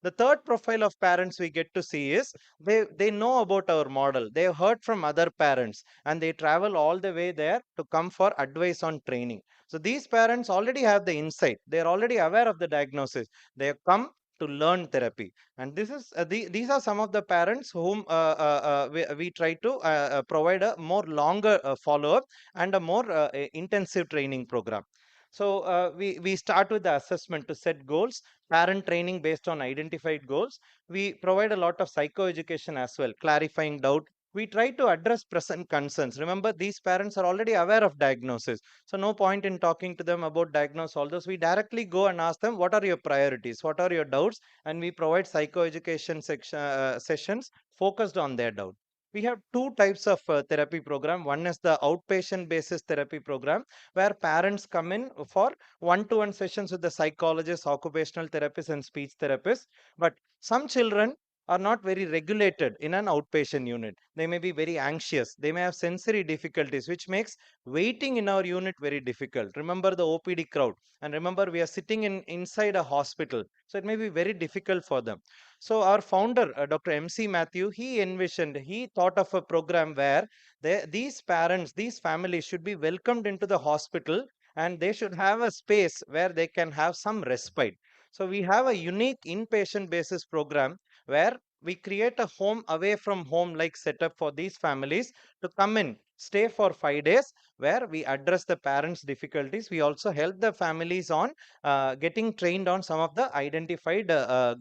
Speaker 7: The third profile of parents we get to see is, they know about our model. They have heard from other parents, and they travel all the way there to come for advice on training. So these parents already have the insight. They are already aware of the diagnosis. They have come to learn therapy. And this is these are some of the parents whom we try to provide a more longer follow-up and a more intensive training program. So we start with the assessment to set goals, parent training based on identified goals. We provide a lot of psychoeducation as well, clarifying doubt. We try to address present concerns. Remember, these parents are already aware of diagnosis. So no point in talking to them about diagnose all those. We directly go and ask them, what are your priorities? What are your doubts? And we provide psychoeducation sessions focused on their doubt. We have two types of therapy program. One is the outpatient basis therapy program, where parents come in for one-to-one sessions with the psychologist, occupational therapist, and speech therapist. But some children are not very regulated in an outpatient unit. They may be very anxious. They may have sensory difficulties, which makes waiting in our unit very difficult. Remember the OPD crowd, and remember we are sitting inside a hospital, so it may be very difficult for them. So our founder, Dr. MC Matthew, he thought of a program where these parents, these families should be welcomed into the hospital, and they should have a space where they can have some respite. So we have a unique inpatient basis program where we create a home away from home like setup for these families to come in, stay for 5 days, where we address the parents' difficulties. We also help the families on getting trained on some of the identified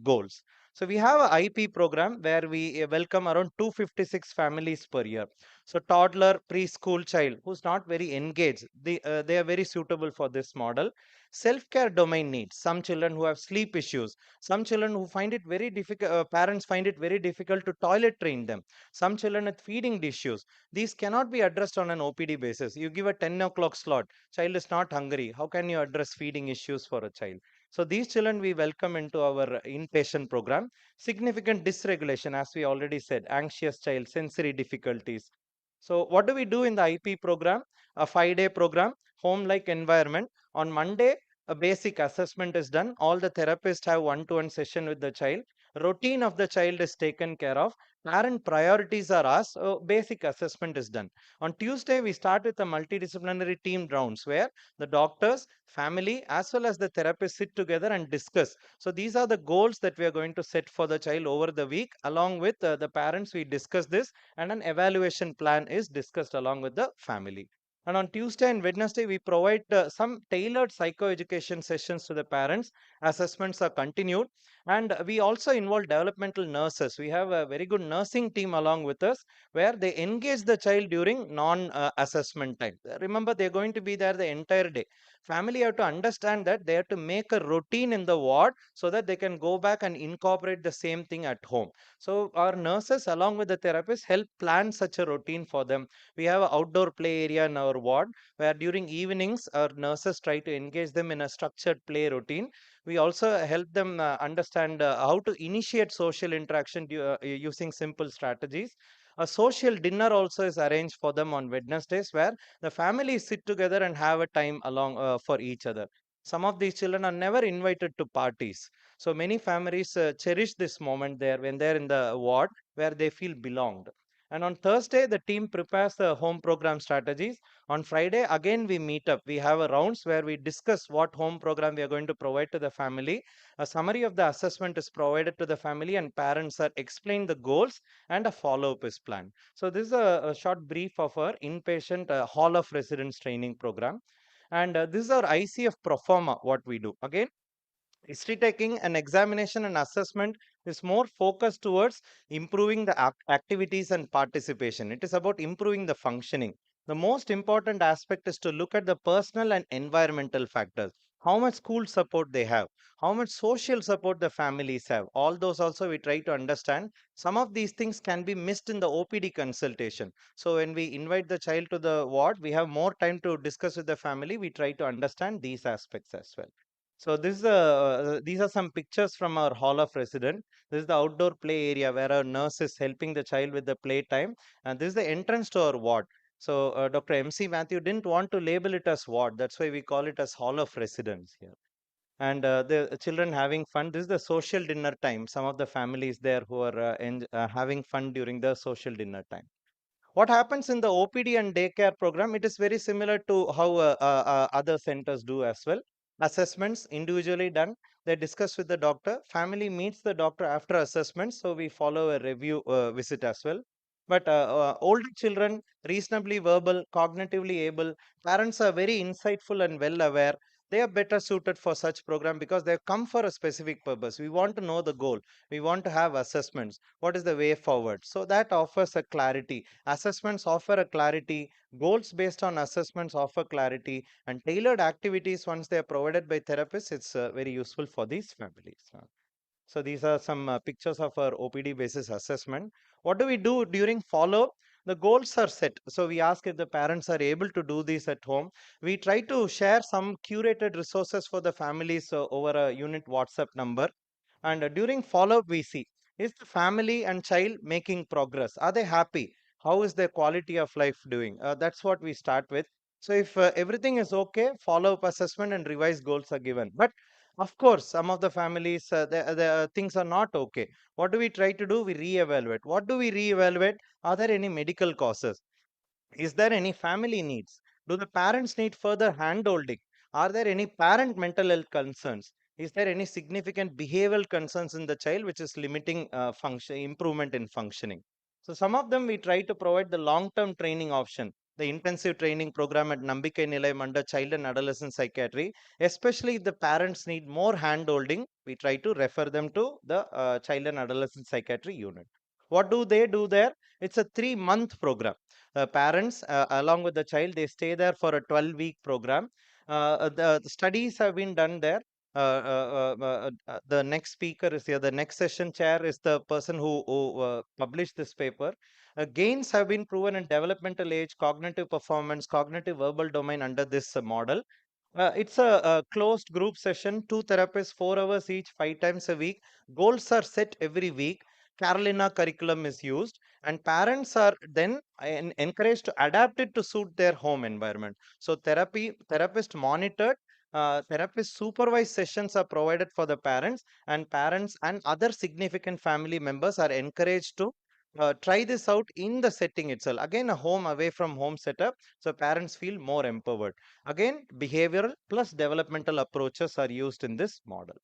Speaker 7: goals. So we have a IP program where we welcome around 256 families per year. So toddler, preschool child who's not very engaged, they are very suitable for this model. Self-care domain needs. Some children who have sleep issues. Some children who find it very difficult. Parents find it very difficult to toilet train them. Some children with feeding issues. These cannot be addressed on an OPD basis. You give a 10 o'clock slot. Child is not hungry. How can you address feeding issues for a child? So these children we welcome into our inpatient program. Significant dysregulation, as we already said, anxious child, sensory difficulties. So what do we do in the IP program? A 5-day program, home-like environment. On Monday, a basic assessment is done. All the therapists have one-to-one session with the child. Routine of the child is taken care of. Parent priorities are asked. So basic assessment is done. On Tuesday, we start with a multidisciplinary team rounds where the doctors, family, as well as the therapists sit together and discuss. So these are the goals that we are going to set for the child over the week. Along with the parents, we discuss this, and an evaluation plan is discussed along with the family. And on Tuesday and Wednesday, we provide some tailored psychoeducation sessions to the parents. Assessments are continued. And we also involve developmental nurses. We have a very good nursing team along with us, where they engage the child during non-assessment time. Remember, they're going to be there the entire day. Family have to understand that they have to make a routine in the ward so that they can go back and incorporate the same thing at home. So our nurses, along with the therapists, help plan such a routine for them. We have an outdoor play area in our ward, where during evenings our nurses try to engage them in a structured play routine. We also help them understand how to initiate social interaction using simple strategies. A social dinner also is arranged for them on Wednesdays, where the families sit together and have a time along for each other. Some of these children are never invited to parties, so many families cherish this moment there when they're in the ward where they feel belonged. And on Thursday, the team prepares the home program strategies. On Friday, again, we meet up. We have a rounds where we discuss what home program we are going to provide to the family. A summary of the assessment is provided to the family, and parents are explained the goals, and a follow-up is planned. So this is a short brief of our inpatient Hall of Residence training program. And this is our ICF Proforma, what we do. Again, history taking and examination and assessment is more focused towards improving the activities and participation. It is about improving the functioning. The most important aspect is to look at the personal and environmental factors. How much school support they have, how much social support the families have. All those also we try to understand. Some of these things can be missed in the OPD consultation. So when we invite the child to the ward, we have more time to discuss with the family. We try to understand these aspects as well. So these are some pictures from our hall of resident. This is the outdoor play area where our nurse is helping the child with the playtime, and this is the entrance to our ward. So Dr. MC Matthew didn't want to label it as ward. That's why we call it as hall of residence here. And the children having fun. This is the social dinner time. Some of the families there who are having fun during the social dinner time. What happens in the OPD and daycare program, it is very similar to how other centers do as well. Assessments individually done. They discuss with the doctor. Family meets the doctor after assessment. So we follow a review visit as well. But older children, reasonably verbal, cognitively able, parents are very insightful and well aware. They are better suited for such program because they have come for a specific purpose. We want to know the goal. We want to have assessments. What is the way forward? So that offers a clarity. Assessments offer a clarity. Goals based on assessments offer clarity, and tailored activities, once they are provided by therapists, it's very useful for these families. So these are some pictures of our OPD basis assessment. What do we do during follow? The goals are set. So we ask if the parents are able to do this at home. We try to share some curated resources for the families over a unit WhatsApp number. And during follow-up, we see, is the family and child making progress? Are they happy? How is their quality of life doing? That's what we start with. So if everything is okay, follow-up assessment and revised goals are given. But of course, some of the families, the things are not okay. What do we try to do? We re-evaluate. What do we re-evaluate? Are there any medical causes? Is there any family needs? Do the parents need further handholding? Are there any parent mental health concerns? Is there any significant behavioral concerns in the child which is limiting function improvement in functioning? So some of them we try to provide the long-term training option, the intensive training program at Nambikai Nilayam under child and adolescent psychiatry. Especially if the parents need more handholding, we try to refer them to the child and adolescent psychiatry unit. What do they do there? It's a 3-month program. Parents along with the child, they stay there for a 12-week program. The studies have been done there. The next speaker is here. The next session chair is the person who published this paper. Gains have been proven in developmental age, cognitive performance, cognitive verbal domain under this model. It's a closed group session, 2 therapists, 4 hours each, 5 times a week. Goals are set every week. Carolina curriculum is used, and parents are then encouraged to adapt it to suit their home environment. So therapist monitored, therapist supervised sessions are provided for the parents, and parents and other significant family members are encouraged to try this out in the setting itself. Again, a home away from home setup, so parents feel more empowered. Again, behavioral plus developmental approaches are used in this model.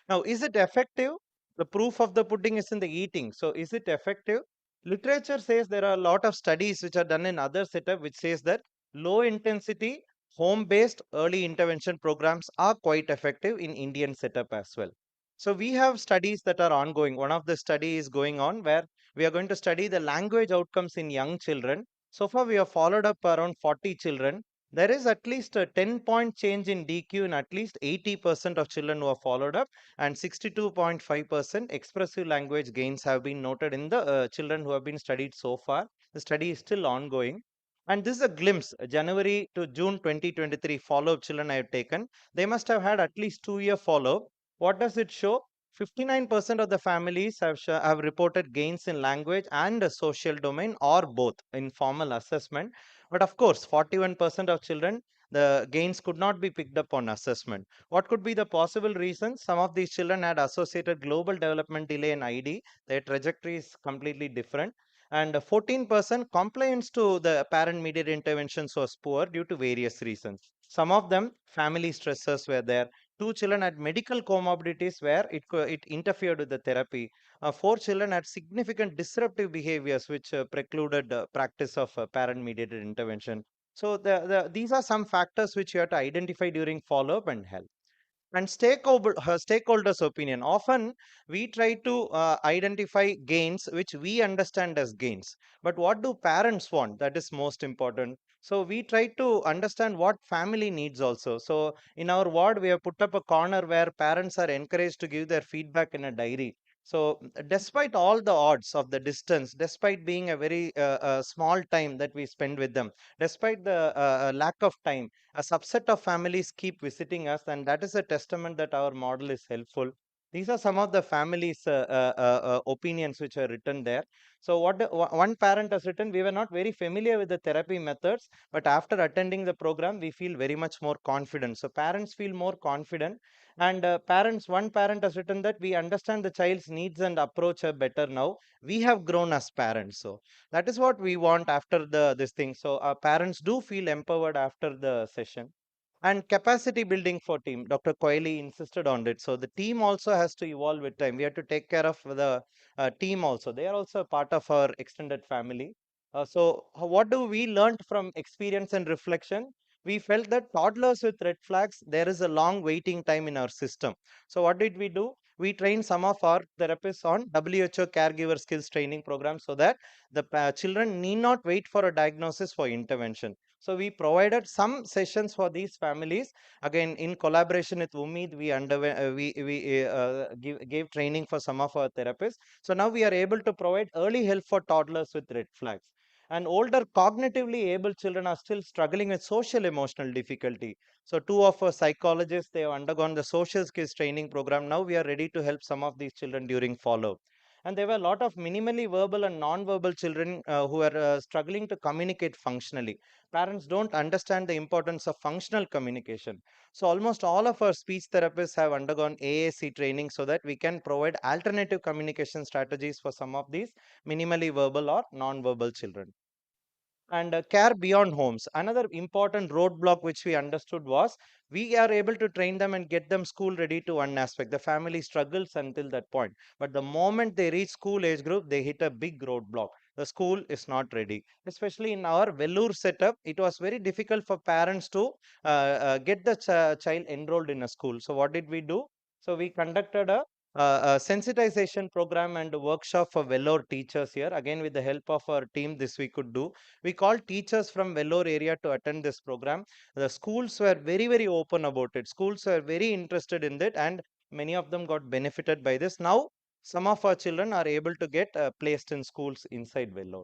Speaker 7: Now, is it effective? The proof of the pudding is in the eating. So, is it effective? Literature says there are a lot of studies which are done in other setup which says that low intensity, home-based early intervention programs are quite effective in Indian setup as well. So, we have studies that are ongoing. One of the study is going on where we are going to study the language outcomes in young children. So far, we have followed up around 40 children. There is at least a 10-point change in DQ in at least 80% of children who are followed up, and 62.5% expressive language gains have been noted in the children who have been studied so far. The study is still ongoing. And this is a glimpse, January to June 2023 follow-up children I have taken. They must have had at least 2-year follow-up. What does it show? 59% of the families have reported gains in language and social domain or both in formal assessment. But of course, 41% of children, the gains could not be picked up on assessment. What could be the possible reasons? Some of these children had associated global development delay in ID. Their trajectory is completely different. And 14% compliance to the parent mediated interventions was poor due to various reasons. Some of them, family stresses were there. 2 children had medical comorbidities where it interfered with the therapy. 4 children had significant disruptive behaviors which precluded practice of parent mediated intervention. So these are some factors which you have to identify during follow-up and help. And stakeholders opinion, often we try to identify gains which we understand as gains, but what do parents want? That is most important. So we try to understand what family needs also. So in our ward we have put up a corner where parents are encouraged to give their feedback in a diary. So despite all the odds of the distance, despite being a very small time that we spend with them, despite the lack of time, a subset of families keep visiting us, and that is a testament that our model is helpful. These are some of the families' opinions which are written there. So, one parent has written, we were not very familiar with the therapy methods, but after attending the program, we feel very much more confident. So, parents feel more confident, and one parent has written that we understand the child's needs and approach her better now. We have grown as parents. So, that is what we want after this thing. So our parents do feel empowered after the session. And capacity building for team, Dr. Coily insisted on it. So the team also has to evolve with time. We have to take care of the team also. They are also a part of our extended family. What do we learned from experience and reflection? We felt that toddlers with red flags, there is a long waiting time in our system. So what did we do? We trained some of our therapists on WHO caregiver skills training program so that the children need not wait for a diagnosis for intervention. So we provided some sessions for these families. Again, in collaboration with Umid, we gave training for some of our therapists. So now we are able to provide early help for toddlers with red flags. And older cognitively able children are still struggling with social emotional difficulty. So two of our psychologists, they have undergone the social skills training program. Now we are ready to help some of these children during follow. And there were a lot of minimally verbal and non-verbal children who are struggling to communicate functionally. Parents don't understand the importance of functional communication. So almost all of our speech therapists have undergone AAC training so that we can provide alternative communication strategies for some of these minimally verbal or non-verbal children. And care beyond homes, another important roadblock which we understood was we are able to train them and get them school ready to one aspect. The family struggles until that point, but the moment they reach school age group, they hit a big roadblock. The school is not ready. Especially in our Vellore setup, it was very difficult for parents to get the child enrolled in a school. So what did we do? So we conducted a sensitization program and a workshop for Vellore teachers here. Again, with the help of our team, this we could do. We called teachers from Vellore area to attend this program. The schools were very, very open about it. Schools were very interested in it, and many of them got benefited by this. Now, some of our children are able to get placed in schools inside Vellore.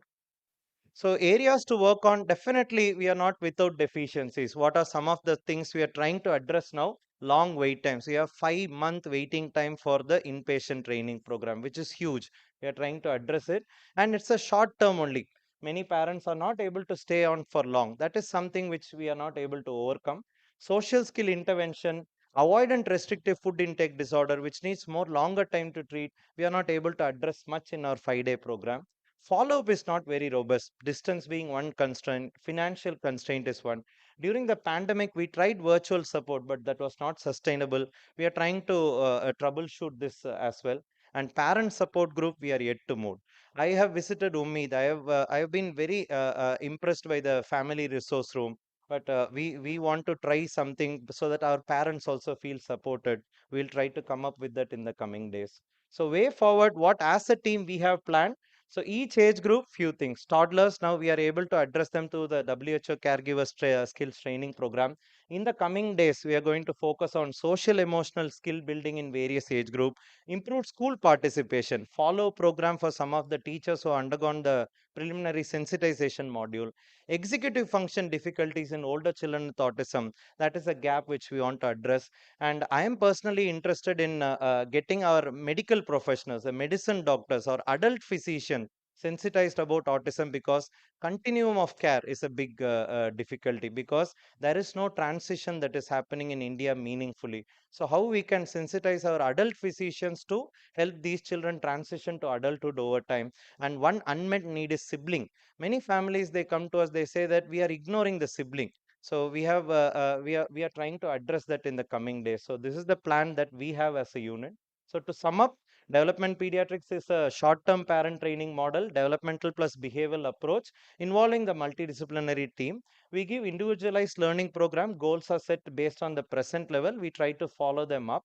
Speaker 7: So areas to work on, definitely we are not without deficiencies. What are some of the things we are trying to address now? Long wait times. We have 5-month waiting time for the inpatient training program, which is huge. We are trying to address it, and it's a short term only. Many parents are not able to stay on for long. That is something which we are not able to overcome. Social skill intervention, avoidant restrictive food intake disorder, which needs more longer time to treat. We are not able to address much in our 5-day program. Follow-up is not very robust, distance being one constraint, financial constraint is one. During the pandemic, we tried virtual support, but that was not sustainable. We are trying to troubleshoot this as well. And parent support group, we are yet to move. I have visited Ummid. I have been very impressed by the family resource room. But we want to try something so that our parents also feel supported. We'll try to come up with that in the coming days. So way forward, what as a team we have planned. So each age group, few things. Toddlers, now we are able to address them to the WHO caregiver skills training program. In the coming days, we are going to focus on social emotional skill building in various age group, improve school participation, follow program for some of the teachers who undergone the preliminary sensitization module, executive function difficulties in older children with autism. That is a gap which we want to address. And I am personally interested in getting our medical professionals, the medicine doctors or adult physician sensitized about autism, because continuum of care is a big difficulty, because there is no transition that is happening in India meaningfully. So how we can sensitize our adult physicians to help these children transition to adulthood over time. And one unmet need is sibling. Many families, they come to us, they say that we are ignoring the sibling. So we are trying to address that in the coming days. So this is the plan that we have as a unit. So to sum up, development pediatrics is a short-term parent training model, developmental plus behavioral approach involving the multidisciplinary team. We give individualized learning program. Goals are set based on the present level. We try to follow them up,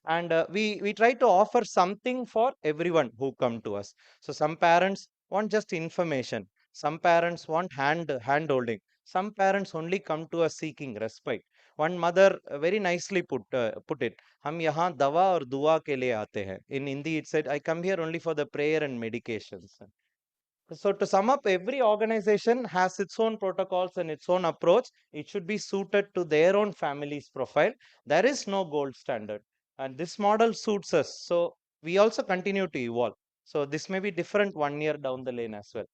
Speaker 7: and we try to offer something for everyone who come to us. So some parents want just information. Some parents want hand holding. Some parents only come to us seeking respite. One mother very nicely put it. हम यहाँ दवा और दुआ के लिए आते हैं. In Hindi, it said, I come here only for the prayer and medications. So to sum up, every organization has its own protocols and its own approach. It should be suited to their own family's profile. There is no gold standard, and this model suits us. So we also continue to evolve. So this may be different 1 year down the lane as well.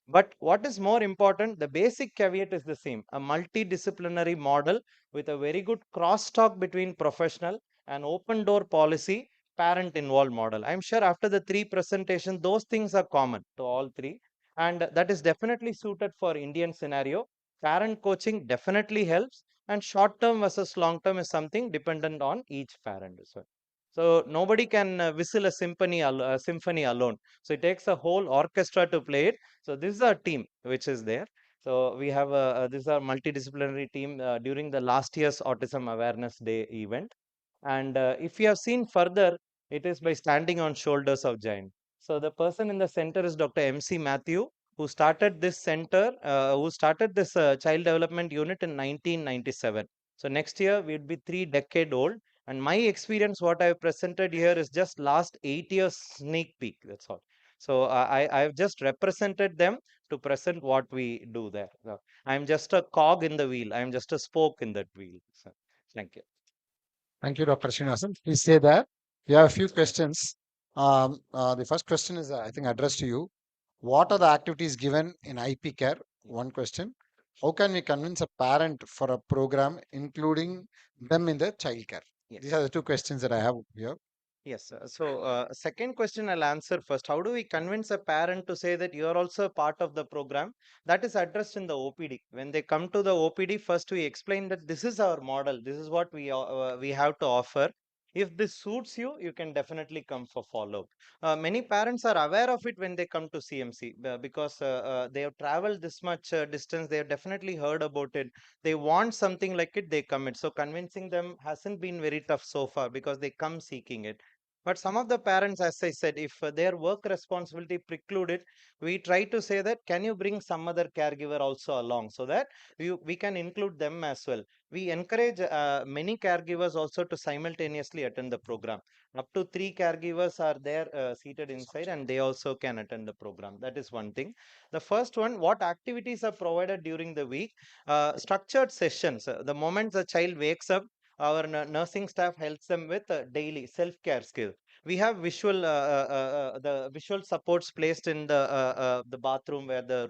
Speaker 7: But what is more important, the basic caveat is the same: a multidisciplinary model with a very good crosstalk between professional and open door policy, parent involved model. I'm sure after the three presentation, those things are common to all three, and that is definitely suited for Indian scenario. Parent coaching definitely helps, and short term versus long term is something dependent on each parent as well. So nobody can whistle a symphony alone. So it takes a whole orchestra to play it. So this is our team which is there. So we have this is our multidisciplinary team during the last year's Autism Awareness Day event. And if you have seen further, it is by standing on shoulders of giants. So the person in the center is Dr. MC Matthew, who started this center, who started this child development unit in 1997. So next year we'd be 3 decade old. And my experience, what I've presented here is just last 8 years sneak peek. That's all. So I've just represented them to present what we do there. So I'm just a cog in the wheel. I'm just a spoke in that wheel. So, thank you.
Speaker 11: Thank you, Dr. Srinivasan. Please say that. We have a few questions. The first question is, I think, addressed to you. What are the activities given in IP care? One question. How can we convince a parent for a program, including them in the child care? These are the two questions that I have here.
Speaker 7: Yes. So, second question I'll answer first. How do we convince a parent to say that you are also a part of the program? That is addressed in the OPD. When they come to the OPD, first we explain that this is our model. This is what we have to offer. If this suits you, you can definitely come for follow-up. Many parents are aware of it when they come to CMC because they have traveled this much distance. They have definitely heard about it. They want something like it. They commit. So convincing them hasn't been very tough so far because they come seeking it. But some of the parents, as I said, if their work responsibility preclude it, we try to say that, can you bring some other caregiver also along so that we can include them as well. We encourage many caregivers also to simultaneously attend the program. Up to 3 caregivers are there seated inside, and they also can attend the program. That is one thing. The first one, what activities are provided during the week? Structured sessions. The moment the child wakes up, our nursing staff helps them with daily self-care skill. We have the visual supports placed in the bathroom where the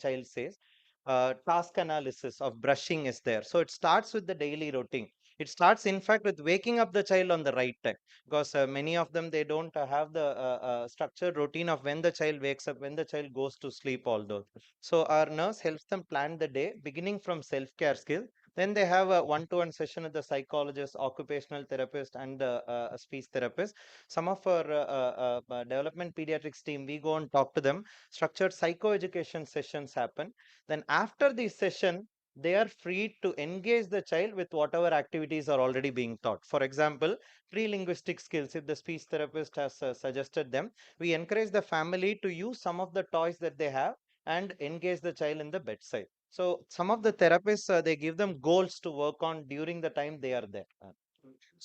Speaker 7: child stays. Task analysis of brushing is there. So it starts with the daily routine. It starts, in fact, with waking up the child on the right time, because many of them, they don't have the structured routine of when the child wakes up, when the child goes to sleep, all those. So our nurse helps them plan the day, beginning from self-care skill. Then they have a one-to-one session with the psychologist, occupational therapist, and a speech therapist. Some of our development pediatrics team, we go and talk to them. Structured psychoeducation sessions happen. Then after the session, they are free to engage the child with whatever activities are already being taught. For example, pre-linguistic skills, if the speech therapist has suggested them, we encourage the family to use some of the toys that they have and engage the child in the bedside. So some of the therapists, they give them goals to work on during the time they are there.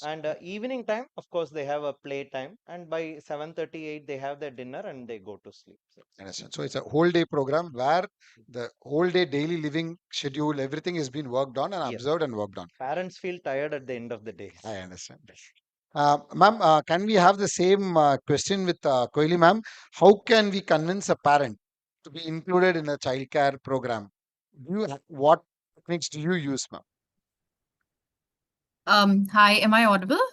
Speaker 7: And evening time, of course, they have a play time, and by 7:38 they have their dinner and they go to sleep.
Speaker 11: Understand. So it's a whole day program where the whole day daily living schedule, everything has been worked on and
Speaker 7: Yes.
Speaker 11: observed and worked on.
Speaker 7: Parents feel tired at the end of the day.
Speaker 11: I understand. Ma'am, can we have the same question with Koili ma'am? How can we convince a parent to be included in a childcare program? What techniques do you use, ma'am?
Speaker 12: Hi, am I audible?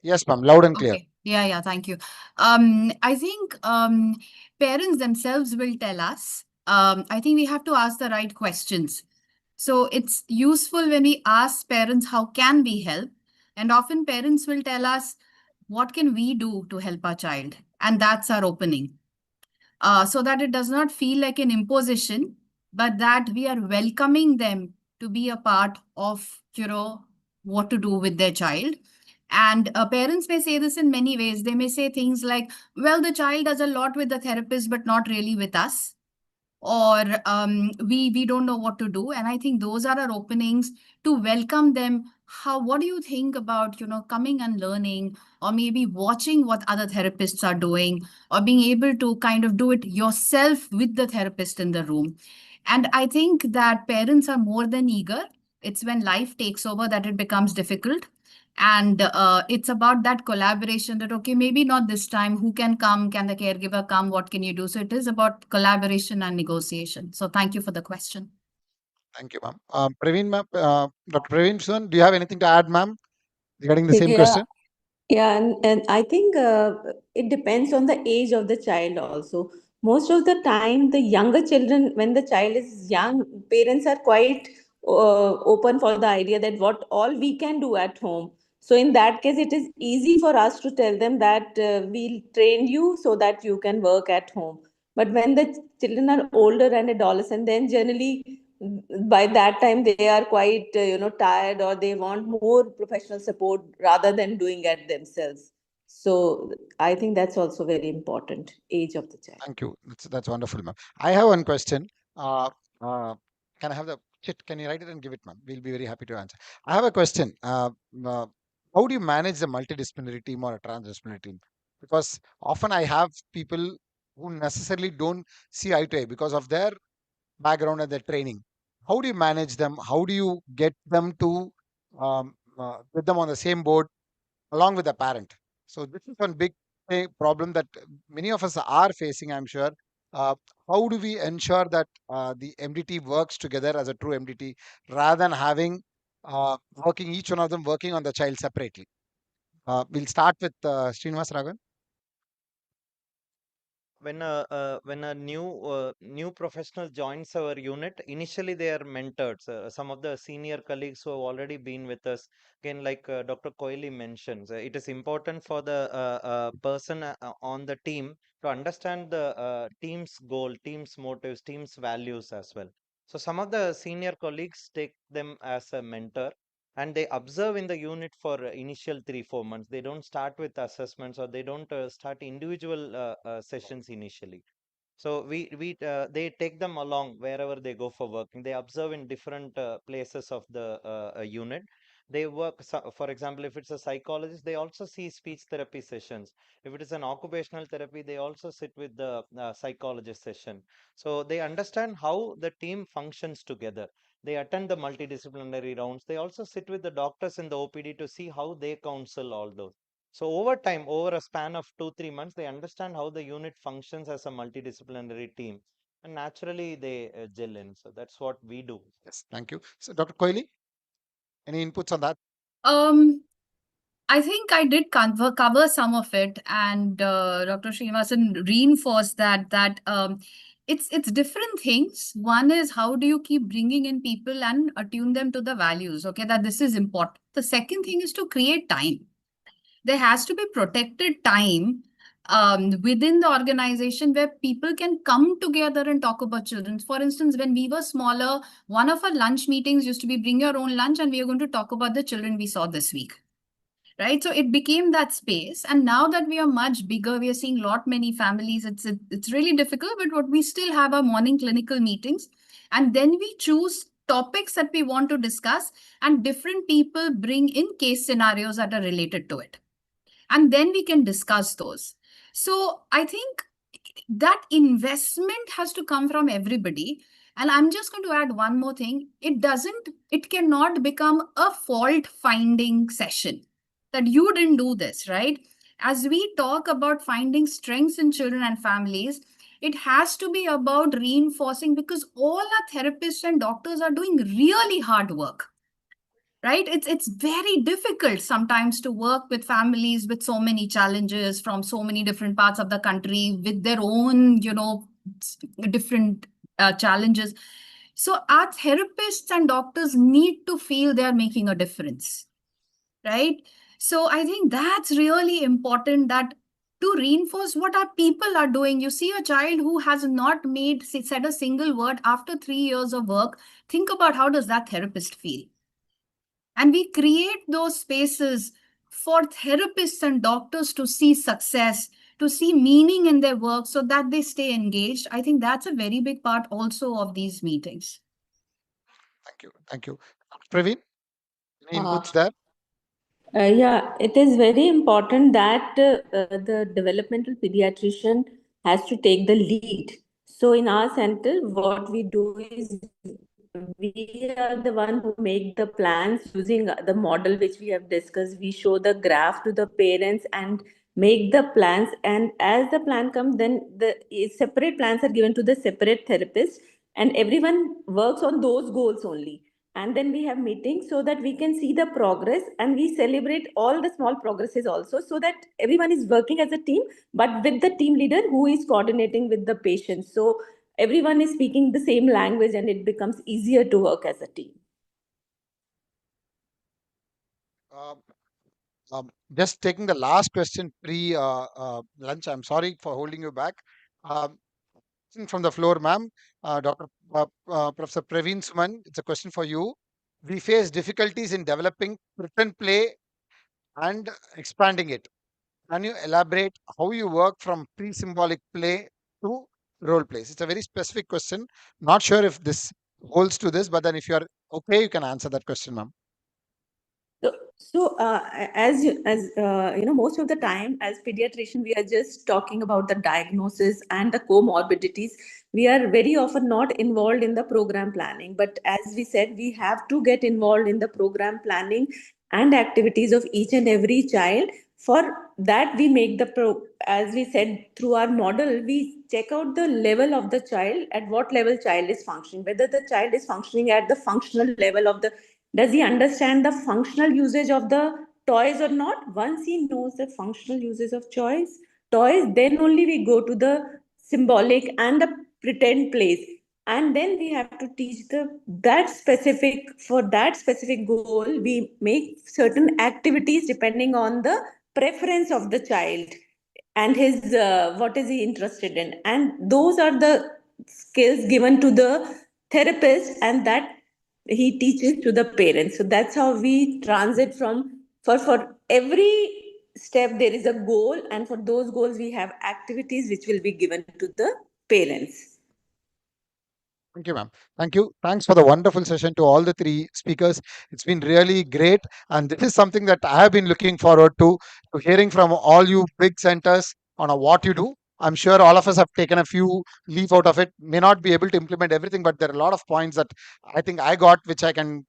Speaker 11: Yes, ma'am, loud and clear.
Speaker 12: Okay. Yeah, thank you. I think parents themselves will tell us. I think we have to ask the right questions. So it's useful when we ask parents, how can we help? And often parents will tell us, what can we do to help our child? And that's our opening. So that it does not feel like an imposition, but that we are welcoming them to be a part of, what to do with their child. And parents may say this in many ways. They may say things like, well, the child does a lot with the therapist, but not really with us, or we don't know what to do. And I think those are our openings to welcome them. What do you think about coming and learning, or maybe watching what other therapists are doing, or being able to kind of do it yourself with the therapist in the room? And I think that parents are more than eager. It's when life takes over that it becomes difficult. And it's about that collaboration, that, okay, maybe not this time. Who can come? Can the caregiver come? What can you do? So it is about collaboration and negotiation. So thank you for the question.
Speaker 11: Thank you, ma'am. Praveen, ma'am, Dr. Praveen Sun, do you have anything to add, ma'am, regarding the same
Speaker 4: Yeah,
Speaker 11: question?
Speaker 4: yeah, and I think it depends on the age of the child also. Most of the time, the younger children, when the child is young, parents are quite open for the idea that what all we can do at home. So in that case, it is easy for us to tell them that we'll train you so that you can work at home. But when the children are older and adolescent, then generally by that time they are quite tired, or they want more professional support rather than doing it themselves. So I think that's also very important, age of the child.
Speaker 11: Thank you. That's wonderful, ma'am. I have one question. Uh, can I have the chit? Can you write it and give it, ma'am? We'll be very happy to answer. I have a question. Uh, how do you manage a multidisciplinary team or a transdisciplinary team? Because often I have people who necessarily don't see eye to eye because of their background and their training. How do you manage them? How do you get them to get them on the same board along with the parent? So this is one big problem that many of us are facing, I'm sure. Uh, how do we ensure that the MDT works together as a true MDT rather than having working each one of them working on the child separately? We'll start with Srinivas Raghavan.
Speaker 7: When a new professional joins our unit, initially they are mentored. Some of the senior colleagues who have already been with us, again, like Dr. Koili mentions, it is important for the person on the team to understand the team's goal, team's motives, team's values as well. So some of the senior colleagues take them as a mentor, and they observe in the unit for initial 3 4 months. They don't start with assessments, or they don't start individual sessions initially. So they take them along wherever they go for working. They observe in different places of the unit. They work, for example, if it's a psychologist, they also see speech therapy sessions. If it is an occupational therapy, they also sit with the psychologist session. So they understand how the team functions together. They attend the multidisciplinary rounds. They also sit with the doctors in the OPD to see how they counsel all those. So over time, over a span of 2 3 months, they understand how the unit functions as a multidisciplinary team, and naturally they gel in. So that's what we do.
Speaker 11: Yes, thank you. So, Dr. Koili, any inputs on that?
Speaker 12: Um, I think I did cover some of it, and Dr. Srinivasan reinforced that it's different things. One is, how do you keep bringing in people and attune them to the values? Okay, that this is important. The second thing is to create time. There has to be protected time within the organization where people can come together and talk about children. For instance, when we were smaller, one of our lunch meetings used to be bring your own lunch, and we are going to talk about the children we saw this week. right? So it became that space. And now that we are much bigger, we are seeing lot many families. It's really difficult, but what we still have our morning clinical meetings, and then we choose topics that we want to discuss, and different people bring in case scenarios that are related to it, and then we can discuss those. So I think that investment has to come from everybody. And I'm just going to add one more thing. It cannot become a fault finding session that you didn't do this, right? As we talk about finding strengths in children and families, it has to be about reinforcing, because all our therapists and doctors are doing really hard work, right? It's very difficult sometimes to work with families with so many challenges from so many different parts of the country with their own, different challenges. So our therapists and doctors need to feel they are making a difference, right? So I think that's really important, that to reinforce what our people are doing. You see a child who has not said a single word after 3 years of work. Think about how does that therapist feel? And we create those spaces for therapists and doctors to see success, to see meaning in their work so that they stay engaged. I think that's a very big part also of these meetings.
Speaker 11: Thank you. Thank you. Praveen, any
Speaker 4: Uh,
Speaker 11: inputs there?
Speaker 4: Yeah, it is very important that the developmental pediatrician has to take the lead. So in our center, what we do is we are the one who make the plans using the model which we have discussed. We show the graph to the parents and make the plans. And as the plan comes, then the separate plans are given to the separate therapist, and everyone works on those goals only. And then we have meetings so that we can see the progress, and we celebrate all the small progresses also, so that everyone is working as a team, but with the team leader who is coordinating with the patients. So everyone is speaking the same language, and it becomes easier to work as a team.
Speaker 11: Um, just taking the last question pre lunch. I'm sorry for holding you back. Um, from the floor, ma'am, Dr. Professor Praveen Suman, it's a question for you. We face difficulties in developing pretend play and expanding it. Can you elaborate how you work from pre-symbolic play to role plays? It's a very specific question. Not sure if this holds to this, but then if you're okay, you can answer that question, ma'am.
Speaker 4: Most of the time, as pediatrician, we are just talking about the diagnosis and the comorbidities. We are very often not involved in the program planning. But as we said, we have to get involved in the program planning and activities of each and every child. For that, we make as we said, through our model, we check out the level of the child, at what level child is functioning, whether the child is functioning at the functional level of the, does he understand the functional usage of the toys or not? Once he knows the functional uses of toys, then only we go to the symbolic and the pretend plays. And then we have to teach that specific goal, we make certain activities depending on the preference of the child and his what is he interested in, and those are the skills given to the therapist, and that he teaches to the parents. So that's how we transit from, for every step there is a goal, and for those goals we have activities which will be given to the parents.
Speaker 11: Thank you, ma'am. Thank you. Thanks for the wonderful session to all the three speakers. It's been really great. And this is something that I have been looking forward to hearing from all you big centers on what you do. I'm sure all of us have taken a few leaf out of it. May not be able to implement everything, but there are a lot of points that I think I got, which I can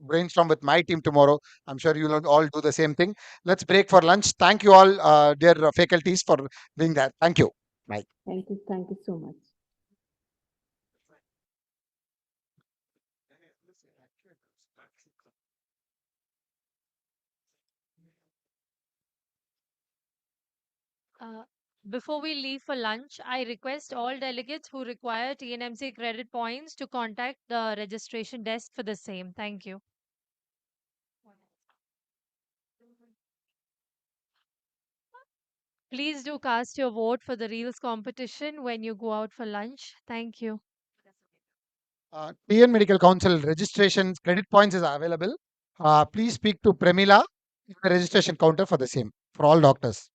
Speaker 11: brainstorm with my team tomorrow. I'm sure you'll all do the same thing. Let's break for lunch. Thank you all, dear faculties, for being there. Thank you. Bye.
Speaker 4: Thank you so much.
Speaker 6: Uh, Before we leave for lunch, I request all delegates who require TNMC credit points to contact the registration desk for the same. Thank you. Please do cast your vote for the Reels competition when you go out for lunch. Thank you.
Speaker 11: TN Medical Council registration credit points is available. Please speak to Premila the registration counter for the same for all doctors.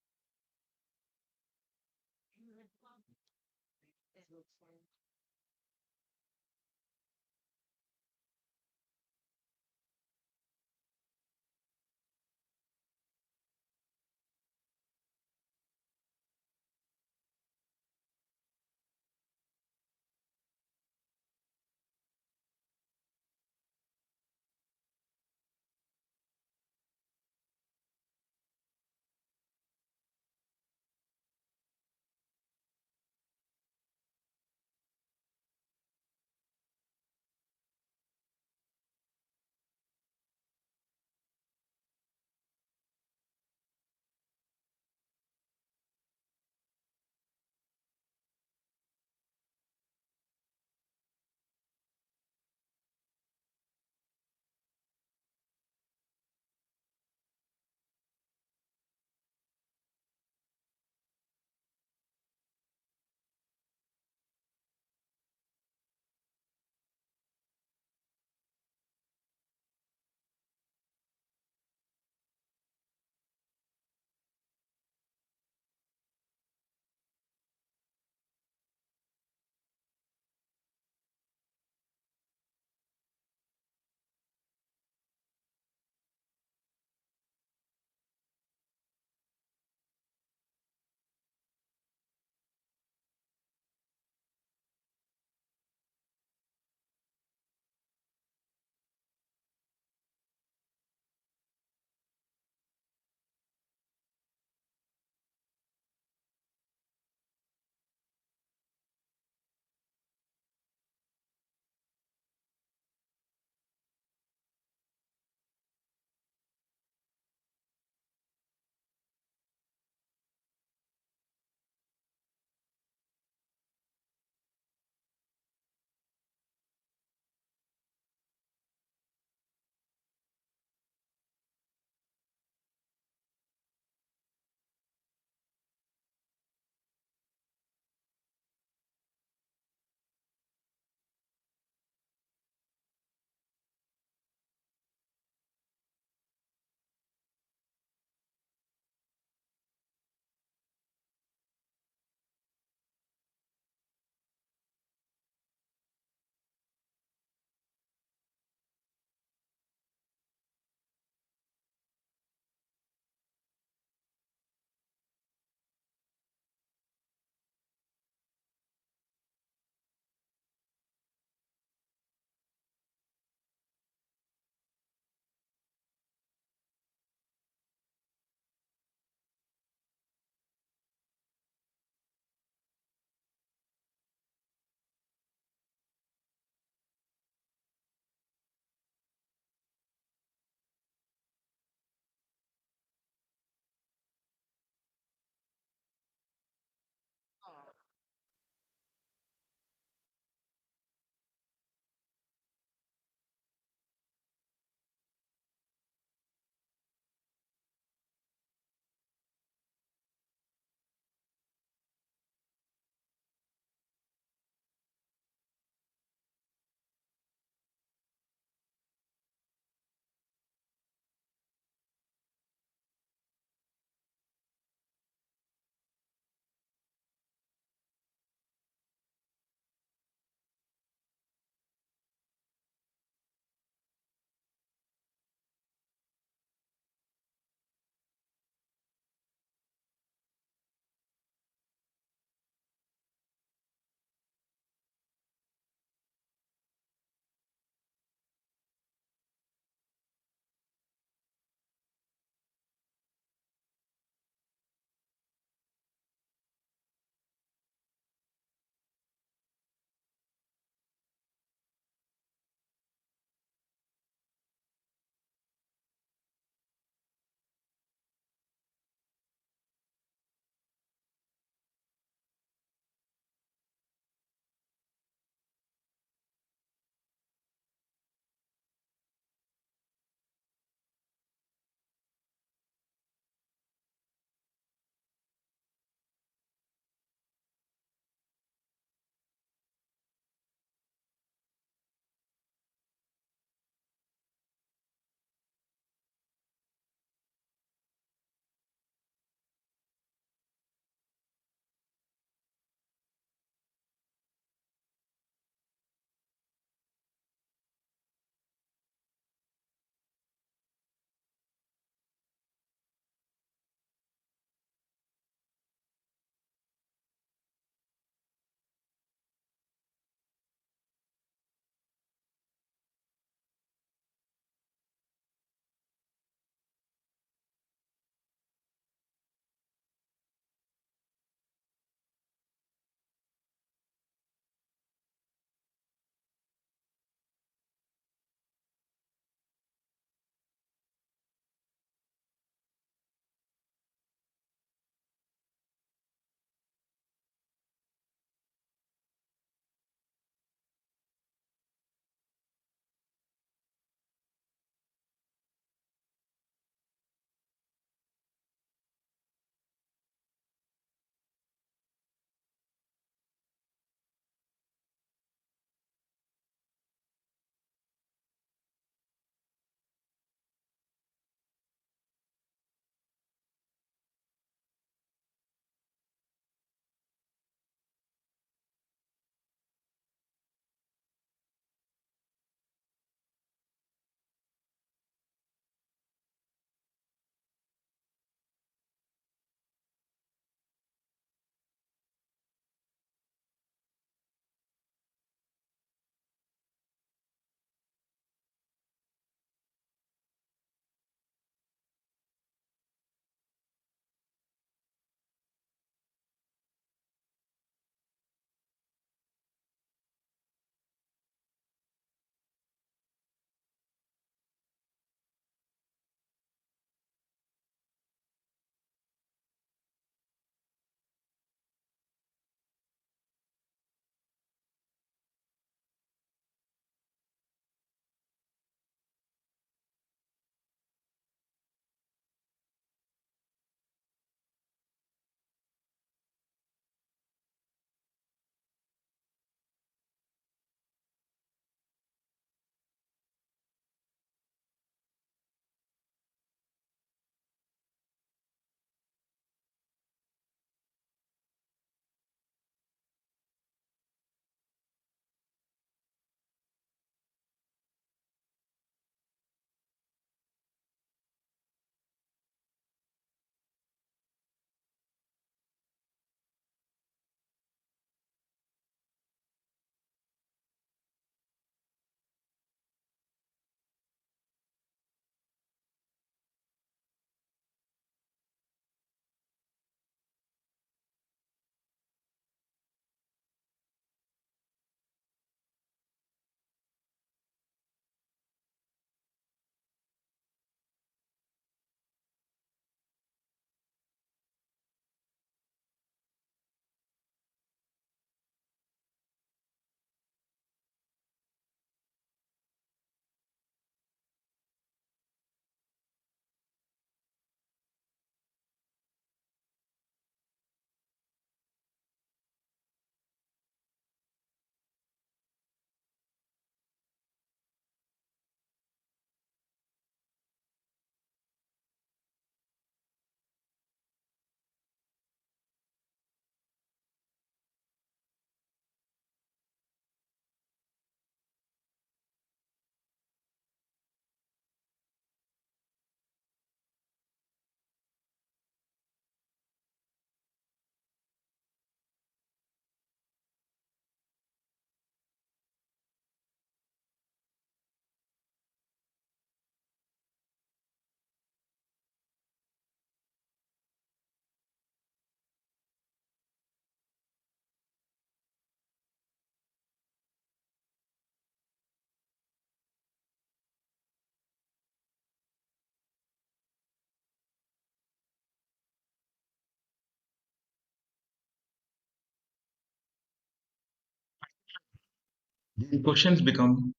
Speaker 14: these questions become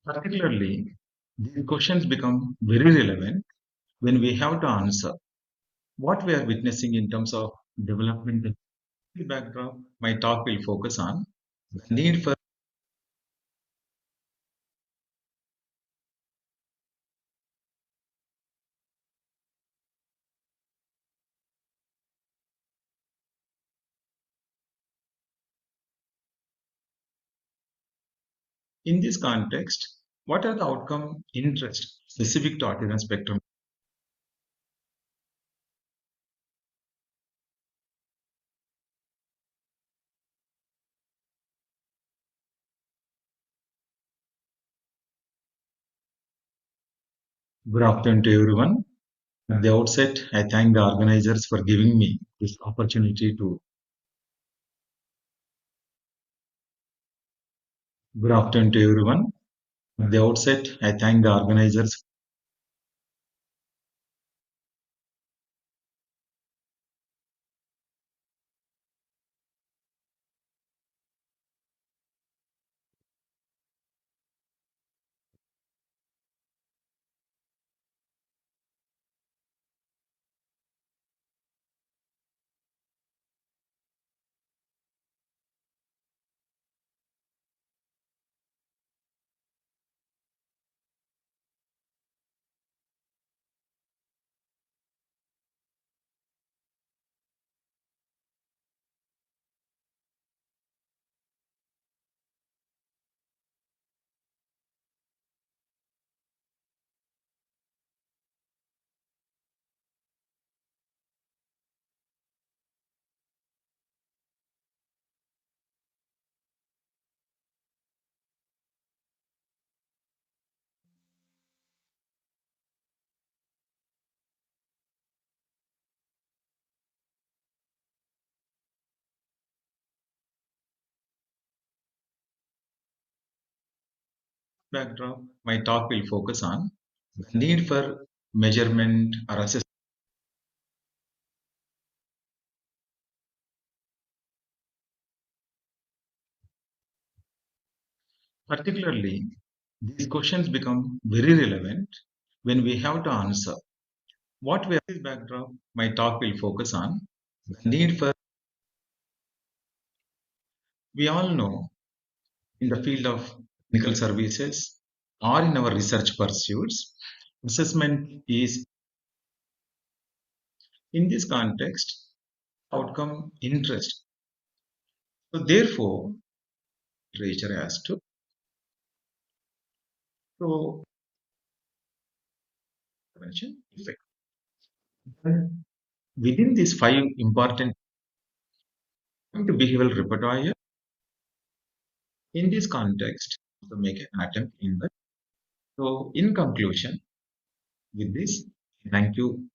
Speaker 14: particularly these questions become very relevant when we have to answer what we are witnessing in terms of development backdrop. My talk will focus on the need for in this context, what are the outcome interest specific to autism spectrum? Good afternoon to everyone. At the outset, I thank the organizers for giving me this opportunity to. Good afternoon to everyone. At the outset, I thank the organizers. Backdrop, my talk will focus on the need for measurement or assessment. Particularly, these questions become very relevant when we have to answer what we are. This backdrop, my talk will focus on the need for. We all know in the field of clinical services or in our research pursuits, assessment is in this context outcome interest. So therefore, literature has to. So mention effect. And within these five important behavioral repertoire, in this context, to make an attempt in that. So in conclusion, with this, thank you.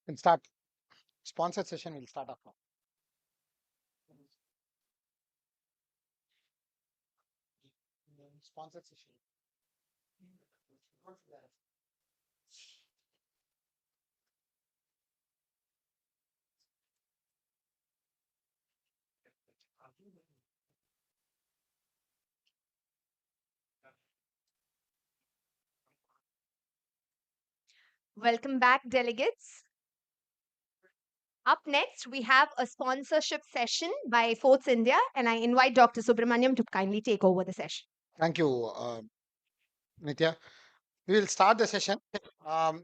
Speaker 11: We'll start. Sponsored session will start off now. Sponsored session.
Speaker 10: Welcome back, delegates. Up next, we have a sponsorship session by Forts India, and I invite Dr. Subramaniam to kindly take over the session.
Speaker 11: Thank you, Nitya. We will start the session. Um,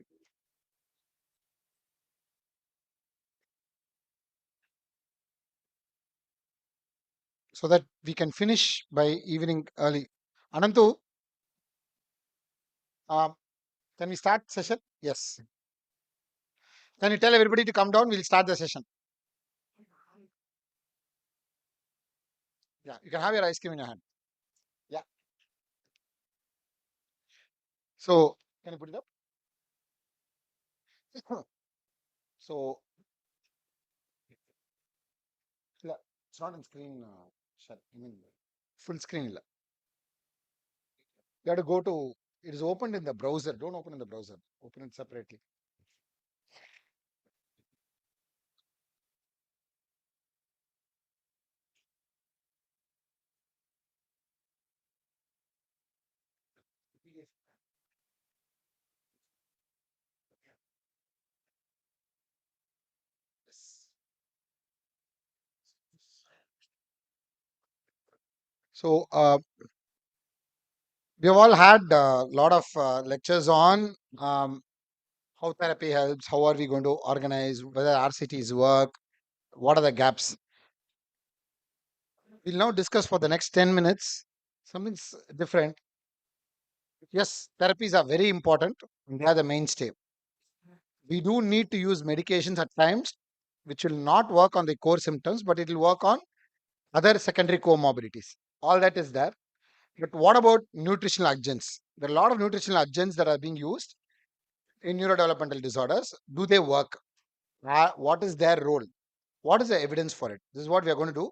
Speaker 11: so that we can finish by evening early. Anantu, can we start session? Yes. Can you tell everybody to come down? We'll start the session. Yeah, you can have your ice cream in your hand. Yeah. So, can you put it up? So, it's not on screen. I mean, full screen. You have to go to. It is opened in the browser. Don't open in the browser. Open it separately. So, we have all had a lot of lectures on how therapy helps, how are we going to organize, whether RCTs work, what are the gaps. We'll now discuss for the next 10 minutes something different. Yes, therapies are very important, and they are the mainstay. We do need to use medications at times, which will not work on the core symptoms, but it will work on other secondary comorbidities. All that is there. But what about nutritional adjuncts? There are a lot of nutritional adjuncts that are being used in neurodevelopmental disorders. Do they work? What is their role? What is the evidence for it? This is what we are going to do.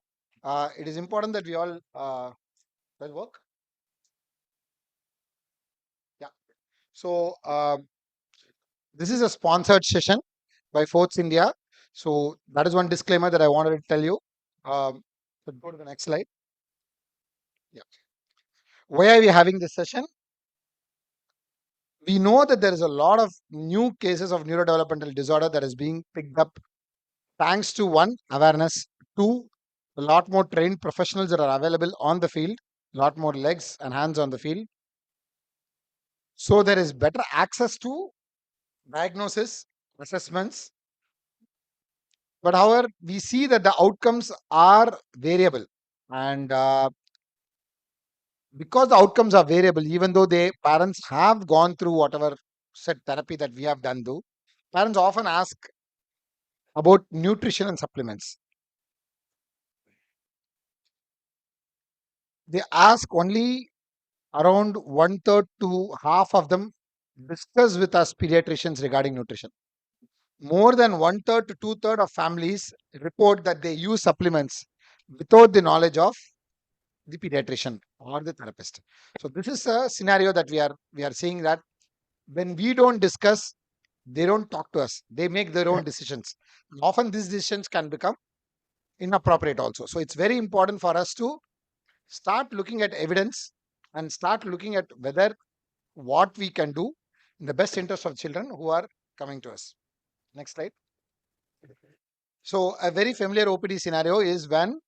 Speaker 11: It is important that we all does work. Yeah. So this is a sponsored session by Forts India. So that is one disclaimer that I wanted to tell you. Let's go to the next slide. Yeah. Why are we having this session? We know that there is a lot of new cases of neurodevelopmental disorder that is being picked up thanks to one, awareness, two, a lot more trained professionals that are available on the field, a lot more legs and hands on the field. So there is better access to diagnosis, assessments. But however, we see that the outcomes are variable. And because the outcomes are variable, even though they parents have gone through whatever set therapy that we have done, though, parents often ask about nutrition and supplements. They ask only around one third to half of them discuss with us pediatricians regarding nutrition. More than one third to two third of families report that they use supplements without the knowledge of the pediatrician or the therapist. So this is a scenario that we are seeing that when we don't discuss, they don't talk to us. They make their own decisions. Often these decisions can become inappropriate also. So it's very important for us to start looking at evidence and start looking at whether what we can do in the best interest of children who are coming to us. Next slide. So a very familiar OPD scenario is when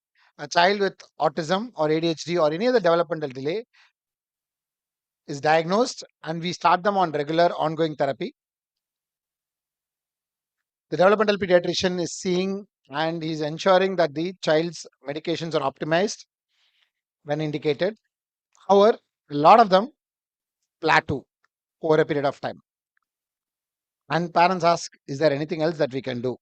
Speaker 11: a child with autism or ADHD or any other developmental delay is diagnosed and we start them on regular ongoing therapy. The developmental pediatrician is seeing and he's ensuring that the child's medications are optimized when indicated. However, a lot of them plateau over a period of time. And parents ask, is there anything else that we can do?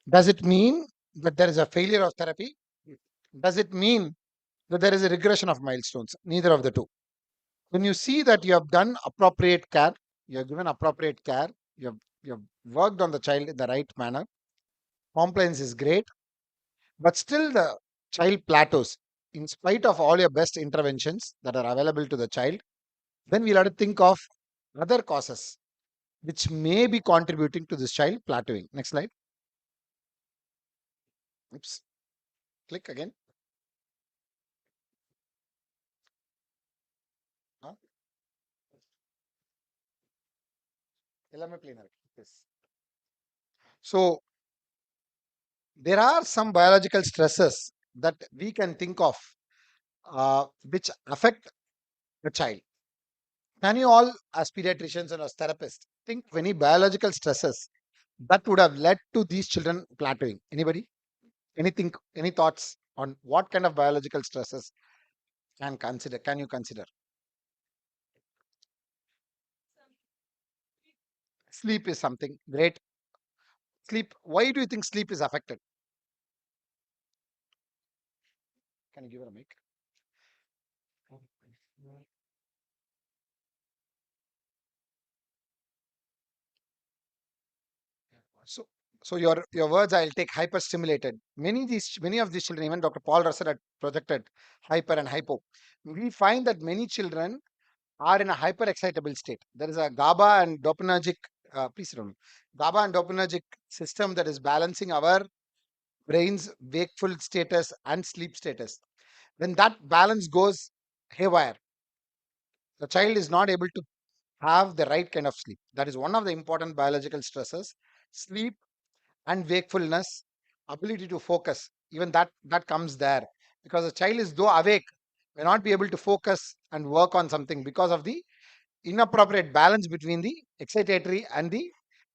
Speaker 11: Does it mean that there is a failure of therapy? Does it mean that there is a regression of milestones? Neither of the two. When you see that you have done appropriate care, you have given appropriate care, you have you have worked on the child in the right manner. Compliance is great, but still the child plateaus in spite of all your best interventions that are available to the child. Then we'll have to think of other causes which may be contributing to this child plateauing. Next slide. Oops. Click again. Huh? எல்லாமே plain ஆ இருக்கு. Yes. So there are some biological stresses that we can think of which affect the child. Can you all, as pediatricians and as therapists, think of any biological stresses that would have led to these children plateauing? Anybody? Anything? Any thoughts on what kind of biological stresses can you consider? Sleep is something great. Sleep. Why do you think sleep is affected? Can you give her a mic? So, so your words I'll take hyperstimulated. Many of these children, even Dr. Paul Russell had projected hyper and hypo. We find that many children are in a hyper excitable state. There is a GABA and dopaminergic, please don't, GABA and dopaminergic system that is balancing our brain's wakeful status and sleep status. When that balance goes haywire, the child is not able to have the right kind of sleep. That is one of the important biological stresses. Sleep and wakefulness, ability to focus, even that comes there, because a child is though awake may not be able to focus and work on something because of the inappropriate balance between the excitatory and the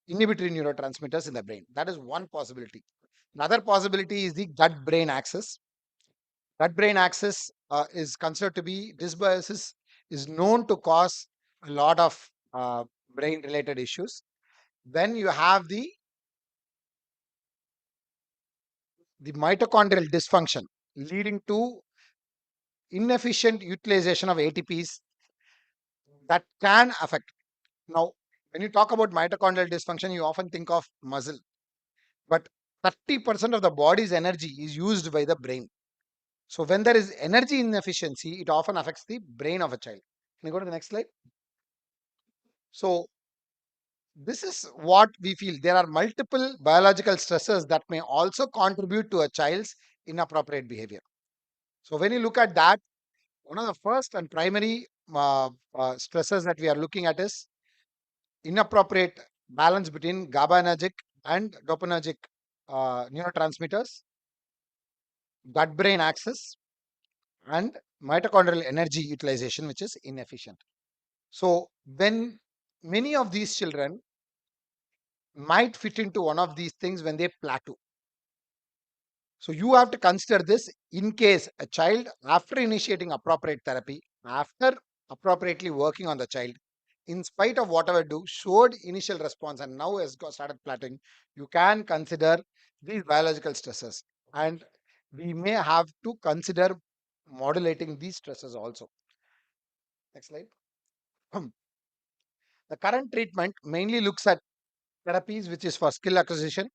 Speaker 11: inhibitory neurotransmitters in the brain. That is one possibility. Another possibility is the gut brain axis. Gut brain axis is considered to be dysbiosis, is known to cause a lot of brain related issues. Then you have the mitochondrial dysfunction leading to inefficient utilization of ATPs that can affect. Now, when you talk about mitochondrial dysfunction, you often think of muscle, but 30% of the body's energy is used by the brain. So, when there is energy inefficiency, it often affects the brain of a child. Can you go to the next slide? So, this is what we feel. There are multiple biological stresses that may also contribute to a child's inappropriate behavior. So, when you look at that, one of the first and primary stresses that we are looking at is inappropriate balance between GABAergic and dopaminergic neurotransmitters, gut brain axis, and mitochondrial energy utilization, which is inefficient. So, when many of these children might fit into one of these things when they plateau. So you have to consider this in case a child, after initiating appropriate therapy, after appropriately working on the child, in spite of whatever do, showed initial response and now has started plateauing, you can consider these biological stresses. And we may have to consider modulating these stresses also. Next slide. The current treatment mainly looks at therapies which is for skill acquisition,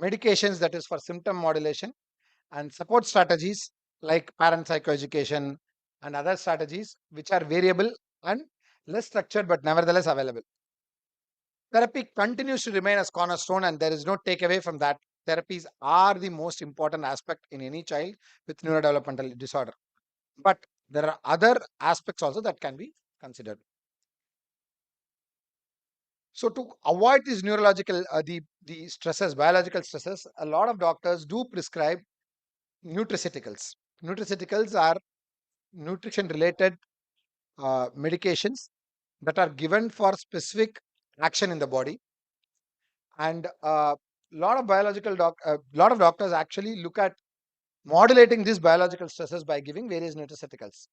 Speaker 11: medications that is for symptom modulation, and support strategies like parent psychoeducation and other strategies which are variable and less structured but nevertheless available. Therapy continues to remain as cornerstone, and there is no takeaway from that. Therapies are the most important aspect in any child with neurodevelopmental disorder. But there are other aspects also that can be considered. So to avoid these neurological, the stresses, biological stresses, a lot of doctors do prescribe nutraceuticals. Nutraceuticals are nutrition related medications that are given for specific action in the body, and a lot of doctors actually look at modulating these biological stresses by giving various nutraceuticals,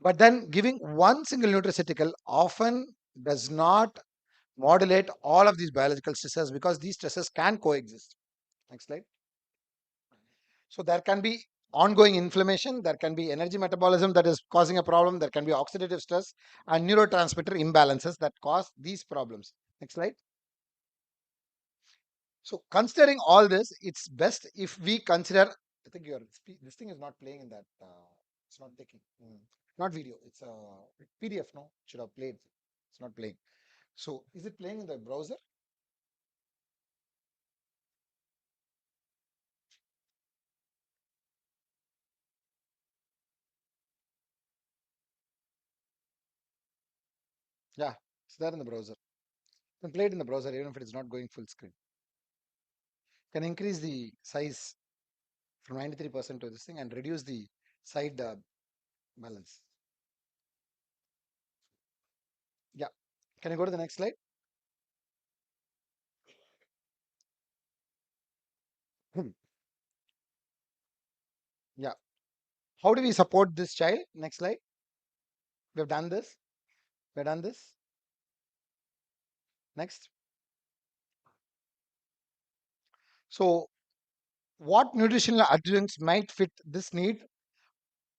Speaker 11: but then giving one single nutraceutical often does not modulate all of these biological stresses because these stresses can coexist. Next slide. So there can be ongoing inflammation, there can be energy metabolism that is causing a problem, there can be oxidative stress and neurotransmitter imbalances that cause these problems. Next slide. So considering all this, it's best if we consider. I think this thing is not playing in that. It's not taking. Not video. It's a PDF. No, it should have played. It's not playing. So is it playing in the browser? Yeah, it's there in the browser. You can play it in the browser even if it is not going full screen. Can increase the size from 93% to this thing and reduce the side balance. Yeah. Can you go to the next slide? Yeah. How do we support this child? Next slide. We have done this. We have done this. Next. So what nutritional adjuncts might fit this need?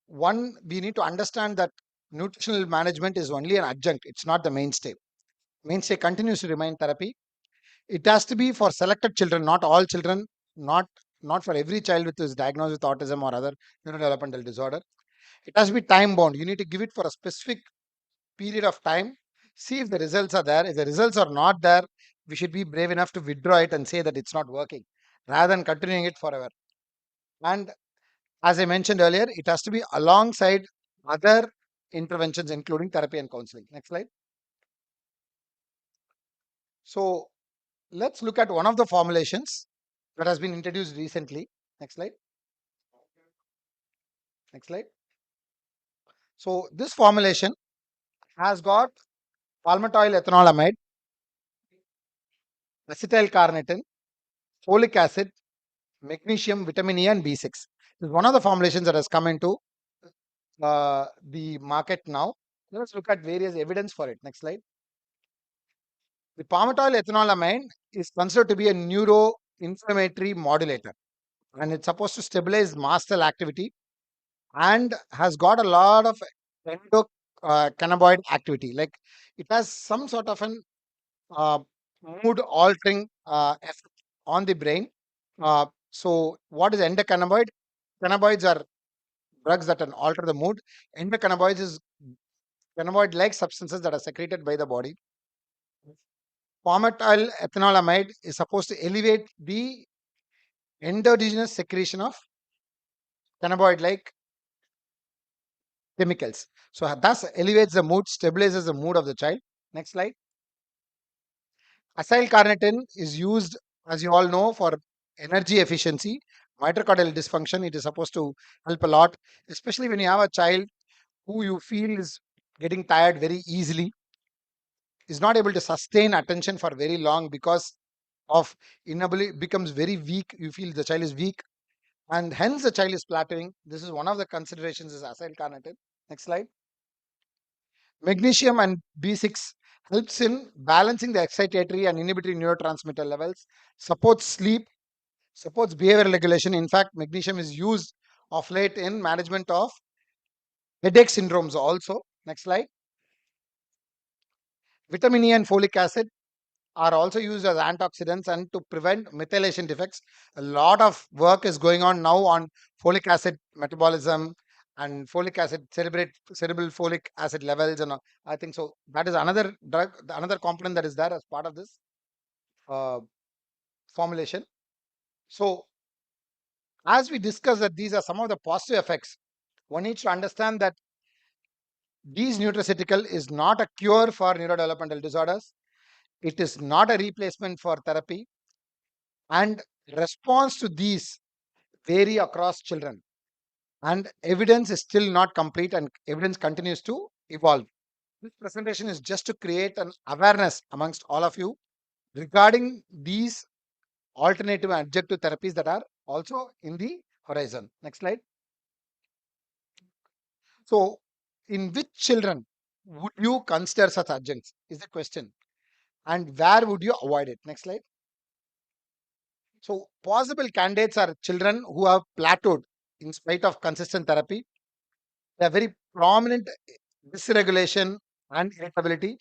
Speaker 11: One, we need to understand that nutritional management is only an adjunct. It's not the mainstay. Mainstay continues to remain therapy. It has to be for selected children, not all children, not not for every child with is diagnosed with autism or other neurodevelopmental disorder. It has to be time bound. You need to give it for a specific period of time. See if the results are there. If the results are not there, we should be brave enough to withdraw it and say that it's not working, rather than continuing it forever. And as I mentioned earlier, it has to be alongside other interventions, including therapy and counseling. Next slide. So let's look at one of the formulations that has been introduced recently. Next slide. Next slide. So this formulation has got palmitoyl ethanolamide, acetyl carnitine, folic acid, magnesium, vitamin E, and B6. This is one of the formulations that has come into the market now. Let's look at various evidence for it. Next slide. The palmitoyl ethanolamide is considered to be a neuroinflammatory modulator, and it's supposed to stabilize mast cell activity and has got a lot of endocannabinoid activity. Like it has some sort of an uh, mood altering effect on the brain. So, what is endocannabinoid? Cannabinoids are drugs that can alter the mood. Endocannabinoids is cannabinoid like substances that are secreted by the body. Palmitoyl ethanolamide is supposed to elevate the endogenous secretion of cannabinoid like chemicals. So, thus elevates the mood, stabilizes the mood of the child. Next slide. Acyl carnitine is used, as you all know, for energy efficiency, mitochondrial dysfunction. It is supposed to help a lot, especially when you have a child who you feel is getting tired very easily, is not able to sustain attention for very long because of inability, becomes very weak. You feel the child is weak, and hence the child is plateauing. This is one of the considerations is acyl carnitine. Next slide. Magnesium and B6 helps in balancing the excitatory and inhibitory neurotransmitter levels, supports sleep, supports behavior regulation. In fact, magnesium is used of late in management of headache syndromes also. Next slide. Vitamin E and folic acid are also used as antioxidants and to prevent methylation defects. A lot of work is going on now on folic acid metabolism and folic acid cerebral folic acid levels, and I think so that is another drug, another component that is there as part of this uh, formulation. So as we discussed that these are some of the positive effects, one needs to understand that these nutraceutical is not a cure for neurodevelopmental disorders. It is not a replacement for therapy, and response to these vary across children, and evidence is still not complete and evidence continues to evolve. This presentation is just to create an awareness amongst all of you regarding these alternative and adjunctive therapies that are also in the horizon. Next slide. So in which children would you consider such adjuncts is the question, and where would you avoid it? Next slide. So possible candidates are children who have plateaued in spite of consistent therapy. They are very prominent dysregulation and irritability.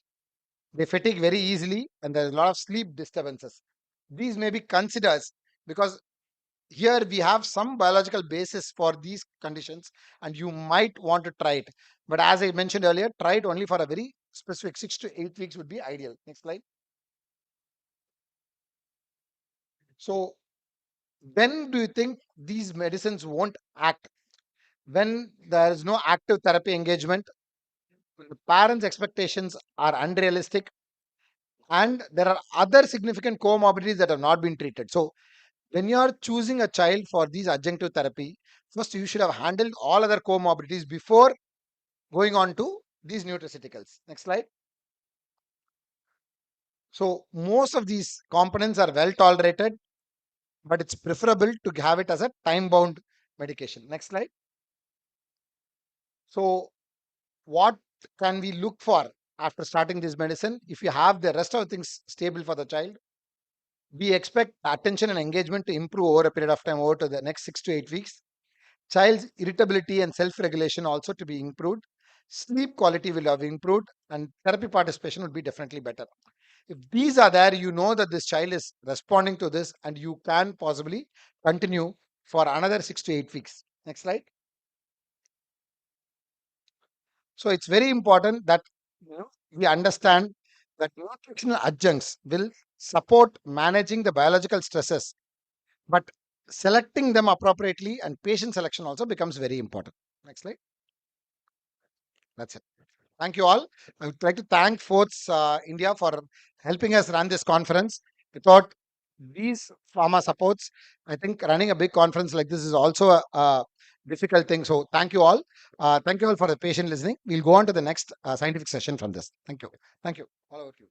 Speaker 11: They fatigue very easily, and there is a lot of sleep disturbances. these may be considered, because here we have some biological basis for these conditions, and you might want to try it. But as I mentioned earlier, try it only for a very specific 6 to 8 weeks would be ideal. Next slide. So when do you think these medicines won't act? When there is no active therapy engagement, when the parents' expectations are unrealistic, and there are other significant comorbidities that have not been treated. So when you are choosing a child for these adjunctive therapy, first you should have handled all other comorbidities before going on to these nutraceuticals. Next slide. So most of these components are well tolerated, but it's preferable to have it as a time bound medication. Next slide. So what can we look for after starting this medicine? If you have the rest of the things stable for the child, we expect attention and engagement to improve over a period of time, over to the next 6 to 8 weeks. Child's irritability and self-regulation also to be improved. Sleep quality will have improved, and therapy participation would be definitely better. If these are there, you know that this child is responding to this, and you can possibly continue for another 6 to 8 weeks. Next slide. So it's very important that we understand that nutritional adjuncts will support managing the biological stresses, but selecting them appropriately and patient selection also becomes very important. Next slide. That's it. Thank you all. I would like to thank Forts India for helping us run this conference. Without these pharma supports, I think running a big conference like this is also a difficult thing. So thank you all. Thank you all for the patient listening. We'll go on to the next scientific session from this. Thank you. Thank you. All over to you.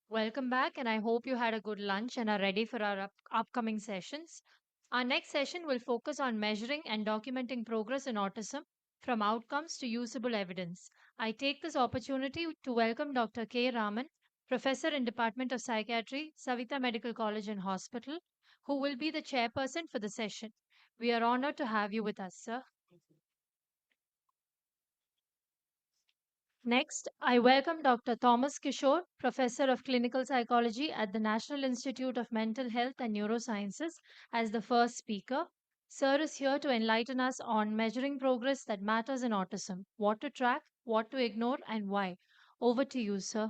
Speaker 6: Welcome back, and I hope you had a good lunch and are ready for our upcoming sessions. Our next session will focus on measuring and documenting progress in autism from outcomes to usable evidence. I take this opportunity to welcome Dr. K. Raman, Professor in Department of Psychiatry, Savita Medical College and Hospital, who will be the chairperson for the session. We are honored to have you with us, sir. Next, I welcome Dr. Thomas Kishore, Professor of Clinical Psychology at the National Institute of Mental Health and Neurosciences, as the first speaker. Sir is here to enlighten us on measuring progress that matters in autism, what to track, what to ignore, and why. Over to you, sir.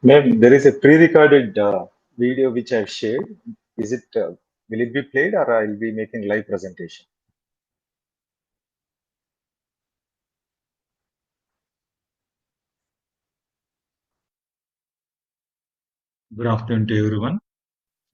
Speaker 16: Ma'am, there is a pre-recorded video which I've shared. Is it, will it be played or I'll be making live presentation?
Speaker 14: Good afternoon to everyone.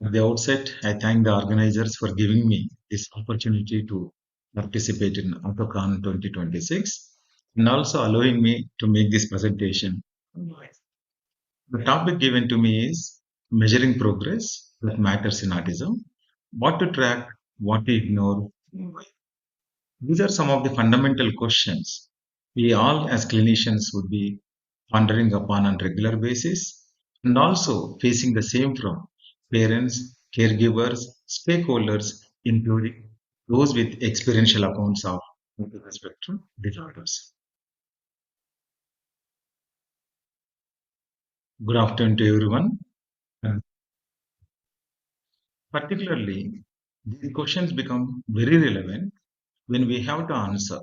Speaker 14: At the outset, I thank the organizers for giving me this opportunity to participate in Autcon 2026 and also allowing me to make this presentation. The topic given to me is measuring progress that matters in autism, what to track, what to ignore. These are some of the fundamental questions we all as clinicians would be pondering upon on regular basis and also facing the same from parents, caregivers, stakeholders, including those with experiential accounts of autism spectrum disorders. Good afternoon to everyone. Particularly, these questions become very relevant when we have to answer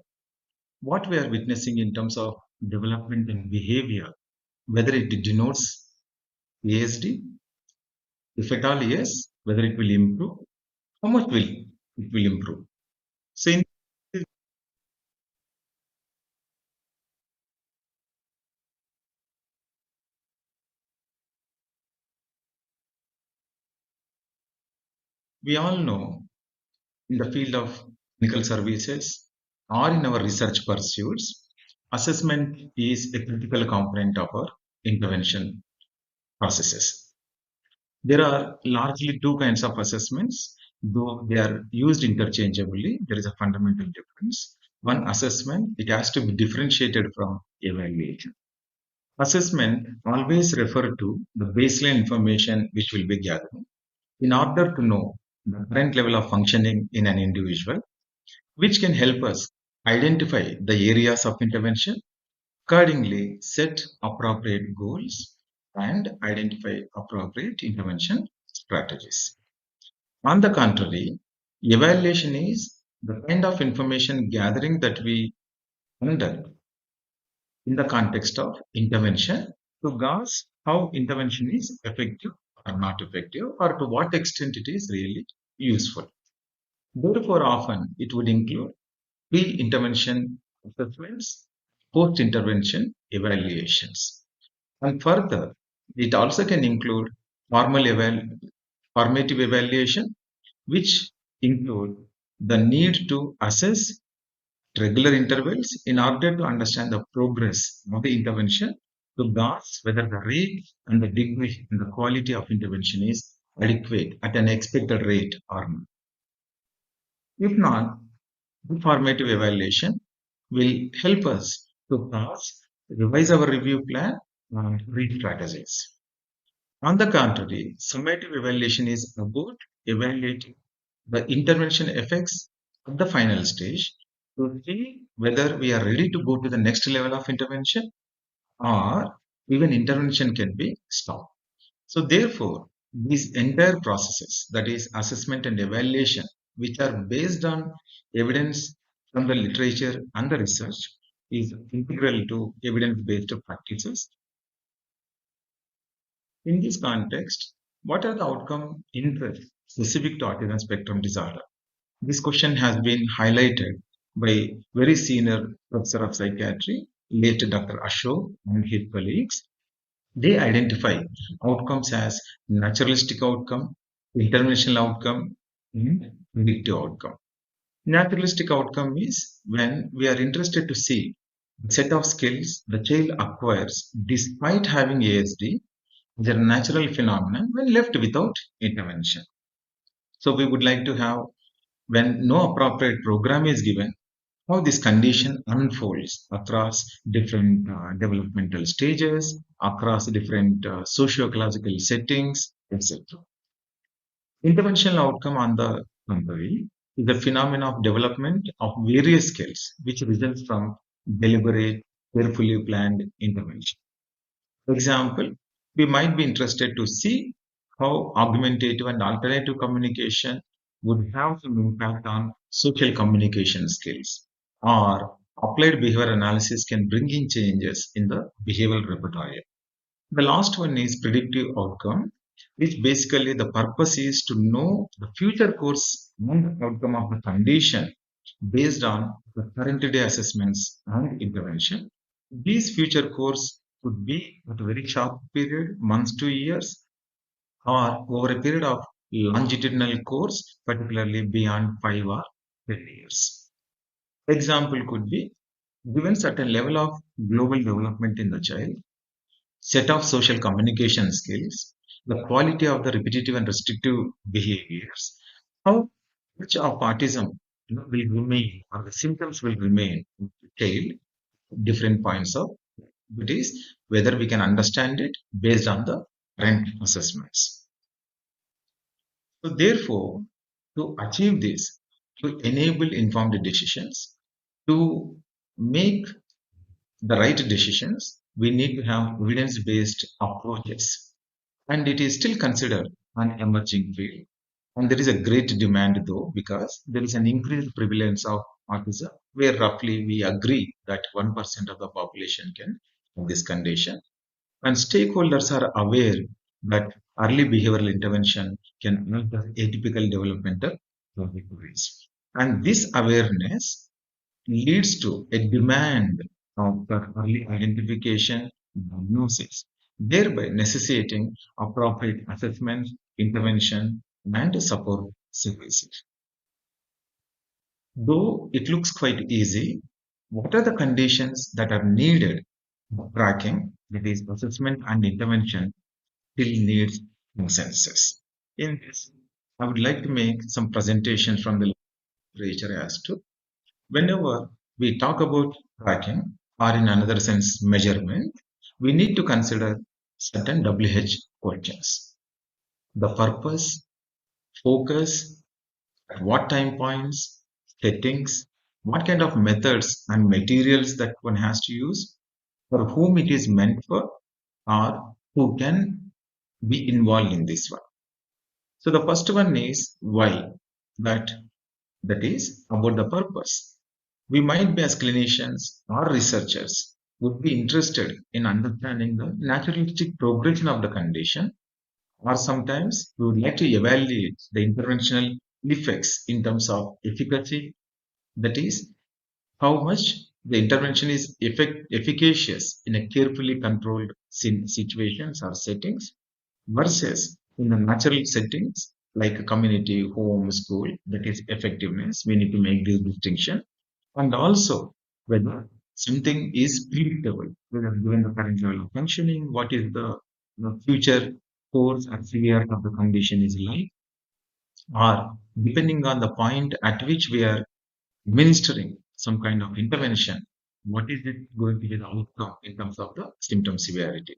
Speaker 14: what we are witnessing in terms of development in behavior, whether it denotes ASD, if at all yes, whether it will improve, how much will it will improve. So we all know in the field of clinical services or in our research pursuits, assessment is a critical component of our intervention processes. There are largely two kinds of assessments, though they are used interchangeably. There is a fundamental difference. One, assessment, it has to be differentiated from evaluation. Assessment always refer to the baseline information which will be gathered in order to know the current level of functioning in an individual, which can help us identify the areas of intervention, accordingly set appropriate goals, and identify appropriate intervention strategies. On the contrary, evaluation is the kind of information gathering that we conduct in the context of intervention to gauge how intervention is effective or not effective, or to what extent it is really useful. Therefore, often it would include pre-intervention assessments, post-intervention evaluations. And further, it also can include formative evaluation, which include the need to assess regular intervals in order to understand the progress of the intervention to gauge whether the rate and the degree and the quality of intervention is adequate at an expected rate or not. If not, the formative evaluation will help us to revise our review plan and re-strategize. On the contrary, summative evaluation is about evaluating the intervention effects at the final stage to see whether we are ready to go to the next level of intervention or even intervention can be stopped. So therefore, these entire processes, that is assessment and evaluation, which are based on evidence from the literature and the research, is integral to evidence-based practices. In this context, what are the outcome interests specific to autism spectrum disorder? This question has been highlighted by very senior professor of psychiatry, late Dr. Ashok and his colleagues. They identify outcomes as naturalistic outcome, interventional outcome, and predictive outcome. Naturalistic outcome is when we are interested to see the set of skills the child acquires despite having ASD as a natural phenomenon when left without intervention. So we would like to have, when no appropriate program is given, how this condition unfolds across different developmental stages, across different socio-ecological settings, etc. Interventional outcome, on the contrary, is the phenomenon of development of various skills which results from deliberate, carefully planned intervention. For example, we might be interested to see how augmentative and alternative communication would have some impact on social communication skills, or applied behavior analysis can bring in changes in the behavioral repertoire. The last one is predictive outcome, which basically the purpose is to know the future course and outcome of the condition based on the current day assessments and intervention. These future course could be at a very short period, months to years, or over a period of longitudinal course, particularly beyond 5 or 10 years. Example could be, given certain level of global development in the child, set of social communication skills, the quality of the repetitive and restrictive behaviors, how much of autism will remain, or the symptoms will remain in the child, different points of it is whether we can understand it based on the current assessments. So therefore, to achieve this, to enable informed decisions, to make the right decisions, we need to have evidence-based approaches. And it is still considered an emerging field. And there is a great demand though, because there is an increased prevalence of autism, where roughly we agree that 1% of the population can have this condition. And stakeholders are aware that early behavioral intervention can alter atypical developmental trajectories. And this awareness leads to a demand of the early identification and diagnosis, thereby necessitating appropriate assessment, intervention, and support services. Though it looks quite easy, what are the conditions that are needed for tracking, that is, assessment and intervention, still needs consensus. In this, I would like to make some presentations from the literature as to whenever we talk about tracking, or in another sense, measurement, we need to consider certain WH questions. The purpose, focus, at what time points, settings, what kind of methods and materials that one has to use, for whom it is meant for, or who can be involved in this one. So the first one is why. That is about the purpose. We might be as clinicians or researchers would be interested in understanding the naturalistic progression of the condition, or sometimes we would like to evaluate the interventional effects in terms of efficacy, that is, how much the intervention is efficacious in a carefully controlled situations or settings versus in the natural settings like a community, home, school, that is effectiveness. We need to make this distinction. And also whether something is predictable, whether given the current level of functioning, what is the future course or severity of the condition is like, or depending on the point at which we are administering some kind of intervention, what is it going to be the outcome in terms of the symptom severity?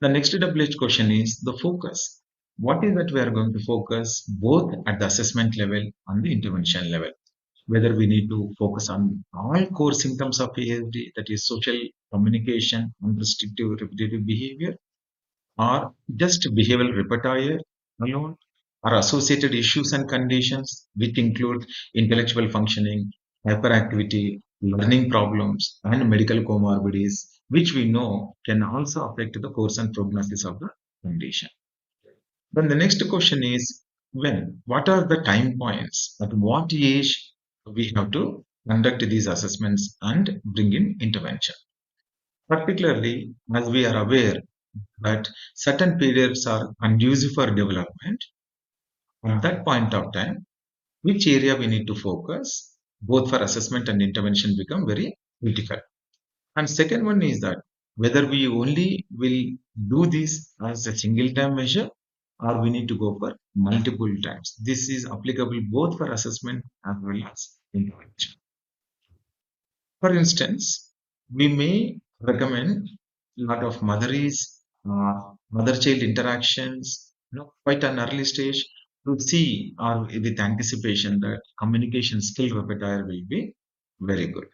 Speaker 14: The next WH question is the focus. What is that we are going to focus both at the assessment level and the intervention level? Whether we need to focus on all core symptoms of ASD, that is social communication and restrictive repetitive behavior, or just behavioral repertoire alone, or associated issues and conditions which include intellectual functioning, hyperactivity, learning problems, and medical comorbidities, which we know can also affect the course and prognosis of the condition. Then the next question is when? What are the time points? At what age we have to conduct these assessments and bring in intervention? Particularly as we are aware that certain periods are conducive for development, at that point of time, which area we need to focus, both for assessment and intervention become very critical. And second one is that whether we only will do this as a single time measure or we need to go for multiple times. This is applicable both for assessment as well as intervention. For instance, we may recommend a lot of mother-child interactions, quite an early stage to see or with anticipation that communication skill repertoire will be very good.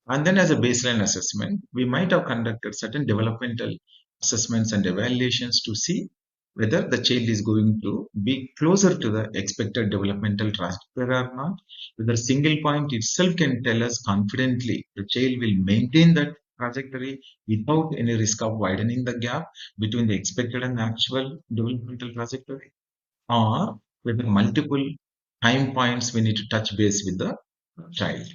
Speaker 14: And then as a baseline assessment, we might have conducted certain developmental assessments and evaluations to see whether the child is going to be closer to the expected developmental trajectory or not. Whether single point itself can tell us confidently the child will maintain that trajectory without any risk of widening the gap between the expected and actual developmental trajectory, or whether multiple time points we need to touch base with the child.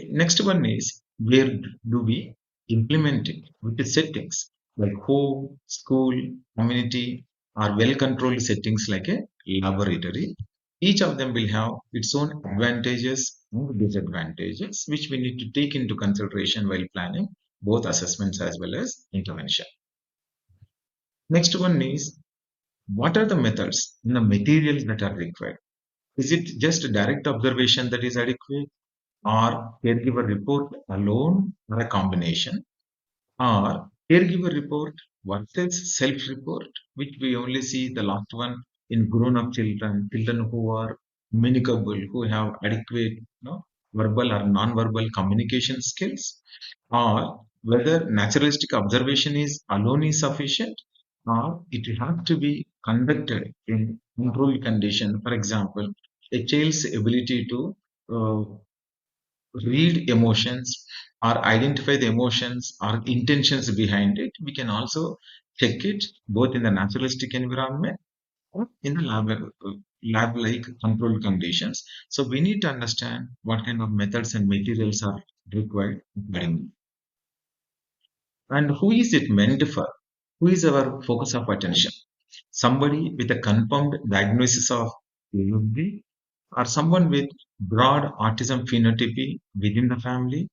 Speaker 14: Next one is where do we implement it with the settings like home, school, community, or well-controlled settings like a laboratory. Each of them will have its own advantages and disadvantages, which we need to take into consideration while planning both assessments as well as intervention. Next one is what are the methods and the materials that are required? Is it just direct observation that is adequate, or caregiver report alone, or a combination, or caregiver report versus self-report, which we only see the last one in grown-up children who are communicable, who have adequate verbal or non-verbal communication skills, or whether naturalistic observation is alone is sufficient, or it has to be conducted in controlled condition. For example, a child's ability to uh, read emotions or identify the emotions or intentions behind it, we can also check it both in the naturalistic environment or in the lab-like controlled conditions. So we need to understand what kind of methods and materials are required accordingly. And who is it meant for? Who is our focus of attention? Somebody with a confirmed diagnosis of ASD, or someone with broad autism phenotype within the family,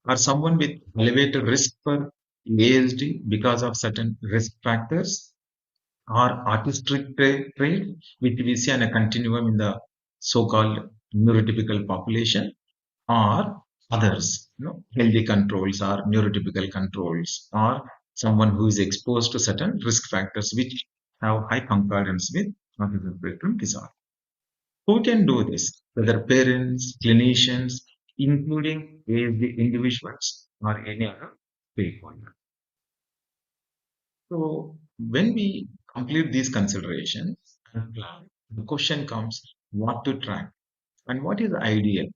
Speaker 14: or someone with elevated risk for ASD because of certain risk factors, or artistic trait, which we see on a continuum in the so-called neurotypical population, or others, healthy controls or neurotypical controls, or someone who is exposed to certain risk factors which have high concordance with autism spectrum disorder. Who can do this? Whether parents, clinicians, including ASD individuals or any other stakeholder. So when we complete these considerations and plan, the question comes what to track and what is ideal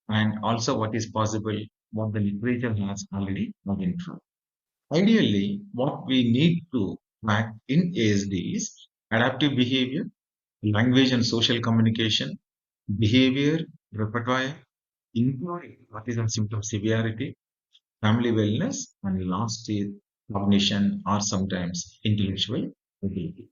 Speaker 14: and also what is possible, what the literature has already identified. Ideally, what we need to track in ASD is adaptive behavior, language and social communication, behavior, repertoire, including autism symptom severity, family wellness, and last is cognition or sometimes intellectual ability.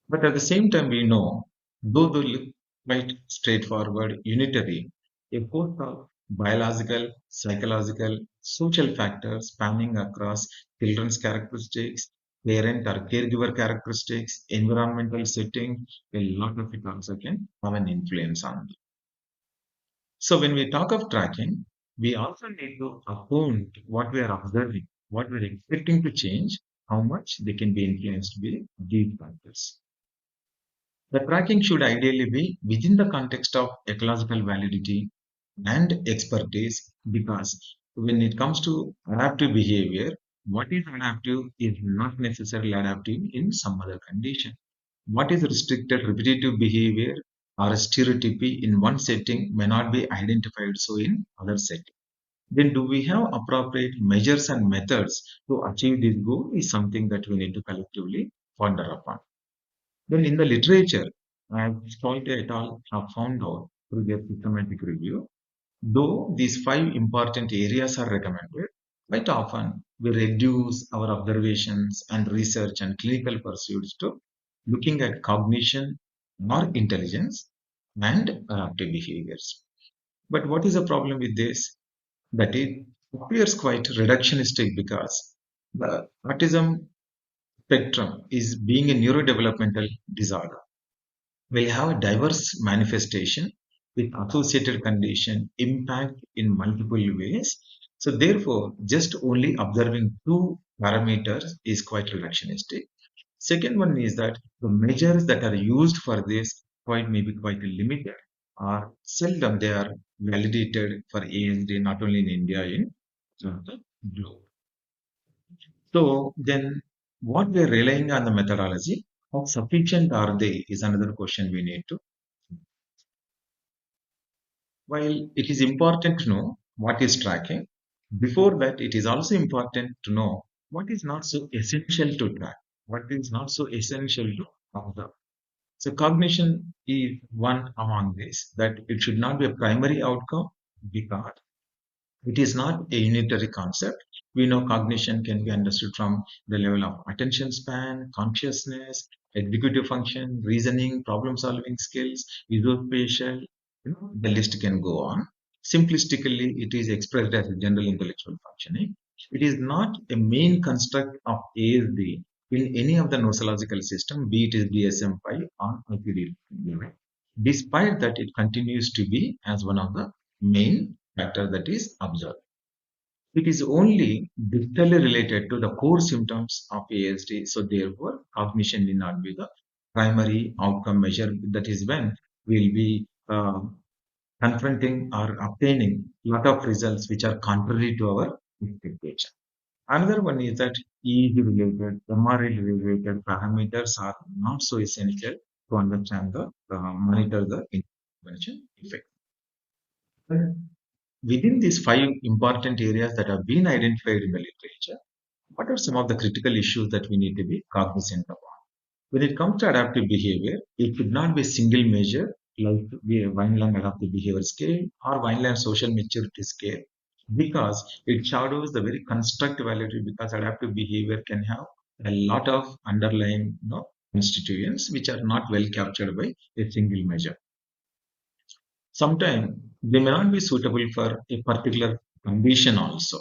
Speaker 14: But at the same time, we know, though they look quite straightforward, unitary, a host of biological, psychological, social factors spanning across children's characteristics, parent or caregiver characteristics, environmental setting, a lot of it also can have an influence on it. So when we talk of tracking, we also need to account what we are observing, what we're expecting to change, how much they can be influenced by these factors. The tracking should ideally be within the context of ecological validity and expertise because when it comes to adaptive behavior, what is adaptive is not necessarily adaptive in some other condition. What is restricted repetitive behavior or a stereotypy in one setting may not be identified so in other setting. Then do we have appropriate measures and methods to achieve this goal is something that we need to collectively ponder upon. Then in the literature, Stolte et al. Have found out through their systematic review, though these five important areas are recommended, quite often we reduce our observations and research and clinical pursuits to looking at cognition or intelligence and adaptive behaviors. But what is the problem with this? That it appears quite reductionistic because the autism spectrum is being a neurodevelopmental disorder will have a diverse manifestation with associated condition impact in multiple ways. So therefore, just only observing two parameters is quite reductionistic. Second one is that the measures that are used for this quite may be quite limited or seldom they are validated for ASD not only in India in the globe. So then what we're relying on the methodology, how sufficient are they is another question we need to. While it is important to know what is tracking, before that, it is also important to know what is not so essential to track, what is not so essential to observe. So, cognition is one among these, that it should not be a primary outcome because it is not a unitary concept. We know cognition can be understood from the level of attention span, consciousness, executive function, reasoning, problem solving skills, visual-spatial, the list can go on. Simplistically, it is expressed as a general intellectual functioning. It is not a main construct of ASD in any of the nosological system, be it is DSM-5 or ICD-11. Despite that, it continues to be as one of the main factor that is observed. It is only distally related to the core symptoms of ASD. So therefore, cognition need not be the primary outcome measure. That is when we'll be confronting or obtaining a lot of results which are contrary to our expectation. Another one is that EEG related, MRI related parameters are not so essential to understand the monitor the intervention effect. Within these five important areas that have been identified in the literature, what are some of the critical issues that we need to be cognizant of? When it comes to adaptive behavior, it should not be a single measure like the Vineland Adaptive Behavior Scale or Vineland Social Maturity Scale because it shadows the very construct validity because adaptive behavior can have a lot of underlying constituents which are not well captured by a single measure. Sometimes they may not be suitable for a particular condition also.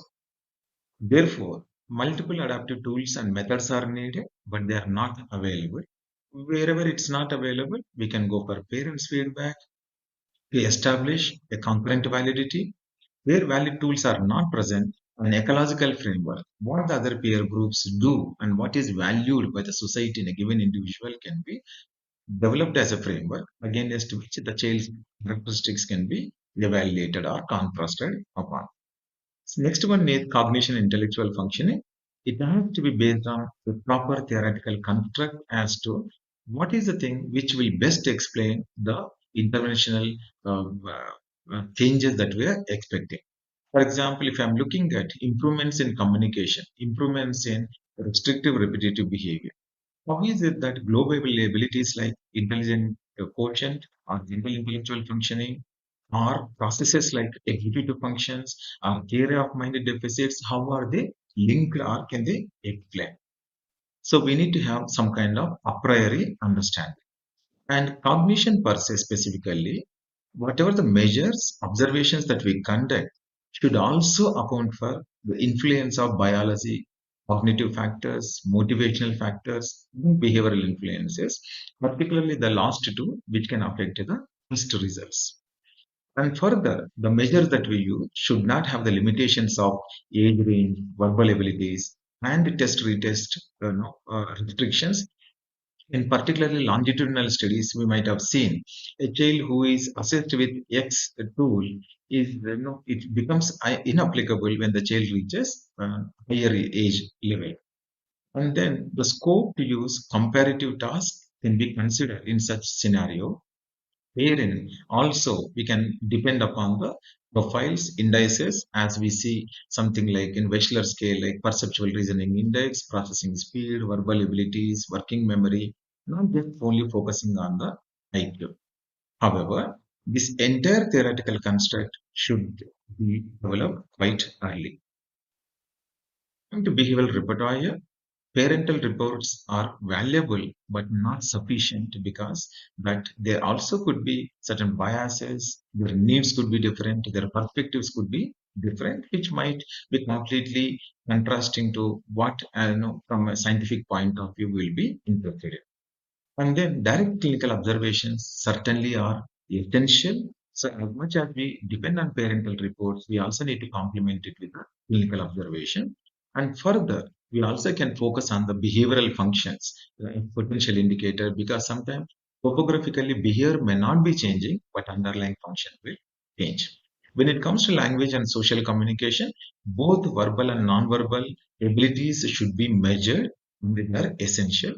Speaker 14: Therefore, multiple adaptive tools and methods are needed, but they are not available. Wherever it's not available, we can go for parents' feedback to establish a concurrent validity. Where valid tools are not present, an ecological framework, what the other peer groups do and what is valued by the society in a given individual can be developed as a framework against which the child's characteristics can be evaluated or contrasted upon. So next one is cognition intellectual functioning. It has to be based on the proper theoretical construct as to what is the thing which will best explain the interventional changes that we are expecting. For example, if I'm looking at improvements in communication, improvements in restrictive repetitive behavior, how is it that global abilities like intelligent quotient or general intellectual functioning or processes like executive functions or area of mind deficits, how are they linked or can they explain? So we need to have some kind of a priori understanding. And cognition per se specifically, whatever the measures, observations that we conduct should also account for the influence of biology, cognitive factors, motivational factors, behavioral influences, particularly the last two, which can affect the test results. And further, the measures that we use should not have the limitations of age range, verbal abilities, and test retest restrictions. In particularly longitudinal studies, we might have seen a child who is assessed with X tool is, it becomes inapplicable when the child reaches higher age level. And then the scope to use comparative tasks can be considered in such scenario. Wherein also we can depend upon the profiles, indices, as we see something like in Wechsler scale, like perceptual reasoning index, processing speed, verbal abilities, working memory, not just only focusing on the IQ. However, this entire theoretical construct should be developed quite early. Coming to behavioral repertoire, parental reports are valuable but not sufficient because that there also could be certain biases, their needs could be different, their perspectives could be different, which might be completely contrasting to what from a scientific point of view will be interested in. And then direct clinical observations certainly are essential. So as much as we depend on parental reports, we also need to complement it with a clinical observation. And further, we also can focus on the behavioral functions, potential indicator, because sometimes topographically behavior may not be changing, but underlying function will change. When it comes to language and social communication, both verbal and non-verbal abilities should be measured, and they are essential.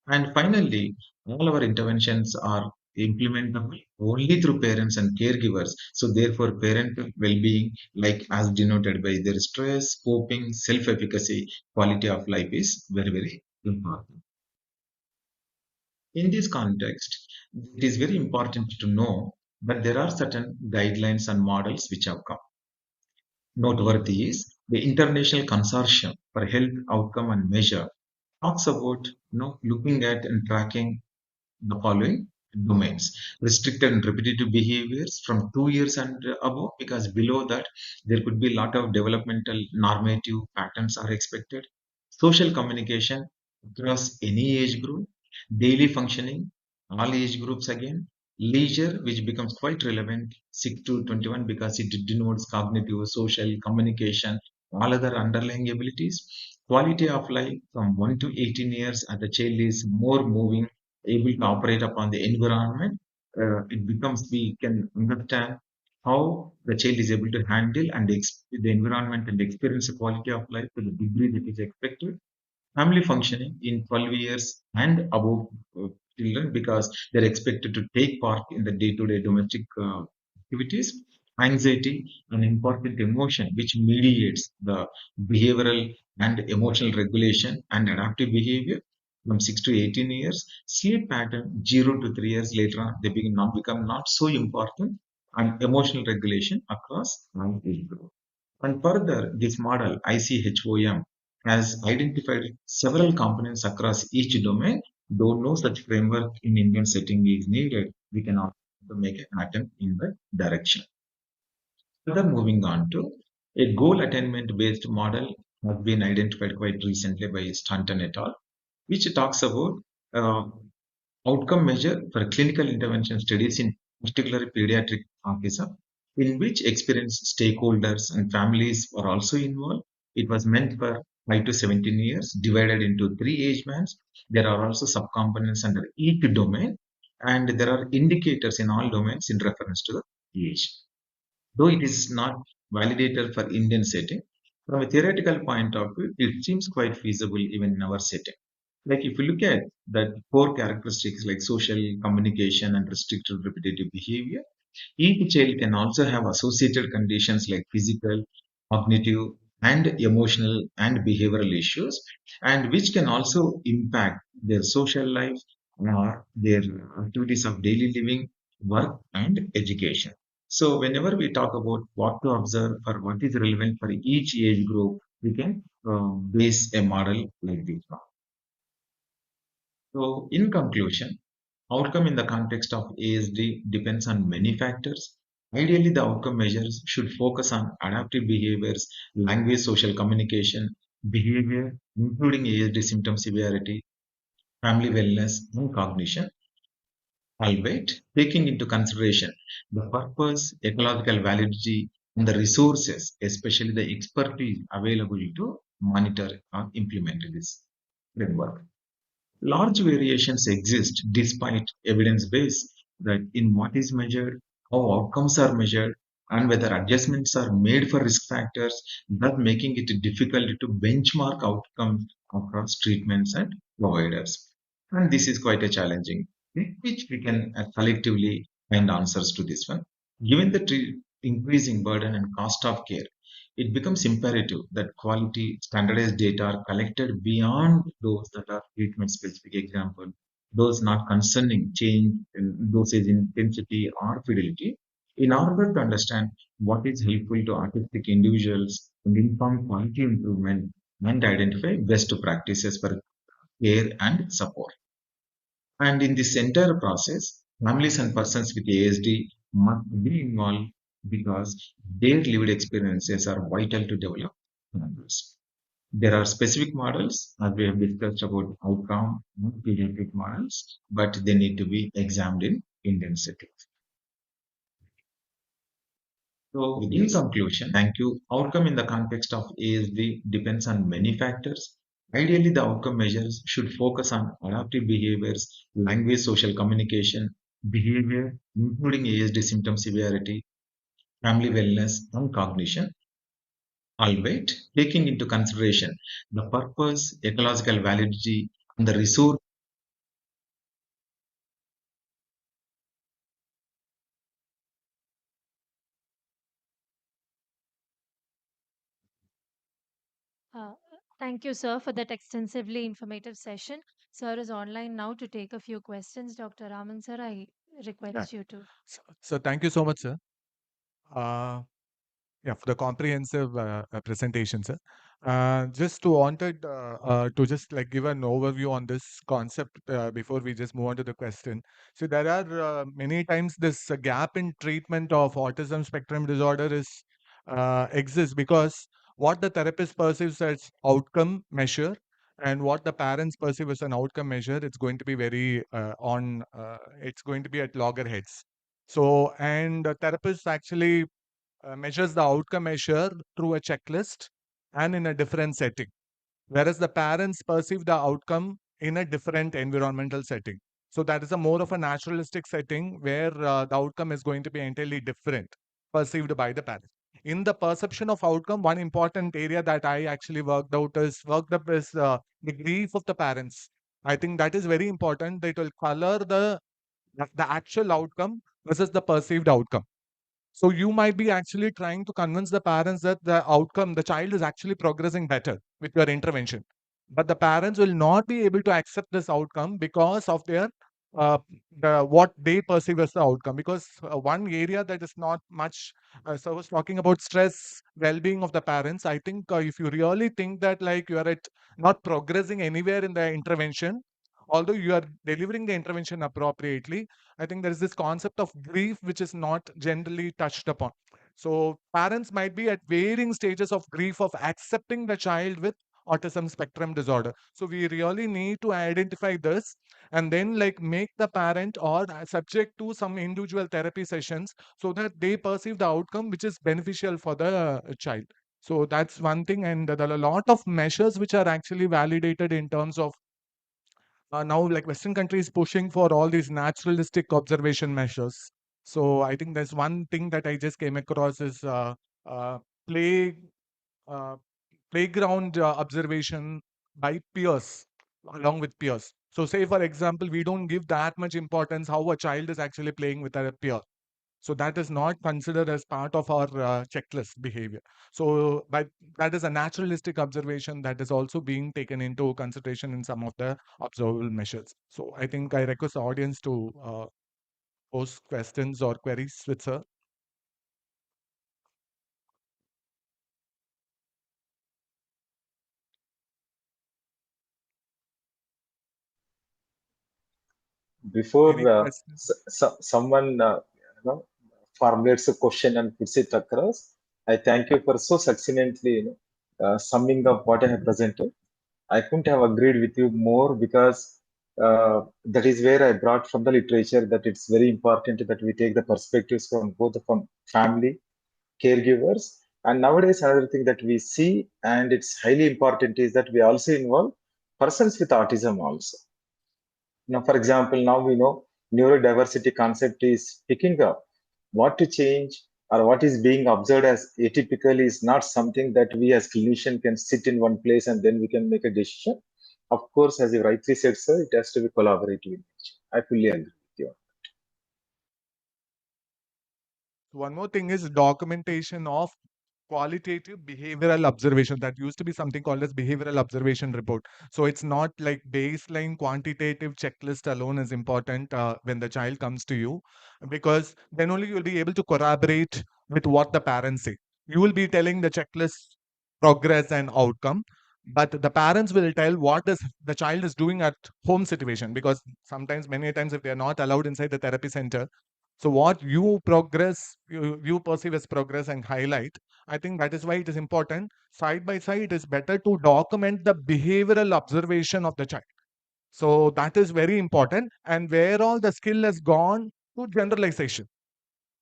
Speaker 14: And finally, all our interventions are implementable only through parents and caregivers. So therefore, parental well-being, like as denoted by their stress, coping, self-efficacy, quality of life is very, very important. In this context, it is very important to know that there are certain guidelines and models which have come. Noteworthy is the International Consortium for Health Outcome and Measure talks about looking at and tracking the following domains: restricted and repetitive behaviors from 2 years and above, because below that there could be a lot of developmental normative patterns are expected. Social communication across any age group, daily functioning, all age groups again, leisure, which becomes quite relevant 6 to 21 because it denotes cognitive, social, communication, all other underlying abilities. Quality of life from 1 to 18 years, as the child is more moving, able to operate upon the environment, it becomes, we can understand how the child is able to handle and the environment and experience the quality of life to the degree that is expected. Family functioning in 12 years and above children, because they're expected to take part in the day-to-day domestic activities. Anxiety, an important emotion which mediates the behavioral and emotional regulation and adaptive behavior from 6 to 18 years. Sleep pattern 0 to 3 years later on, they become not so important, and emotional regulation across all age group. And further, this model ICHOM has identified several components across each domain. Though no such framework in Indian setting is needed, we can also make an attempt in that direction. Further, moving on to a goal attainment based model has been identified quite recently by Stanton et al., which talks about uh, outcome measure for clinical intervention studies in particular pediatric autism, in which experienced stakeholders and families are also involved. It was meant for 5 to 17 years, divided into three age bands. There are also subcomponents under each domain, and there are indicators in all domains in reference to the age. Though it is not validated for Indian setting, from a theoretical point of view, it seems quite feasible even in our setting. Like if you look at the core characteristics like social communication and restricted repetitive behavior, each child can also have associated conditions like physical, cognitive, and emotional and behavioral issues, and which can also impact their social life or their activities of daily living, work, and education. So, whenever we talk about what to observe or what is relevant for each age group, we can base a model like this one. So, in conclusion, outcome in the context of ASD depends on many factors. Ideally, the outcome measures should focus on adaptive behaviors, language, social communication, behavior, including ASD symptom severity, family wellness, and cognition, albeit taking into consideration the purpose, ecological validity, and the resources, especially the expertise available to monitor or implement this framework. Large variations exist despite evidence base that in what is measured, how outcomes are measured, and whether adjustments are made for risk factors, thus making it difficult to benchmark outcomes across treatments and providers. And this is quite a challenging thing, which we can collectively find answers to this one. Given the increasing burden and cost of care, it becomes imperative that quality standardized data are collected beyond those that are treatment specific. Example, those not concerning change in dosage intensity or fidelity, in order to understand what is helpful to autistic individuals and inform quality improvement and identify best practices for care and support. And in this entire process, families and persons with ASD must be involved because their lived experiences are vital to develop models. There are specific models, as we have discussed about outcome and pediatric models, but they need to be examined in Indian settings. So, in conclusion, thank you. Outcome in the context of ASD depends on many factors. Ideally, the outcome measures should focus on adaptive behaviors, language, social communication, behavior, including ASD symptom severity, family wellness, and cognition, albeit taking into consideration the purpose, ecological validity, and the resource.
Speaker 6: Uh, Thank you, sir, for that extensively informative session. Sir is online now to take a few questions. Dr. Raman, sir, I
Speaker 9: Yeah.
Speaker 6: request you to.
Speaker 9: So thank you so much, sir. Yeah, for the comprehensive presentation, sir. Just to wanted to just like give an overview on this concept before we just move on to the question. So there are many times this gap in treatment of autism spectrum disorder is exists because what the therapist perceives as outcome measure and what the parents perceive as an outcome measure, it's going to be very it's going to be at loggerheads. So, and the therapist actually measures the outcome measure through a checklist and in a different setting, whereas the parents perceive the outcome in a different environmental setting. So that is a more of a naturalistic setting where the outcome is going to be entirely different perceived by the parents. In the perception of outcome, one important area that I actually worked up is the grief of the parents. I think that is very important. That will color the actual outcome versus the perceived outcome. So you might be actually trying to convince the parents that the outcome, the child is actually progressing better with your intervention. But the parents will not be able to accept this outcome because of their what they perceive as the outcome. Because one area that is not much, so I was talking about stress, well-being of the parents. I think if you really think that like you are at not progressing anywhere in the intervention, although you are delivering the intervention appropriately, I think there is this concept of grief which is not generally touched upon. So parents might be at varying stages of grief of accepting the child with autism spectrum disorder. So we really need to identify this and then like make the parent or subject to some individual therapy sessions so that they perceive the outcome which is beneficial for the child. So that's one thing, and there are a lot of measures which are actually validated in terms of now, like Western countries pushing for all these naturalistic observation measures. So I think there's one thing that I just came across is uh, play uh, playground observation by peers, along with peers. So say for example, we don't give that much importance how a child is actually playing with a peer. So that is not considered as part of our checklist behavior. So, but that is a naturalistic observation that is also being taken into consideration in some of the observable measures. So I think I request the audience to pose questions or queries with sir.
Speaker 16: Before
Speaker 9: Any questions?
Speaker 16: someone formulates a question and puts it across, I thank you for so succinctly summing up what I have presented. I couldn't have agreed with you more because that is where I brought from the literature that it's very important that we take the perspectives from both from family, caregivers, and nowadays another thing that we see and it's highly important is that we also involve persons with autism also. Now, for example, now we know neurodiversity concept is picking up. What to change or what is being observed as atypical is not something that we as clinician can sit in one place and then we can make a decision. Of course, as you rightly said, sir, it has to be collaborative. I fully agree with you.
Speaker 9: One more thing is documentation of qualitative behavioral observation. That used to be something called as behavioral observation report. So it's not like baseline quantitative checklist alone is important when the child comes to you, because then only you'll be able to corroborate with what the parents say. You will be telling the checklist progress and outcome, but the parents will tell what is the child is doing at home situation, because sometimes many times if they are not allowed inside the therapy center, so what you perceive as progress and highlight, I think that is why it is important. Side by side, it is better to document the behavioral observation of the child. So that is very important. And where all the skill has gone to generalization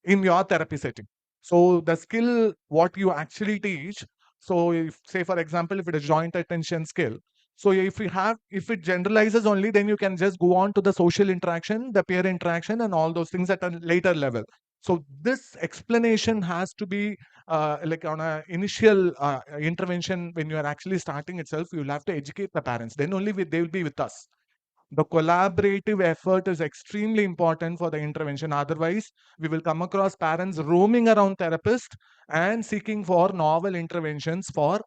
Speaker 9: in your therapy setting. So the skill, what you actually teach. So if, say for example, if it is joint attention skill. So if it generalizes only, then you can just go on to the social interaction, the peer interaction, and all those things at a later level. So this explanation has to be like on a initial intervention when you are actually starting itself. You'll have to educate the parents. Then only they will be with us. The collaborative effort is extremely important for the intervention. Otherwise, we will come across parents roaming around therapists and seeking for novel interventions for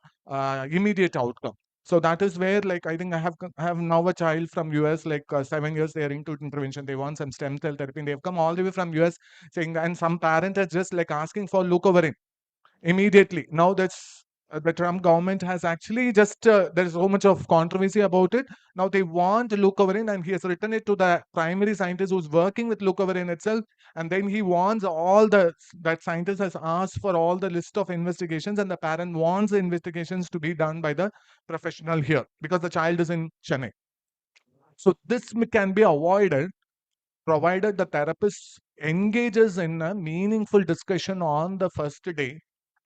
Speaker 9: immediate outcome. So that is where, like, I think I have now a child from US, like 7 years. They are into intervention. They want some stem cell therapy. And they have come all the way from US, saying, and some parent is just like asking for leucovorin immediately. Now that's the Trump government has actually just there is so much of controversy about it. Now they want leucovorin, and he has written it to the primary scientist who's working with leucovorin itself, and then he wants all the that scientist has asked for all the list of investigations, and the parent wants the investigations to be done by the professional here because the child is in Chennai. So this can be avoided provided the therapist engages in a meaningful discussion on the first day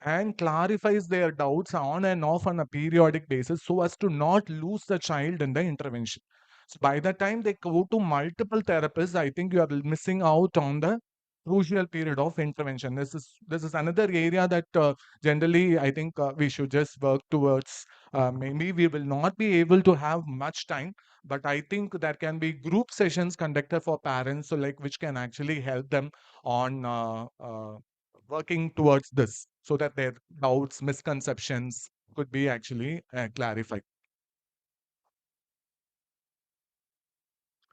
Speaker 9: and clarifies their doubts on and off on a periodic basis so as to not lose the child in the intervention. So by the time they go to multiple therapists, I think you are missing out on the crucial period of intervention. This is another area that generally I think we should just work towards. Maybe we will not be able to have much time, but I think there can be group sessions conducted for parents, so like which can actually help them on working towards this, so that their doubts, misconceptions could be actually clarified.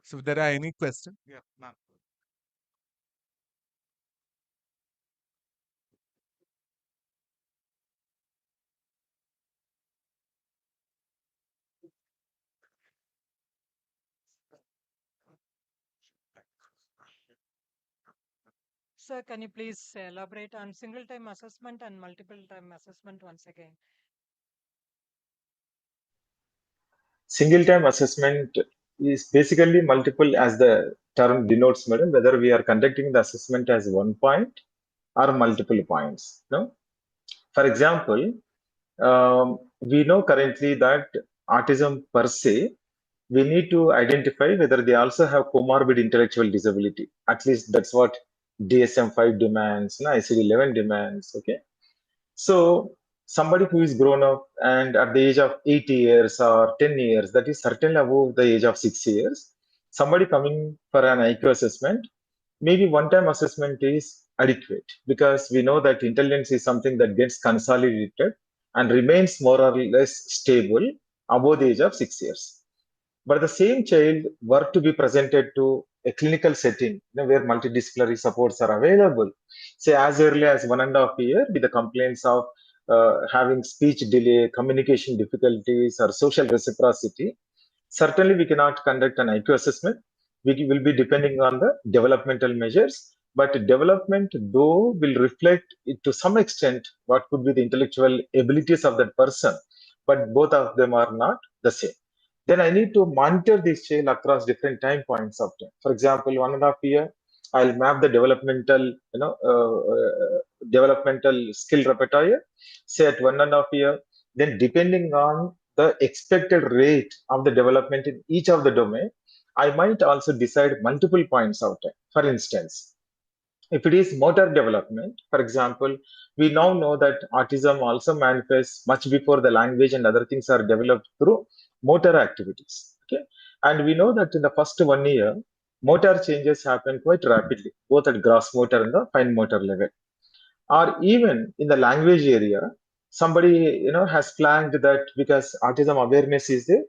Speaker 9: So if there are any questions, yeah, ma'am.
Speaker 22: Sir, can you please elaborate on single time assessment and multiple time assessment once again?
Speaker 16: Single time assessment is basically multiple, as the term denotes, madam, whether we are conducting the assessment as one point or multiple points. No? For example, We know currently that autism per se, we need to identify whether they also have comorbid intellectual disability. At least that's what DSM-5 demands, ICD-11 demands. Okay, so somebody who is grown up and at the age of 8 years or 10 years, that is certainly above the age of 6 years, somebody coming for an IQ assessment, maybe one-time assessment is adequate because we know that intelligence is something that gets consolidated and remains more or less stable above the age of 6 years. But the same child were to be presented to a clinical setting, where multidisciplinary supports are available, say as early as 1.5 year with the complaints of having speech delay, communication difficulties, or social reciprocity. Certainly, we cannot conduct an IQ assessment. We will be depending on the developmental measures, but development, though, will reflect it to some extent what could be the intellectual abilities of that person, but both of them are not the same. Then I need to monitor this child across different time points of time. For example, 1.5 year, I'll map the developmental skill repertoire. Say at 1.5 year, then depending on the expected rate of the development in each of the domain, I might also decide multiple points of time. For instance, if it is motor development, for example, we now know that autism also manifests much before the language and other things are developed through motor activities. Okay, and we know that in the first 1 year, motor changes happen quite rapidly, both at gross motor and the fine motor level. Or even in the language area, somebody has flagged that because autism awareness is there,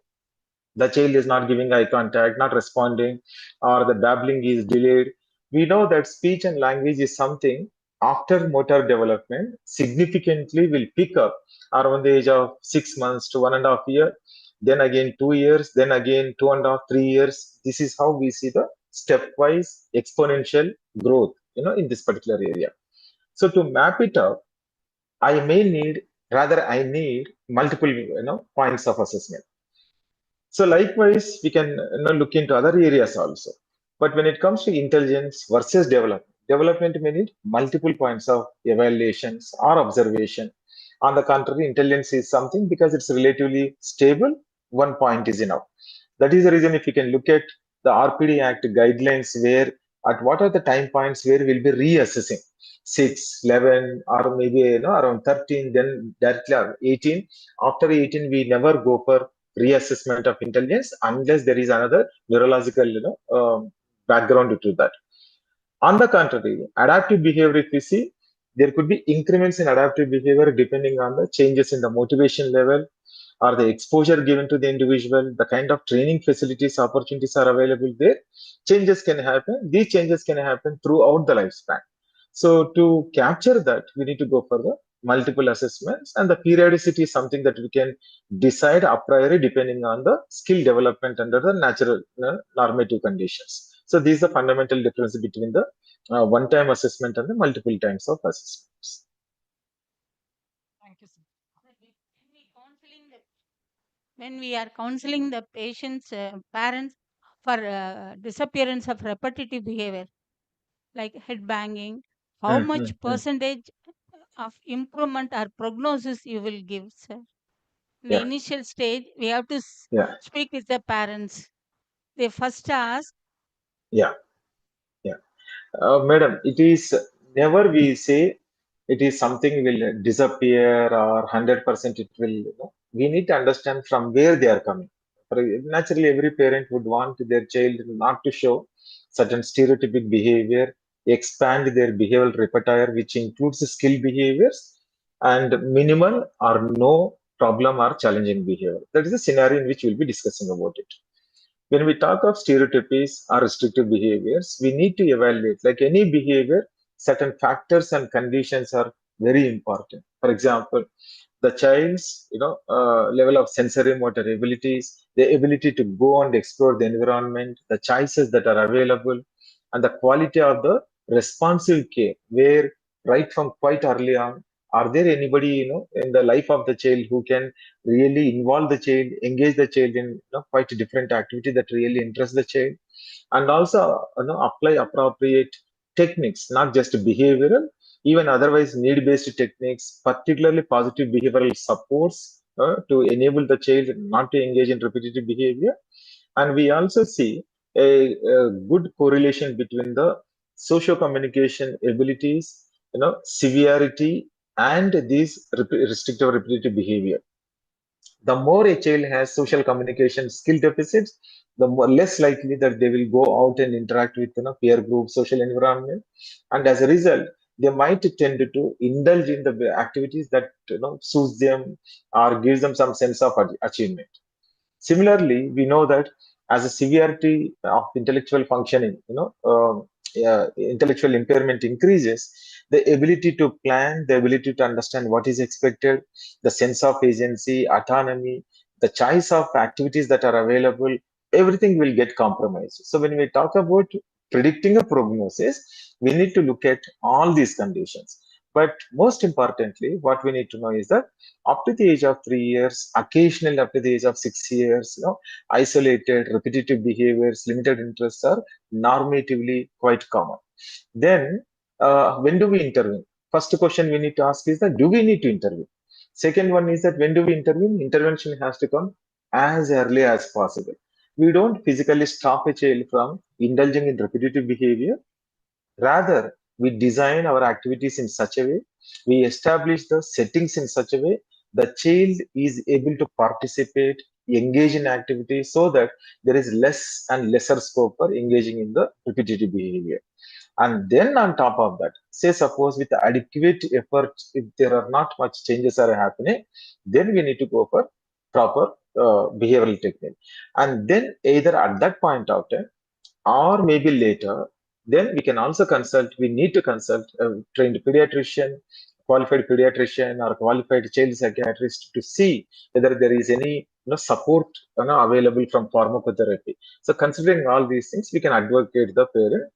Speaker 16: the child is not giving eye contact, not responding, or the babbling is delayed. We know that speech and language is something after motor development significantly will pick up around the age of 6 months to 1.5 year, then again 2 years, then again 2.5, 3 years. This is how we see the stepwise exponential growth, in this particular area. So to map it up, I need multiple, points of assessment. So likewise, we can look into other areas also. But when it comes to intelligence versus development may need multiple points of evaluations or observation. On the contrary, intelligence is something because it's relatively stable, one point is enough. That is the reason if you can look at the RPD Act guidelines where at what are the time points where we'll be reassessing 6, 11, or maybe around 13, then directly 18. After 18, we never go for reassessment of intelligence unless there is another neurological background to that. On the contrary, adaptive behavior, if we see, there could be increments in adaptive behavior depending on the changes in the motivation level or the exposure given to the individual, the kind of training facilities, opportunities are available there. Changes can happen. These changes can happen throughout the lifespan. So to capture that, we need to go for the multiple assessments, and the periodicity is something that we can decide a priori depending on the skill development under the natural normative conditions. So these are the fundamental difference between the one-time assessment and the multiple times of assessments.
Speaker 15: Thank you, sir. When we are counseling the patients, parents for disappearance of repetitive behavior like head banging, how much percentage of improvement or prognosis you will give, sir? In the
Speaker 16: Yeah,
Speaker 15: initial stage, we have to
Speaker 16: yeah,
Speaker 15: speak with the parents. They first ask,
Speaker 16: yeah, yeah. Madam, it is never we say it is something will disappear or 100% it will. We need to understand from where they are coming. Naturally, every parent would want their child not to show certain stereotypic behavior, expand their behavioral repertoire, which includes skill behaviors and minimal or no problem or challenging behavior. That is the scenario in which we'll be discussing about it. When we talk of stereotypies or restrictive behaviors, we need to evaluate, like any behavior, certain factors and conditions are very important. For example, the child's level of sensory motor abilities, the ability to go and explore the environment, the choices that are available, and the quality of the responsive care, where right from quite early on, are there anybody in the life of the child who can really involve the child, engage the child in quite a different activity that really interests the child, and also apply appropriate techniques, not just behavioral, even otherwise need-based techniques, particularly positive behavioral supports to enable the child not to engage in repetitive behavior. And we also see a good correlation between the social communication abilities, severity, and these restrictive repetitive behavior. The more a child has social communication skill deficits, the more less likely that they will go out and interact with peer group, social environment, and as a result, they might tend to indulge in the activities that suits them or gives them some sense of achievement. Similarly, we know that as a severity of intellectual functioning, intellectual impairment increases, the ability to plan, the ability to understand what is expected, the sense of agency, autonomy, the choice of activities that are available, everything will get compromised. So when we talk about predicting a prognosis, we need to look at all these conditions. But most importantly, what we need to know is that up to the age of 3 years, occasionally up to the age of 6 years, isolated, repetitive behaviors, limited interests are normatively quite common. Then, when do we intervene? First question we need to ask is that do we need to intervene? Second one is that when do we intervene? Intervention has to come as early as possible. We don't physically stop a child from indulging in repetitive behavior. Rather, we design our activities in such a way, we establish the settings in such a way the child is able to participate, engage in activities so that there is less and lesser scope for engaging in the repetitive behavior. And then on top of that, say suppose with adequate effort, if there are not much changes are happening, then we need to go for proper behavioral technique. And then either at that point of time or maybe later, then we can also consult, we need to consult a trained pediatrician, qualified pediatrician or qualified child psychiatrist to see whether there is any support available from pharmacotherapy. So considering all these things, we can advocate the parent.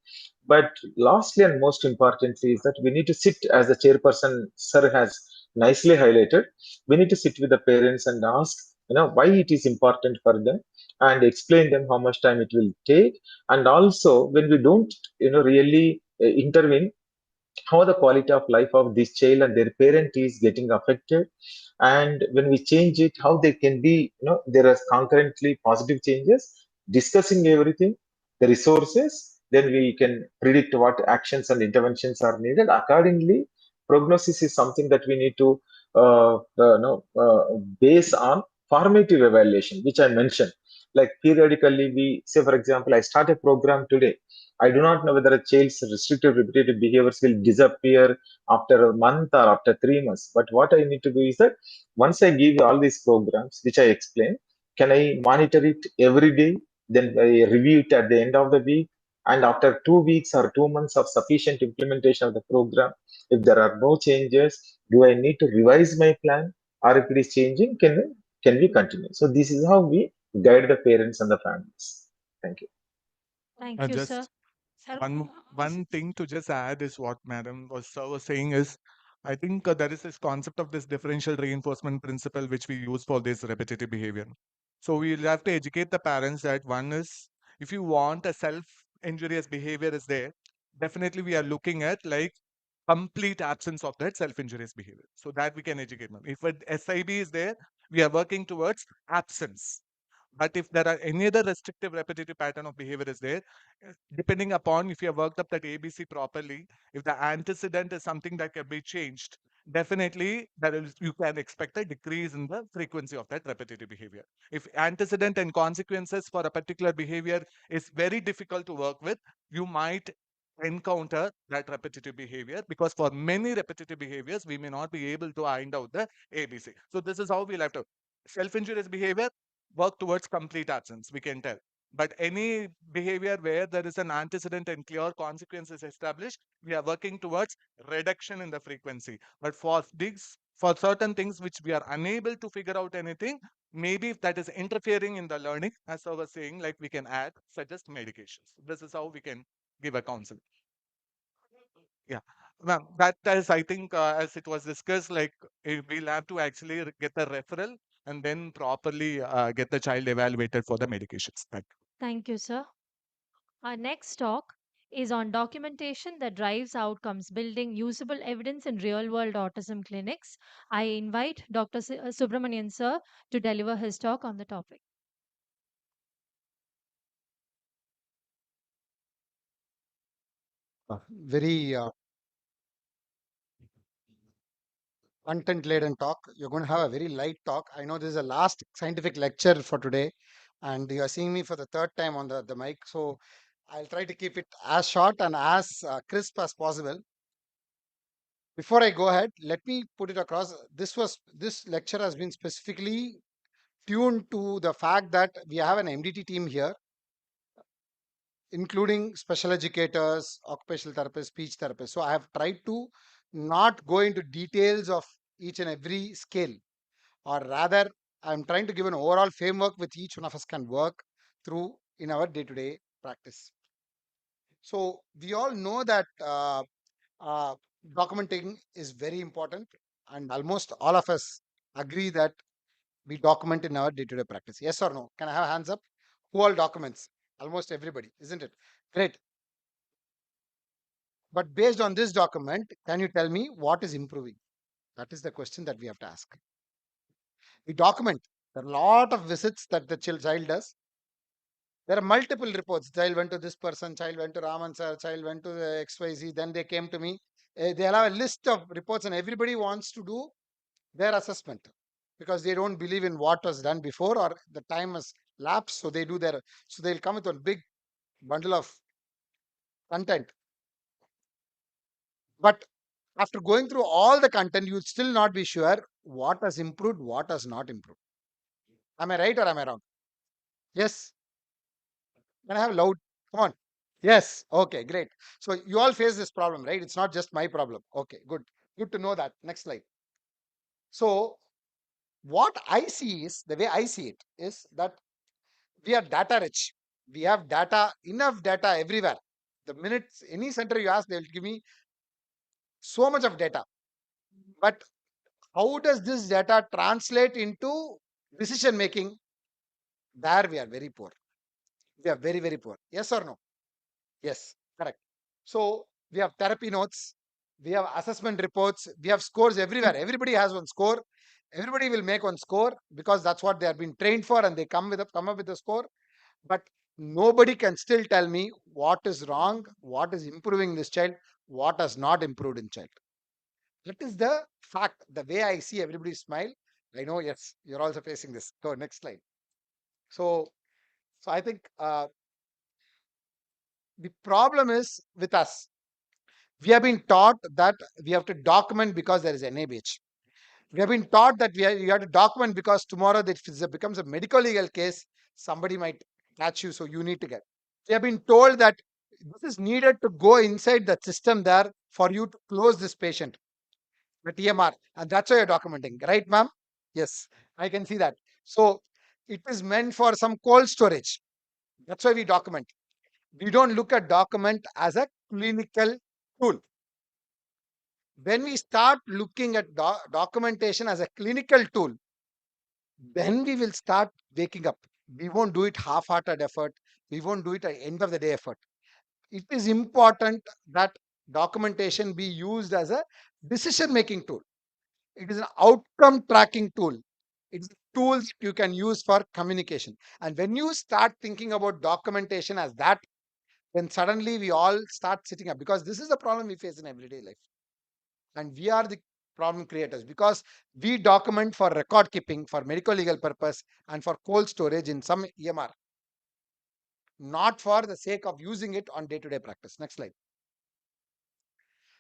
Speaker 16: But lastly and most importantly is that we need to sit, as the chairperson sir has nicely highlighted, we need to sit with the parents and ask why it is important for them and explain them how much time it will take. And also when we don't really intervene, how the quality of life of this child and their parent is getting affected. And when we change it, how they can be, there are concurrently positive changes, discussing everything, the resources, then we can predict what actions and interventions are needed accordingly. Prognosis is something that we need to base on formative evaluation, which I mentioned. Like periodically we say, for example, I start a program today, I do not know whether a child's restrictive repetitive behaviors will disappear after a month or after 3 months. But what I need to do is that once I give all these programs, which I explain, can I monitor it every day? Then I review it at the end of the week. And after 2 weeks or 2 months of sufficient implementation of the program, if there are no changes, do I need to revise my plan? Or if it is changing, can we continue? So this is how we guide the parents and the families. Thank you.
Speaker 15: Thank you, sir.
Speaker 9: Just
Speaker 15: Sir,
Speaker 9: one thing to just add is what Madam was sir was saying is, I think there is this concept of this differential reinforcement principle which we use for this repetitive behavior. So we'll have to educate the parents that one is, if you want a self-injurious behavior is there, definitely we are looking at like complete absence of that self-injurious behavior, so that we can educate them. If a SIB is there, we are working towards absence. But if there are any other restrictive repetitive pattern of behavior is there, depending upon if you have worked up that ABC properly, if the antecedent is something that can be changed, definitely you can expect a decrease in the frequency of that repetitive behavior. If antecedent and consequences for a particular behavior is very difficult to work with, you might encounter that repetitive behavior, because for many repetitive behaviors we may not be able to iron out the ABC. So this is how we'll have to self-injurious behavior, work towards complete absence, we can tell. But any behavior where there is an antecedent and clear consequences established, we are working towards reduction in the frequency. But for these, for certain things which we are unable to figure out anything, maybe if that is interfering in the learning, as I was saying, like we can add, suggest medications. This is how we can give a counsel. Yeah. Well, that is, I think, as it was discussed, like we'll have to actually get the referral and then properly get the child evaluated for the medications. Thank you.
Speaker 6: Thank you, sir. Our next talk is on documentation that drives outcomes, building usable evidence in real world autism clinics. I invite Dr. Subramanian sir to deliver his talk on the topic.
Speaker 11: Very content laden talk. You're going to have a very light talk. I know this is the last scientific lecture for today, and you are seeing me for the third time on the mic. So I'll try to keep it as short and as crisp as possible. Before I go ahead, let me put it across. This lecture has been specifically tuned to the fact that we have an MDT team here, including special educators, occupational therapists, speech therapists. So I have tried to not go into details of each and every skill, or rather, I'm trying to give an overall framework which each one of us can work through in our day-to-day practice. So we all know that uh, documenting is very important, and almost all of us agree that we document in our day-to-day practice. Yes or no? Can I have hands up? Who all documents? Almost everybody, isn't it? Great. But based on this document, can you tell me what is improving? That is the question that we have to ask. We document. There are a lot of visits that the child does. There are multiple reports. Child went to this person, child went to Raman sir, child went to the XYZ, then they came to me. They'll have a list of reports, and everybody wants to do their assessment because they don't believe in what was done before, or the time has lapsed. So they'll come with a big bundle of content. But after going through all the content, you'll still not be sure what has improved, what has not improved. Am I right or am I wrong? Yes. Can I have loud? Come on. Yes. Okay, great. So you all face this problem, right? It's not just my problem. Okay, good. Good to know that. Next slide. So what I see is, the way I see it is that we are data rich. We have data, enough data everywhere. The minute any center you ask, they'll give me so much of data. But how does this data translate into decision making? There we are very poor. We are very, very poor. Yes or no? Yes, correct. So we have therapy notes, we have assessment reports, we have scores everywhere. Everybody has one score. Everybody will make one score because that's what they have been trained for, and they come up with a score. But nobody can still tell me what is wrong, what is improving this child, what has not improved in child. That is the fact. The way I see everybody smile, I know, yes, you're also facing this. Go next slide. So, so I think the problem is with us. We have been taught that we have to document because there is NABH. We have been taught that you have to document because tomorrow that if it becomes a medical legal case, somebody might catch you, so you need to get. We have been told that this is needed to go inside the system there for you to close this patient, the TMR, and that's why you're documenting, right, ma'am? Yes, I can see that. So it is meant for some cold storage. That's why we document. We don't look at document as a clinical tool. When we start looking at documentation as a clinical tool, then we will start waking up. We won't do it half-hearted effort. We won't do it at end of the day effort. It is important that documentation be used as a decision-making tool. It is an outcome tracking tool. It's tools you can use for communication. And when you start thinking about documentation as that, then suddenly we all start sitting up, because this is the problem we face in everyday life. And we are the problem creators because we document for record keeping, for medical legal purpose, and for cold storage in some EMR, not for the sake of using it on day-to-day practice. Next slide.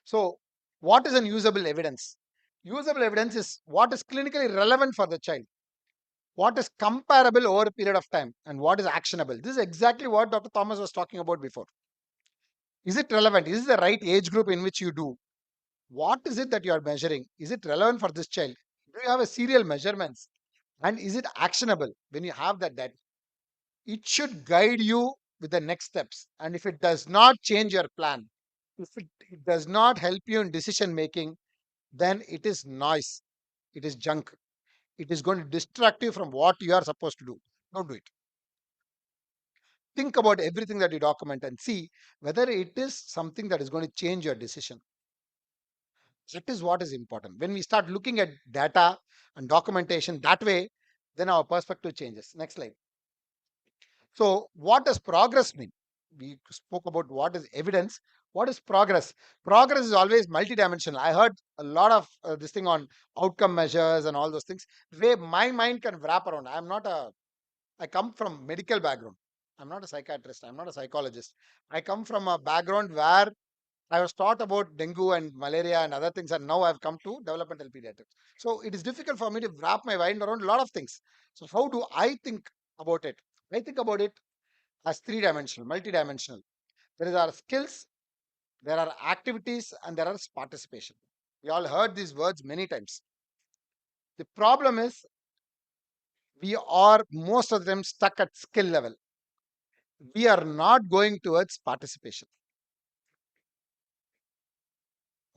Speaker 11: So what is an usable evidence? Usable evidence is what is clinically relevant for the child, what is comparable over a period of time, and what is actionable. This is exactly what Dr. Thomas was talking about before. Is it relevant? Is it the right age group in which you do? What is it that you are measuring? Is it relevant for this child? Do you have a serial measurements? And is it actionable when you have that data? It should guide you with the next steps. And if it does not change your plan, if it does not help you in decision making, then it is noise. It is junk. It is going to distract you from what you are supposed to do. Don't do it. think about everything that you document and see whether it is something that is going to change your decision. That is what is important. When we start looking at data and documentation that way, then our perspective changes. Next slide. So, what does progress mean? We spoke about what is evidence. What is progress? Progress is always multidimensional. I heard a lot of this thing on outcome measures and all those things. Where my mind can wrap around. I come from medical background. I'm not a psychiatrist. I'm not a psychologist. I come from a background where I was taught about dengue and malaria and other things, and now I've come to developmental pediatrics. So it is difficult for me to wrap my mind around a lot of things. So how do I think about it? I think about it as three-dimensional, multi-dimensional. There are skills, there are activities, and there is participation. We all heard these words many times. The problem is we are most of them stuck at skill level. We are not going towards participation.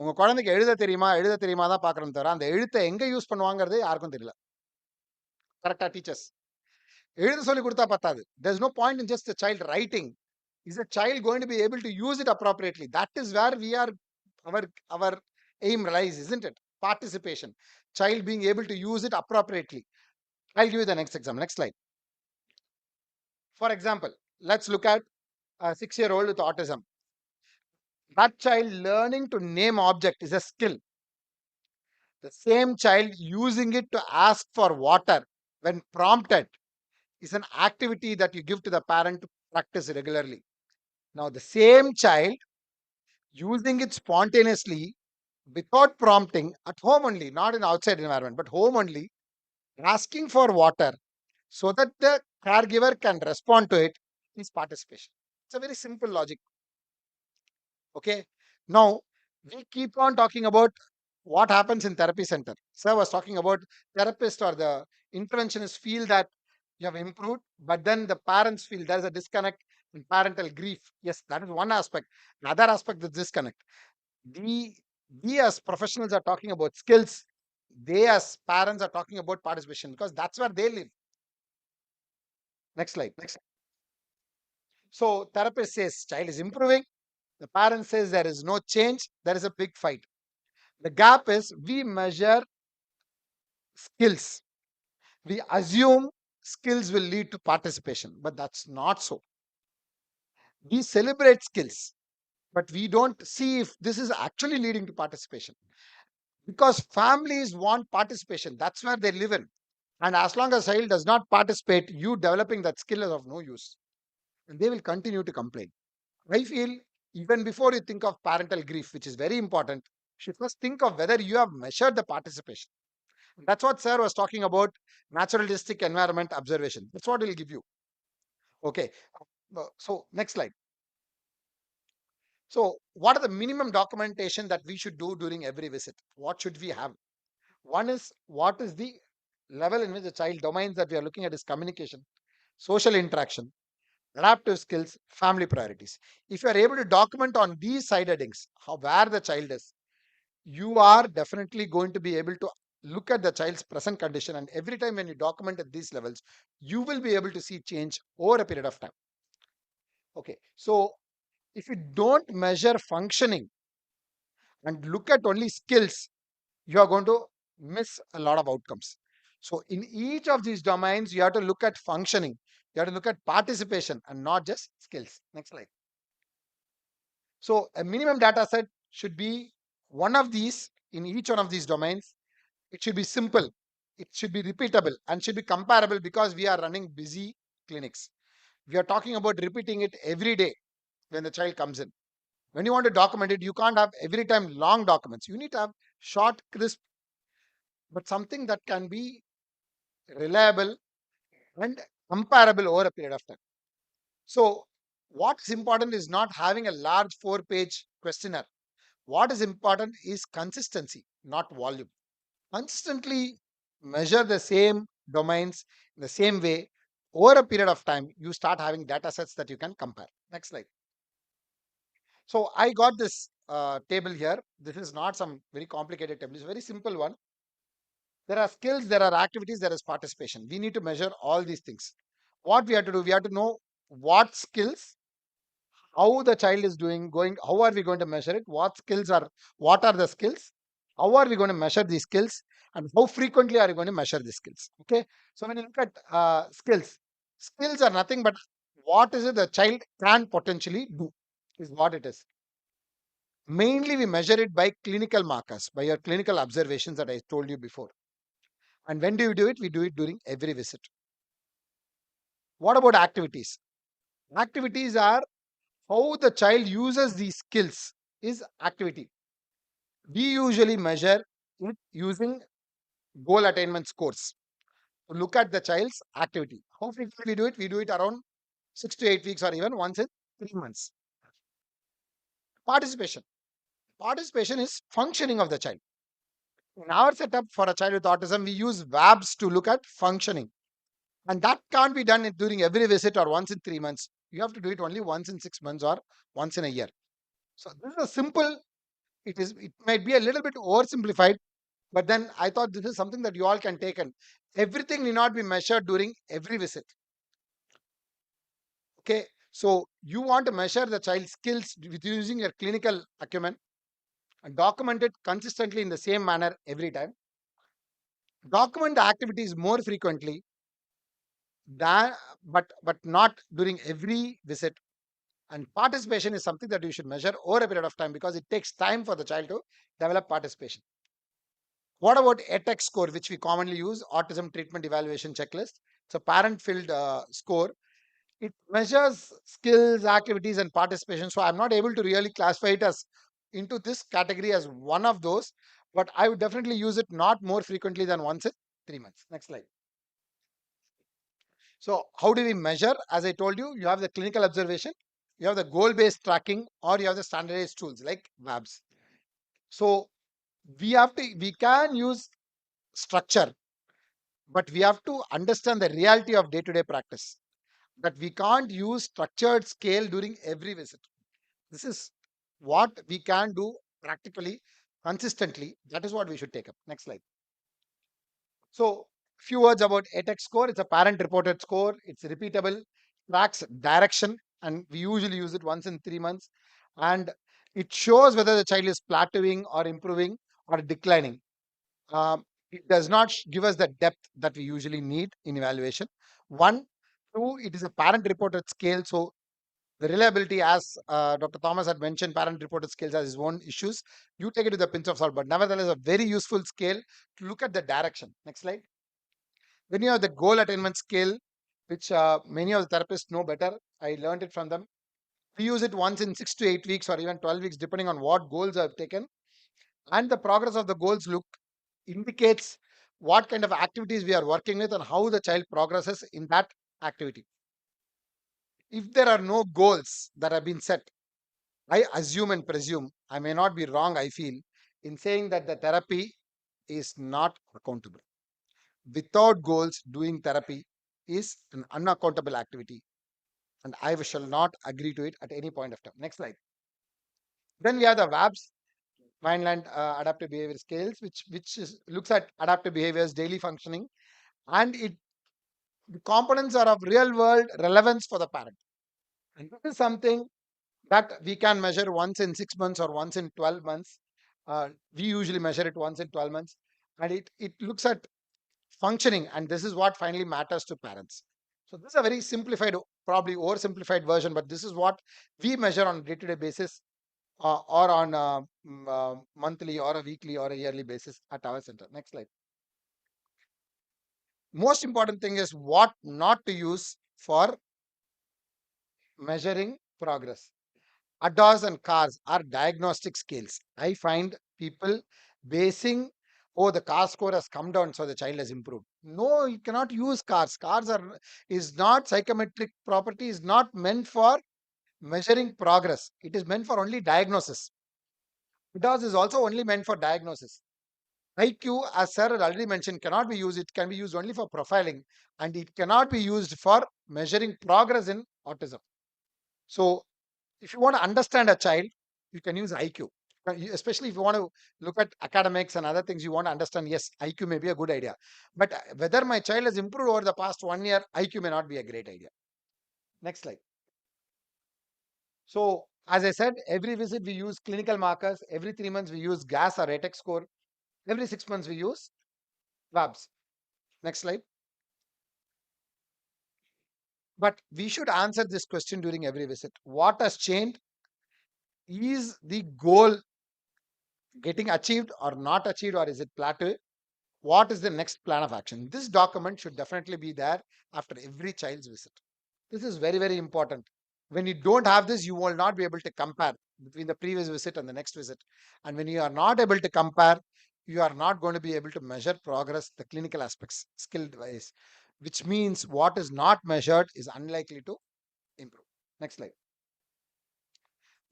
Speaker 11: உங்க குழந்தைக்கு எழுத தெரியுமா தான் பார்க்கறோம் தவிர அந்த எழுத்தை எங்க யூஸ் பண்ணுவாங்கிறது யாருக்கும் தெரியல. கரெக்டா டீச்சர்ஸ் எழுத சொல்லி கொடுத்தா பத்தாது. There's no point in just the child writing. Is the child going to be able to use it appropriately? That is where we are our aim lies, isn't it? Participation. Child being able to use it appropriately. I'll give you the next example. Next slide. For example, let's look at a 6-year-old with autism. That child learning to name object is a skill. The same child using it to ask for water when prompted is an activity that you give to the parent to practice regularly. Now, the same child using it spontaneously without prompting at home only, not in outside environment, but home only, asking for water so that the caregiver can respond to it is participation. It's a very simple logic. Okay. Now, we keep on talking about what happens in therapy center. Sir was talking about therapist or the interventionists feel that you have improved, but then the parents feel there's a disconnect in parental grief. Yes, that is one aspect. Another aspect is disconnect. We, we as professionals are talking about skills. They as parents are talking about participation because that's where they live. Next slide. So therapist says child is improving. The parent says there is no change. There is a big fight. The gap is we measure skills. We assume skills will lead to participation, but that's not so. We celebrate skills, but we don't see if this is actually leading to participation because families want participation. That's where they live in. And as long as child does not participate, you developing that skill is of no use. And they will continue to complain. I feel even before you think of parental grief, which is very important, you should first think of whether you have measured the participation. That's what Sir was talking about naturalistic environment observation. That's what will give you. Okay. So next slide. So what are the minimum documentation that we should do during every visit? What should we have? One is what is the level in which the child domains that we are looking at is communication, social interaction, adaptive skills, family priorities. If you are able to document on these side headings, where the child is, you are definitely going to be able to look at the child's present condition. And every time when you document at these levels, you will be able to see change over a period of time. Okay. So if you don't measure functioning and look at only skills, you are going to miss a lot of outcomes. So in each of these domains, you have to look at functioning. You have to look at participation and not just skills. Next slide. So a minimum data set should be one of these in each one of these domains. It should be simple. It should be repeatable and should be comparable because we are running busy clinics. We are talking about repeating it every day when the child comes in. When you want to document it, you can't have every time long documents. You need to have short, crisp, but something that can be reliable and comparable over a period of time. So what's important is not having a large 4-page questionnaire. What is important is consistency, not volume. Consistently measure the same domains in the same way over a period of time, you start having data sets that you can compare. Next slide. So I got this table here. This is not some very complicated table. It's a very simple one. There are skills, there are activities, there is participation. We need to measure all these things. What we have to do, we have to know what skills, how the child is doing, going, how are we going to measure it, what are the skills, how are we going to measure these skills, and how frequently are we going to measure these skills. Okay, so when you look at skills are nothing but what is it the child can potentially do, is what it is. Mainly we measure it by clinical markers, by your clinical observations that I told you before. And when do you do it? We do it during every visit. What about activities? Activities are how the child uses these skills, is activity. We usually measure it using goal attainment scores to look at the child's activity. How frequently we do it? We do it around 6 to 8 weeks or even once in 3 months. Participation. Participation is functioning of the child. In our setup for a child with autism, we use VABs to look at functioning. And that can't be done during every visit or once in 3 months. You have to do it only once in 6 months or once in a year. So this is a simple, it might be a little bit oversimplified, but then I thought this is something that you all can take, and everything need not be measured during every visit. Okay, so you want to measure the child's skills with using your clinical acumen and document it consistently in the same manner every time. Document the activities more frequently than, but not during every visit. And participation is something that you should measure over a period of time because it takes time for the child to develop participation. What about ATEX score, which we commonly use, Autism Treatment Evaluation Checklist? It's a parent-filled score. It measures skills, activities, and participation. So I'm not able to really classify it as into this category as one of those, but I would definitely use it not more frequently than once in 3 months. Next slide. So how do we measure? As I told you, you have the clinical observation, you have the goal-based tracking, or you have the standardized tools like VABs. So we can use structure, but we have to understand the reality of day-to-day practice, that we can't use structured scale during every visit. This is what we can do practically, consistently. That is what we should take up. Next slide. So few words about ATEX score. It's a parent reported score. It's repeatable, tracks direction, and we usually use it once in 3 months. And it shows whether the child is plateauing or improving or declining. It does not give us the depth that we usually need in evaluation. One, two, it is a parent reported scale. So the reliability, as Dr. Thomas had mentioned, parent reported scales has its own issues. You take it with a pinch of salt, but nevertheless, a very useful scale to look at the direction. Next slide. Then you have the goal attainment scale, which many of the therapists know better. I learned it from them. We use it once in 6 to 8 weeks or even 12 weeks, depending on what goals I've taken. And the progress of the goals indicates what kind of activities we are working with and how the child progresses in that activity. If there are no goals that have been set, I assume and presume, I may not be wrong, I feel, in saying that the therapy is not accountable. Without goals, doing therapy is an unaccountable activity, and I shall not agree to it at any point of time. Next slide. Then we have the VABs, Vineland Adaptive Behavior Scales, looks at adaptive behaviors, daily functioning, and the components are of real world relevance for the parent. And this is something that we can measure once in 6 months or once in 12 months. We usually measure it once in 12 months, and it looks at functioning, and this is what finally matters to parents. So this is a very simplified, probably oversimplified version, but this is what we measure on a day-to-day basis, or on a monthly or a weekly or a yearly basis at our center. Next slide. Most important thing is what not to use for measuring progress. ADAS and CARS are diagnostic scales. I find people basing, oh, the CAR score has come down, so the child has improved. No, you cannot use CARS. Is not psychometric property, is not meant for measuring progress. It is meant for only diagnosis. ADAS is also only meant for diagnosis. IQ, as sir had already mentioned, cannot be used. It can be used only for profiling, and it cannot be used for measuring progress in autism. So if you want to understand a child, you can use IQ. Especially if you want to look at academics and other things, you want to understand, yes, IQ may be a good idea. But whether my child has improved over the past 1 year, IQ may not be a great idea. Next slide. So as I said, every visit we use clinical markers. Every 3 months we use gas or ATEC score. Every 6 months we use labs. Next slide. But we should answer this question during every visit. What has changed? Is the goal getting achieved or not achieved, or is it plateau? What is the next plan of action? This document should definitely be there after every child's visit. This is very, very important. When you don't have this, you will not be able to compare between the previous visit and the next visit. And when you are not able to compare, you are not going to be able to measure progress, the clinical aspects, skill wise, which means what is not measured is unlikely to improve. Next slide.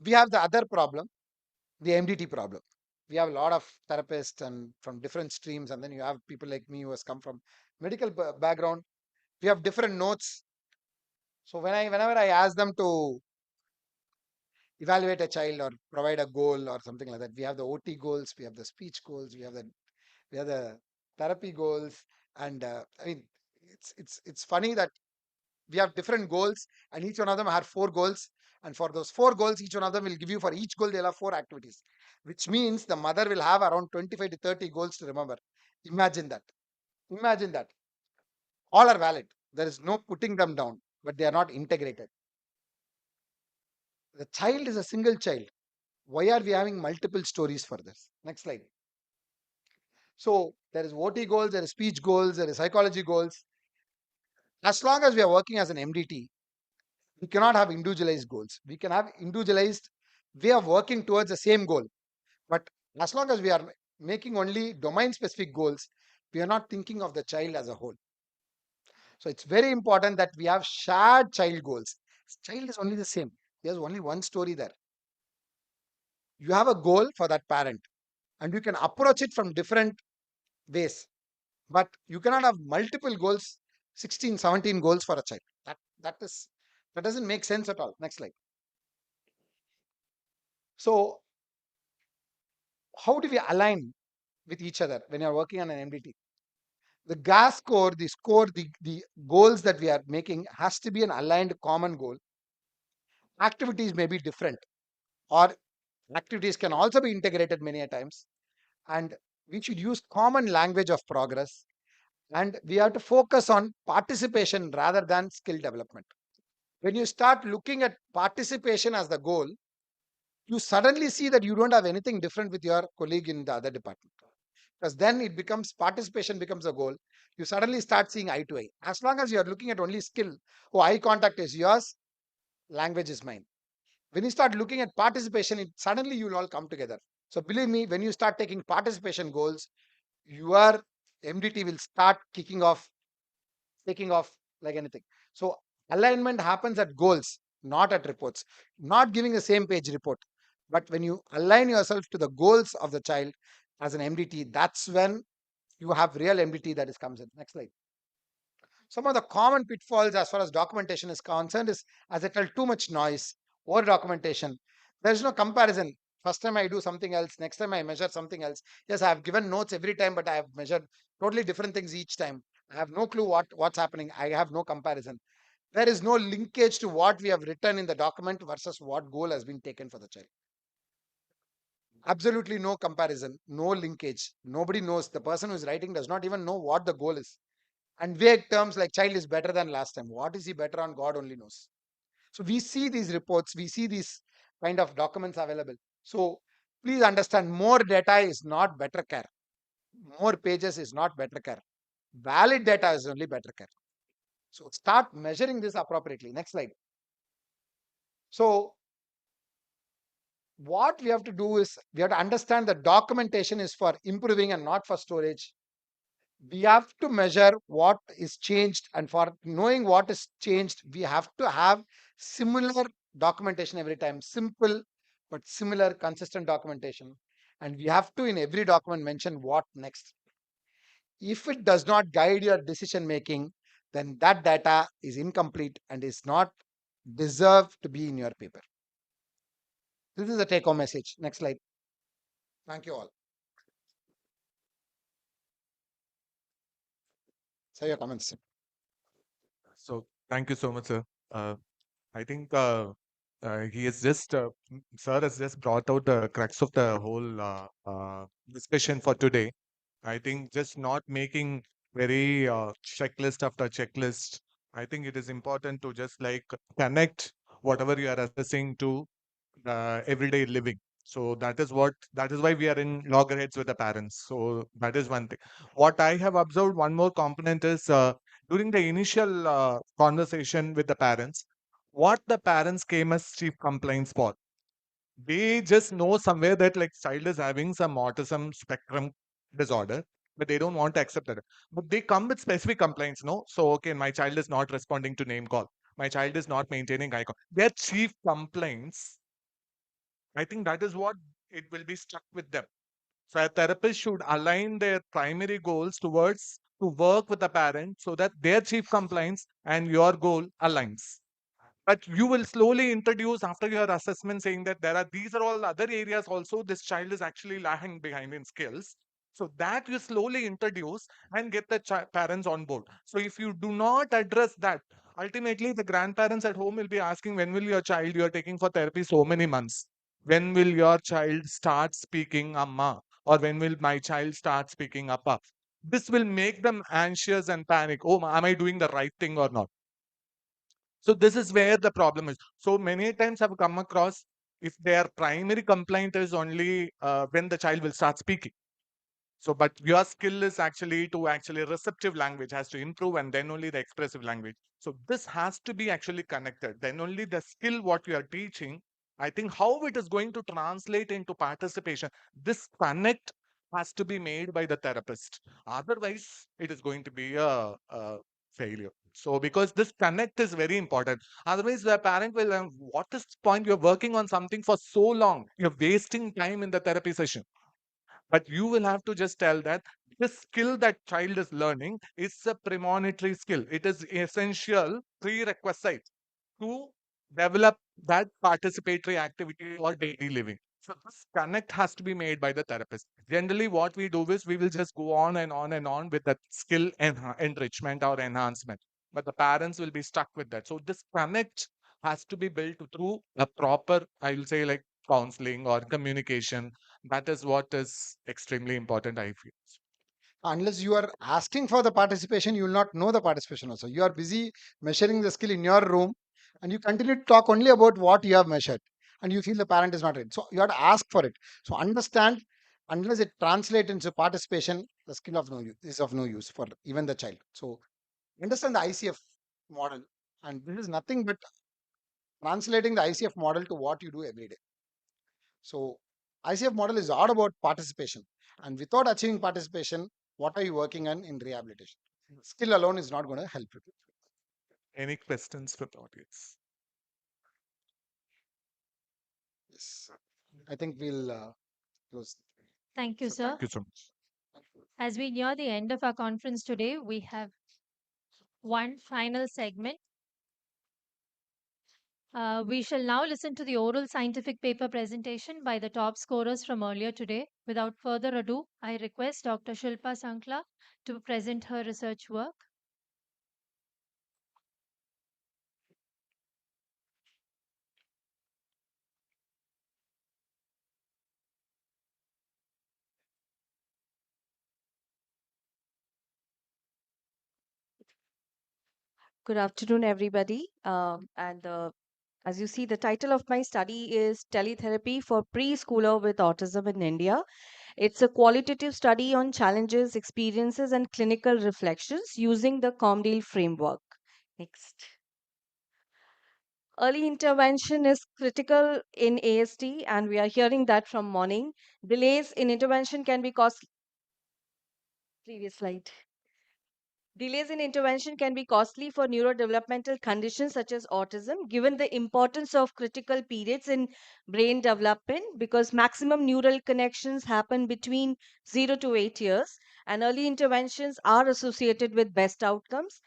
Speaker 11: We have the other problem, the MDT problem. We have a lot of therapists and from different streams, and then you have people like me who has come from medical background. We have different notes. So whenever I ask them to evaluate a child or provide a goal or something like that, we have the OT goals, we have the speech goals, we have the therapy goals, and I mean it's funny that we have different goals, and each one of them have 4 goals. And for those 4 goals, each one of them will give you, for each goal, they'll have 4 activities, which means the mother will have around 25 to 30 goals to remember. Imagine that. Imagine that. All are valid. There is no putting them down, but they are not integrated. The child is a single child. Why are we having multiple stories for this? Next slide. So there is OT goals, there is speech goals, there is psychology goals. As long as we are working as an MDT, we cannot have individualized goals. We can have individualized way of working towards the same goal. But as long as we are making only domain specific goals, we are not thinking of the child as a whole. So it's very important that we have shared child goals. Child is only the same. There's only one story there. You have a goal for that parent, and you can approach it from different ways. But you cannot have multiple goals, 16, 17 goals for a child. That doesn't make sense at all. Next slide. So how do we align with each other when you're working on an MDT? The gas score, the goals that we are making has to be an aligned common goal. Activities may be different, or activities can also be integrated many a times. And we should use common language of progress. And we have to focus on participation rather than skill development. When you start looking at participation as the goal, you suddenly see that you don't have anything different with your colleague in the other department. Because then it becomes participation becomes a goal. You suddenly start seeing eye to eye. As long as you are looking at only skill, oh, eye contact is yours, language is mine. When you start looking at participation, it suddenly you will all come together. So believe me, when you start taking participation goals, your MDT will start taking off like anything. So alignment happens at goals, not at reports. Not giving the same page report, but when you align yourself to the goals of the child as an MDT, that's when you have real MDT that is comes in. Next slide. Some of the common pitfalls as far as documentation is concerned is, as I tell, too much noise, over documentation. There is no comparison. First time I do something else, next time I measure something else. Yes, I have given notes every time, but I have measured totally different things each time. I have no clue what's happening. I have no comparison. There is no linkage to what we have written in the document versus what goal has been taken for the child. Absolutely no comparison, no linkage. Nobody knows. The person who is writing does not even know what the goal is. And vague terms like child is better than last time. What is he better on? God only knows. So we see these reports, we see these kind of documents available. So please understand, more data is not better care. More pages is not better care. Valid data is only better care. So start measuring this appropriately. Next slide. So what we have to do is we have to understand that documentation is for improving and not for storage. We have to measure what is changed, and for knowing what is changed, we have to have similar documentation every time. Simple but similar, consistent documentation. And we have to in every document mention what next. If it does not guide your decision making, then that data is incomplete and is not deserve to be in your paper. This is the take home message. Next slide. Thank you all. Say your comments.
Speaker 9: So thank you so much, sir. I think he has just, sir has just brought out the crux of the whole discussion for today. I think just not making very checklist after checklist. I think it is important to just like connect whatever you are assessing to everyday living. So that is why we are in loggerheads with the parents. So that is one thing. What I have observed, one more component is during the initial conversation with the parents, what the parents came as chief complaints for. They just know somewhere that like child is having some autism spectrum disorder, but they don't want to accept that. But they come with specific complaints, no? So okay, my child is not responding to name call. My child is not maintaining eye contact. Their chief complaints, I think that is what it will be stuck with them. So a therapist should align their primary goals towards to work with the parent so that their chief complaints and your goal aligns. But you will slowly introduce after your assessment saying that these are all other areas also this child is actually lagging behind in skills. So that you slowly introduce and get the parents on board. So if you do not address that, ultimately the grandparents at home will be asking, when will your child, you are taking for therapy so many months, when will your child start speaking amma, or when will my child start speaking appa? This will make them anxious and panic. Oh, am I doing the right thing or not? So this is where the problem is. So many times I've come across, if their primary complaint is only when the child will start speaking. So, but your skill is actually to actually receptive language has to improve, and then only the expressive language. So this has to be actually connected. Then only the skill what you are teaching, I think how it is going to translate into participation. This connect has to be made by the therapist. Otherwise, it is going to be a failure. So because this connect is very important. Otherwise, the parent will, what is the point? You're working on something for so long. You're wasting time in the therapy session, but you will have to just tell that the skill that child is learning is a premonitory skill. It is essential prerequisite to develop that participatory activity or daily living. So this connect has to be made by the therapist. Generally, what we do is we will just go on and on and on with that skill enrichment or enhancement. But the parents will be stuck with that. So this connect has to be built through a proper, I will say, like counseling or communication. That is what is extremely important, I feel.
Speaker 11: Unless you are asking for the participation, you will not know the participation also. You are busy measuring the skill in your room, and you continue to talk only about what you have measured, and you feel the parent is not ready. So you have to ask for it. So understand, unless it translates into participation, the skill of no use is of no use for even the child. So understand the ICF model, and this is nothing but translating the ICF model to what you do every day. So ICF model is all about participation. And without achieving participation, what are you working on in rehabilitation? Skill alone is not going to help you.
Speaker 9: Any questions for the audience?
Speaker 11: Yes. I think we'll close.
Speaker 6: Thank you,
Speaker 11: So
Speaker 6: sir.
Speaker 9: Thank you so much.
Speaker 6: As we near the end of our conference today, we have one final segment. We shall now listen to the oral scientific paper presentation by the top scorers from earlier today. Without further ado, I request Dr. Shilpa Sankla to present her research work.
Speaker 1: Good afternoon, everybody. As you see, the title of my study is Teletherapy for Preschooler with Autism in India. It's a qualitative study on challenges, experiences, and clinical reflections using the Comdale framework. Next. Early intervention is critical in ASD, and we are hearing that from morning. Delays in intervention can be costly. Previous slide. Delays in intervention can be costly for neurodevelopmental conditions such as autism, given the importance of critical periods in brain development, because maximum neural connections happen between 0 to 8 years, and early interventions are associated with best outcomes.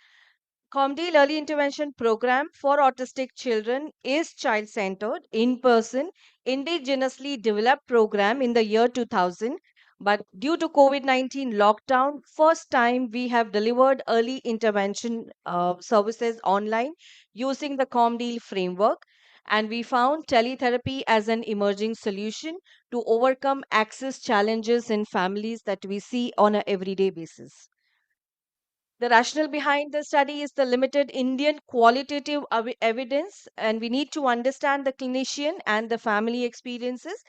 Speaker 1: Comdale Early Intervention Program for Autistic Children is child-centered, in-person, indigenously developed program in the year 2000,
Speaker 5: But due to COVID-19 lockdown, first time we have delivered early intervention services online using the ComDeal framework. And we found teletherapy as an emerging solution to overcome access challenges in families that we see on an everyday basis. The rationale behind the study is the limited Indian qualitative evidence, and we need to understand the clinician and the family experiences.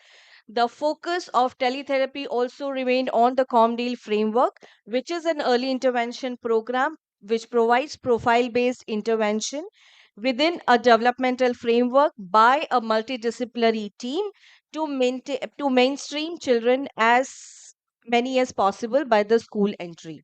Speaker 5: The focus of teletherapy also remained on the ComDeal framework, which is an early intervention program which provides profile based intervention within a developmental framework by a multidisciplinary team to mainstream children as many as possible by the school entry.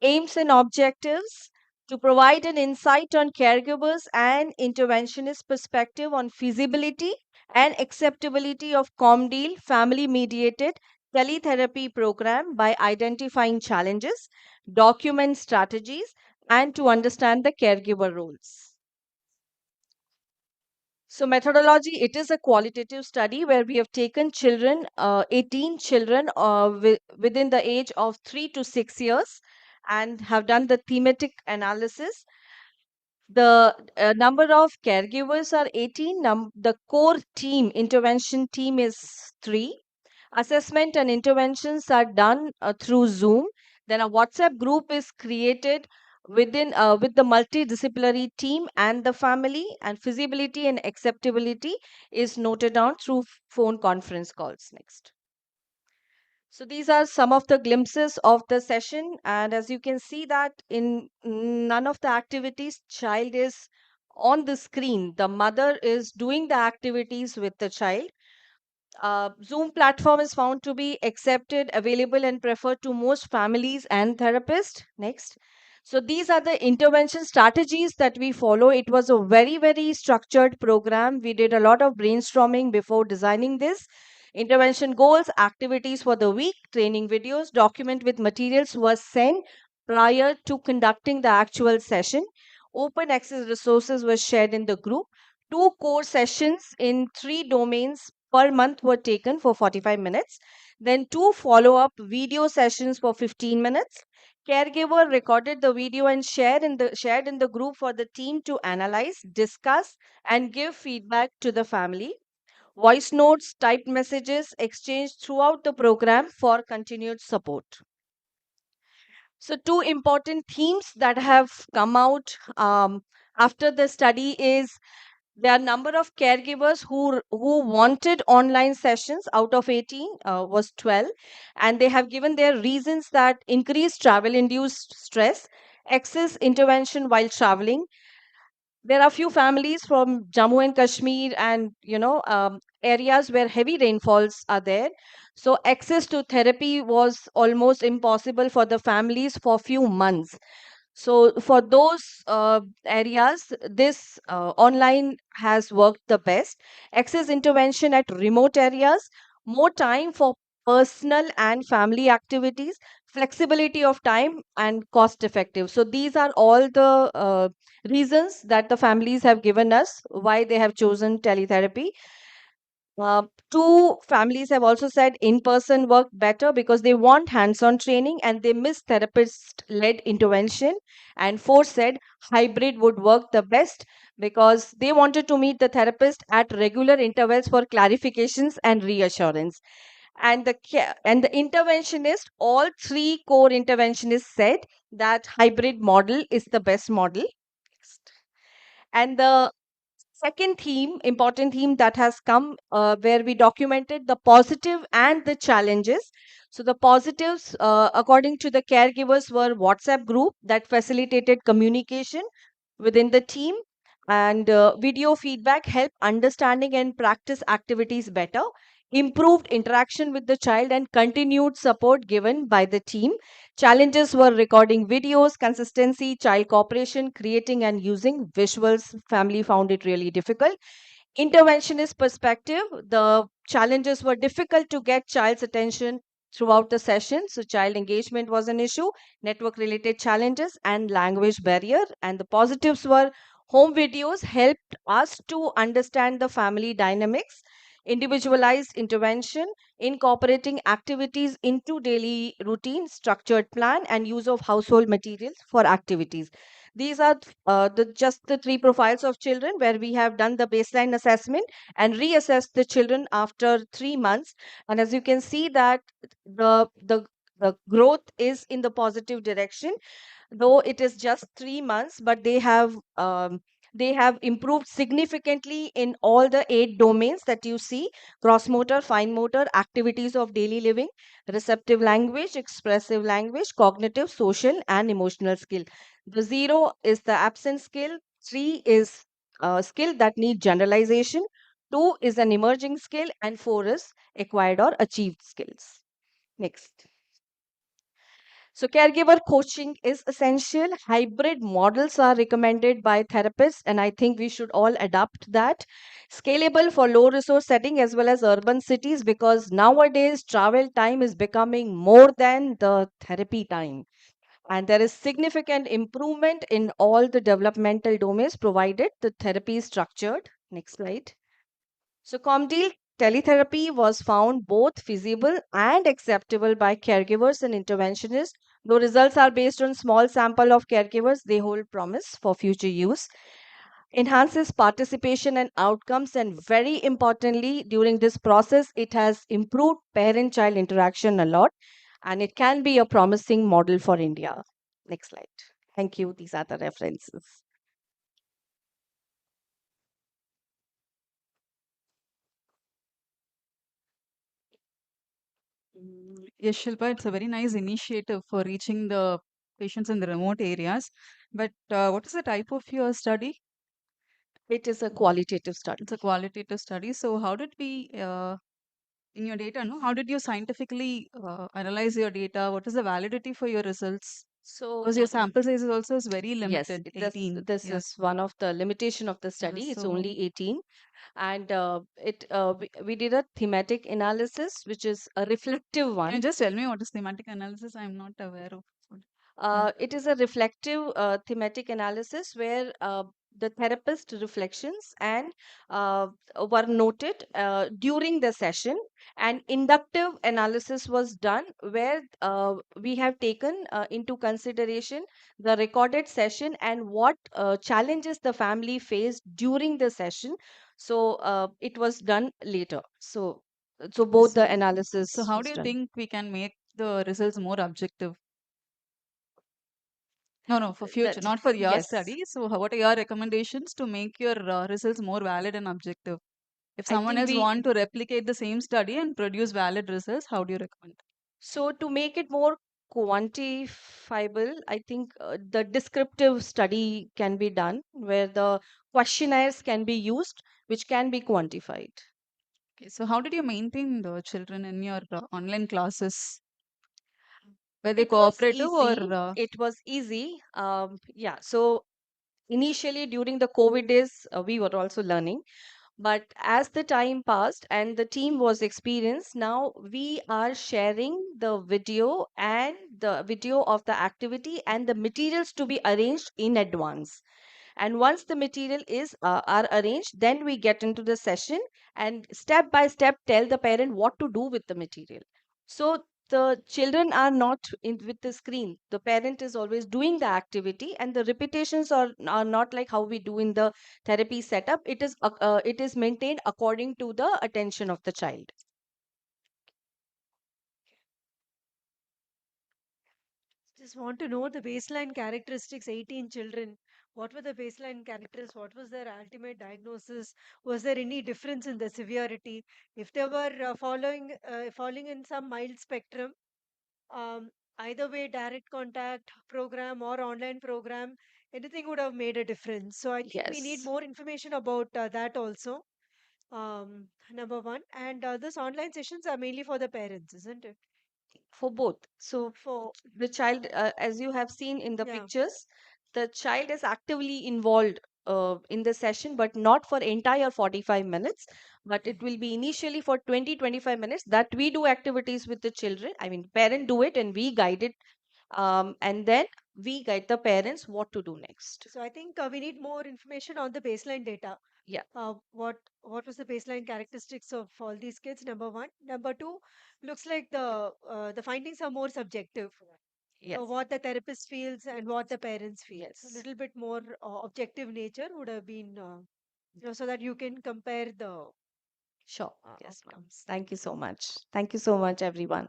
Speaker 5: Aims and objectives to provide an insight on caregivers and interventionist perspective on feasibility and acceptability of ComDeal family mediated teletherapy program by identifying challenges, document strategies, and to understand the caregiver roles. So methodology, it is a qualitative study where we have taken children, 18 children within the age of 3 to 6 years, and have done the thematic analysis. The number of caregivers are 18. The core team, intervention team is 3. Assessment and interventions are done through Zoom. Then a WhatsApp group is created with the multidisciplinary team and the family, and feasibility and acceptability is noted down through phone conference calls. Next. So these are some of the glimpses of the session, and as you can see that in none of the activities child is on the screen. The mother is doing the activities with the child. Zoom platform is found to be accepted, available, and preferred to most families and therapists. Next. So these are the intervention strategies that we follow. It was a very, very structured program. We did a lot of brainstorming before designing this. Intervention goals, activities for the week, training videos, document with materials was sent prior to conducting the actual session. Open access resources were shared in the group. 2 core sessions in 3 domains per month were taken for 45 minutes. Then 2 follow-up video sessions for 15 minutes. Caregiver recorded the video and shared in the group for the team to analyze, discuss, and give feedback to the family. Voice notes, typed messages exchanged throughout the program for continued support. So, 2 important themes that have come out after the study is there are number of caregivers who wanted online sessions out of 18 was 12, and they have given their reasons that increased travel induced stress, excess intervention while traveling. There are few families from Jammu and Kashmir and areas where heavy rainfalls are there, so access to therapy was almost impossible for the families for few months. So for those areas, this online has worked the best. Access intervention at remote areas, more time for personal and family activities, flexibility of time, and cost effective. So these are all the reasons that the families have given us why they have chosen teletherapy. 2 families have also said in person work better because they want hands on training and they miss therapist led intervention. And 4 said hybrid would work the best because they wanted to meet the therapist at regular intervals for clarifications and reassurance. And the interventionist, all 3 core interventionists said that hybrid model is the best model. And the second theme, important theme that has come where we documented the positive and the challenges. So the positives, according to the caregivers, were WhatsApp group that facilitated communication within the team, and video feedback helped understanding and practice activities better, improved interaction with the child, and continued support given by the team. Challenges were recording videos, consistency, child cooperation, creating and using visuals. Family found it really difficult. Interventionist perspective, the challenges were difficult to get child's attention throughout the session. So child engagement was an issue, network related challenges, and language barrier. And the positives were home videos helped us to understand the family dynamics, individualized intervention, incorporating activities into daily routine, structured plan, and use of household materials for activities. These are just the three profiles of children where we have done the baseline assessment and reassessed the children after 3 months. And as you can see that the the the growth is in the positive direction, though it is just 3 months, but they have improved significantly in all the 8 domains that you see: gross motor, fine motor, activities of daily living, receptive language, expressive language, cognitive, social, and emotional skill. The 0 is the absent skill, 3 is a skill that need generalization, 2 is an emerging skill, and 4 is acquired or achieved skills. Next. So, caregiver coaching is essential. Hybrid models are recommended by therapists, and I think we should all adopt that. Scalable for low resource setting as well as urban cities, because nowadays travel time is becoming more than the therapy time. And there is significant improvement in all the developmental domains provided the therapy is structured. Next slide. So, ComDeal teletherapy was found both feasible and acceptable by caregivers and interventionists. Though results are based on small sample of caregivers, they hold promise for future use. Enhances participation and outcomes, and very importantly, during this process, it has improved parent-child interaction a lot, and it can be a promising model for India. Next slide. Thank you. These are the references.
Speaker 1: Yes, Shilpa, it's a very nice initiative for reaching the patients in the remote areas. But what is the type of your study?
Speaker 5: It is a qualitative study.
Speaker 1: It's a qualitative study. So how did we, in your data, no? How did you scientifically analyze your data? What is the validity for your results?
Speaker 5: So
Speaker 1: Because your sample size is also is very
Speaker 5: yes,
Speaker 1: limited, 18.
Speaker 5: this
Speaker 1: Yeah.
Speaker 5: is one of the limitation of the study. It's
Speaker 1: So
Speaker 5: only 18, and we did a thematic analysis, which is a reflective
Speaker 1: can
Speaker 5: one.
Speaker 1: you just tell me what is thematic analysis? I'm not aware of.
Speaker 5: It is a reflective thematic analysis where the therapist reflections and were noted during the session, and inductive analysis was done where we have taken into consideration the recorded session and what challenges the family faced during the session. So it was done later. So both the analysis
Speaker 1: So how
Speaker 5: was
Speaker 1: do you
Speaker 5: done.
Speaker 1: think we can make the results more objective? No, for future, not for your
Speaker 5: Yes.
Speaker 1: study. So what are your recommendations to make your results more valid and objective? If
Speaker 5: I
Speaker 1: someone
Speaker 5: think
Speaker 1: else
Speaker 5: we
Speaker 1: want to replicate the same study and produce valid results, how do you recommend?
Speaker 5: So to make it more quantifiable, I think the descriptive study can be done where the questionnaires can be used, which can be quantified.
Speaker 1: Okay, so how did you maintain the children in your online classes? Were they
Speaker 5: It was
Speaker 1: cooperative or?
Speaker 5: easy. It was easy. Yeah. So initially during the COVID days, we were also learning. But as the time passed and the team was experienced, now we are sharing the video of the activity and the materials to be arranged in advance. And once the material is are arranged, then we get into the session and step by step tell the parent what to do with the material. So the children are not in with the screen. The parent is always doing the activity, and the repetitions are not like how we do in the therapy setup. It is maintained according to the attention of the child.
Speaker 22: Just want to know the baseline characteristics, 18 children. What were the baseline characteristics? What was their ultimate diagnosis? Was there any difference in the severity? If they were falling in some mild spectrum, um, either way, direct contact program or online program, anything would have made a difference. So I think we need
Speaker 5: Yes.
Speaker 22: more information about that also. Number one, and this online sessions are mainly for the parents, isn't it?
Speaker 5: For both. So
Speaker 22: For
Speaker 5: the child, as you have seen in the
Speaker 22: yeah.
Speaker 5: pictures, the child is actively involved in the session, but not for entire 45 minutes. But it will be initially for 20-25 minutes that we do activities with the children. I mean, parent do it and we guide it. And then we guide the parents what to do next.
Speaker 22: So I think we need more information on the baseline data.
Speaker 5: Yeah.
Speaker 22: What was the baseline characteristics of all these kids? Number one. Number two, looks like the findings are more subjective.
Speaker 5: Yes.
Speaker 22: What the therapist feels and what the parents feel. A
Speaker 5: Yes.
Speaker 22: little bit more objective nature would have been, so that you can compare the
Speaker 5: Sure. Yes, ma'am.
Speaker 22: outcomes.
Speaker 5: Thank you so much. Thank you so much, everyone.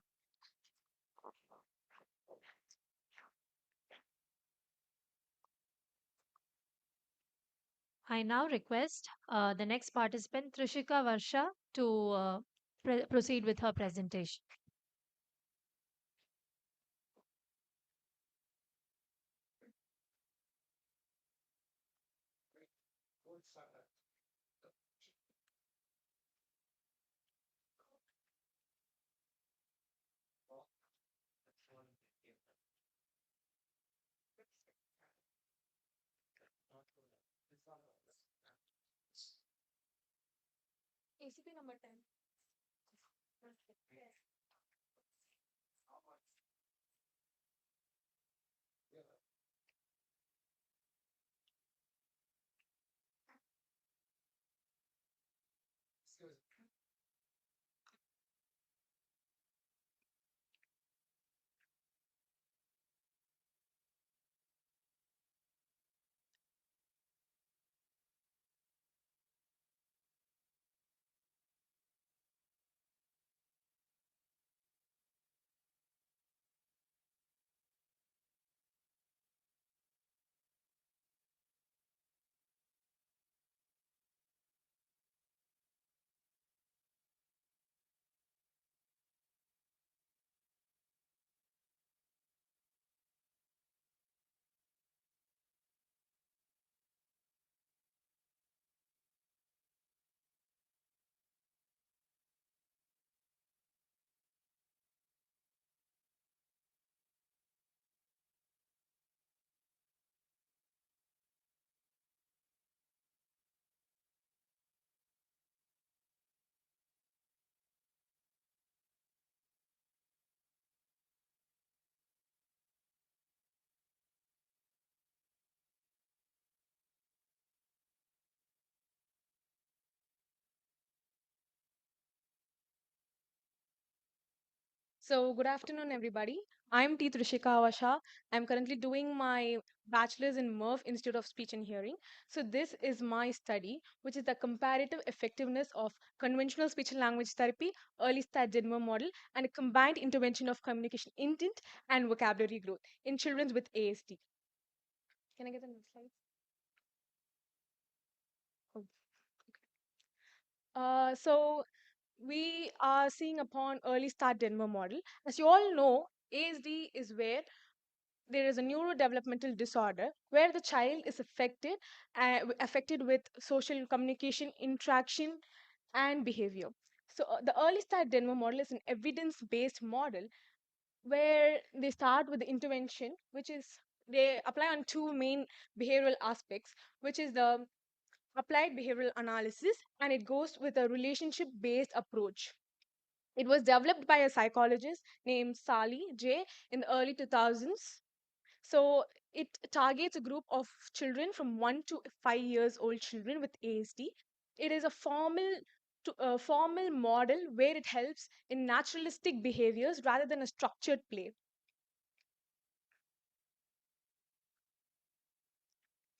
Speaker 6: I now request the next participant, Trishika Varsha, to proceed with her presentation.
Speaker 5: ACP number 10. So, good afternoon, everybody. I'm T. Trishika Avasha. I'm currently doing my bachelor's in MERV Institute of Speech and Hearing. So, this is my study, which is the comparative effectiveness of conventional speech and language therapy, early start Denver model, and a combined intervention of communication intent and vocabulary growth in children with ASD. Can I get the next slide? Oh, so we are seeing upon early start Denver model. As you all know, ASD is where there is a neurodevelopmental disorder where the child is affected with social communication, interaction, and behavior. So, the early start Denver model is an evidence based model where they start with the intervention, which is they apply on two main behavioral aspects, which is the applied behavioral analysis, and it goes with a relationship based approach. It was developed by a psychologist named Sally J in the early 2000s. So it targets a group of children from 1 to 5 years old children with ASD. It is a formal model where it helps in naturalistic behaviors rather than a structured play.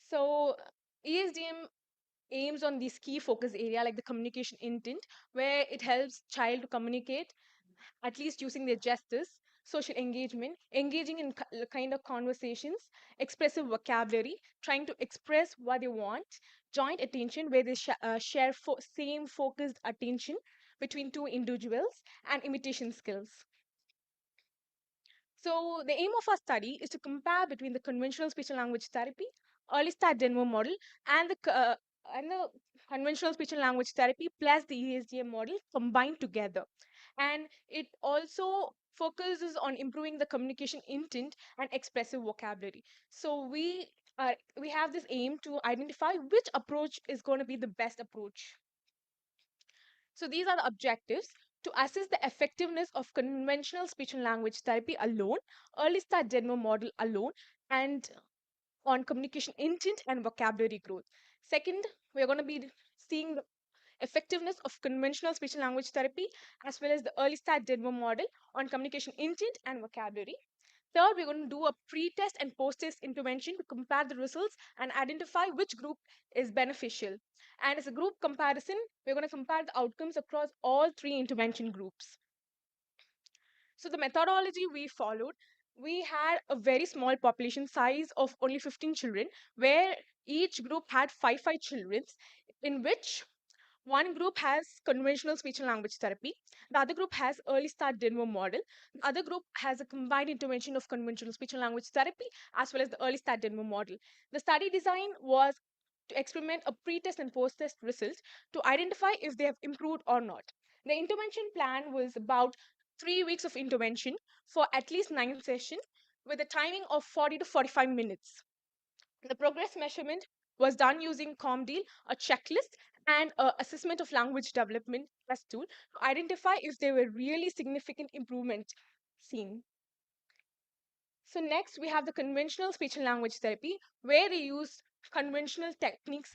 Speaker 5: So ESDM aims on these key focus area like the communication intent, where it helps child to communicate at least using their gestures, social engagement, engaging in kind of conversations, expressive vocabulary, trying to express what they want, joint attention, where they share same focused attention between two individuals, and imitation skills. So, the aim of our study is to compare between the conventional speech and language therapy, early start Denver model, and the conventional speech and language therapy plus the ESDM model combined together. And it also focuses on improving the communication intent and expressive vocabulary. So, we have this aim to identify which approach is going to be the best approach. So these are the objectives: to assess the effectiveness of conventional speech and language therapy alone, early start Denver model alone, and on communication intent and vocabulary growth. Second, we're going to be
Speaker 17: seeing the effectiveness of conventional speech and language therapy as well as the early start Denver model on communication intent and vocabulary. Third, we're going to do a pre-test and post-test intervention to compare the results and identify which group is beneficial. And as a group comparison, we're going to compare the outcomes across all three intervention groups. So the methodology we followed, we had a very small population size of only 15 children, where each group had five children, in which one group has conventional speech and language therapy. The other group has early start Denver model. The other group has a combined intervention of conventional speech and language therapy as well as the early start Denver model. The study design was to experiment a pre-test and post-test results to identify if they have improved or not. The intervention plan was about 3 weeks of intervention for at least 9 sessions with a timing of 40 to 45 minutes. The progress measurement was done using COMDEAL, a checklist, and a assessment of language development test tool to identify if there were really significant improvement seen. So next we have the conventional speech and language therapy, where they use conventional techniques,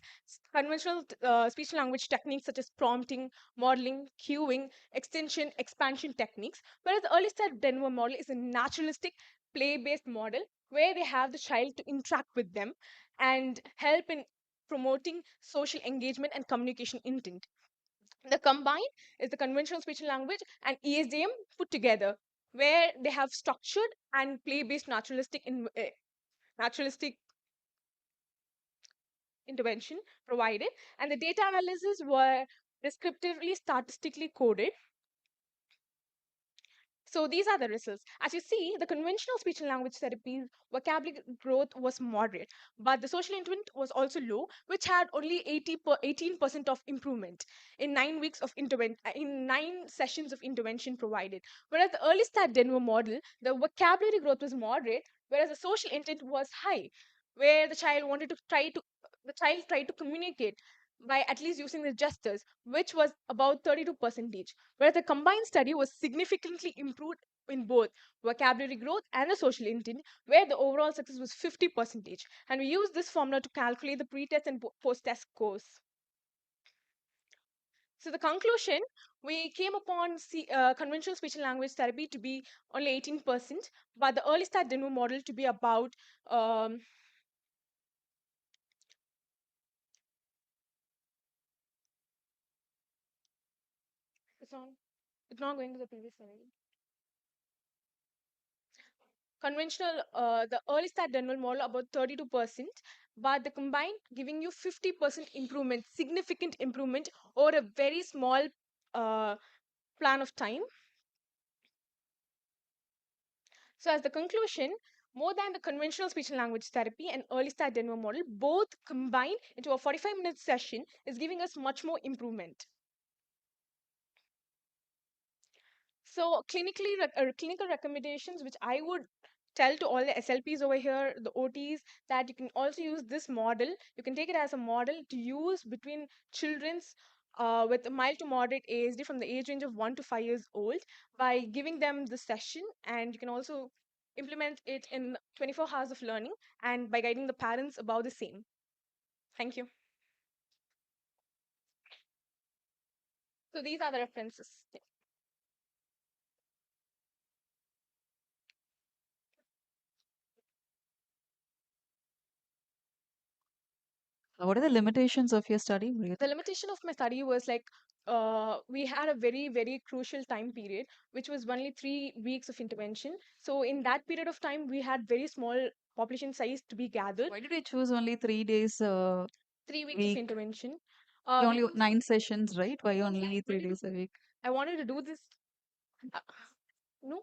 Speaker 17: conventional speech and language techniques such as prompting, modeling, cueing, extension, expansion techniques. Whereas the early step Denver model is a naturalistic play-based model where they have the child to interact with them and help in promoting social engagement and communication intent. The combined is the conventional speech and language and ESDM put together, where they have structured and play-based naturalistic intervention provided, and the data analysis were descriptively statistically coded. So these are the results. As you see, the conventional speech and language therapy vocabulary growth was moderate, but the social intent was also low, which had only 18% of improvement in 9 weeks of in 9 sessions of intervention provided. Whereas the early start Denver model, the vocabulary growth was moderate, whereas the social intent was high, where the child tried to communicate by at least using the gestures, which was about 32%, whereas the combined study was significantly improved in both vocabulary growth and the social intent, where the overall success was 50%. And we use this formula to calculate the pre-test and post-test scores. So the conclusion, we came upon conventional speech and language therapy to be only 18%, but the early start Denver model to be about it's on. It's not going to the previous slide. Conventional, the early start Denver model about 32%, but the combined giving you 50% improvement, significant improvement over a very small uh, plan of time. So as the conclusion, more than the conventional speech and language therapy and early start Denver model, both combined into a 45-minute session is giving us much more improvement. So clinical recommendations, which I would tell to all the SLPs over here, the OTs, that you can also use this model. You can take it as a model to use between children's with a mild to moderate ASD from the age range of 1 to 5 years old by giving them the session, and you can also implement it in 24 hours of learning and by guiding the parents about the same. Thank you. So these are the references.
Speaker 1: What are the limitations of your study?
Speaker 17: The limitation of my study was like we had a very crucial time period, which was only 3 weeks of intervention. So in that period of time, we had very small population size to be gathered.
Speaker 1: Why did we choose only 3 days
Speaker 17: 3 weeks of
Speaker 1: week?
Speaker 17: intervention.
Speaker 1: Only
Speaker 17: Because
Speaker 1: 9 sessions, right? Why only 3 days a week?
Speaker 17: I wanted to do this. Uh, no,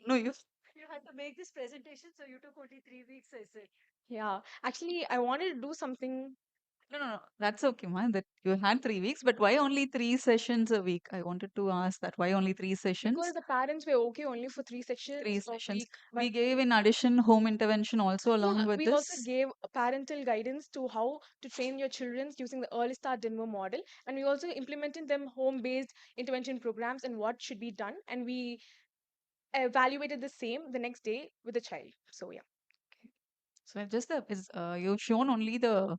Speaker 1: No, you.
Speaker 22: You had to make this presentation, so you took only 3 weeks, I said.
Speaker 17: yeah. Actually, I wanted to do something.
Speaker 1: No. That's okay, man. That you had 3 weeks, but why only 3 sessions a week? I wanted to ask that. Why only three
Speaker 17: Because
Speaker 1: sessions?
Speaker 17: the parents were okay only for 3 sessions
Speaker 1: Three
Speaker 17: a
Speaker 1: sessions.
Speaker 17: week.
Speaker 1: We
Speaker 17: But
Speaker 1: gave in addition home intervention also along
Speaker 17: yeah,
Speaker 1: with
Speaker 17: we also
Speaker 1: this.
Speaker 17: gave parental guidance to how to train your children using the early start Denver model, and we also implemented them home-based intervention programs and what should be done, and we evaluated the same the next day with the child. So yeah.
Speaker 1: So just the is you've shown only the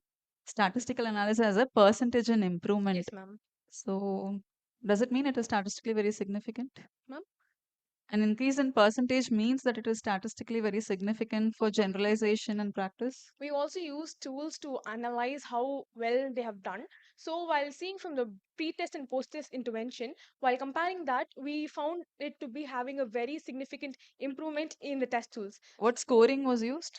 Speaker 1: Statistical analysis as a percentage in improvement.
Speaker 17: Yes, ma'am.
Speaker 1: So, does it mean it is statistically very significant?
Speaker 17: Ma'am?
Speaker 1: An increase in percentage means that it is statistically very significant for generalization and practice?
Speaker 17: We also use tools to analyze how well they have done. So while seeing from the pre-test and post-test intervention, while comparing that, we found it to be having a very significant improvement in the test tools.
Speaker 1: What scoring was used?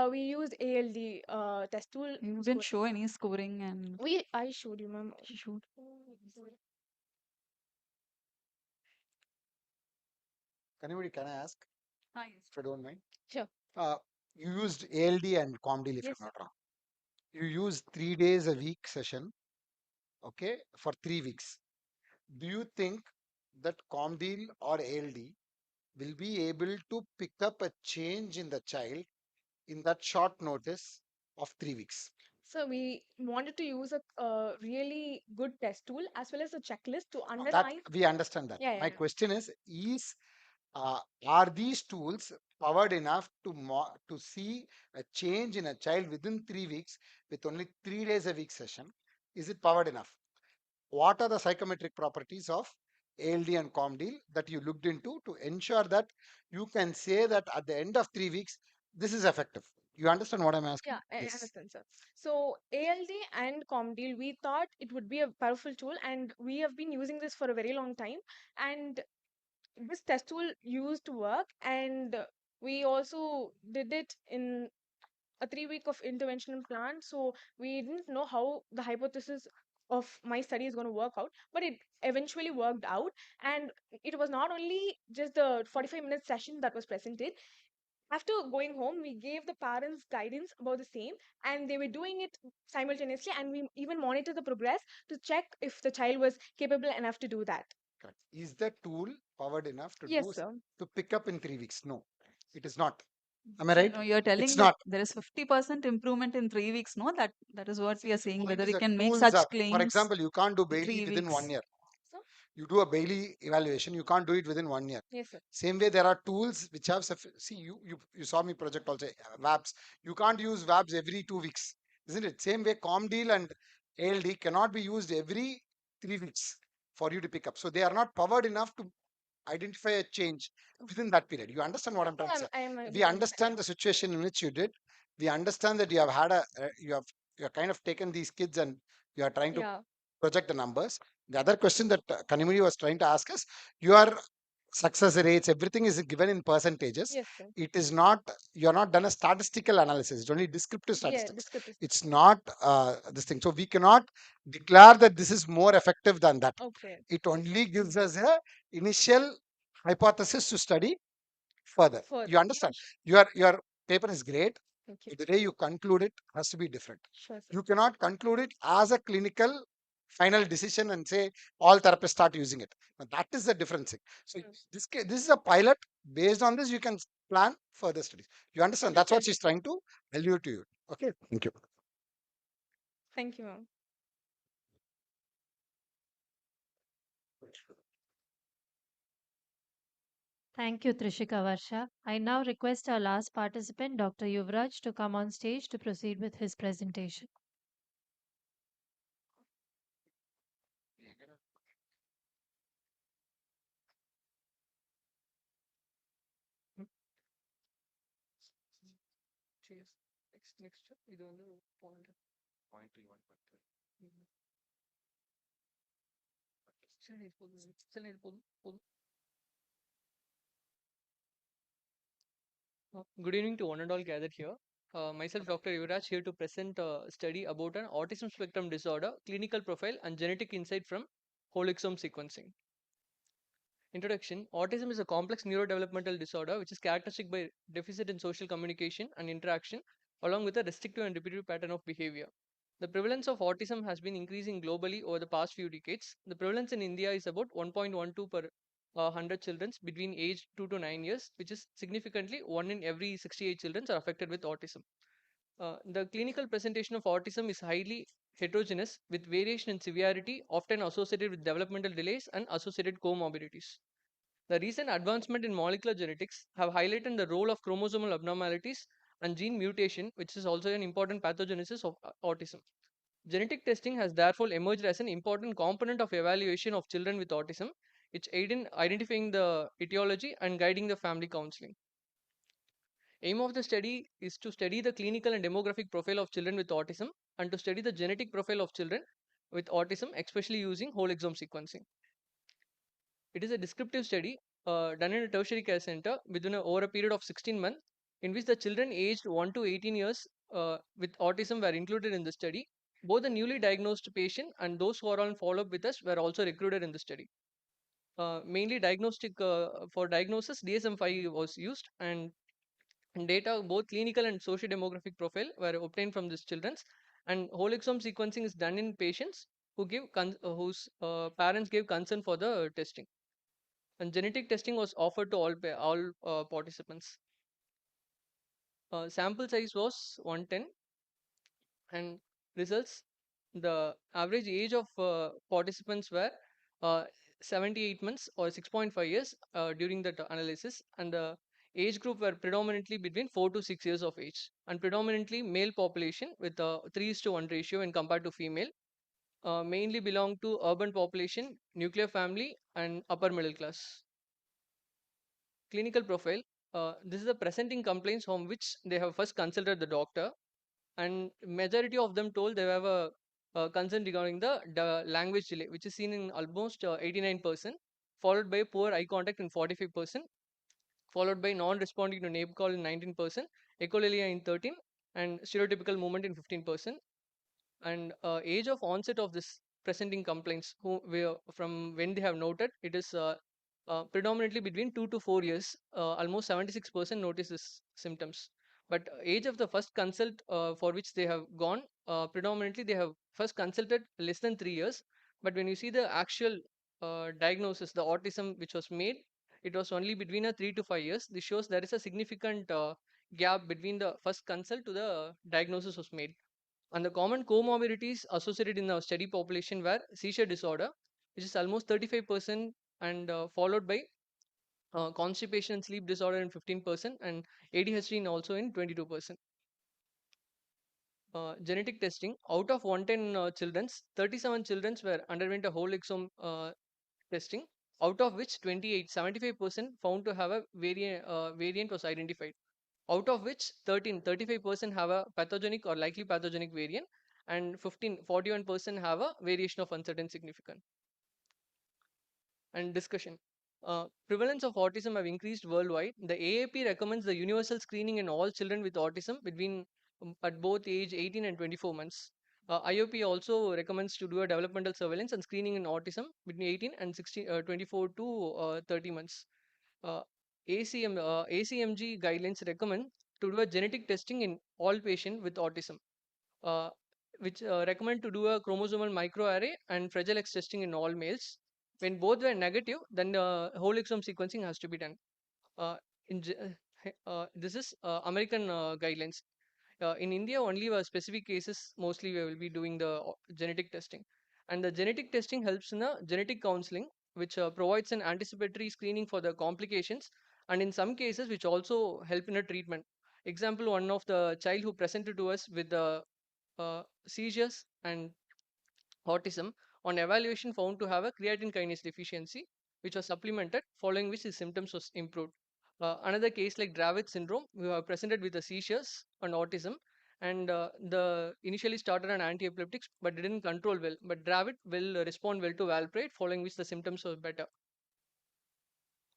Speaker 17: We used ALD test tool.
Speaker 1: You didn't show any scoring and
Speaker 17: I showed you, ma'am.
Speaker 1: you showed.
Speaker 11: Anybody can I ask?
Speaker 1: Hi.
Speaker 11: If you don't mind.
Speaker 17: Sure.
Speaker 11: You used ALD and ComDeal, if
Speaker 17: Yes.
Speaker 11: I'm not wrong. You used 3 days a week session, okay, for 3 weeks. Do you think that ComDeal or ALD will be able to pick up a change in the child in that short notice of 3 weeks?
Speaker 17: So we wanted to use a really good test tool as well as a checklist to
Speaker 11: That
Speaker 17: underline.
Speaker 11: we understand that.
Speaker 17: Yeah,
Speaker 11: My
Speaker 17: yeah.
Speaker 11: question is are these tools powered enough to see a change in a child within 3 weeks with only 3 days a week session? Is it powered enough? What are the psychometric properties of ALD and ComDeal that you looked into to ensure that you can say that at the end of 3 weeks, this is effective? You understand what I'm asking?
Speaker 17: Yeah, I
Speaker 11: Yes.
Speaker 17: understand, sir. So ALD and ComDeal, we thought it would be a powerful tool, and we have been using this for a very long time. And this test tool used to work, and we also did it in a 3 week of intervention plan. So we didn't know how the hypothesis of my study is going to work out, but it eventually worked out. And it was not only just the 45-minute session that was presented. After going home, we gave the parents guidance about the same, and they were doing it simultaneously, and we even monitor the progress to check if the child was capable enough to do that.
Speaker 11: Correct. Is the tool powered enough to
Speaker 17: Yes, sir.
Speaker 11: to pick up in 3 weeks? No, it is not. Am I
Speaker 1: So,
Speaker 11: right?
Speaker 1: no, you're telling
Speaker 11: It's
Speaker 1: that
Speaker 11: not.
Speaker 1: there is 50% improvement in 3 weeks. No, that is what we are saying.
Speaker 11: Point
Speaker 1: Whether
Speaker 11: is
Speaker 1: you
Speaker 11: the
Speaker 1: can make
Speaker 11: tools
Speaker 1: such
Speaker 11: are, for
Speaker 1: claims
Speaker 11: example, you can't do
Speaker 1: in
Speaker 11: Bailey
Speaker 1: 3
Speaker 11: within
Speaker 1: weeks.
Speaker 11: 1 year.
Speaker 17: So,
Speaker 11: You do a Bailey evaluation, you can't do it within 1 year.
Speaker 17: yes, sir.
Speaker 11: Same way, there are tools which have see you saw me project also VABs. You can't use VABs every 2 weeks, isn't it? Same way, ComDeal and ALD cannot be used every 3 weeks for you to pick up. So they are not powered enough to identify a change within that period. You understand what I'm trying to say? We understand the situation in which you did. We understand that you have had you have kind of taken these kids and you are trying to
Speaker 17: Yeah.
Speaker 11: project the numbers. The other question that Kanimuri was trying to ask is your success rates, everything is given in percentages.
Speaker 17: Yes, sir.
Speaker 11: It is not, you're not done a statistical analysis, it's only descriptive
Speaker 17: Yeah,
Speaker 11: statistics.
Speaker 17: descriptive.
Speaker 11: It's not this thing. So we cannot declare that this is more effective than that.
Speaker 17: Okay.
Speaker 11: It only gives us a initial hypothesis to study further.
Speaker 17: Further.
Speaker 11: You understand? Your paper is great.
Speaker 17: Thank you.
Speaker 11: The way you conclude it has to be different.
Speaker 17: Sure, sir.
Speaker 11: You cannot conclude it as a clinical final decision and say all therapists start using it. Now, that is the difference thing. So this is a pilot. Based on this, you can plan further studies. You understand? That's what she's trying to allude to you. Okay. Thank you.
Speaker 17: Thank you, ma'am.
Speaker 6: Thank you, Trishika Varsha. I now request our last participant, Dr. Yuvraj, to come on stage to proceed with his presentation.
Speaker 19: Good evening to one and all gathered here. Myself, Dr. Yuvraj, here to present a study about an autism spectrum disorder, clinical profile, and genetic insight from whole exome sequencing. Introduction. Autism is a complex neurodevelopmental disorder which is characteristic by deficit in social communication and interaction, along with a restrictive and repetitive pattern of behavior. The prevalence of autism has been increasing globally over the past few decades. The prevalence in India is about 1.12 per 100 children between age 2 to 9 years, which is significantly 1 in every 68 children are affected with autism. The clinical presentation of autism is highly heterogeneous with variation in severity, often associated with developmental delays and associated comorbidities. The recent advancement in molecular genetics have highlighted the role of chromosomal abnormalities and gene mutation, which is also an important pathogenesis of autism. Genetic testing has therefore emerged as an important component of evaluation of children with autism, which aid in identifying the etiology and guiding the family counseling. Aim of the study is to study the clinical and demographic profile of children with autism and to study the genetic profile of children with autism, especially using whole exome sequencing. It is a descriptive study done in a tertiary care center over a period of 16 months, in which the children aged 1 to 18 years with autism were included in the study. Both the newly diagnosed patient and those who are on follow-up with us were also recruited in the study. Mainly diagnostic for diagnosis, DSM-5 was used, and data both clinical and socio-demographic profile were obtained from these children. And whole exome sequencing is done in patients whose parents gave consent for the testing. And genetic testing was offered to all participants. Sample size was 110, and results, the average age of participants were uh, 78 months or 6.5 years during that analysis, and the age group were predominantly between 4 to 6 years of age, and predominantly male population with a 3:1 ratio when compared to female. Mainly belong to urban population, nuclear family, and upper middle class. Clinical profile. This is the presenting complaints from which they have first consulted the doctor, and majority of them told they have a concern regarding the language delay, which is seen in almost 89%, followed by poor eye contact in 45%, followed by non-responding to name call in 19%, echolalia in 13%, and stereotypical movement in 15%. And age of onset of this presenting complaints, from when they have noted, it is predominantly between 2 to 4 years. Almost 76% notice this symptoms. But age of the first consult for which they have gone, predominantly they have first consulted less than 3 years. But when you see the actual diagnosis, the autism which was made, it was only between a 3 to 5 years. This shows there is a significant gap between the first consult to the diagnosis was made. And the common comorbidities associated in the study population were seizure disorder, which is almost 35%, and followed by constipation and sleep disorder in 15%, and ADHD also in 22%. Genetic testing. Out of 110 children, 37 children were underwent a whole exome testing, out of which 28, 75% found to have a variant was identified. Out of which 13, 35% have a pathogenic or likely pathogenic variant, and 15, 41% have a variation of uncertain significance. And discussion. Prevalence of autism have increased worldwide. The AAP recommends the universal screening in all children with autism between at both age 18 and 24 months. IOP also recommends to do a developmental surveillance and screening in autism between 18 and 24 to 30 months. Uh, ACMG guidelines recommend to do a genetic testing in all patients with autism, uh, which recommend to do a chromosomal microarray and Fragile X testing in all males. When both were negative, then the whole exome sequencing has to be done. Uh, this is American guidelines. In India, only specific cases mostly we will be doing the genetic testing. And the genetic testing helps in the genetic counseling, which provides an anticipatory screening for the complications, and in some cases, which also help in a treatment. Example, one of the child who presented to us with the seizures and autism, on evaluation found to have a creatine kinase deficiency, which was supplemented, following which his symptoms was improved. Another case like Dravet syndrome, we were presented with the seizures and autism, and the initially started on anti-epileptics but didn't control well. But Dravet will respond well to valproate, following which the symptoms were better.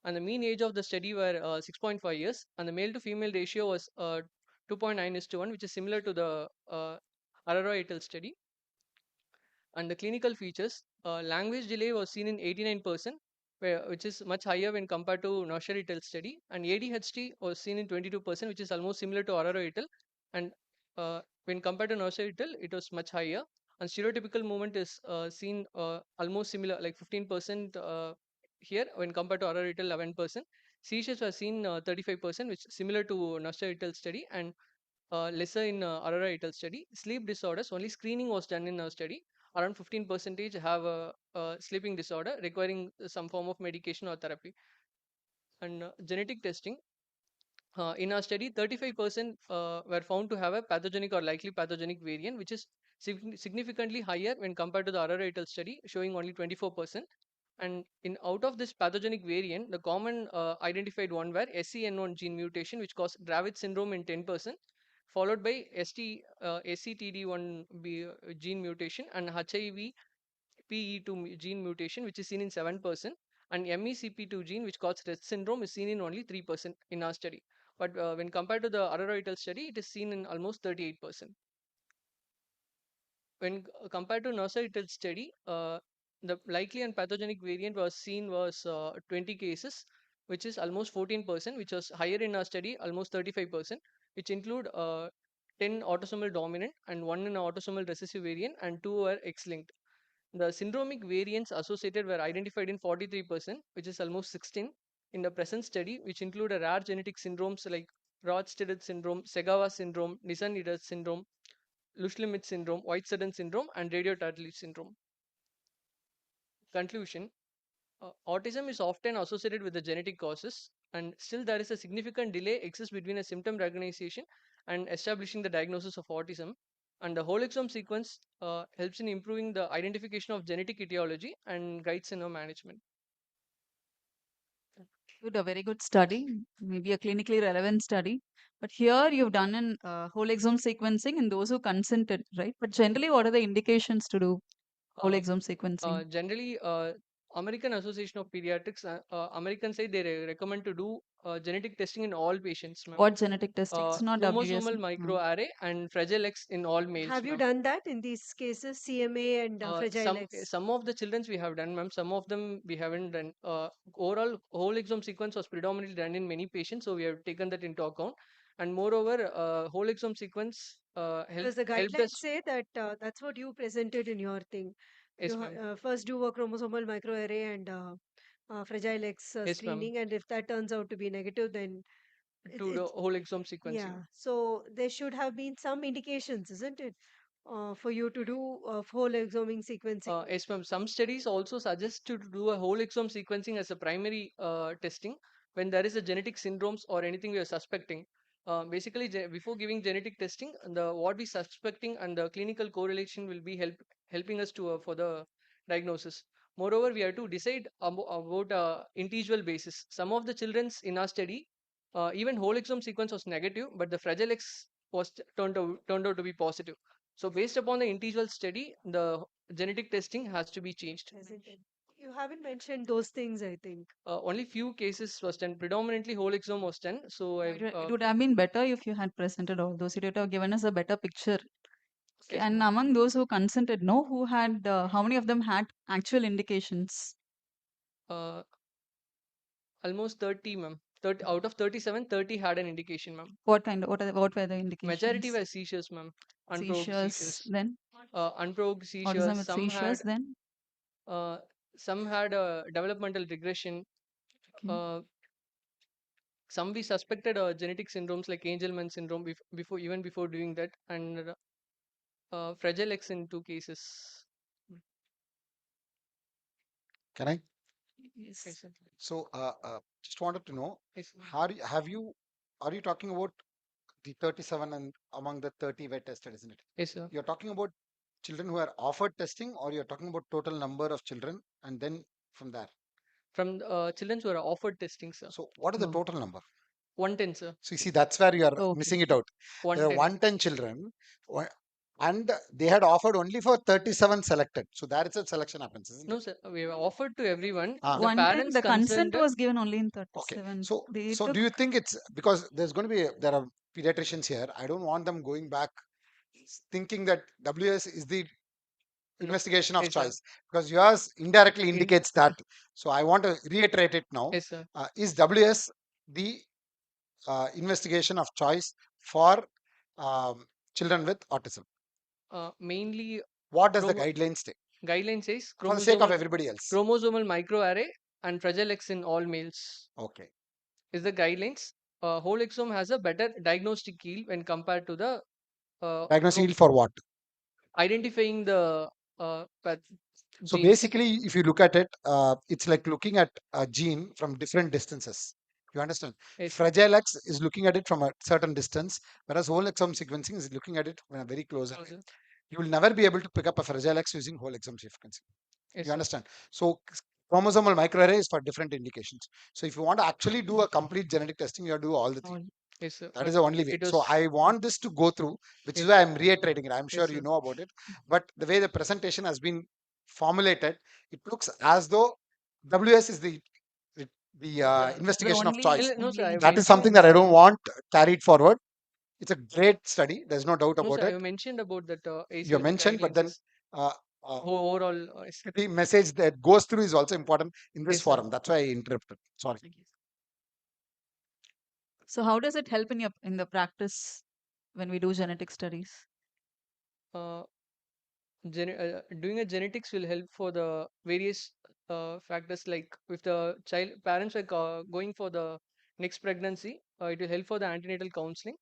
Speaker 19: And the mean age of the study were 6.5 years, and the male to female ratio was 2.9:1, which is similar to the Aurora et al. Study. And the clinical features, language delay was seen in 89%, which is much higher when compared to Nursery et al. Study, and ADHD was seen in 22%, which is almost similar to Aurora et al. And when compared to Nursery et al., it was much higher. And stereotypical movement is seen almost similar, like 15% here when compared to Aurora et al. 11%. Seizures were seen 35%, which is similar to Nursery et al. Study, and lesser in Aurora et al. Study. Sleep disorders, only screening was done in our study. Around 15% have a sleeping disorder requiring some form of medication or therapy. And genetic testing. In our study, 35% were found to have a pathogenic or likely pathogenic variant, which is significantly higher when compared to the Aurora et al. Study, showing only 24%. And in out of this pathogenic variant, the common identified one were SCN1 gene mutation, which caused Dravet syndrome in 10%, followed by SCTD1 gene mutation and HIV PE2 gene mutation, which is seen in 7%, and MECP2 gene, which causes Rett syndrome, is seen in only 3% in our study. But when compared to the Aurora et al. Study, it is seen in almost 38%. When compared to NASA et al. Study, the likely and pathogenic variant was seen was 20 cases, which is almost 14%, which was higher in our study, almost 35%, which include 10 autosomal dominant and 1 in autosomal recessive variant, and 2 were X-linked. The syndromic variants associated were identified in 43%, which is almost 16 in the present study, which include a rare genetic syndromes like Rod-Stewart syndrome, Segawa syndrome, Nissan-Eder syndrome, Lush-Limit syndrome, White-Sudden syndrome, and radio-Tartlee syndrome. Conclusion: autism is often associated with the genetic causes, and still there is a significant delay exists between a symptom recognition and establishing the diagnosis of autism. And the whole exome sequence helps in improving the identification of genetic etiology and guides in our management.
Speaker 1: A very good study, maybe a clinically relevant study. But here you've done an whole exome sequencing in those who consented, right? But generally, what are the indications to do whole exome sequencing?
Speaker 19: Generally, American Association of Pediatrics, American say they recommend to do genetic testing in all patients, ma'am.
Speaker 1: What genetic testing? It's not WS.
Speaker 19: Chromosomal microarray and Fragile X in all males.
Speaker 2: Have you
Speaker 19: ma'am.
Speaker 2: done that in these cases, CMA and Fragile X?
Speaker 19: Some of the childrens we have done, ma'am. Some of them we haven't done. Overall, whole exome sequence was predominantly done in many patients, so we have taken that into account. And moreover, whole exome sequence
Speaker 2: Because the
Speaker 19: helped
Speaker 2: guidelines
Speaker 19: us.
Speaker 2: say that that's what you presented in your thing.
Speaker 19: Yes,
Speaker 2: You
Speaker 19: ma'am.
Speaker 2: first do a chromosomal microarray and Fragile X
Speaker 19: Yes, ma'am.
Speaker 2: screening, and if that turns out to be negative, then
Speaker 19: To the
Speaker 2: it's
Speaker 19: whole exome sequencing.
Speaker 2: yeah. So there should have been some indications, isn't it, for you to do whole exoming sequencing?
Speaker 19: Yes, ma'am. Some studies also suggest to do a whole exome sequencing as a primary testing when there is a genetic syndromes or anything we are suspecting. Basically, before giving genetic testing, the what we suspecting and the clinical correlation will be helping us to for the diagnosis. Moreover, we have to decide about individual basis. Some of the childrens in our study, even whole exome sequence was negative, but the Fragile X was turned out to be positive. So based upon the individual study, the genetic testing has to be changed.
Speaker 2: Isn't it? You haven't mentioned those things, I think.
Speaker 19: Only few cases was done. Predominantly whole exome was done. So
Speaker 1: It would have been better if you had presented all those. It would have given us a better picture. Okay,
Speaker 19: yes,
Speaker 1: and
Speaker 19: ma'am.
Speaker 1: among those who consented, no, who had, how many of them had actual indications?
Speaker 19: Uh, almost 30, ma'am. 30 out of 37, 30 had an indication, ma'am.
Speaker 1: What were the indications?
Speaker 19: Majority were seizures, ma'am. Unprovoked
Speaker 1: Seizures,
Speaker 19: seizures.
Speaker 1: then
Speaker 19: Unprovoked
Speaker 1: autism
Speaker 19: seizures.
Speaker 1: with seizures, then
Speaker 19: Some had a developmental regression.
Speaker 1: okay.
Speaker 19: Some we suspected genetic syndromes like Angelman syndrome before even before doing that, and Fragile X in 2 cases.
Speaker 11: Can I?
Speaker 1: Yes.
Speaker 19: Yes, sir.
Speaker 11: So, just wanted to know,
Speaker 19: Yes, sir.
Speaker 11: are you talking about the 37 and among the 30 were tested, isn't it?
Speaker 19: Yes, sir.
Speaker 11: You're talking about children who are offered testing, or you're talking about total number of children, and then from there.
Speaker 19: From children who are offered testing, sir.
Speaker 11: So, what is the
Speaker 1: Oh,
Speaker 11: total number?
Speaker 19: 110, sir.
Speaker 11: So, you see, that's where you are
Speaker 1: okay.
Speaker 11: missing it out. There are
Speaker 19: 110.
Speaker 11: 110 children, and they had offered only for 37 selected. So, there itself selection happens, isn't
Speaker 19: No,
Speaker 11: it?
Speaker 19: sir. We have offered to everyone.
Speaker 11: Ah.
Speaker 19: The
Speaker 1: 110,
Speaker 19: parents
Speaker 1: the consent
Speaker 19: consented.
Speaker 1: was given only in
Speaker 11: Okay.
Speaker 1: 37.
Speaker 11: So,
Speaker 1: They
Speaker 11: so do
Speaker 1: took
Speaker 11: you think it's because there's going to be there are pediatricians here? I don't want them going back thinking that WS is the
Speaker 19: No.
Speaker 11: investigation of
Speaker 19: Yes, sir.
Speaker 11: choice, because yours indirectly indicates that. So I want to reiterate it now.
Speaker 19: Yes, sir.
Speaker 11: Is WS the investigation of choice for children with autism?
Speaker 19: Mainly,
Speaker 11: What does the
Speaker 19: chromo
Speaker 11: guidelines say
Speaker 19: guideline says
Speaker 11: for the sake of
Speaker 19: chromosomal
Speaker 11: everybody else?
Speaker 19: microarray and Fragile X in all males
Speaker 11: Okay.
Speaker 19: is the guidelines. Whole exome has a better diagnostic yield when compared to the
Speaker 11: Diagnosis yield for what?
Speaker 19: identifying the
Speaker 11: So
Speaker 19: genes.
Speaker 11: basically, if you look at it, it's like looking at a gene from different distances. You understand?
Speaker 19: Yes,
Speaker 11: Fragile X is looking at it from a certain distance, whereas whole exome sequencing is looking at it from a very close away.
Speaker 19: closer.
Speaker 11: You will never be able to pick up a Fragile X using whole exome sequencing.
Speaker 19: Yes,
Speaker 11: You
Speaker 19: sir.
Speaker 11: understand? So chromosomal microarray is for different indications. So if you want to actually do a complete genetic testing, you have to do all the three.
Speaker 19: Yes, sir.
Speaker 11: That
Speaker 19: But
Speaker 11: is the only way.
Speaker 19: it
Speaker 11: So
Speaker 19: was
Speaker 11: I want this to go through, which is
Speaker 19: yes,
Speaker 11: why I'm reiterating it. I'm
Speaker 19: yes,
Speaker 11: sure you
Speaker 19: sir.
Speaker 11: know about it. But the way the presentation has been formulated, it looks as though WS is the
Speaker 19: Yeah.
Speaker 11: investigation of choice.
Speaker 19: No, sir. I
Speaker 11: That is something that
Speaker 19: mentioned.
Speaker 11: I don't want carried forward. It's a great study. There's no doubt
Speaker 19: No, sir.
Speaker 11: about
Speaker 19: I
Speaker 11: it.
Speaker 19: mentioned about that
Speaker 11: You
Speaker 19: ACL
Speaker 11: mentioned, but then
Speaker 19: guidelines.
Speaker 11: uh, uh,
Speaker 19: Overall,
Speaker 11: the message that goes through is also important in this
Speaker 19: yes, sir.
Speaker 11: forum. That's why I interrupted. Sorry.
Speaker 1: So how does it help in the practice when we do genetic studies?
Speaker 19: Uh, doing a genetics will help for the various factors, like if the child parents are going for the next pregnancy, it will help for the antenatal counseling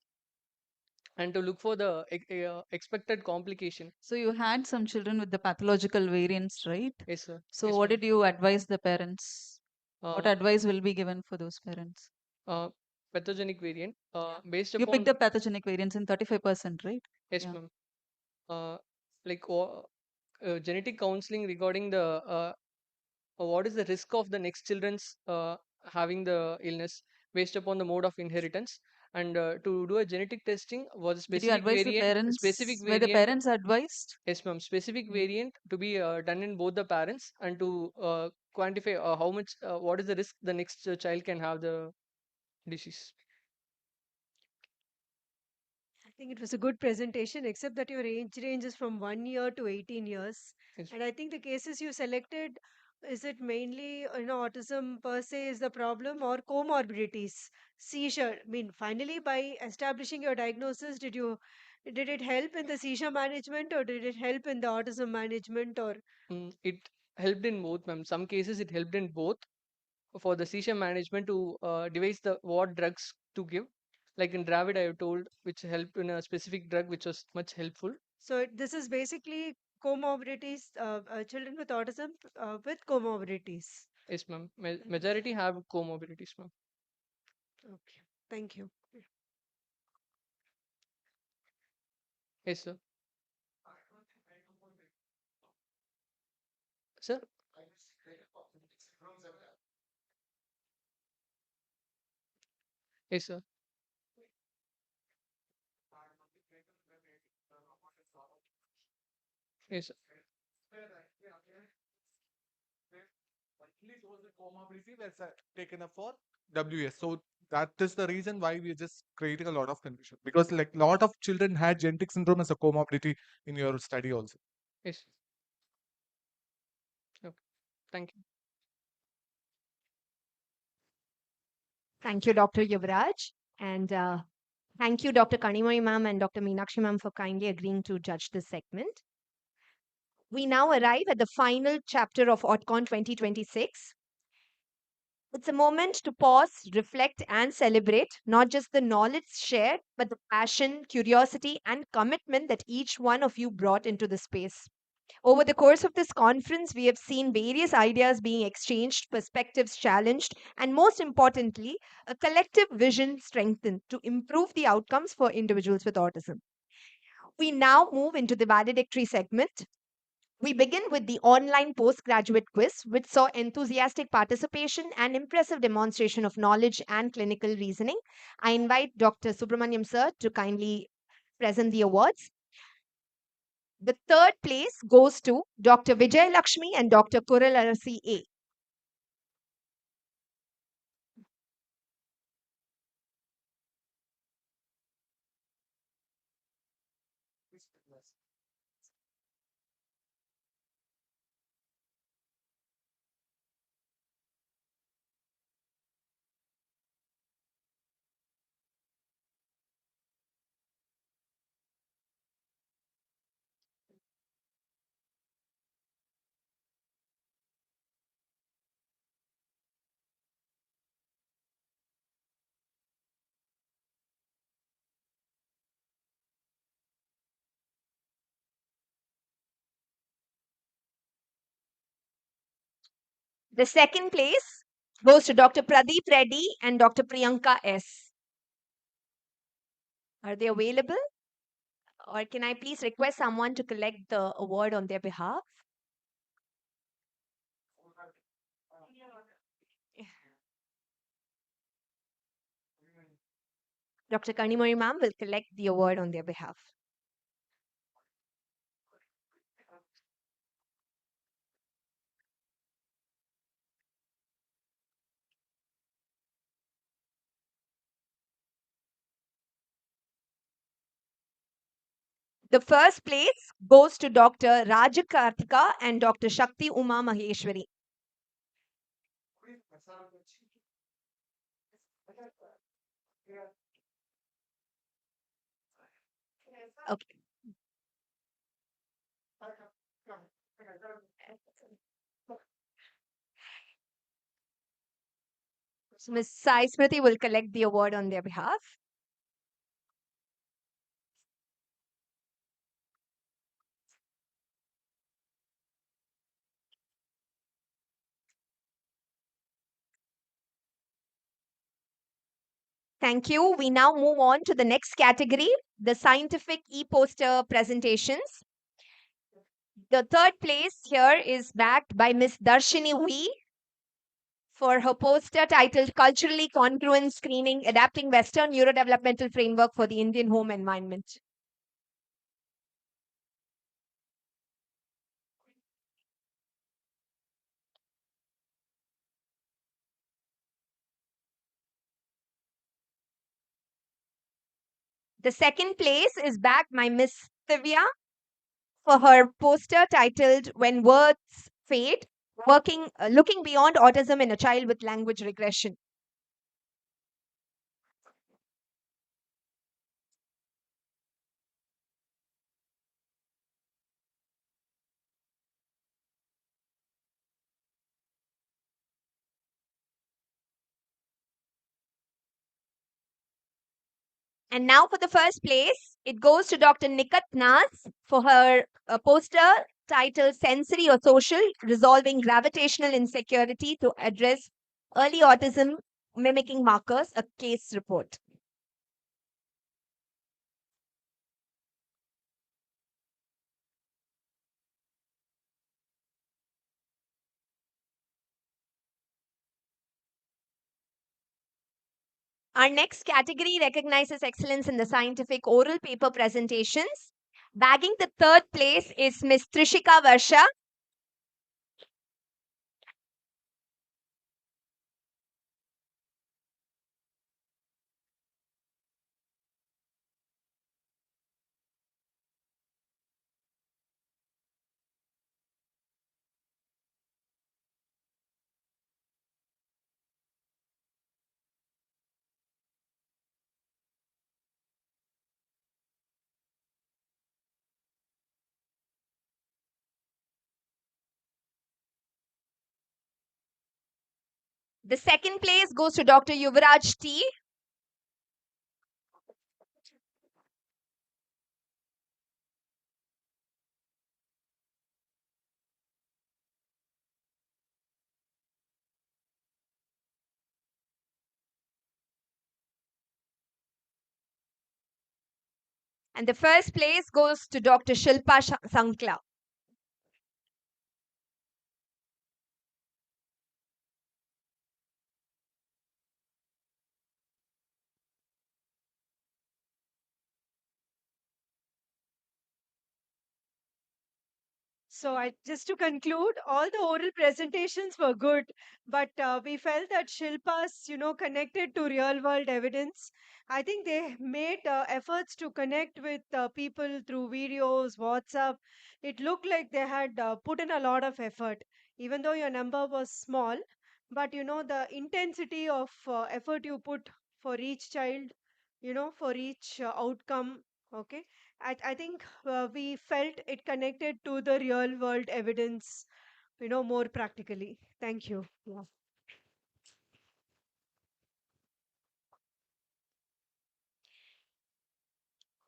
Speaker 19: and to look for the expected complication.
Speaker 1: So you had some children with the pathological variants, right?
Speaker 19: Yes, sir.
Speaker 1: So
Speaker 19: Yes,
Speaker 1: what
Speaker 19: ma'am.
Speaker 1: did you advise the parents? What
Speaker 19: Uh,
Speaker 1: advice will be given for those parents?
Speaker 19: uh, Pathogenic variant based
Speaker 1: You picked
Speaker 19: upon.
Speaker 1: the pathogenic variants in 35%, right?
Speaker 19: Yes,
Speaker 1: Yeah.
Speaker 19: ma'am. Uh, like genetic counseling regarding the what is the risk of the next children's having the illness based upon the mode of inheritance, and to do a genetic testing was a
Speaker 1: Did you advise the
Speaker 19: specific
Speaker 1: parents? Were the
Speaker 19: variant.
Speaker 1: parents advised?
Speaker 19: Yes, ma'am. Specific
Speaker 1: Mm.
Speaker 19: variant to be done in both the parents, and to quantify how much what is the risk the next child can have the disease.
Speaker 22: I think it was a good presentation, except that your age range is from 1 year to 18 years.
Speaker 19: Yes.
Speaker 22: And I think the cases you selected, is it mainly, autism per se is the problem or comorbidities? Seizure. I mean, finally, by establishing your diagnosis, did it help in the seizure management or did it help in the autism management or
Speaker 19: It helped in both, ma'am. Some cases it helped in both for the seizure management to devise the what drugs to give. Like in Dravid, I have told which helped in a specific drug which was much helpful.
Speaker 22: so this is basically comorbidities, children with autism with comorbidities.
Speaker 19: Yes, ma'am. Majority have comorbidities, ma'am.
Speaker 22: Okay, thank you.
Speaker 19: Yes, sir. Sir. Yes, sir. Yes, sir.
Speaker 9: At least was the comorbidity was taken up for WS. So that is the reason why we are just creating a lot of confusion, because like lot of children had genetic syndrome as a comorbidity in your study also.
Speaker 19: Yes. Okay. Thank you.
Speaker 10: Thank you, Dr. Yuvraj. And thank you, Dr. Kanimani ma'am and Dr. Meenakshi ma'am, for kindly agreeing to judge this segment. We now arrive at the final chapter of Autcon 2026. It's a moment to pause, reflect, and celebrate not just the knowledge shared, but the passion, curiosity, and commitment that each one of you brought into the space. Over the course of this conference, we have seen various ideas being exchanged, perspectives challenged, and most importantly, a collective vision strengthened to improve the outcomes for individuals with autism. We now move into the valedictory segment. We begin with the online postgraduate quiz, which saw enthusiastic participation and impressive demonstration of knowledge and clinical reasoning. I invite Dr. Subramaniam sir to kindly present the awards. The third place goes to Dr. Vijay Lakshmi and Dr. Kural Arasi A. The second place goes to Dr. Pradeep Reddy and Dr. Priyanka S. Are they available? Or can I please request someone to collect the award on their behalf? Dr. Kanimori ma'am will collect the award on their behalf. The first place goes to Dr. Rajakarthika and Dr. Shakti Uma Maheshwari. Okay. So Ms. Sai Smriti will collect the award on their behalf. Thank you. We now move on to the next category, the scientific e-poster presentations. The third place here is backed by Ms. Darshini V for her poster titled Culturally Congruent Screening Adapting Western Neurodevelopmental Framework for the Indian Home Environment. The second place is backed by Miss Thivya for her poster titled When Words Fade, looking beyond autism in a child with language regression. And now for the first place, it goes to Dr. Nikat Nas for her poster titled Sensory or Social Resolving Gravitational Insecurity to Address Early Autism Mimicking Markers, a case report. Our next category recognizes excellence in the scientific oral paper presentations. Bagging the third place is Ms. Trishika Varsha. The second place goes to Dr. Yuvraj T. And the first place goes to Dr. Shilpa Sankla.
Speaker 22: So I just to conclude, all the oral presentations were good, but we felt that Shilpa's, connected to real world evidence. I think they made efforts to connect with people through videos, WhatsApp. It looked like they had put in a lot of effort, even though your number was small. But the intensity of effort you put for each child, for each outcome. Okay, I think we felt it connected to the real world evidence, more practically. Thank you. Yeah.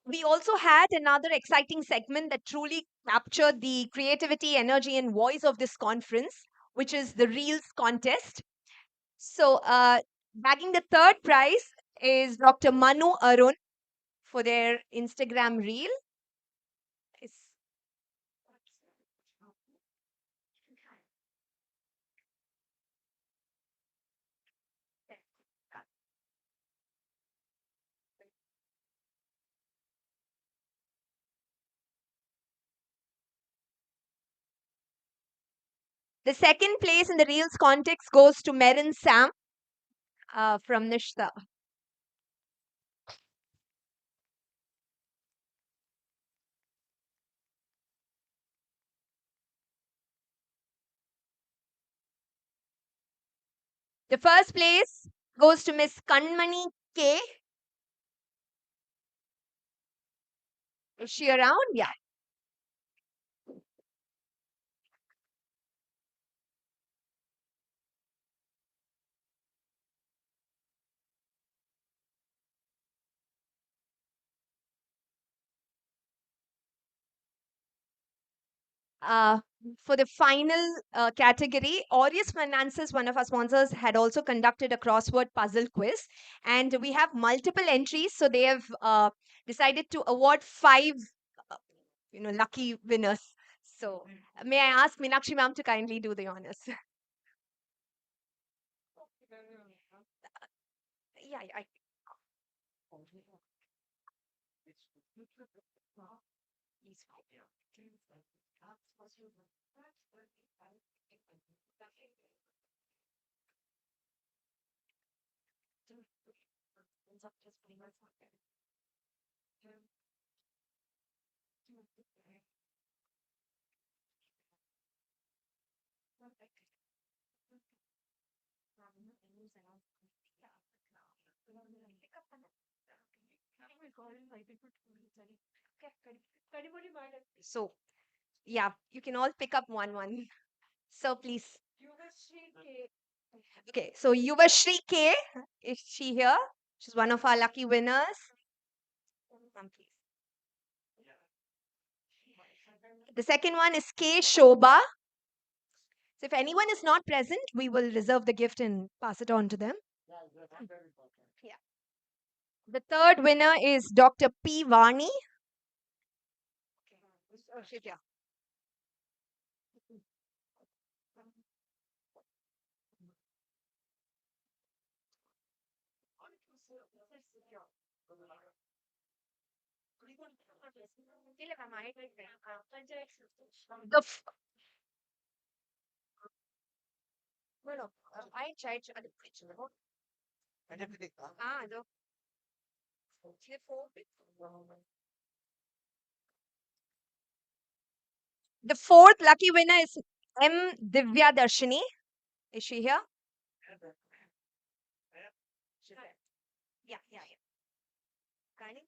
Speaker 10: We also had another exciting segment that truly captured the creativity, energy, and voice of this conference, which is the Reels contest. So, bagging the third prize is Dr. Manu Arun for their Instagram reel. It's- The second place in the reels context goes to Merin Sam from Nishta. The first place goes to Miss Kanmani K. Is she around? Yeah. Uh, for the final category, Aureus Finances, one of our sponsors, had also conducted a crossword puzzle quiz, and we have multiple entries. So they have decided to award 5, uh, lucky winners. So may I ask Meenakshi ma'am to kindly do the honors? Yeah, yeah. So, yeah, you can all pick up one. So please. Okay, so Yuvashri K, is she here? She's one of our lucky winners. Ma'am, please. The second one is K Shobha. So if anyone is not present, we will reserve the gift and pass it on to them. Yeah. The third winner is Dr. P. Vani. Oh, she's here. The f- no, no, I tried to. Ah, the fourth lucky winner is M. Divya Darshini. Is she here? Yeah, yeah, yeah. Kindly.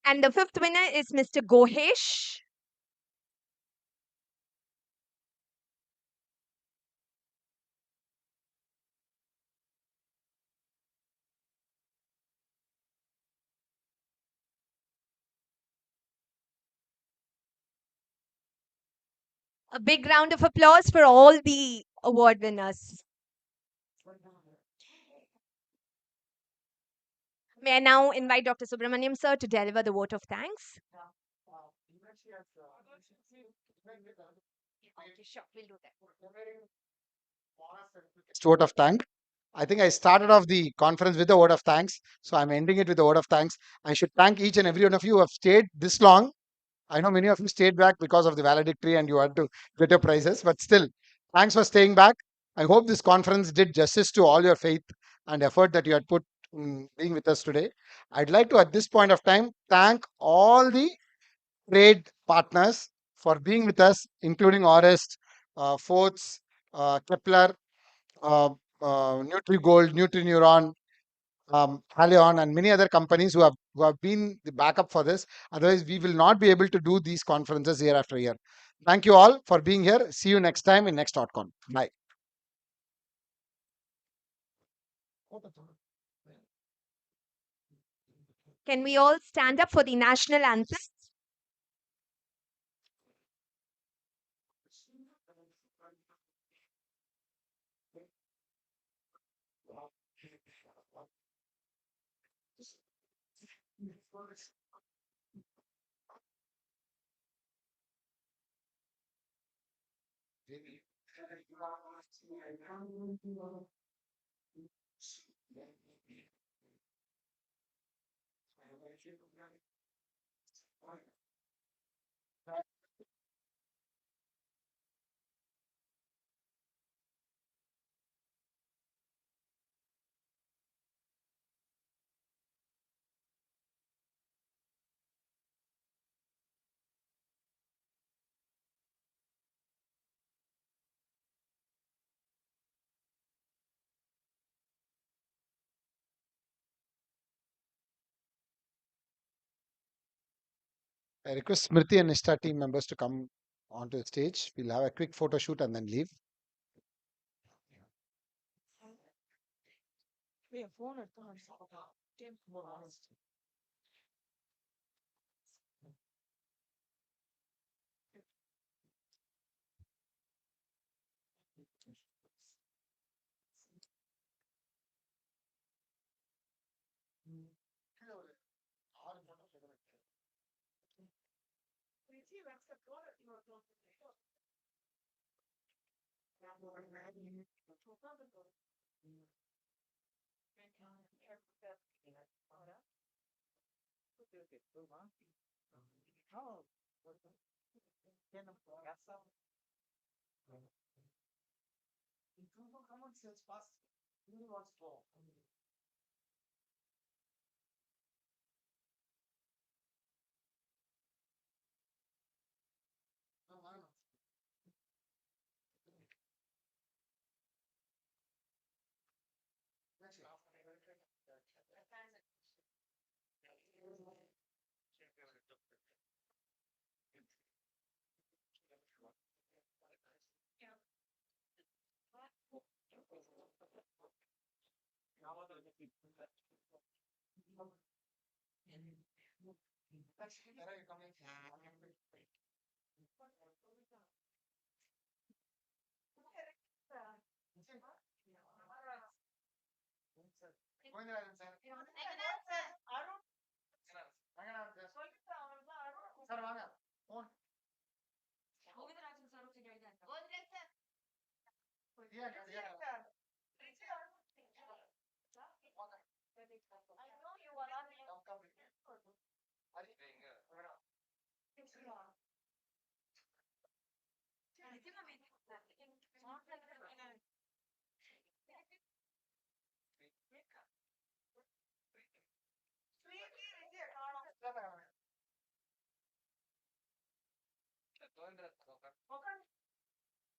Speaker 10: And the fifth winner is Mr. Gohesh. A big round of applause for all the award winners. May I now invite Dr. Subramaniam sir to deliver the vote of thanks? Okay, sure, we'll do that.
Speaker 11: Vote of thanks. I think I started off the conference with a word of thanks. So I'm ending it with a word of thanks. I should thank each and every one of you who have stayed this long. I know many of you stayed back because of the valedictory and you had to get your prizes, but still, thanks for staying back. I hope this conference did justice to all your faith and effort that you had put in being with us today. I'd like to, at this point of time, thank all the trade partners for being with us, including Orest, Forts, Kepler, uh, NutriGold, NutriNeuron, Haleon, and many other companies who have been the backup for this. Otherwise, we will not be able to do these conferences year after year. Thank you all for being here. See you next time in next Autcon. Bye.
Speaker 10: Can we all stand up for the national anthem?
Speaker 11: I request Smriti and Nishta team members to come onto the stage. We'll have a quick photo shoot and then leave.